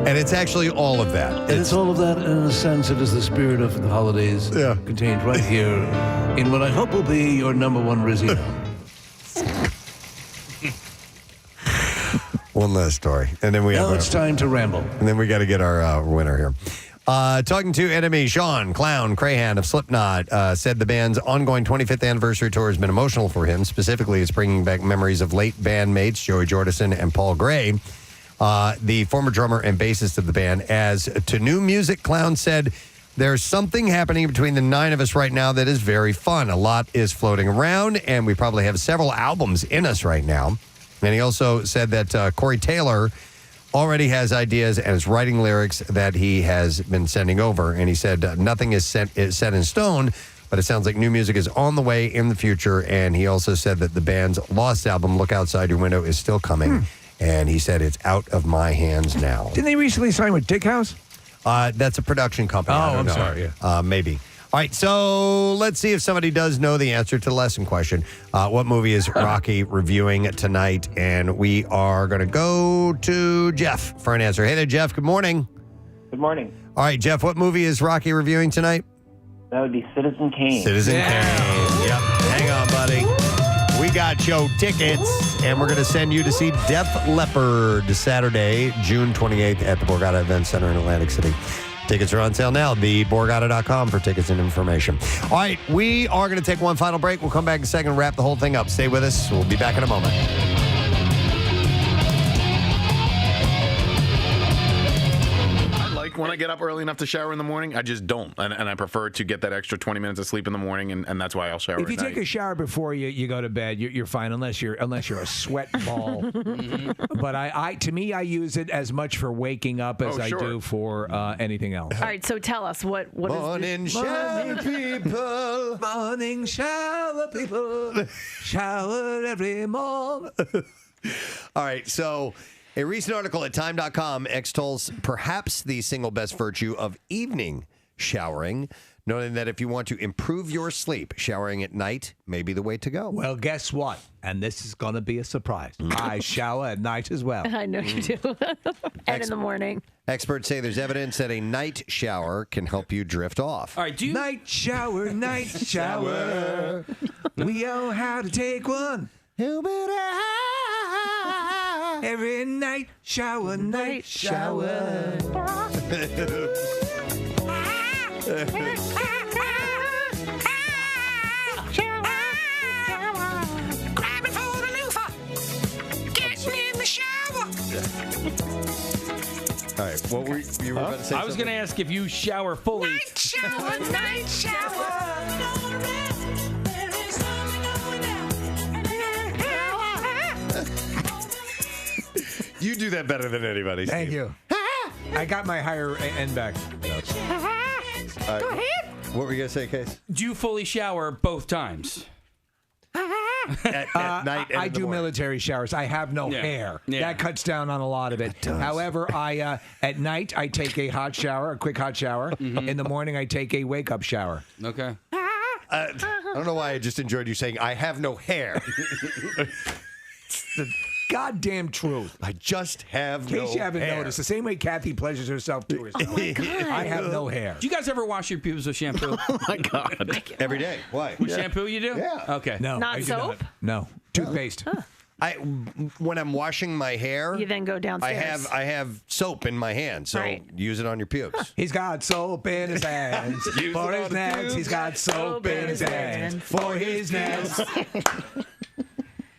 And it's actually all of that. It's all of that, and in a sense, it is the spirit of the holidays contained right here in what I hope will be your number one Rosino. One last story, and then we now it's time to ramble. And then we got to get our winner here. Talking to enemy Sean Clown Crahan of Slipknot said the band's ongoing 25th anniversary tour has been emotional for him. Specifically, it's bringing back memories of late bandmates Joey Jordison and Paul Gray, the former drummer and bassist of the band. As to new music, Clown said, "There's something happening between the 9 of us right now that is very fun. A lot is floating around, and we probably have several albums in us right now." And he also said that Corey Taylor already has ideas and is writing lyrics that he has been sending over. And he said nothing is set in stone, but it sounds like new music is on the way in the future. And he also said that the band's Lost album, Look Outside Your Window, is still coming. And he said it's out of my hands now. Didn't they recently sign with Dick House? That's a production company. I don't know. Sorry. Maybe. All right, so let's see if somebody does know the answer to the lesson question. What movie is Rocky reviewing tonight? And we are going to go to Jeff for an answer. Hey there, Jeff. Good morning. Good morning. All right, Jeff, what movie is Rocky reviewing tonight? That would be Citizen Kane. Citizen Kane. Yep. Hang on, buddy. We got your tickets, and we're going to send you to see Def Leppard Saturday, June 28th at the Borgata Event Center in Atlantic City. Tickets are on sale now, theborgata.com for tickets and information. All right, we are going to take one final break. We'll come back in a second and wrap the whole thing up. Stay with us. We'll be back in a moment. when I get up early enough to shower in the morning, I just don't, and I prefer to get that extra 20 minutes of sleep in the morning, and that's why I'll shower. If you at take night. a shower before you go to bed, you're fine unless you're a sweat ball. But to me, I use it as much for waking up as I do for anything else. All right, so tell us what Morning is shower people. Morning shower people. Shower every morning. All right, so a recent article at Time.com extols perhaps the single best virtue of evening showering, noting that if you want to improve your sleep, showering at night may be the way to go. Well, guess what? And this is going to be a surprise. I shower at night as well. I know you do. And in the morning. Experts say there's evidence that a night shower can help you drift off. All right, do you... Night shower, night shower. We know how to take one. Every night shower, night shower. Grabbing for the loofah. Getting in the shower. All right, what were you were about to say? I was going to ask if you shower fully. Night shower, night shower. You do that better than anybody. Thank Steve. you. I got my higher end back. Go ahead. What were you going to say, Case? Do you fully shower both times? At night and I in the do morning. military showers. I have no Yeah. hair. Yeah. That cuts down on a lot of it. However, I at night I take a hot shower, a quick hot shower. In the morning I take a wake up shower. Okay. I don't know why I just enjoyed you saying, I have no hair. It's the goddamn truth. I just have In case no you haven't hair. noticed, the same way Kathy pleasures herself to herself. I have no hair. Do you guys ever wash your pubes with shampoo? Oh my God. Every day. Why? With shampoo you do? Yeah. Okay. No, Not I do soap? No, toothpaste. When I'm washing my hair, You then go downstairs. I have soap in my hand, so Right. use it on your pubes. He's got soap in his hands Use for it his on the nuts. pubes. He's got soap in his hands for his nuts.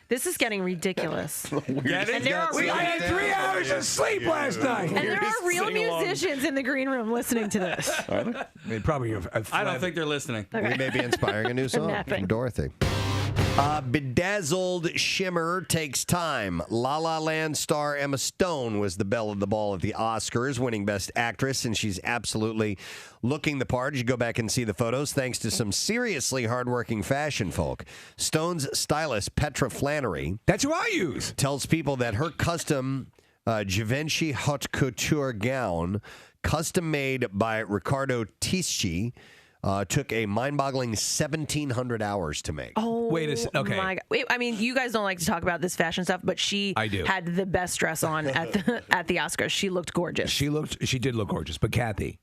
This is getting ridiculous. I had 3 hours of sleep last night. And there are real musicians in the green room listening to this. I mean, probably I don't think they're listening. We may be inspiring a new song Napping. from Dorothy. Bedazzled Shimmer takes time. La La Land star Emma Stone was the belle of the ball at the Oscars, winning Best Actress, and she's absolutely looking the part. You go back and see the photos, thanks to some seriously hardworking fashion folk. Stone's stylist, Petra Flannery, that's who I use, tells people that her custom Givenchy haute couture gown, custom made by Riccardo Tisci, took a mind-boggling 1,700 hours to make. Oh, Wait a second. Okay. my God. Wait, I mean, you guys don't like to talk about this fashion stuff, but she I do. had the best dress on at the Oscars. She looked gorgeous. She did look gorgeous. But Kathy,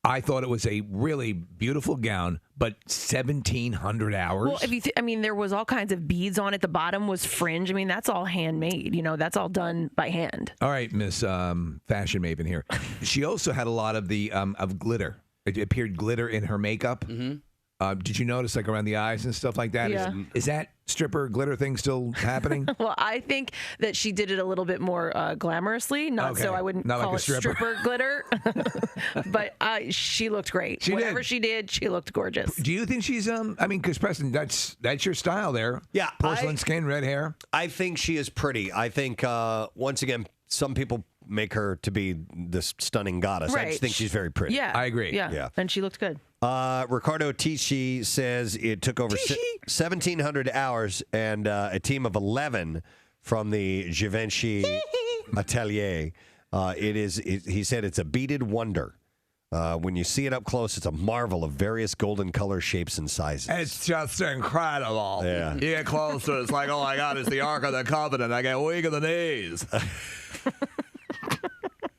I thought it was a really beautiful gown, but 1,700 hours. Well, if you, I mean, there was all kinds of beads on it. The bottom was fringe. I mean, that's all handmade. You know, that's all done by hand. All right, Miss Fashion Maven here. She also had a lot of the of glitter. It appeared glitter in her makeup. Mm-hmm. Did you notice, like around the eyes and stuff like that? Yeah. Is that stripper glitter thing still happening? Well, I think that she did it a little bit more glamorously, not so Okay. I wouldn't Not like call a it stripper. glitter. But she looked great. Whatever she did, she looked gorgeous. Do you think she's I mean, because Preston, that's your style there. Yeah, porcelain skin, red hair. I think she is pretty. I think, once again, some people make her to be this stunning goddess. I Right. just think she's very pretty. Yeah, I agree. Yeah, and she looked good. Riccardo Tisci says it took over 1,700 hours and a team of 11 from the Givenchy Atelier. He said it's a beaded wonder. When you see it up close, it's a marvel of various golden color, shapes, and sizes. It's just incredible. Yeah. You get closer, it's like, oh my God, it's the Ark of the Covenant. I get weak in the knees.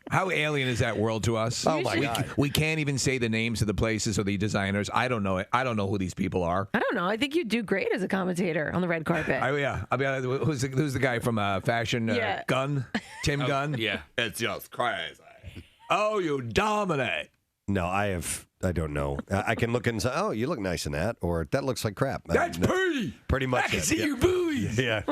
How alien is that world to us? Oh, my God. We can't even say the names of the places or the designers. I don't know it. I don't know who these people are. I don't know. I think you'd do great as a commentator on the red carpet. Yeah. I mean, who's the guy from Fashion Yeah. Gunn? Tim Gunn? Yeah. It's just crazy. Oh, you dominate. No, I don't know. I can look and say, oh, you look nice in that, or that looks like crap. That's pretty. Pretty much. I can it, see yeah. your buoys. Yeah.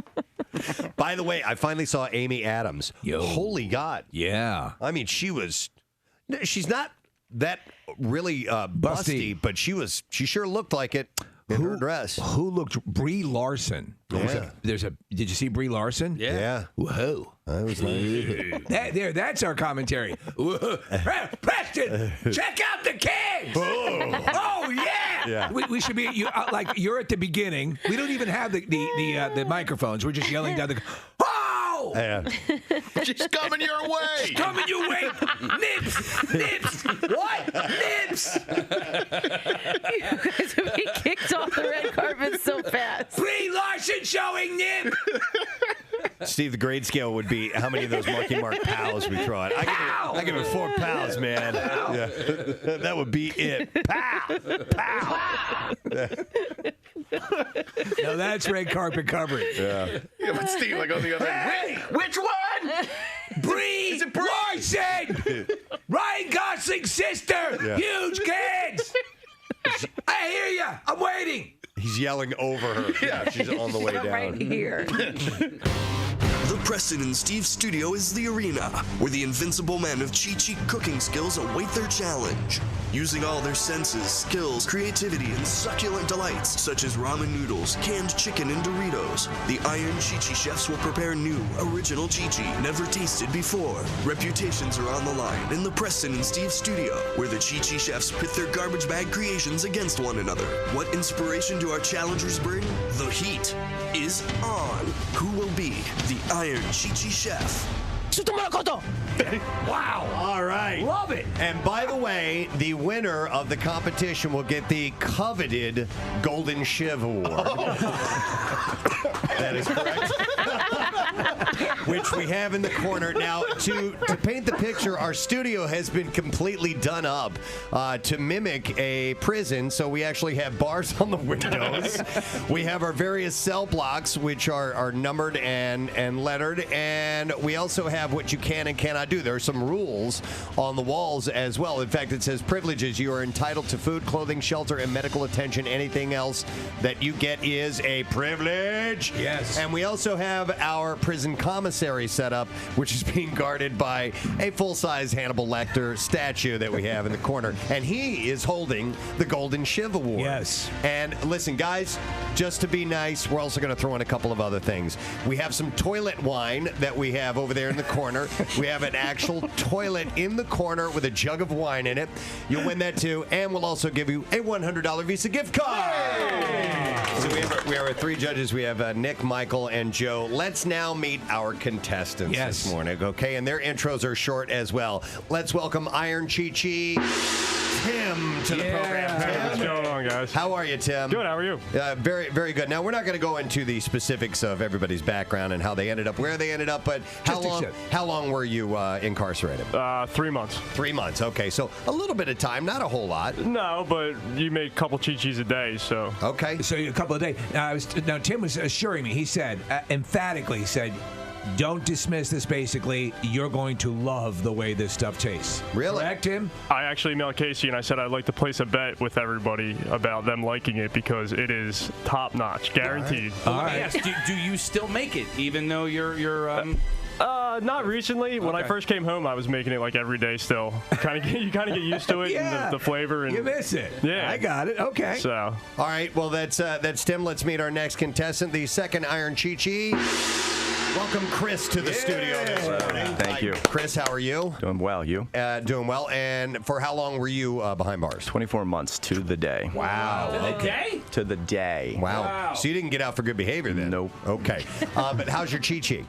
By the way, I finally saw Amy Adams. Holy God. Yeah. I mean, she was She's not that really busty, but she sure looked like it in her dress. Who looked? Brie Larson. Yeah. Did you see Brie Larson? Yeah. Whoa. That was nice. That's our commentary. Preston, check out the kids. Oh yeah. We should be like you're at the beginning. We don't even have the microphones. We're just yelling down the. Oh! Yeah. She's coming your way. She's coming your way. Nips. What? Nips. You guys have been kicked off the red carpet so fast. Brie Larson showing nip. Steve, the grade scale would be how many of those Marky Mark pows we throw out. I give it 4 pows, man. Yeah. That would be it. Pow! Pow! Now that's red carpet coverage. Yeah. Yeah, but Steve, like on the other end. Hey, which one? Brie Larson! Ryan Gosling's sister! Yeah. Huge kids! I hear ya! I'm waiting! He's yelling over her. Yeah, she's on the way down. Right here. The Preston and Steve studio is the arena where the invincible men of Chi-Chi cooking skills await their challenge. Using all their senses, skills, creativity, and succulent delights, such as ramen noodles, canned chicken, and Doritos, the Iron Chi-Chi chefs will prepare new, original Chi-Chi never tasted before. Reputations are on the line in the Preston and Steve studio, where the Chi-Chi chefs pit their garbage bag creations against one another. What inspiration do our challengers bring? The heat is on. Who will be the Iron Chi-Chi chef? Wow. All right. Love it. And by the way, the winner of the competition will get the coveted Golden Shiv Award. That is correct. Which we have in the corner. Now, to paint the picture, our studio has been completely done up to mimic a prison. So we actually have bars on the windows. We have our various cell blocks, which are numbered and lettered. And we also have what you can and cannot do. There are some rules on the walls as well. In fact, it says privileges. You are entitled to food, clothing, shelter, and medical attention. Anything else that you get is a privilege. Yes. And we also have our prison commissary set up, which is being guarded by a full-size Hannibal Lecter statue that we have in the corner. And he is holding the Golden Shiv Award. Yes. And listen, guys, just to be nice, we're also going to throw in a couple of other things. We have some toilet wine that we have over there in the corner. We have an actual toilet in the corner with a jug of wine in it. You'll win that too. And we'll also give you a $100 Visa gift card. So we have our 3 judges. We have Nick, Michael, and Joe. Let's now meet our contestants this morning, okay? And their intros are short as well. Let's welcome Iron Chi-Chi Tim to the program. Hey, what's going on, guys? How are you, Tim? Good. How are you? Very, very good. Now, we're not going to go into the specifics of everybody's background and how they ended up where they ended up, but how long were you incarcerated? 3 months. 3 months. Okay, so a little bit of time, not a whole lot. No, but you make a couple Chi-Chis a day, so. Okay. So a couple of days. Now Tim was assuring me. He said, emphatically, he said, don't dismiss this, basically. You're going to love the way this stuff tastes. Really? Correct, Tim? I actually emailed Casey and I said I'd like to place a bet with everybody about them liking it because it is top notch, guaranteed. All right. Yes. Do you still make it, even though you're Not recently. When I first came home, I was making it like every day still. You kind of get used to it and the flavor. And you miss it. Yeah. I got it. Okay. So. All right. Well, that's Tim. Let's meet our next contestant, the second Iron Chi-Chi. Welcome, Chris, to the studio this morning. Thank you. Chris, how are you? Doing well. You? Doing well. And for how long were you behind bars? 24 months to the day. Wow. To the day? To the day. Wow. So you didn't get out for good behavior then? Nope. Okay. But how's your Chi-Chi?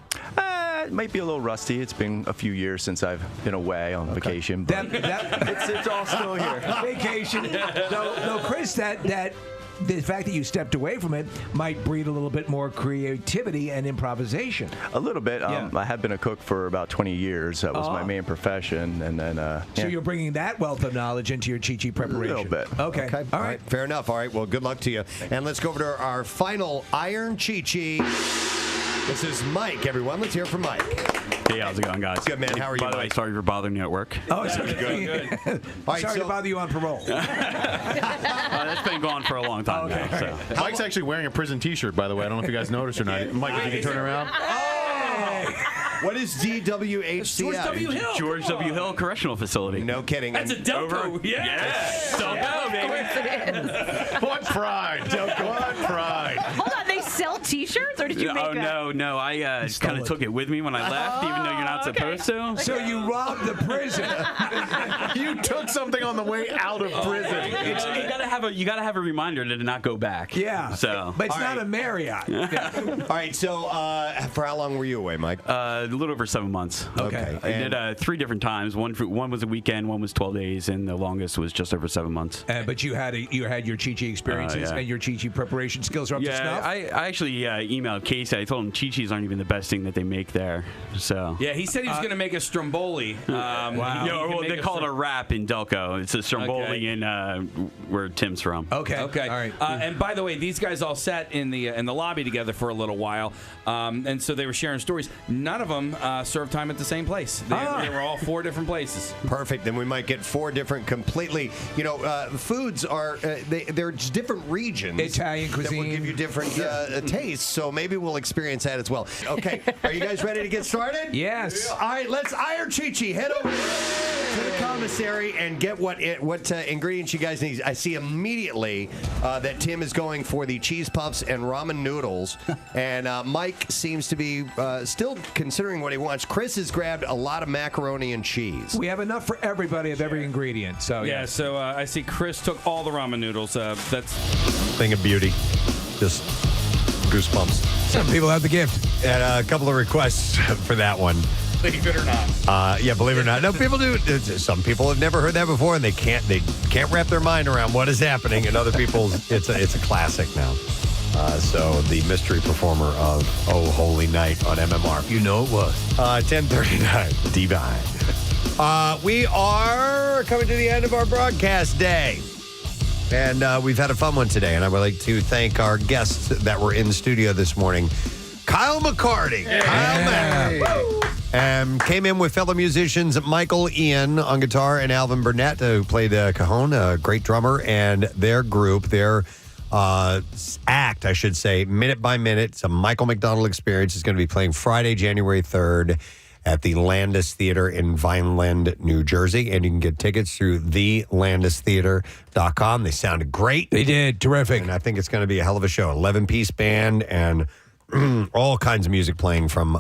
It might be a little rusty. It's been a few years since I've been away on vacation, but it's all still here. Vacation. No, Chris, the fact that you stepped away from it might breed a little bit more creativity and improvisation. A little bit. Yeah. I have been a cook for about 20 years. That was my main profession. And then, So you're bringing that wealth of knowledge into your Chi-Chi preparation? A little bit. Okay. All right. Fair enough. All right. Well, good luck to you. And let's go over to our final Iron Chi-Chi. This is Mike, everyone. Let's hear from Mike. Hey, how's it going, guys? Good, man. How are you, By the way, Mike? sorry for bothering you at work. Oh, it's okay. All right, Sorry to bother you on parole. That's been going for a long time now. So. Mike's actually wearing a prison T-shirt, by the way. I don't know if you guys noticed or not. Mike, if you can turn around. What is DWHCF? George W. Hill. George W. Hill Correctional Facility. No kidding. That's a Delco. Yes. Delco, baby. What pride. What pride. Hold on, they sell T-shirts, or did you make that? No. I kind of took it with me when I left, even though you're not supposed to. So you robbed the prison. You took something on the way out of prison. You gotta have a reminder to not go back. Yeah. So, but it's not a Marriott. All right. So, for how long were you away, Mike? a little over 7 months. Okay. I did 3 different times. One was a weekend, one was 12 days, and the longest was just over 7 months. But you had your Chi-Chi experiences and your Chi-Chi preparation skills are up to snuff? I actually emailed Casey. I told him Chi-Chis aren't even the best thing that they make there. So yeah, he said he was going to make a stromboli. Wow. They call it a wrap in Delco. It's a stromboli in where Tim's from. Okay. All right. And by the way, these guys all sat in the lobby together for a little while, and so they were sharing stories. None of them served time at the same place. They were all 4 different places. Perfect. Then we might get 4 different completely. Foods are they're just different regions. Italian cuisine that will give you different tastes. So maybe we'll experience that as well. Okay. Are you guys ready to get started? Yes. All right. Let's hire Chi-Chi. Head over to the commissary and get what ingredients you guys need. I see immediately that Tim is going for the cheese puffs and ramen noodles, and Mike seems to be still considering what he wants. Chris has grabbed a lot of macaroni and cheese. We have enough for everybody of every ingredient. So yeah. So I see Chris took all the ramen noodles. That's thing of beauty. Just goosebumps. Some people have the gift. And a couple of requests for that one. Believe it or not. Yeah, believe it or not. No, people do. Some people have never heard that before, and they can't wrap their mind around what is happening. And other people, it's a classic now. So the mystery performer of Oh Holy Night on MMR. You know it was. 10:39. Divine. We are coming to the end of our broadcast day. And we've had a fun one today. And I would like to thank our guests that were in the studio this morning. Kyle McCarty. Hey. Kyle Mack. Came in with fellow musicians Michael Ian on guitar and Alvin Burnett, who played Cajon, a great drummer, and their group, their act, I should say, Minute by Minute. It's a Michael McDonald experience. It's going to be playing Friday, January 3rd at the Landis Theater in Vineland, New Jersey. And you can get tickets through thelandistheater.com. They sounded great. They did. Terrific. And I think it's going to be a hell of a show. 11-piece band and all kinds of music playing from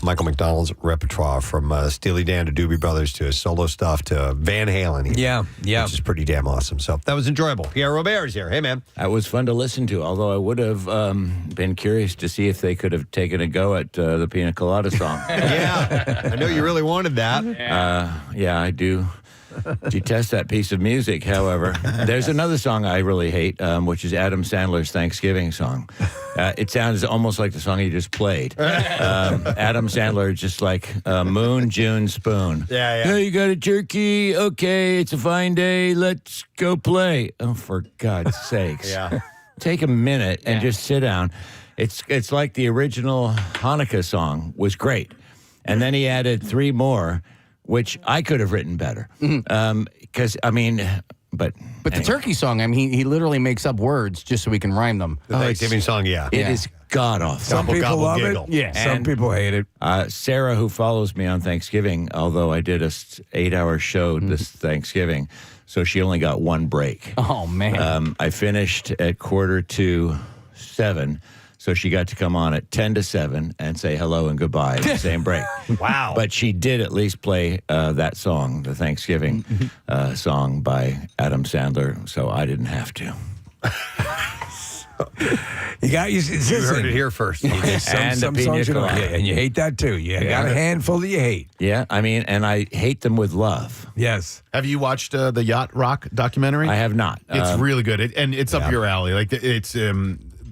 Michael McDonald's repertoire, from Steely Dan to Doobie Brothers to his solo stuff to Van Halen. Yeah. Which is pretty damn awesome. So that was enjoyable. Pierre Robert's here. Hey, man. That was fun to listen to, although I would have been curious to see if they could have taken a go at the Pina Colada song. Yeah. I know you really wanted that. Yeah, I do. Detest that piece of music. However, there's another song I really hate, which is Adam Sandler's Thanksgiving song. It sounds almost like the song he just played. Adam Sandler, just like Moon, June, Spoon. Yeah. Hey, you got a turkey? Okay, it's a fine day. Let's go play. Oh, for God's sakes. Yeah. Take a minute and just sit down. It's like the original Hanukkah song was great. And then he added 3 more, which I could have written better. Because, But the turkey song, he literally makes up words just so we can rhyme them. The Thanksgiving song, yeah. It is god-awful. Some people love it. Yeah. Some people hate it. Sarah, who follows me on Thanksgiving, although I did a 8-hour show this Thanksgiving, so she only got 1 break. Oh, man. I finished at 6:45, so she got to come on at 10 to 7 and say hello and goodbye at the same break. Wow. But she did at least play that song, the Thanksgiving song by Adam Sandler, so I didn't have to. You heard it here first. Some songs you don't hate, and you hate that too. You got a handful that you hate. Yeah, and I hate them with love. Yes. Have you watched the Yacht Rock documentary? I have not. It's really good, and it's up your alley. Like it's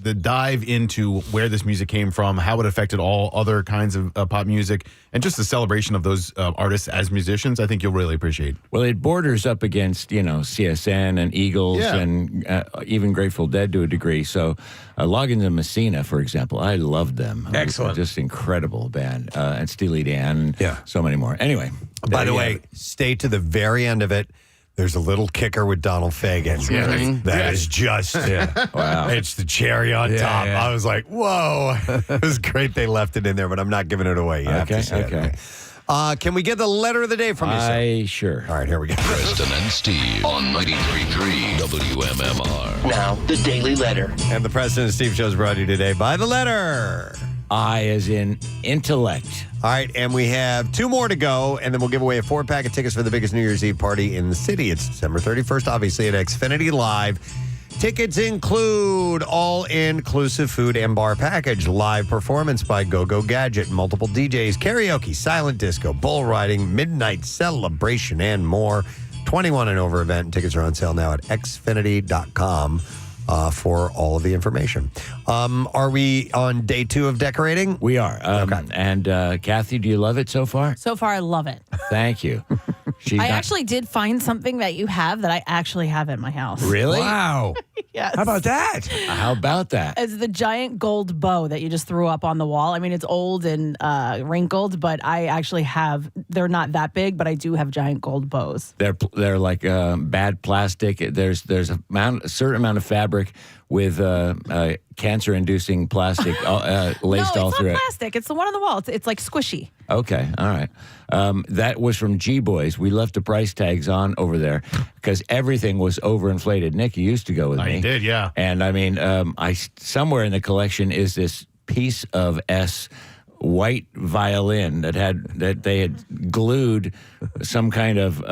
the dive into where this music came from, how it affected all other kinds of pop music, and just the celebration of those artists as musicians. I think you'll really appreciate. Well, it borders up against, CSN and Eagles and even Grateful Dead to a degree. So Loggins and Messina, for example, I loved them. Excellent. Just incredible band. And Steely Dan and so many more. Anyway. By the way, stay to the very end of it. There's a little kicker with Donald Fagen. That is just, wow. It's the cherry on top. Yeah. I was like, whoa. It was great they left it in there, but I'm not giving it away. You have to see it. Can we get the letter of the day from you, sir? Sure. All right, here we go. Preston and Steve on 93.3 WMMR. Now, the Daily Letter. And the Preston and Steve show is brought to you today by the letter. I as in intellect. All right, and we have 2 more to go, and then we'll give away a 4-pack of tickets for the biggest New Year's Eve party in the city. It's December 31st, obviously, at Xfinity Live. Tickets include all-inclusive food and bar package, live performance by Go-Go Gadget, multiple DJs, karaoke, silent disco, bull riding, midnight celebration, and more. 21 and over event. Tickets are on sale now at xfinity.com. For all of the information. Are we on day 2 of decorating? We are. Okay. And Kathy, do you love it so far? So far, I love it. Thank you. I actually did find something that you have that I actually have at my house. Really? Wow. Yes. How about that? How about that? It's the giant gold bow that you just threw up on the wall. I mean, it's old and wrinkled, but I actually have, they're not that big, but I do have giant gold bows. They're like bad plastic. There's a certain amount of fabric with cancer-inducing plastic laced all through it. No, it's not plastic. It's the one on the wall. It's like squishy. Okay, all right. That was from G-Boys. We left the price tags on over there because everything was overinflated. Nick, you used to go with me. I did, yeah. And I mean, somewhere in the collection is this piece of white violin that they had glued some kind of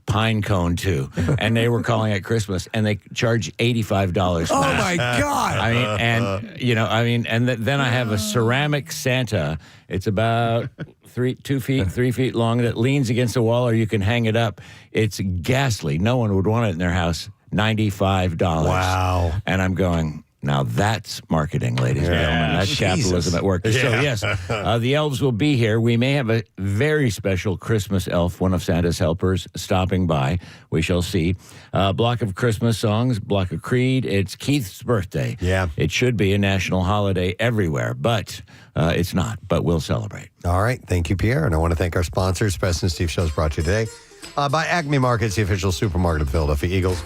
pine cone to, and they were calling it Christmas, and they charge $85 for Oh it. my God! I mean, then I have a ceramic Santa. It's about 3 feet long that leans against the wall, or you can hang it up. It's ghastly. No one would want it in their house. $95. Wow! And I'm going, now that's marketing, ladies and gentlemen. That's capitalism at work. So, yes, the elves will be here. We may have a very special Christmas elf, one of Santa's helpers, stopping by. We shall see. Block of Christmas songs, block of Creed. It's Keith's birthday. Yeah. It should be a national holiday everywhere, but it's not. But we'll celebrate. All right. Thank you, Pierre. And I want to thank our sponsors. Preston and Steve Show is brought to you today by Acme Markets, the official supermarket of the Philadelphia Eagles.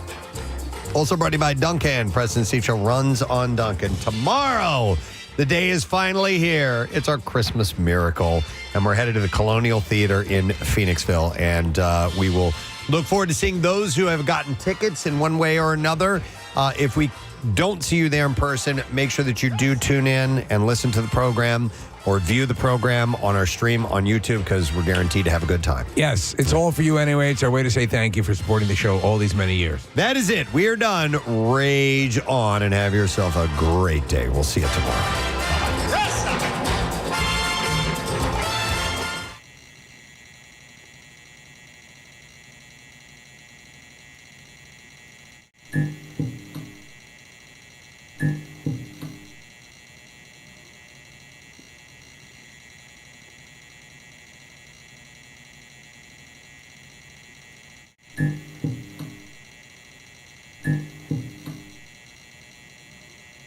Also brought to you by Duncan. Preston and Steve Show runs on Duncan. Tomorrow, the day is finally here. It's our Christmas miracle. And we're headed to the Colonial Theater in Phoenixville. And we will look forward to seeing those who have gotten tickets in one way or another. If we don't see you there in person, make sure that you do tune in and listen to the program or view the program on our stream on YouTube, because we're guaranteed to have a good time. Yes, it's all for you anyway. It's our way to say thank you for supporting the show all these many years. That is it. We are done. Rage on and have yourself a great day. We'll see you tomorrow.